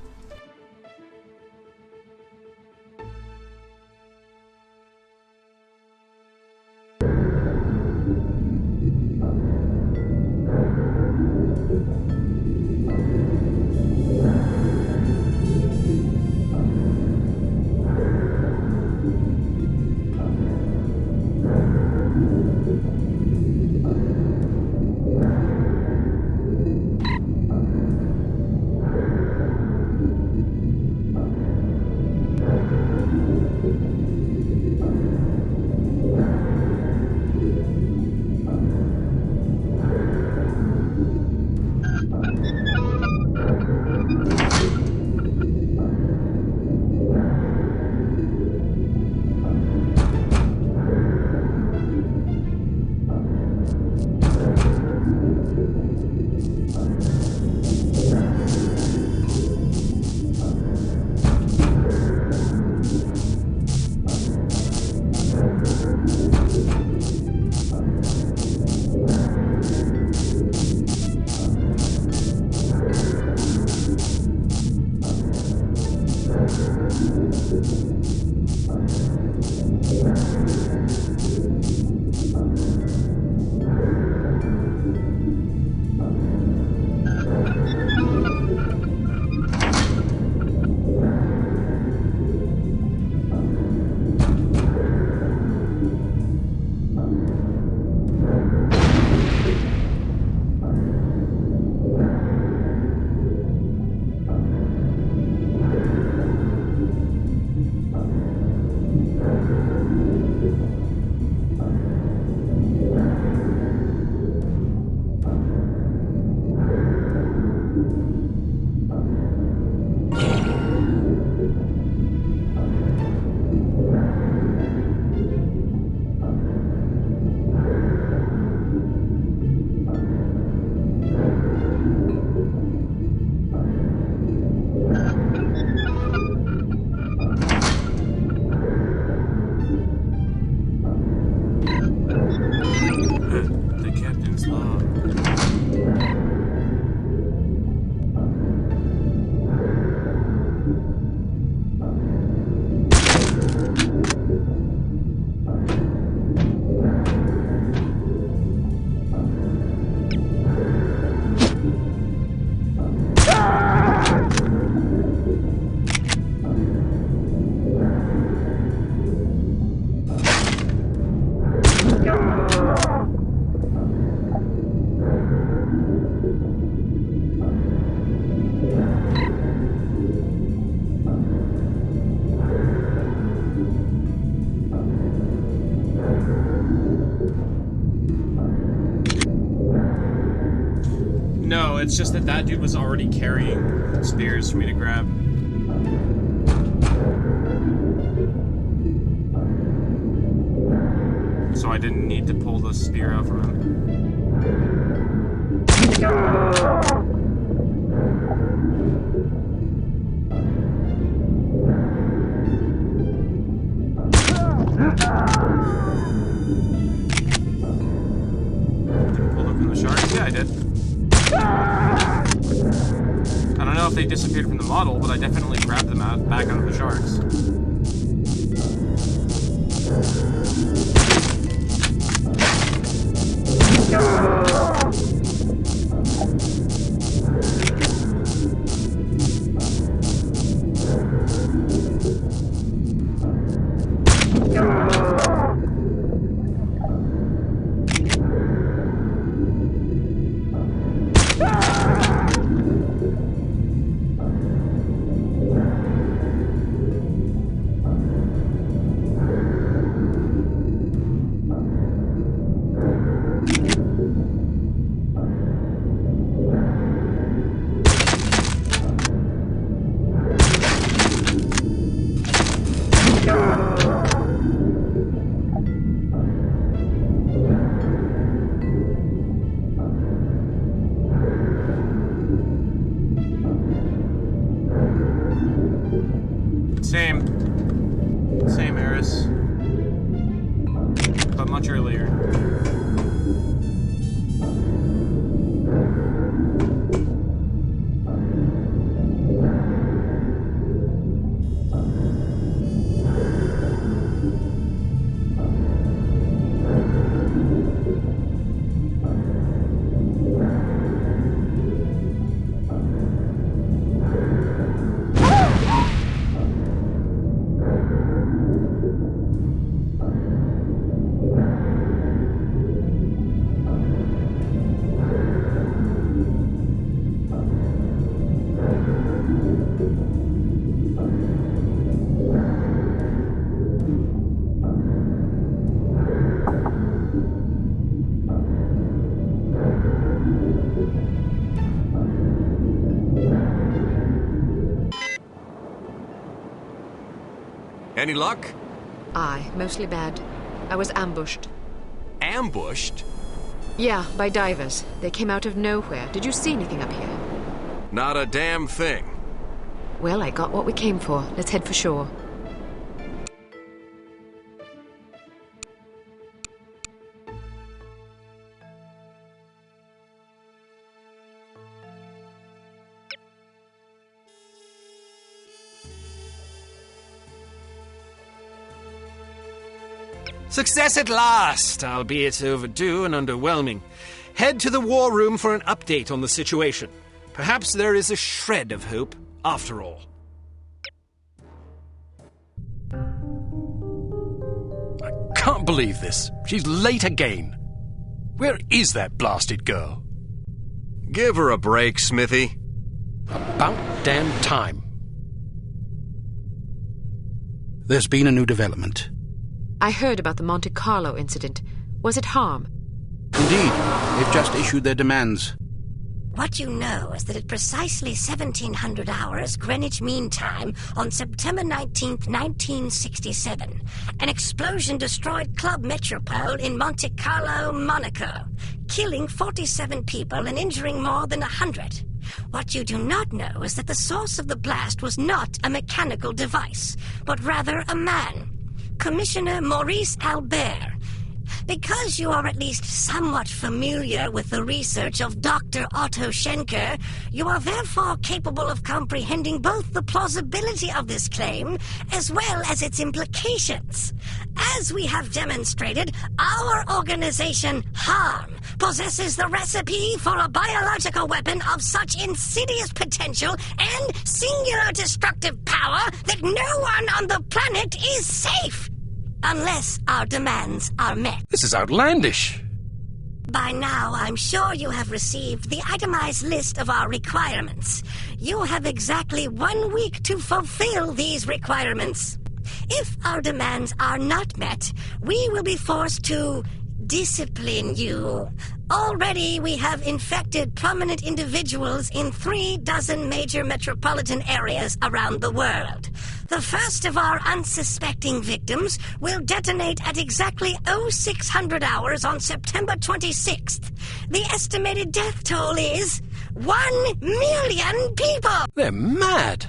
it's just that that dude was already carrying spears for me to grab. So I didn't need to pull the spear out from him. Didn't pull them from the sharks? Yeah, I did. I don't know if they disappeared from the model, but I definitely grabbed them back out of the sharks. Same Eris, but much earlier. Any luck? Aye, mostly bad. I was ambushed. Ambushed? Yeah, by divers. They came out of nowhere. Did you see anything up here? Not a damn thing. Well, I got what we came for. Let's head for shore. Success at last, albeit overdue and underwhelming. Head to the war room for an update on the situation. Perhaps there is a shred of hope, after all. I can't believe this. She's late again. Where is that blasted girl? Give her a break, Smithy. About damn time. There's been a new development. I heard about the Monte Carlo incident. Was it harm? Indeed. They've just issued their demands. What you know is that at precisely 1700 hours Greenwich Mean Time on September 19th, 1967, an explosion destroyed Club Metropole in Monte Carlo, Monaco, killing 47 people and injuring more than 100. What you do not know is that the source of the blast was not a mechanical device, but rather a man. Commissioner Maurice Albert. Because you are at least somewhat familiar with the research of Dr. Otto Schenker, you are therefore capable of comprehending both the plausibility of this claim as well as its implications. As we have demonstrated, our organization, HARM, possesses the recipe for a biological weapon of such insidious potential and singular destructive power that no one on the planet is safe. Unless our demands are met. This is outlandish. By now, I'm sure you have received the itemized list of our requirements. You have exactly 1 week to fulfill these requirements. If our demands are not met, we will be forced to discipline you. Already we have infected prominent individuals in 36 major metropolitan areas around the world. The first of our unsuspecting victims will detonate at exactly 0600 hours on September 26th. The estimated death toll is 1 million people! They're mad!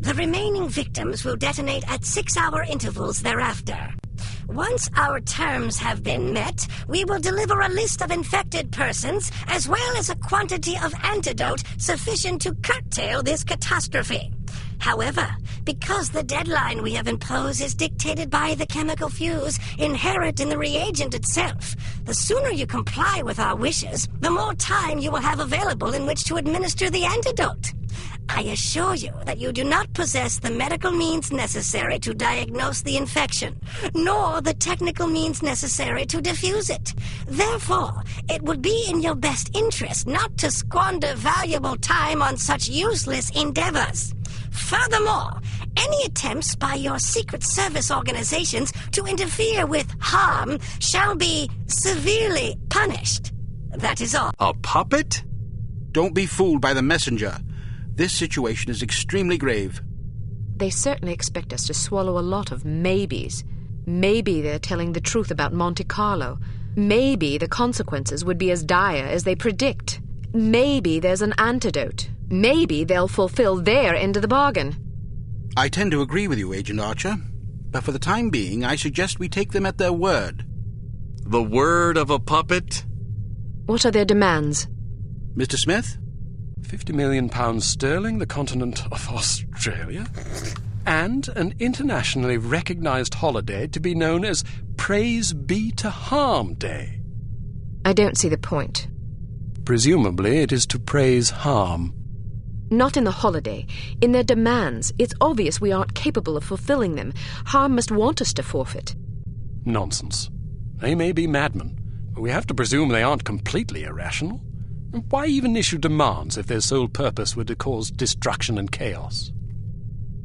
The remaining victims will detonate at 6-hour intervals thereafter. Once our terms have been met, we will deliver a list of infected persons as well as a quantity of antidote sufficient to curtail this catastrophe. However, because the deadline we have imposed is dictated by the chemical fuse inherent in the reagent itself, the sooner you comply with our wishes, the more time you will have available in which to administer the antidote. I assure you that you do not possess the medical means necessary to diagnose the infection, nor the technical means necessary to diffuse it. Therefore, it would be in your best interest not to squander valuable time on such useless endeavors. Furthermore, any attempts by your secret service organizations to interfere with harm shall be severely punished. That is all. A puppet? Don't be fooled by the messenger. This situation is extremely grave. They certainly expect us to swallow a lot of maybes. Maybe they're telling the truth about Monte Carlo. Maybe the consequences would be as dire as they predict. Maybe there's an antidote. Maybe they'll fulfill their end of the bargain. I tend to agree with you, Agent Archer. But for the time being, I suggest we take them at their word. The word of a puppet? What are their demands? Mr. Smith? £50 million sterling, the continent of Australia, and an internationally recognized holiday to be known as Praise Be to Harm Day. I don't see the point. Presumably it is to praise harm. Not in the holiday. In their demands. It's obvious we aren't capable of fulfilling them. Harm must want us to forfeit. Nonsense. They may be madmen, but we have to presume they aren't completely irrational. Why even issue demands if their sole purpose were to cause destruction and chaos?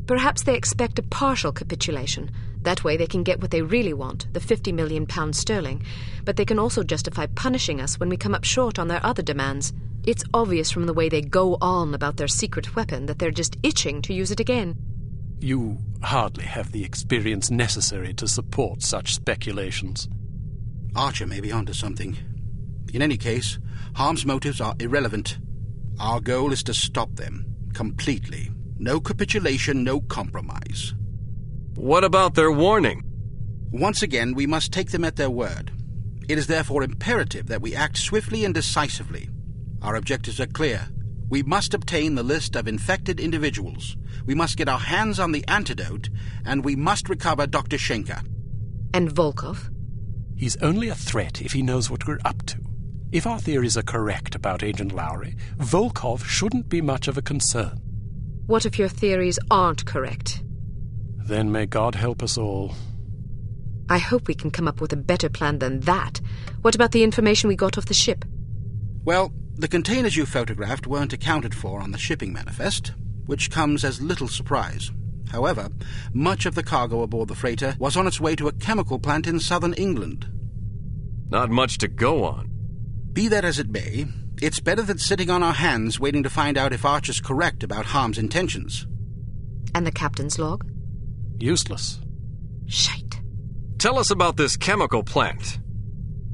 Perhaps they expect a partial capitulation. That way they can get what they really want, the £50 million sterling. But they can also justify punishing us when we come up short on their other demands. It's obvious from the way they go on about their secret weapon that they're just itching to use it again. You hardly have the experience necessary to support such speculations. Archer may be onto something. In any case, Harm's motives are irrelevant. Our goal is to stop them, completely. No capitulation, no compromise. What about their warning? Once again, we must take them at their word. It is therefore imperative that we act swiftly and decisively. Our objectives are clear. We must obtain the list of infected individuals. We must get our hands on the antidote, and we must recover Dr. Schenker. And Volkov? He's only a threat if he knows what we're up to. If our theories are correct about Agent Lowry, Volkov shouldn't be much of a concern. What if your theories aren't correct? Then may God help us all. I hope we can come up with a better plan than that. What about the information we got off the ship? Well, the containers you photographed weren't accounted for on the shipping manifest, which comes as little surprise. However, much of the cargo aboard the freighter was on its way to a chemical plant in southern England. Not much to go on. Be that as it may, it's better than sitting on our hands waiting to find out if Archer's correct about Harm's intentions. And the captain's log? Useless. Shite. Tell us about this chemical plant.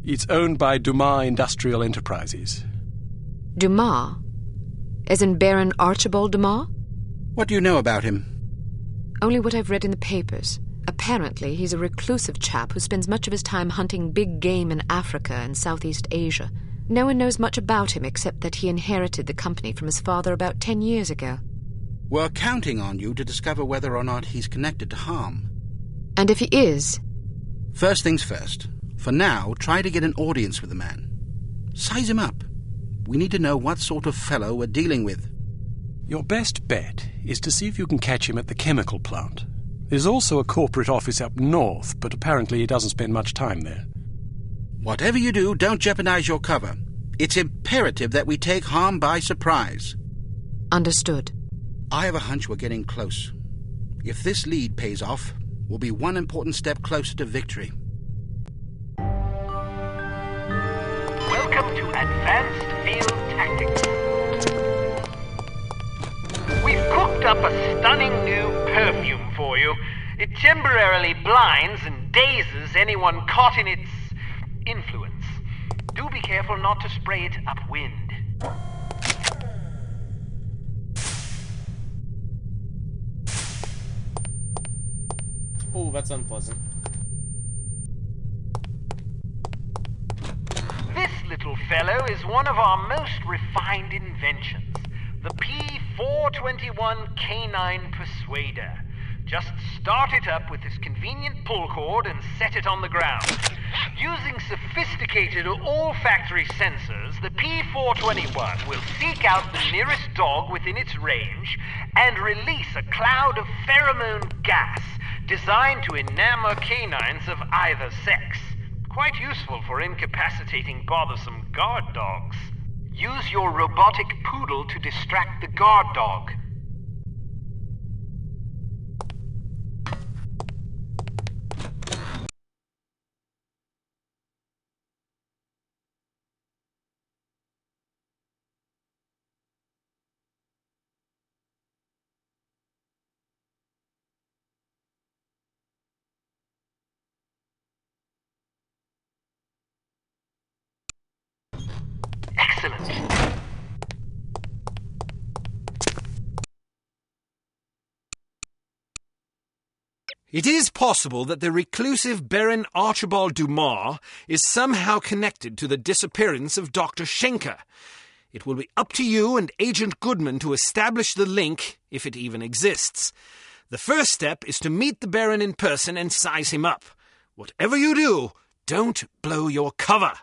It's owned by Dumas Industrial Enterprises. Dumas? As in Baron Archibald Dumas? What do you know about him? Only what I've read in the papers. Apparently, he's a reclusive chap who spends much of his time hunting big game in Africa and Southeast Asia. No one knows much about him except that he inherited the company from his father about 10 years ago. We're counting on you to discover whether or not he's connected to Harm. And if he is? First things first. For now, try to get an audience with the man. Size him up. We need to know what sort of fellow we're dealing with. Your best bet is to see if you can catch him at the chemical plant. There's also a corporate office up north, but apparently he doesn't spend much time there. Whatever you do, don't jeopardize your cover. It's imperative that we take Harm by surprise. Understood. I have a hunch we're getting close. If this lead pays off, we'll be one important step closer to victory. Welcome to Advanced Field Tactics. We've cooked up a stunning new perfume for you. It temporarily blinds and dazes anyone caught in its influence. Do be careful not to spray it upwind. Oh, that's unpleasant. This little fellow is one of our most refined inventions, the P421 Canine Persuader. Just start it up with this convenient pull cord and set it on the ground. Using sophisticated olfactory sensors, the P421 will seek out the nearest dog within its range and release a cloud of pheromone gas designed to enamor canines of either sex. Quite useful for incapacitating bothersome guard dogs. Use your robotic poodle to distract the guard dog. Excellent. It is possible that the reclusive Baron Archibald Dumas is somehow connected to the disappearance of Dr. Schenker. It will be up to you and Agent Goodman to establish the link, if it even exists. The first step is to meet the Baron in person and size him up. Whatever you do, don't blow your cover.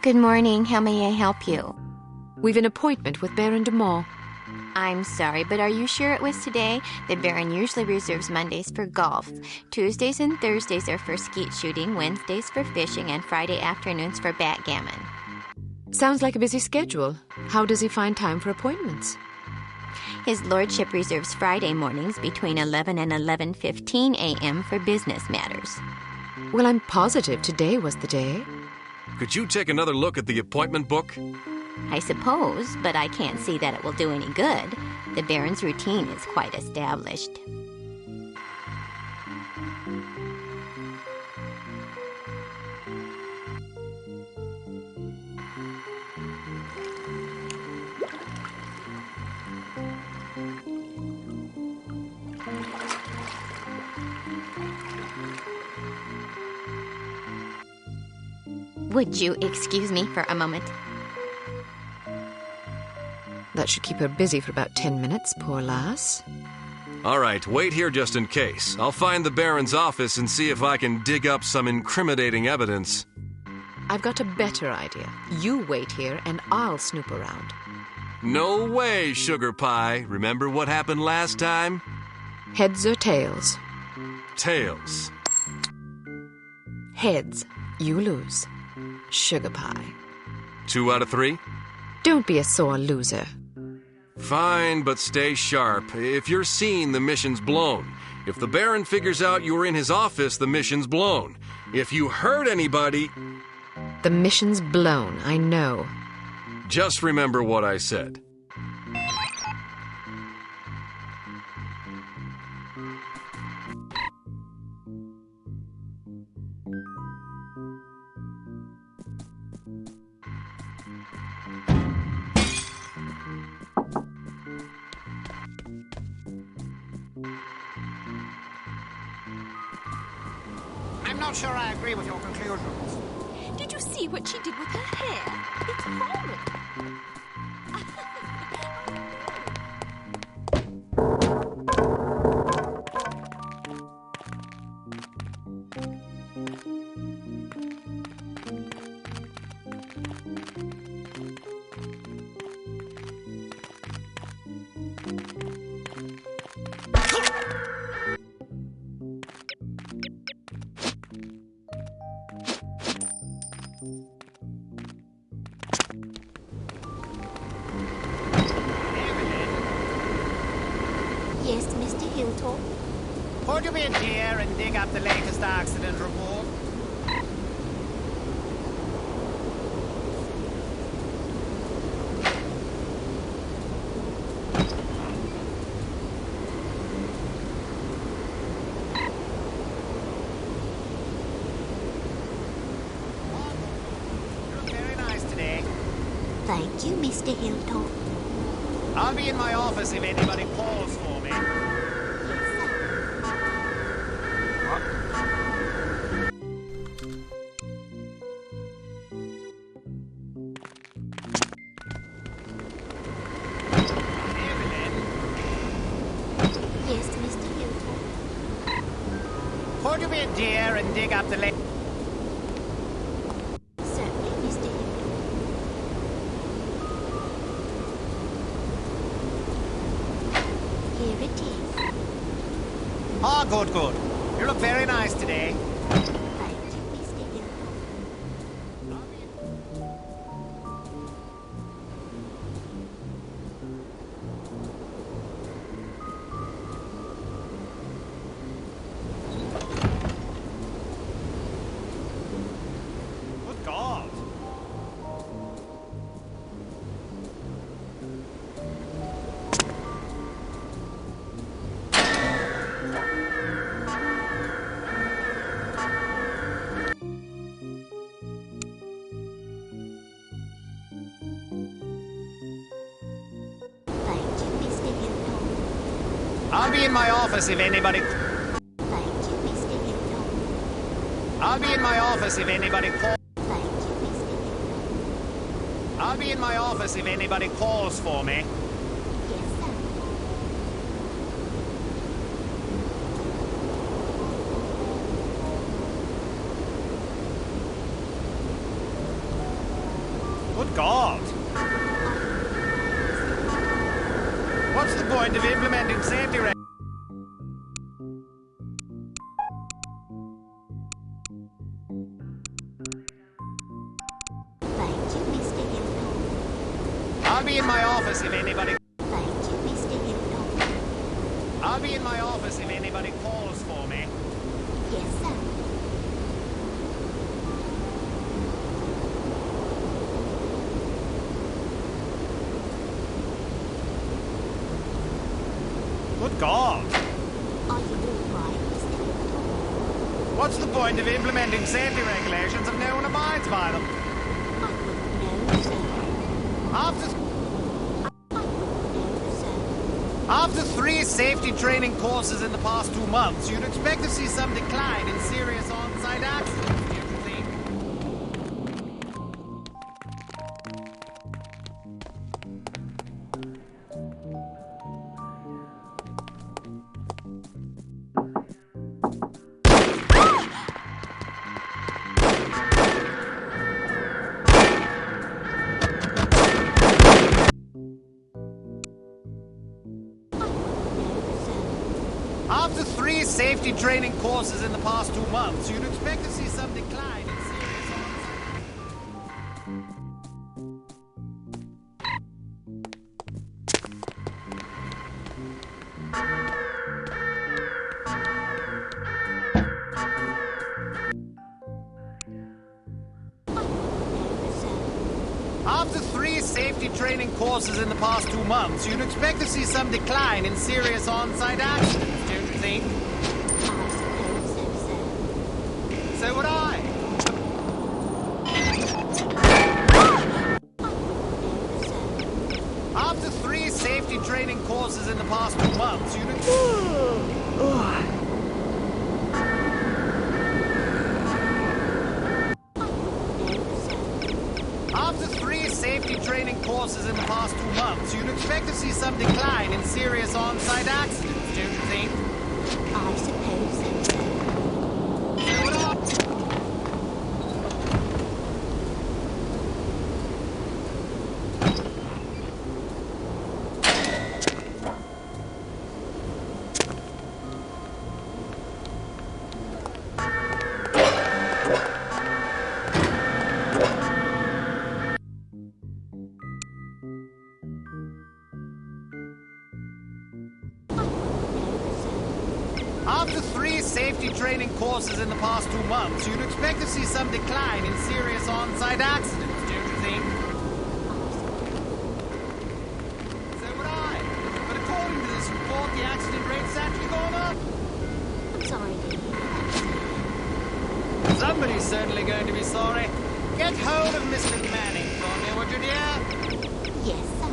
Good morning. How may I help you? We've an appointment with Baron Dumas. I'm sorry, but are you sure it was today? The Baron usually reserves Mondays for golf. Tuesdays and Thursdays are for skeet shooting, Wednesdays for fishing, and Friday afternoons for backgammon. Sounds like a busy schedule. How does he find time for appointments? His lordship reserves Friday mornings between 11 and 11:15 a.m. for business matters. Well, I'm positive today was the day. Could you take another look at the appointment book? I suppose, but I can't see that it will do any good. The Baron's routine is quite established. Would you excuse me for a moment? That should keep her busy for about 10 minutes, poor lass. All right, wait here just in case. I'll find the Baron's office and see if I can dig up some incriminating evidence. I've got a better idea. You wait here and I'll snoop around. No way, Sugar Pie. Remember what happened last time? Heads or tails? Tails. Heads. You lose. Sugar Pie. 2 out of 3? Don't be a sore loser. Fine, but stay sharp. If you're seen, the mission's blown. If the Baron figures out you were in his office, the mission's blown. If you hurt anybody... The mission's blown, I know. Just remember what I said. not sure I agree with your conclusions. Did you see what she did with her hair? It's horrid. Yes, Mr. Hilltop? Could you be a dear and dig up the latest accident report? You look very nice today. Thank you, Mr. Hilltop. I'll be in my office if anybody calls for me. Yes, Mr. Hilltop. Could you be a dear and dig up the Certainly, Mr. Hilltop. Here it is. Ah, good, good. You look very nice today. Thank you, Mr. Hilltop. Good God. Thank you, Mr. Hilltop. I'll be in my office if anybody... Thank you, Mr. Hilltop. I'll be in my office if anybody calls... Thank you, Mr. Hilltop. I'll be in my office if anybody calls for me. Yes, sir. Good God. What's the point of implementing safety regulations? Thank you, Mr. Hilltop. I'll be in my office if anybody... Thank you, Mr. Hilltop. I'll be in my office if anybody calls for me. Yes, sir. Good God. Are you doing right, Mr. Hilltop? What's the point of implementing safety regulations if no one abides by them? I wouldn't know, sir. After 3 safety training courses in the past 2 months, you'd expect to see some decline in serious on-site accidents, don't you think? After 3 safety training courses in the past 2 months, you'd expect to see some decline in serious on-site. After 3 safety training courses in the past 2 months, you'd expect to see some decline in serious on-site accidents, don't you think? So would I. After 3 safety training courses in the past 2 months, you'd... courses in the past 2 months, you'd expect to see some decline in serious on-site accidents, don't you think? I suppose so. So would I. After 3 safety training courses in the past 2 months, you'd expect to see some decline in serious on-site accidents, don't you think? So would I. But according to this report, the accident rate's actually gone up. I'm sorry, dear. Somebody's certainly going to be sorry. Get hold of Mr. Manning for me, would you, dear? Yes, sir.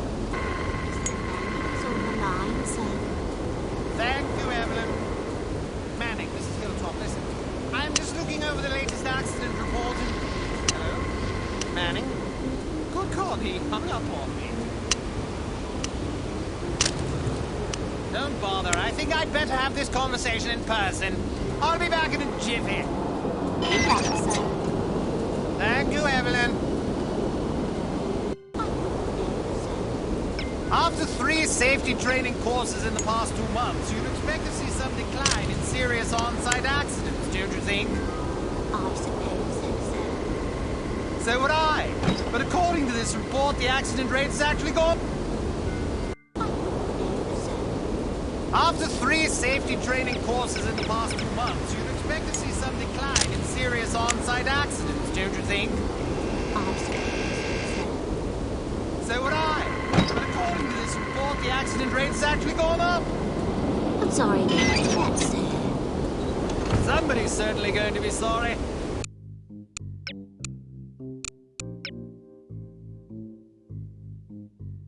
Mr. Manning is on the line, sir. Thank you, Evelyn. Manning, this is Hilltop. Listen, I'm just looking over the latest accident report and... Hello? Manning? Good call, he hung up on me. Don't bother. I think I'd better have this conversation in person. I'll be back in a jiffy. Thanks, sir. Thank you, Evelyn. After 3 safety training courses in the past 2 months, you'd expect to see some decline in serious on-site accidents, don't you think? I suppose so, sir. So would I. But according to this report, the accident rate's actually gone... After 3 safety training courses in the past 2 months, you'd expect to see some decline in serious on-site accidents, don't you think? I suppose so, sir. So would I. But according to this report, the accident rate's actually gone up. I'm sorry, dear. Yes, sir. Somebody's certainly going to be sorry.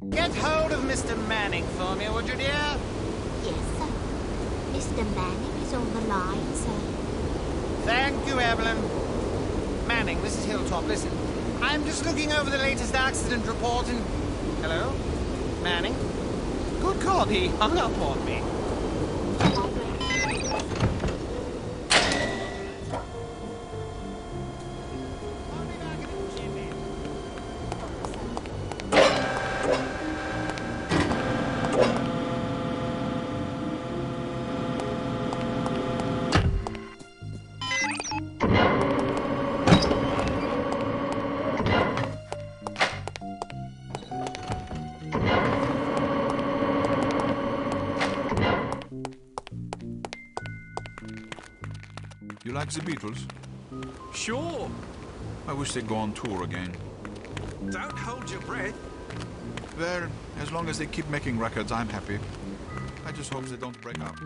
Get hold of Mr. Manning for me, would you, dear? Yes, sir. Mr. Manning is on the line, sir. Thank you, Evelyn. Manning, this is Hilltop. Listen, I'm just looking over the latest accident report and... Hello? Manning? Good call, he hung up on me. You like the Beatles? Sure. I wish they'd go on tour again. Don't hold your breath. Well, as long as they keep making records, I'm happy. I just hope they don't break up.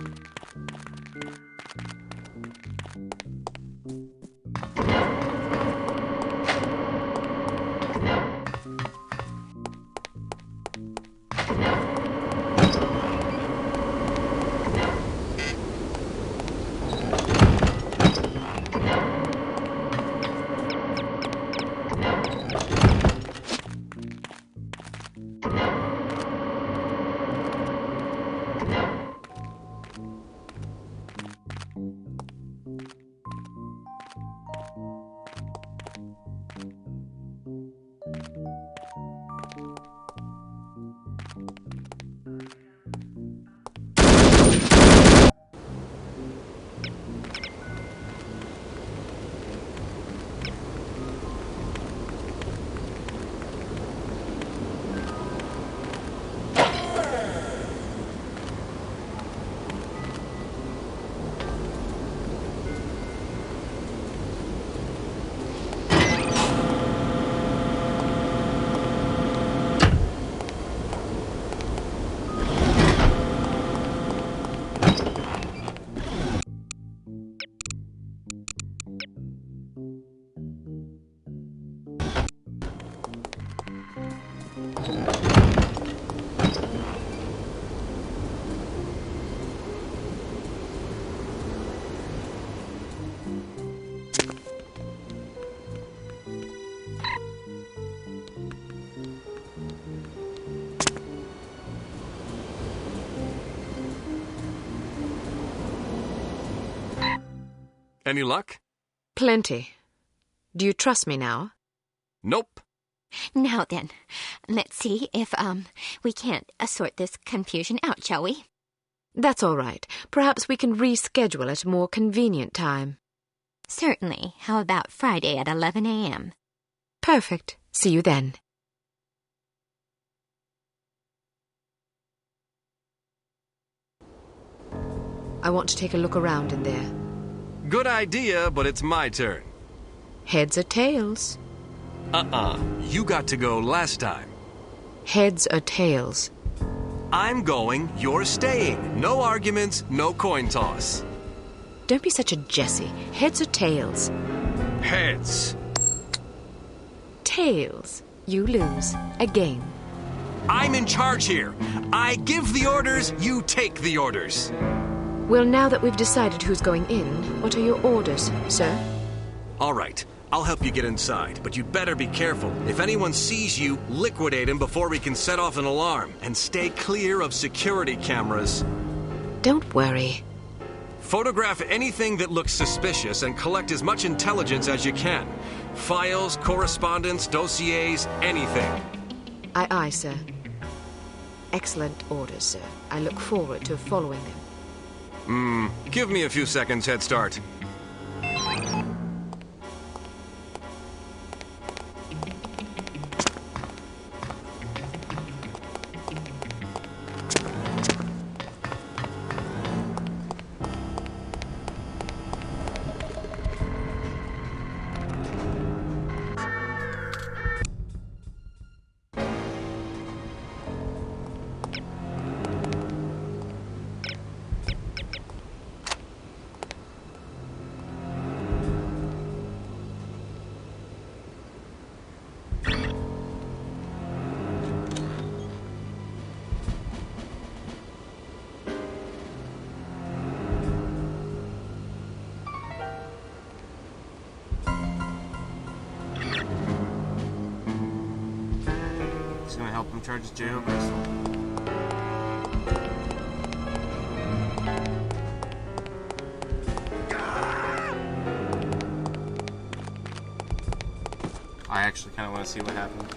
Any luck? Plenty. Do you trust me now? Nope. Now then, let's see if, we can't sort this confusion out, shall we? That's all right. Perhaps we can reschedule at a more convenient time. Certainly. How about Friday at 11 a.m.? Perfect. See you then. I want to take a look around in there. Good idea, but it's my turn. Heads or tails? You got to go last time. Heads or tails? I'm going, you're staying. No arguments, no coin toss. Don't be such a Jesse. Heads or tails? Heads. Tails. You lose. Again. I'm in charge here. I give the orders, you take the orders. Well, now that we've decided who's going in, what are your orders, sir? All right. I'll help you get inside, but you'd better be careful. If anyone sees you, liquidate him before we can set off an alarm. And stay clear of security cameras. Don't worry. Photograph anything that looks suspicious and collect as much intelligence as you can. Files, correspondence, dossiers, anything. Aye, aye, sir. Excellent orders, sir. I look forward to following them. Give me a few seconds head start. It's gonna help him charge his JO pistol. I actually kind of want to see what happens.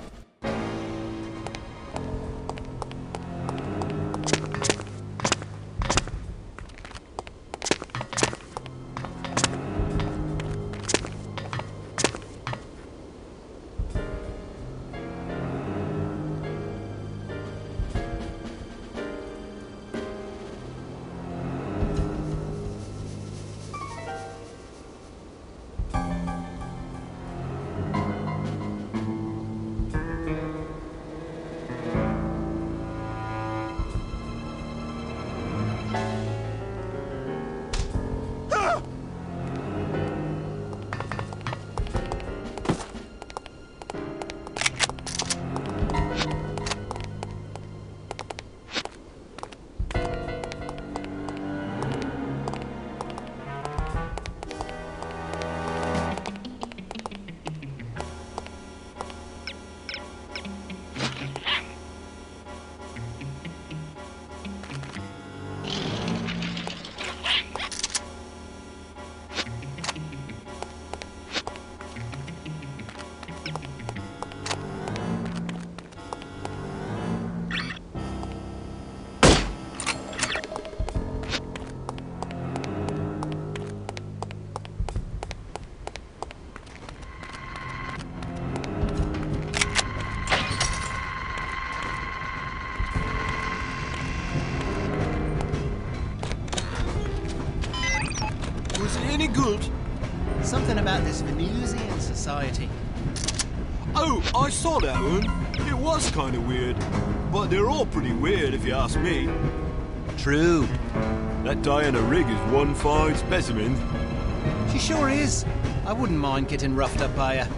Was it any good? Something about this Venusian society. Oh, I saw that one. It was kind of weird. But they're all pretty weird if you ask me. True. That Diana Rigg is one fine specimen. She sure is. I wouldn't mind getting roughed up by her.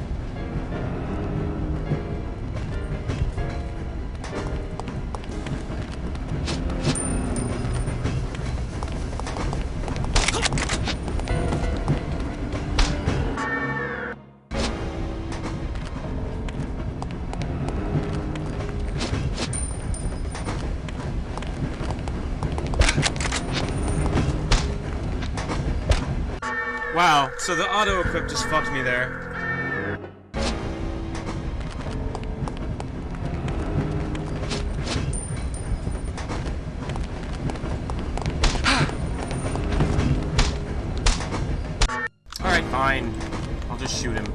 Wow, so the auto-equip just fucked me there. Alright, fine. I'll just shoot him.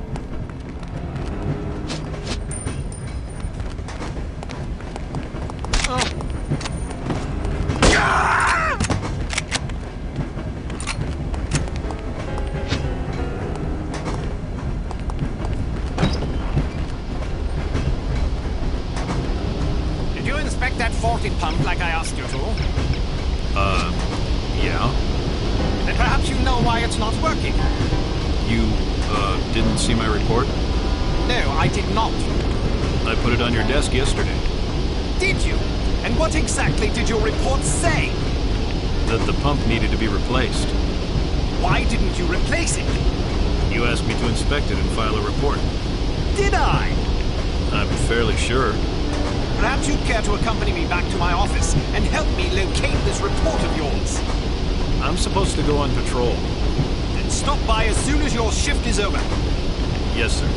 Did you inspect that faulty pump like I asked you to? Yeah. Then perhaps you know why it's not working. You, didn't see my report? No, I did not. I put it on your desk yesterday. Did you? And what exactly did your report say? That the pump needed to be replaced. Why didn't you replace it? You asked me to inspect it and file a report. Did I? I'm fairly sure. Perhaps you'd care to accompany me back to my office and help me locate this report of yours. I'm supposed to go on patrol. Then stop by as soon as your shift is over. Yes, sir.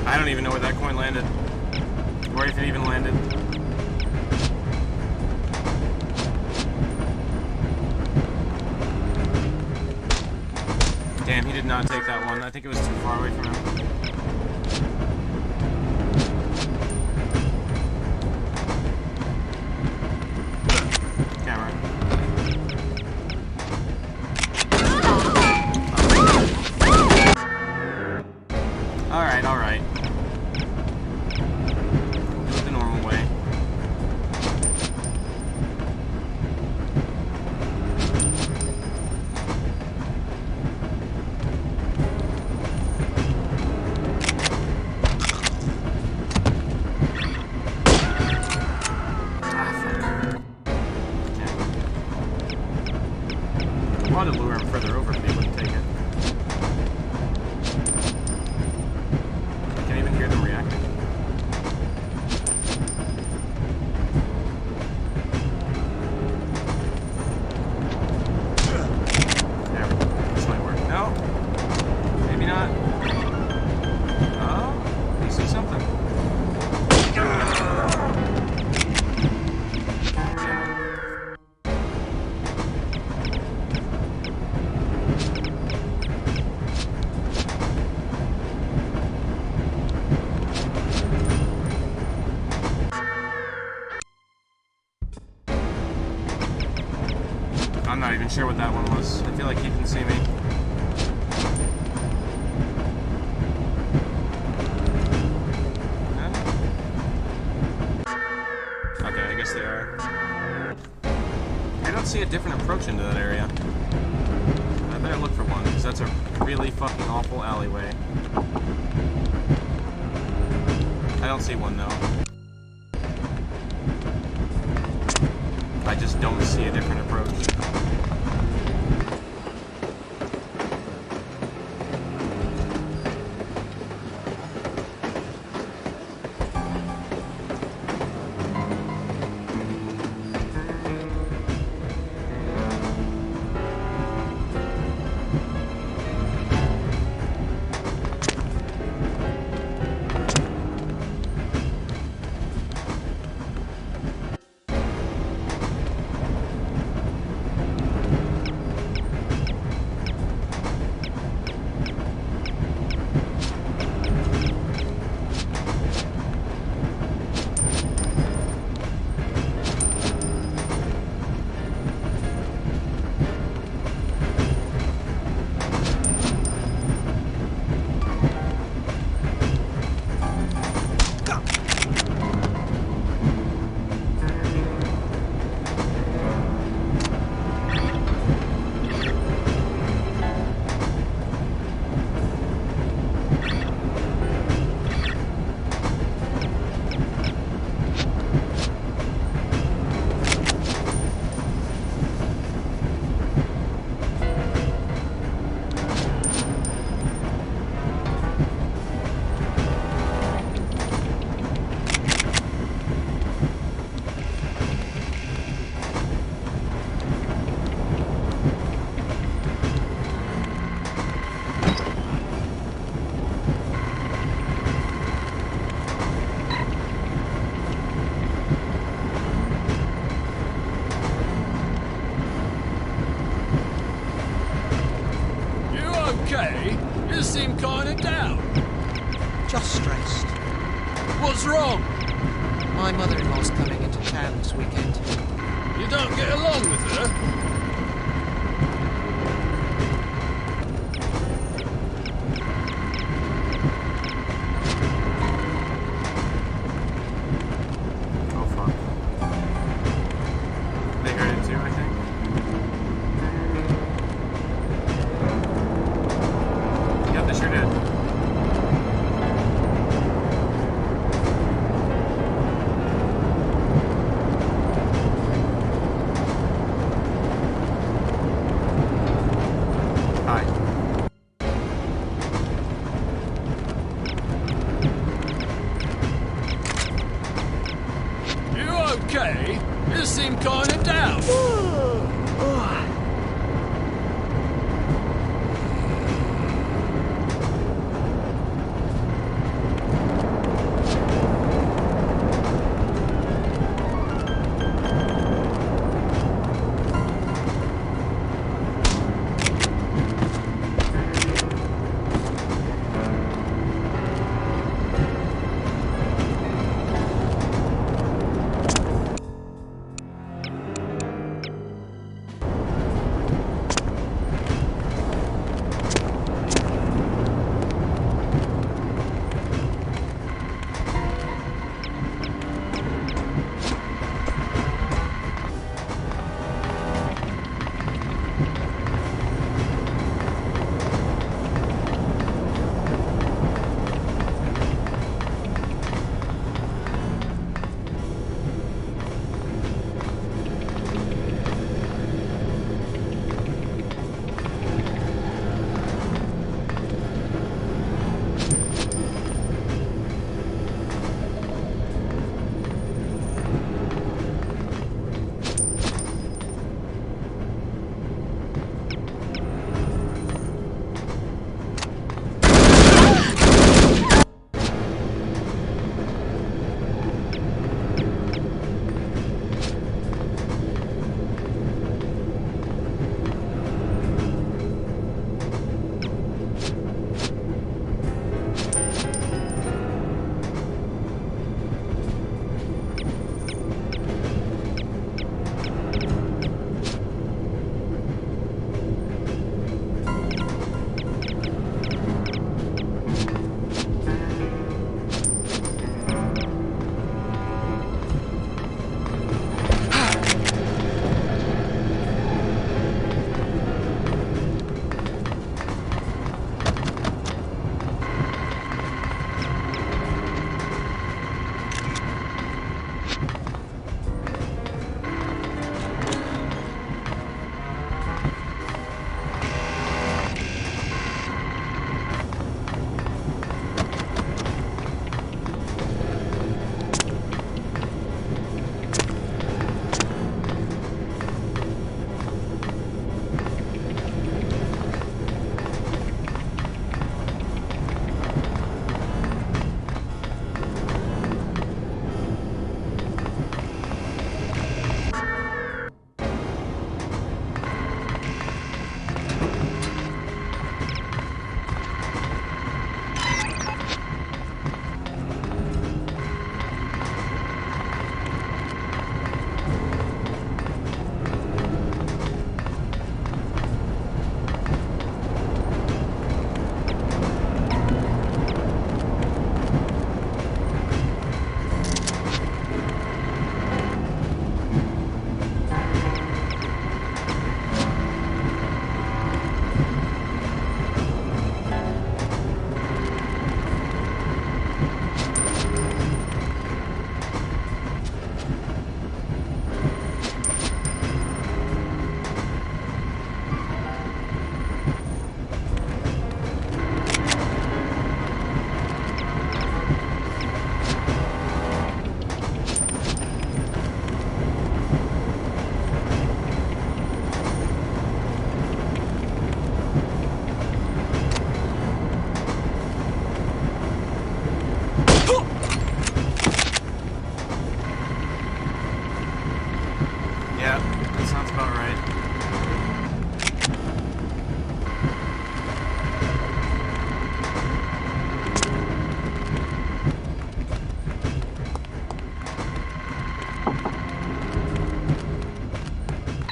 I don't even know where that coin landed. Or if it even landed. Damn, he did not take that one. I think it was too far away from him. Camera. Alright, alright. We'll do it the normal way. I wanted to lure him further over, but he wouldn't take it. I can't even hear them reacting. There we go. This might work. No. Maybe not. Oh, you see something. I'm not even sure what that one was. I feel like he didn't see me. Okay, I guess they are. I don't see a different approach into that area. I better look for one, because that's a really fucking awful alleyway. I don't see one, though. I just don't see a different approach. okay? You seem kinda down. Just stressed. What's wrong? My mother-in-law's coming into town this weekend. You don't get along with her? Okay, you seem kinda down.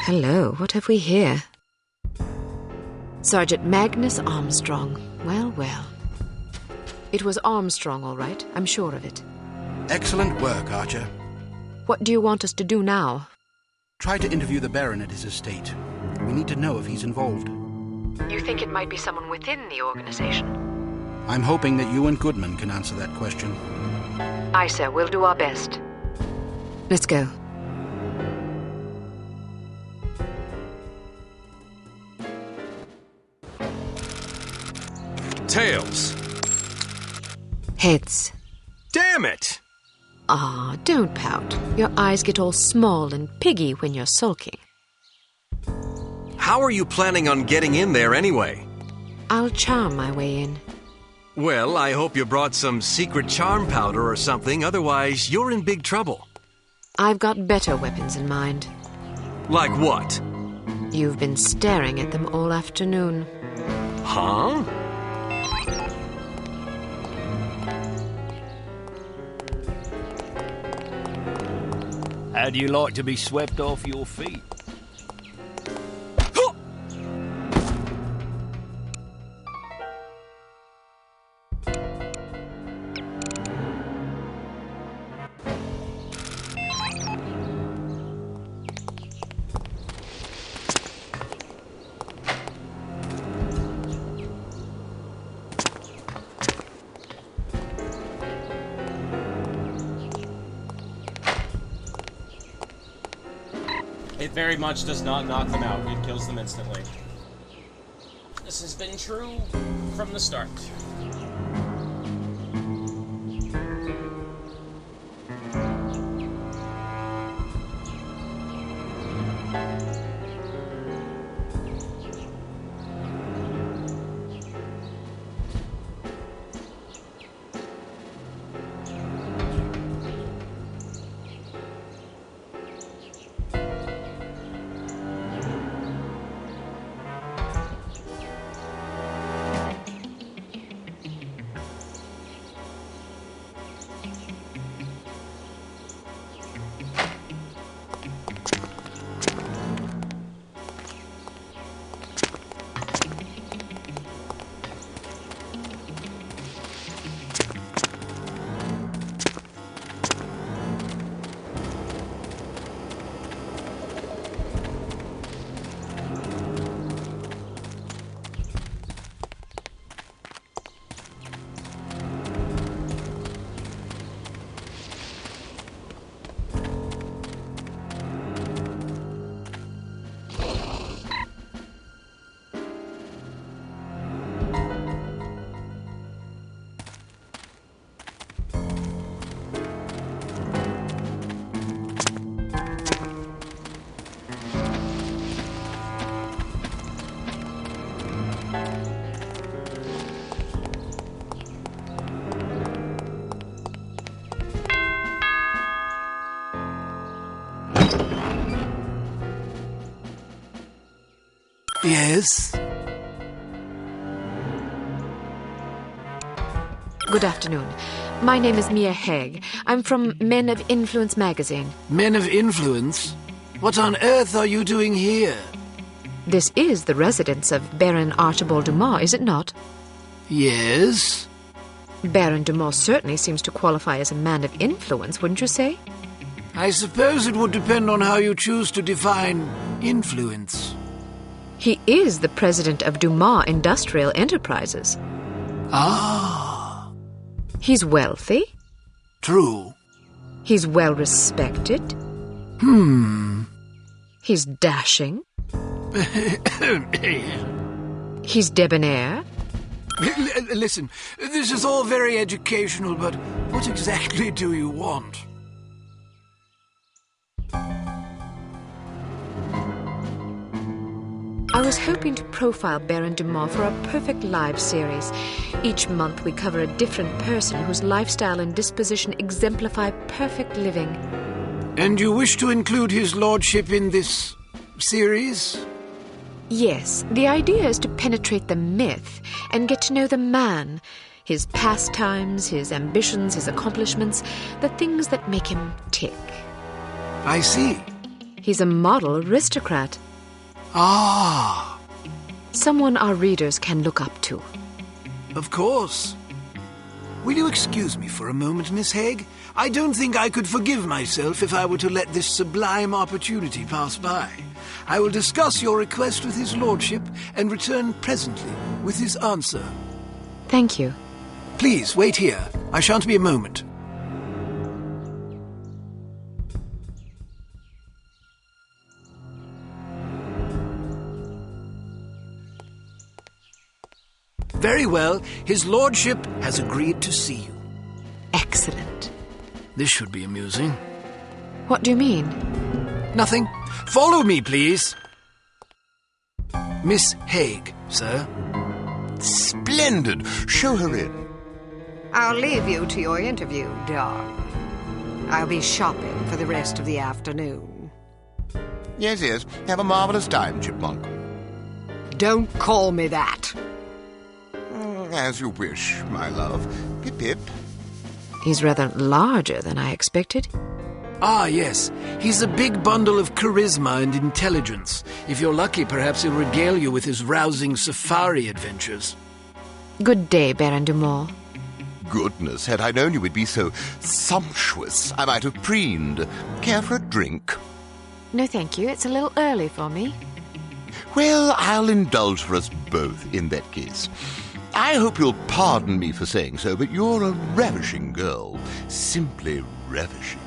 Hello, what have we here? Sergeant Magnus Armstrong. Well, well. It was Armstrong, all right. I'm sure of it. Excellent work, Archer. What do you want us to do now? Try to interview the Baron at his estate. We need to know if he's involved. You think it might be someone within the organization? I'm hoping that you and Goodman can answer that question. Aye, sir. We'll do our best. Let's go. Tails. Heads. Damn it! Ah, don't pout. Your eyes get all small and piggy when you're sulking. How are you planning on getting in there anyway? I'll charm my way in. Well, I hope you brought some secret charm powder or something, otherwise you're in big trouble. I've got better weapons in mind. Like what? You've been staring at them all afternoon. Huh? How do you like to be swept off your feet? It very much does not knock them out. It kills them instantly. This has been true from the start. Yes? Good afternoon. My name is Mia Haig. I'm from Men of Influence magazine. Men of Influence? What on earth are you doing here? This is the residence of Baron Archibald Dumas, is it not? Yes? Baron Dumas certainly seems to qualify as a man of influence, wouldn't you say? I suppose it would depend on how you choose to define influence. He is the president of Dumas Industrial Enterprises. Ah. He's wealthy. True. He's well respected. He's dashing. He's debonair. Listen, this is all very educational, but what exactly do you want? I was hoping to profile Baron Dumas for a Perfect Lives series. Each month we cover a different person whose lifestyle and disposition exemplify perfect living. And you wish to include his lordship in this series? Yes, the idea is to penetrate the myth and get to know the man, his pastimes, his ambitions, his accomplishments, the things that make him tick. I see. He's a model aristocrat. Ah, Someone our readers can look up to. of course. Will you excuse me for a moment, Miss Haig? I don't think I could forgive myself if I were to let this sublime opportunity pass by. I will discuss your request with his lordship and return presently with his answer. Thank you. Please, wait here. I shan't be a moment. Very well. His lordship has agreed to see you. Excellent. This should be amusing. What do you mean? Nothing. Follow me, please. Miss Haig, sir. Splendid. Show her in. I'll leave you to your interview, darling. I'll be shopping for the rest of the afternoon. Yes, yes. Have a marvelous time, Chipmunk. Don't call me that. As you wish, my love. Pip-pip. He's rather larger than I expected. Ah, yes. He's a big bundle of charisma and intelligence. If you're lucky, perhaps he'll regale you with his rousing safari adventures. Good day, Baron Dumont. Goodness, had I known you would be so sumptuous, I might have preened. Care for a drink? No, thank you. It's a little early for me. Well, I'll indulge for us both in that case. I hope you'll pardon me for saying so, but you're a ravishing girl. Simply ravishing.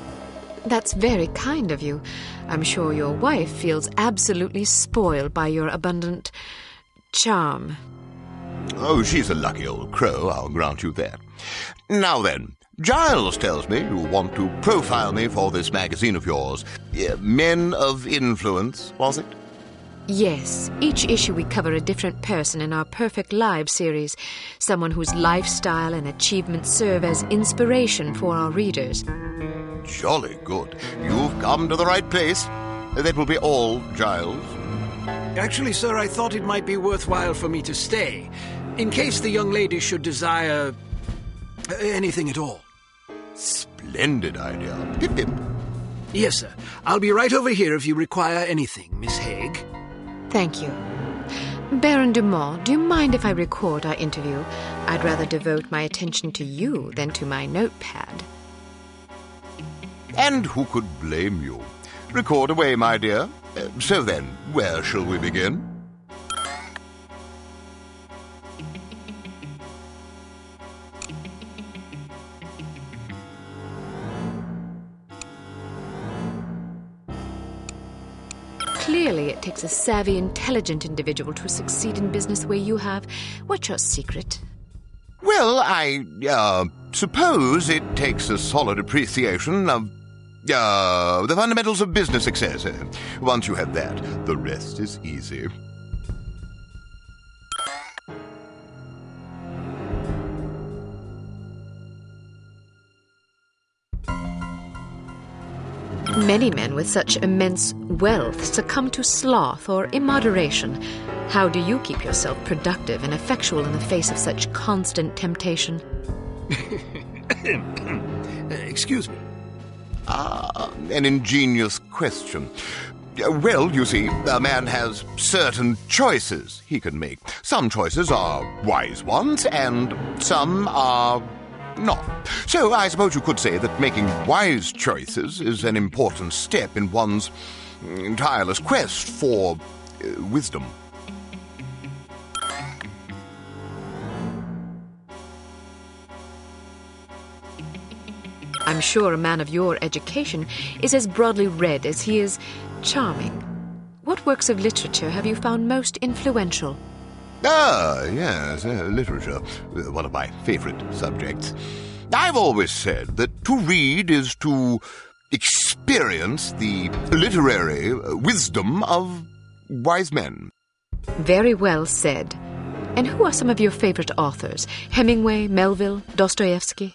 That's very kind of you. I'm sure your wife feels absolutely spoiled by your abundant charm. Oh, she's a lucky old crow, I'll grant you that. Now then, Giles tells me you want to profile me for this magazine of yours. Men of Influence, was it? Yes, each issue we cover a different person in our Perfect Lives series, someone whose lifestyle and achievements serve as inspiration for our readers. Jolly good. You've come to the right place. That will be all, Giles. Actually, sir, I thought it might be worthwhile for me to stay, in case the young lady should desire anything at all. Splendid idea. Pip-pip. Yes, sir. I'll be right over here if you require anything, Miss Haig. Thank you. Baron Dumont, do you mind if I record our interview? I'd rather devote my attention to you than to my notepad. And who could blame you? Record away, my dear. So then, where shall we begin? Clearly, it takes a savvy, intelligent individual to succeed in business the way you have. What's your secret? Well, I suppose it takes a solid appreciation of the fundamentals of business success. Once you have that, the rest is easy. Many men with such immense wealth succumb to sloth or immoderation. How do you keep yourself productive and effectual in the face of such constant temptation? Excuse me. An ingenious question. Well, you see, a man has certain choices he can make. Some choices are wise ones, and some are not. So I suppose you could say that making wise choices is an important step in one's tireless quest for wisdom. I'm sure a man of your education is as broadly read as he is charming. What works of literature have you found most influential? Ah, yes, literature, one of my favorite subjects. I've always said that to read is to experience the literary wisdom of wise men. Very well said. And who are some of your favorite authors? Hemingway, Melville, Dostoevsky?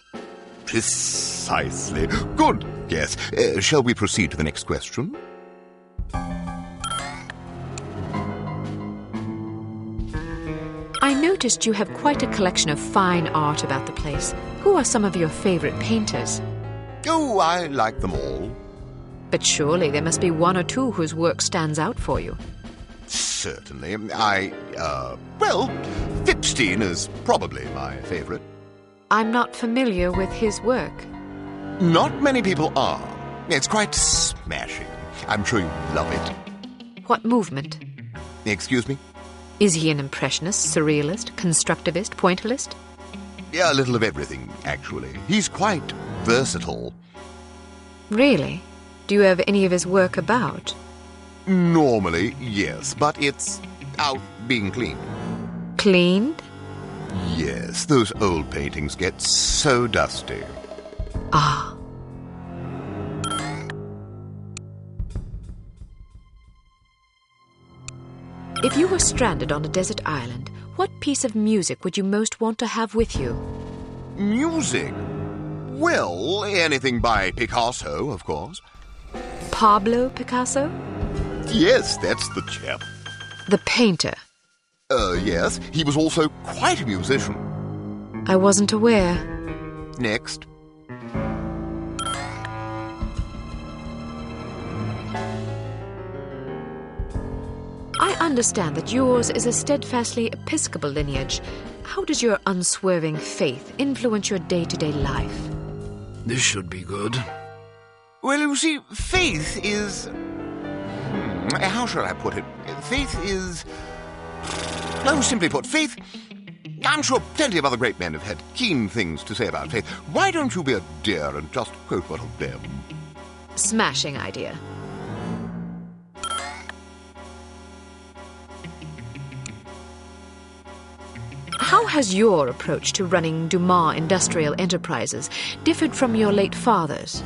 Precisely. Good. Yes. Shall we proceed to the next question? I noticed you have quite a collection of fine art about the place. Who are some of your favorite painters? Oh, I like them all. But surely there must be one or two whose work stands out for you. Certainly. Well, Fipstein is probably my favorite. I'm not familiar with his work. Not many people are. It's quite smashing. I'm sure you love it. What movement? Excuse me? Is he an impressionist, surrealist, constructivist, pointillist? Yeah, a little of everything, actually. He's quite versatile. Really? Do you have any of his work about? Normally, yes, but it's out being cleaned. Cleaned? Yes, those old paintings get so dusty. Ah. If you were stranded on a desert island, what piece of music would you most want to have with you? Music? Well, anything by Picasso, of course. Pablo Picasso? Yes, that's the chap. The painter? Yes. He was also quite a musician. I wasn't aware. Next. I understand that yours is a steadfastly Episcopal lineage. How does your unswerving faith influence your day-to-day life? This should be good. Well, you see, faith is... how shall I put it? Faith is... No, simply put, faith... I'm sure plenty of other great men have had keen things to say about faith. Why don't you be a dear and just quote one of them? Smashing idea. How has your approach to running Dumas Industrial Enterprises differed from your late father's?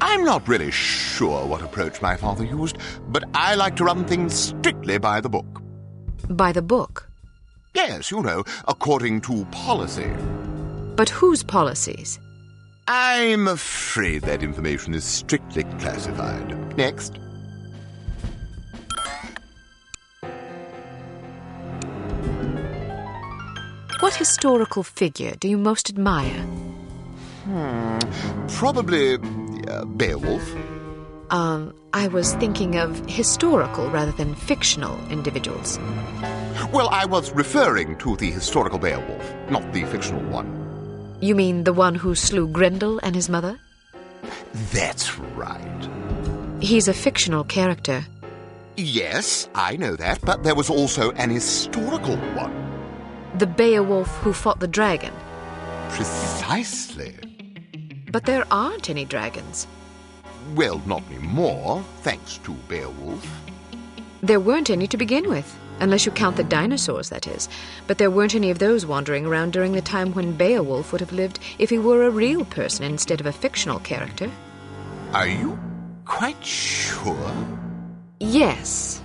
I'm not really sure what approach my father used, but I like to run things strictly by the book. By the book? Yes, you know, according to policy. But whose policies? I'm afraid that information is strictly classified. Next. What historical figure do you most admire? Probably Beowulf. I was thinking of historical rather than fictional individuals. Well, I was referring to the historical Beowulf, not the fictional one. You mean the one who slew Grendel and his mother? That's right. He's a fictional character. Yes, I know that, but there was also an historical one. The Beowulf who fought the dragon. Precisely. But there aren't any dragons. Well, not anymore, thanks to Beowulf. There weren't any to begin with, unless you count the dinosaurs, that is. But there weren't any of those wandering around during the time when Beowulf would have lived if he were a real person instead of a fictional character. Are you quite sure? Yes.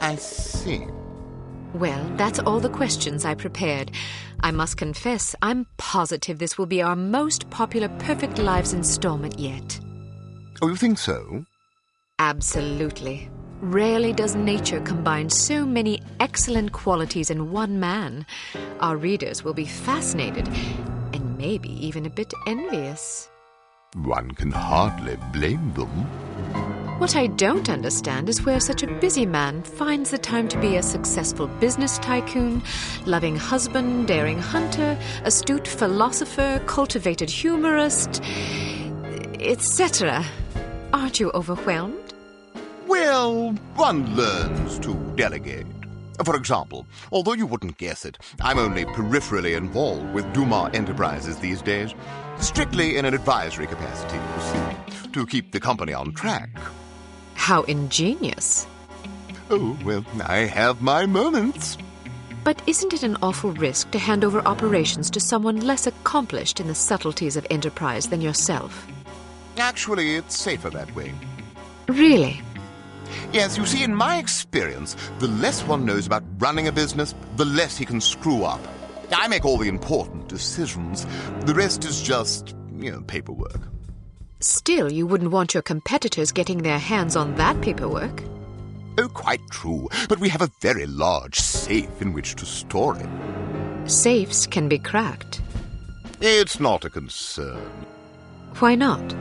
I see. Well, that's all the questions I prepared. I must confess, I'm positive this will be our most popular Perfect Lives installment yet. Oh, you think so? Absolutely. Rarely does nature combine so many excellent qualities in one man. Our readers will be fascinated, and maybe even a bit envious. One can hardly blame them. What I don't understand is where such a busy man finds the time to be a successful business tycoon, loving husband, daring hunter, astute philosopher, cultivated humorist, etc. Aren't you overwhelmed? Well, one learns to delegate. For example, although you wouldn't guess it, I'm only peripherally involved with Dumas Enterprises these days, strictly in an advisory capacity, you see, to keep the company on track. How ingenious. Oh, well, I have my moments. But isn't it an awful risk to hand over operations to someone less accomplished in the subtleties of enterprise than yourself? Actually, it's safer that way. Really? Yes, you see, in my experience, the less one knows about running a business, the less he can screw up. I make all the important decisions. The rest is just, paperwork. Still, you wouldn't want your competitors getting their hands on that paperwork. Oh, quite true. But we have a very large safe in which to store it. Safes can be cracked. It's not a concern. Why not?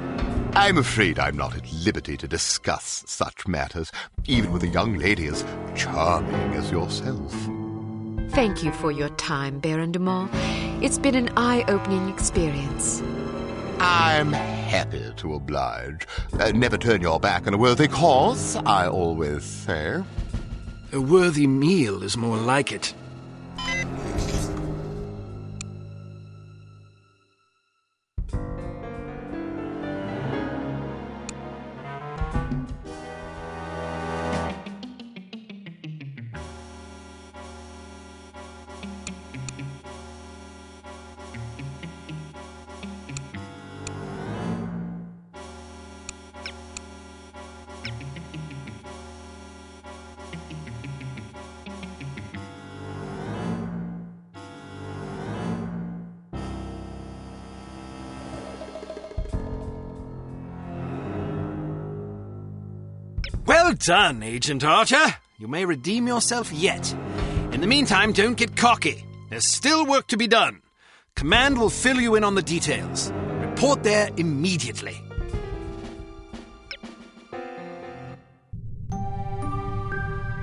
I'm afraid I'm not at liberty to discuss such matters, even with a young lady as charming as yourself. Thank you for your time, Baron Dumont. It's been an eye-opening experience. I'm happy to oblige. Never turn your back on a worthy cause, I always say. A worthy meal is more like it. Well done, Agent Archer. You may redeem yourself yet. In the meantime, don't get cocky. There's still work to be done. Command will fill you in on the details. Report there immediately.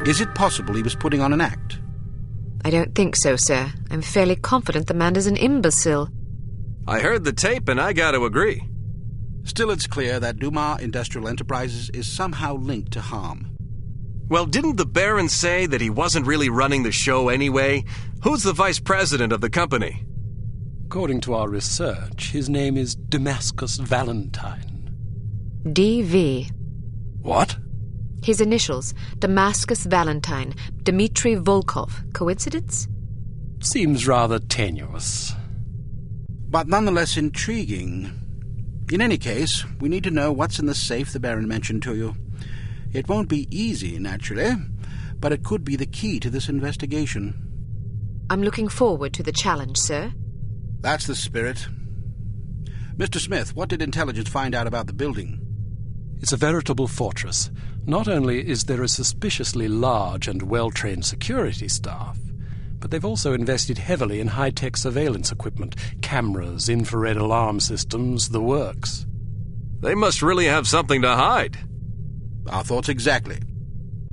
Is it possible he was putting on an act? I don't think so, sir. I'm fairly confident the man is an imbecile. I heard the tape and I got to agree. Still, it's clear that Dumas Industrial Enterprises is somehow linked to harm. Well, didn't the Baron say that he wasn't really running the show anyway? Who's the vice president of the company? According to our research, his name is Damascus Valentine. DV. What? His initials, Damascus Valentine, Dmitry Volkov. Coincidence? Seems rather tenuous. But nonetheless intriguing. In any case, we need to know what's in the safe the Baron mentioned to you. It won't be easy, naturally, but it could be the key to this investigation. I'm looking forward to the challenge, sir. That's the spirit. Mr. Smith, what did intelligence find out about the building? It's a veritable fortress. Not only is there a suspiciously large and well-trained security staff, but they've also invested heavily in high-tech surveillance equipment, cameras, infrared alarm systems, the works. They must really have something to hide. Our thoughts exactly.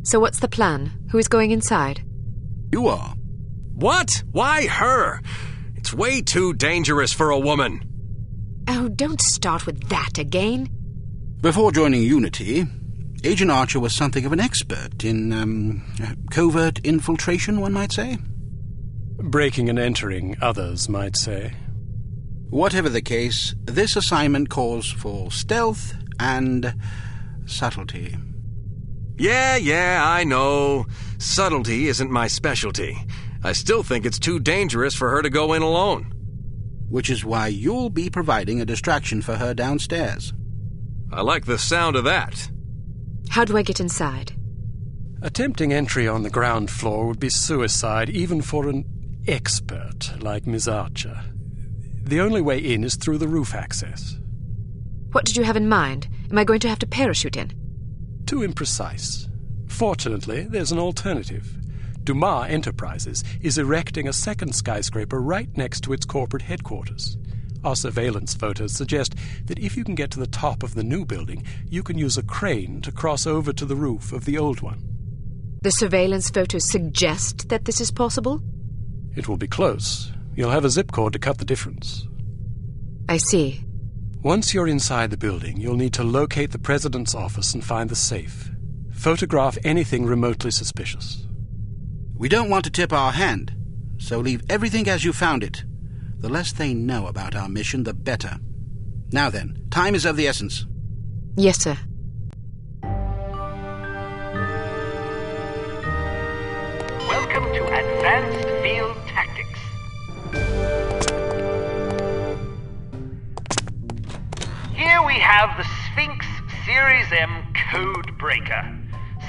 So what's the plan? Who is going inside? You are. What? Why her? It's way too dangerous for a woman. Oh, don't start with that again. Before joining Unity, Agent Archer was something of an expert in, covert infiltration, one might say. Breaking and entering, others might say. Whatever the case, this assignment calls for stealth and subtlety. Yeah, I know. Subtlety isn't my specialty. I still think it's too dangerous for her to go in alone. Which is why you'll be providing a distraction for her downstairs. I like the sound of that. How do I get inside? Attempting entry on the ground floor would be suicide, even for an expert like Miss Archer. The only way in is through the roof access. What did you have in mind? Am I going to have to parachute in? Too imprecise. Fortunately, there's an alternative. Dumas Enterprises is erecting a second skyscraper right next to its corporate headquarters. Our surveillance photos suggest that if you can get to the top of the new building, you can use a crane to cross over to the roof of the old one. The surveillance photos suggest that this is possible? It will be close. You'll have a zip cord to cut the difference. I see. Once you're inside the building, you'll need to locate the president's office and find the safe. Photograph anything remotely suspicious. We don't want to tip our hand, so leave everything as you found it. The less they know about our mission, the better. Now then, time is of the essence. Yes, sir. Welcome to Advanced Field Tactics. Here we have the Sphinx Series M Code Breaker.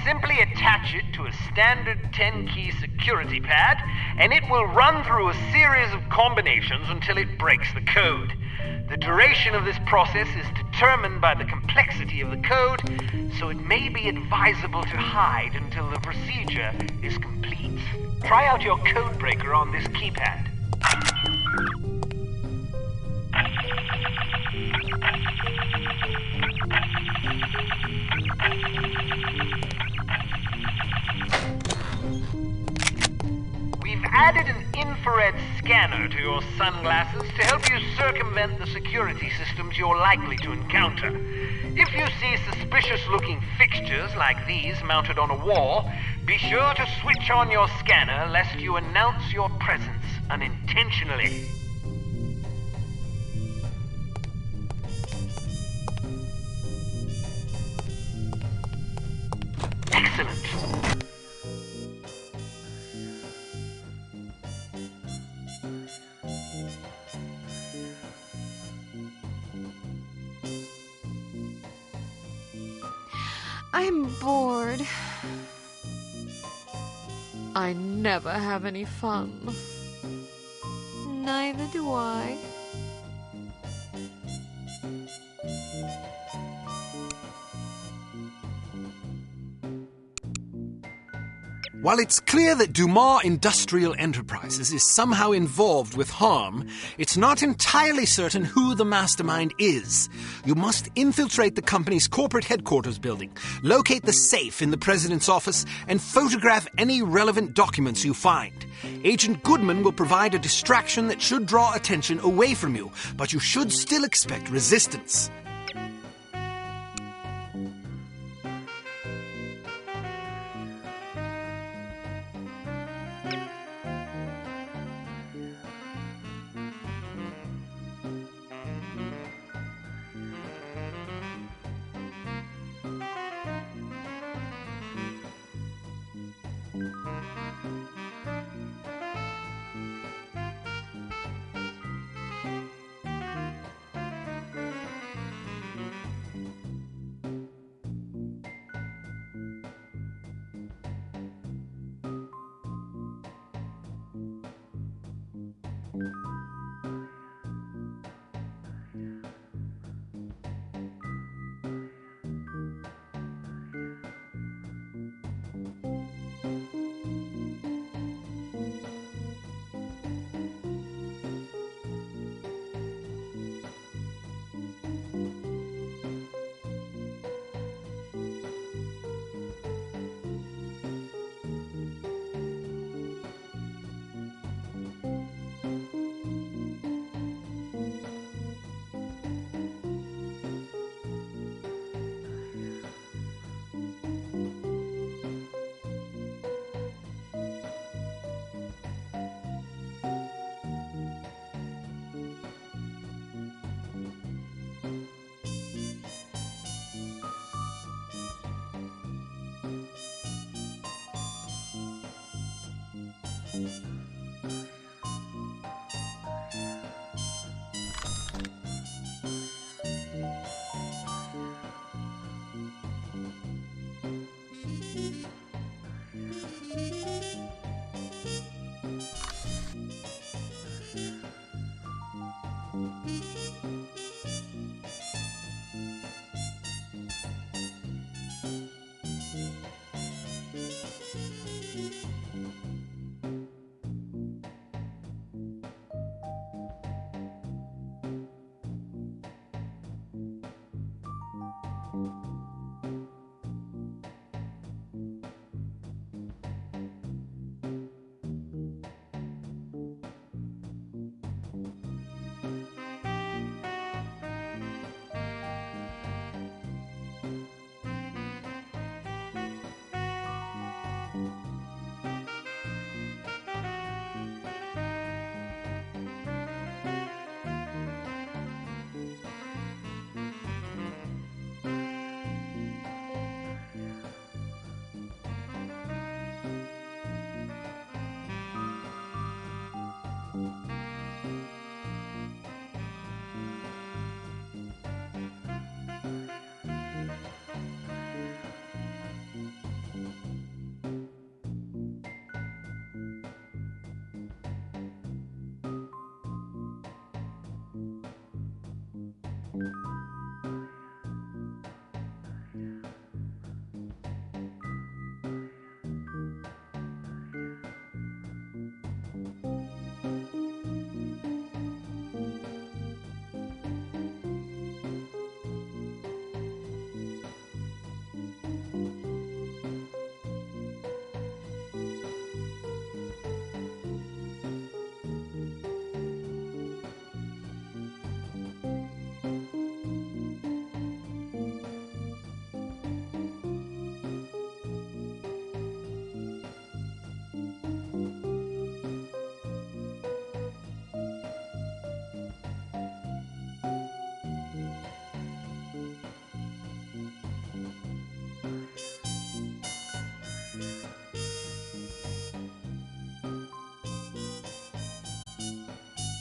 Simply attach it to a standard 10-key security pad, and it will run through a series of combinations until it breaks the code. The duration of this process is determined by the complexity of the code, so it may be advisable to hide until the procedure is complete. Try out your code breaker on this keypad. added an infrared scanner to your sunglasses to help you circumvent the security systems you're likely to encounter. If you see suspicious-looking fixtures like these mounted on a wall, be sure to switch on your scanner lest you announce your presence unintentionally. Excellent. I'm bored. I never have any fun. Neither do I. While it's clear that Dumas Industrial Enterprises is somehow involved with harm, it's not entirely certain who the mastermind is. You must infiltrate the company's corporate headquarters building, locate the safe in the president's office, and photograph any relevant documents you find. Agent Goodman will provide a distraction that should draw attention away from you, but you should still expect resistance.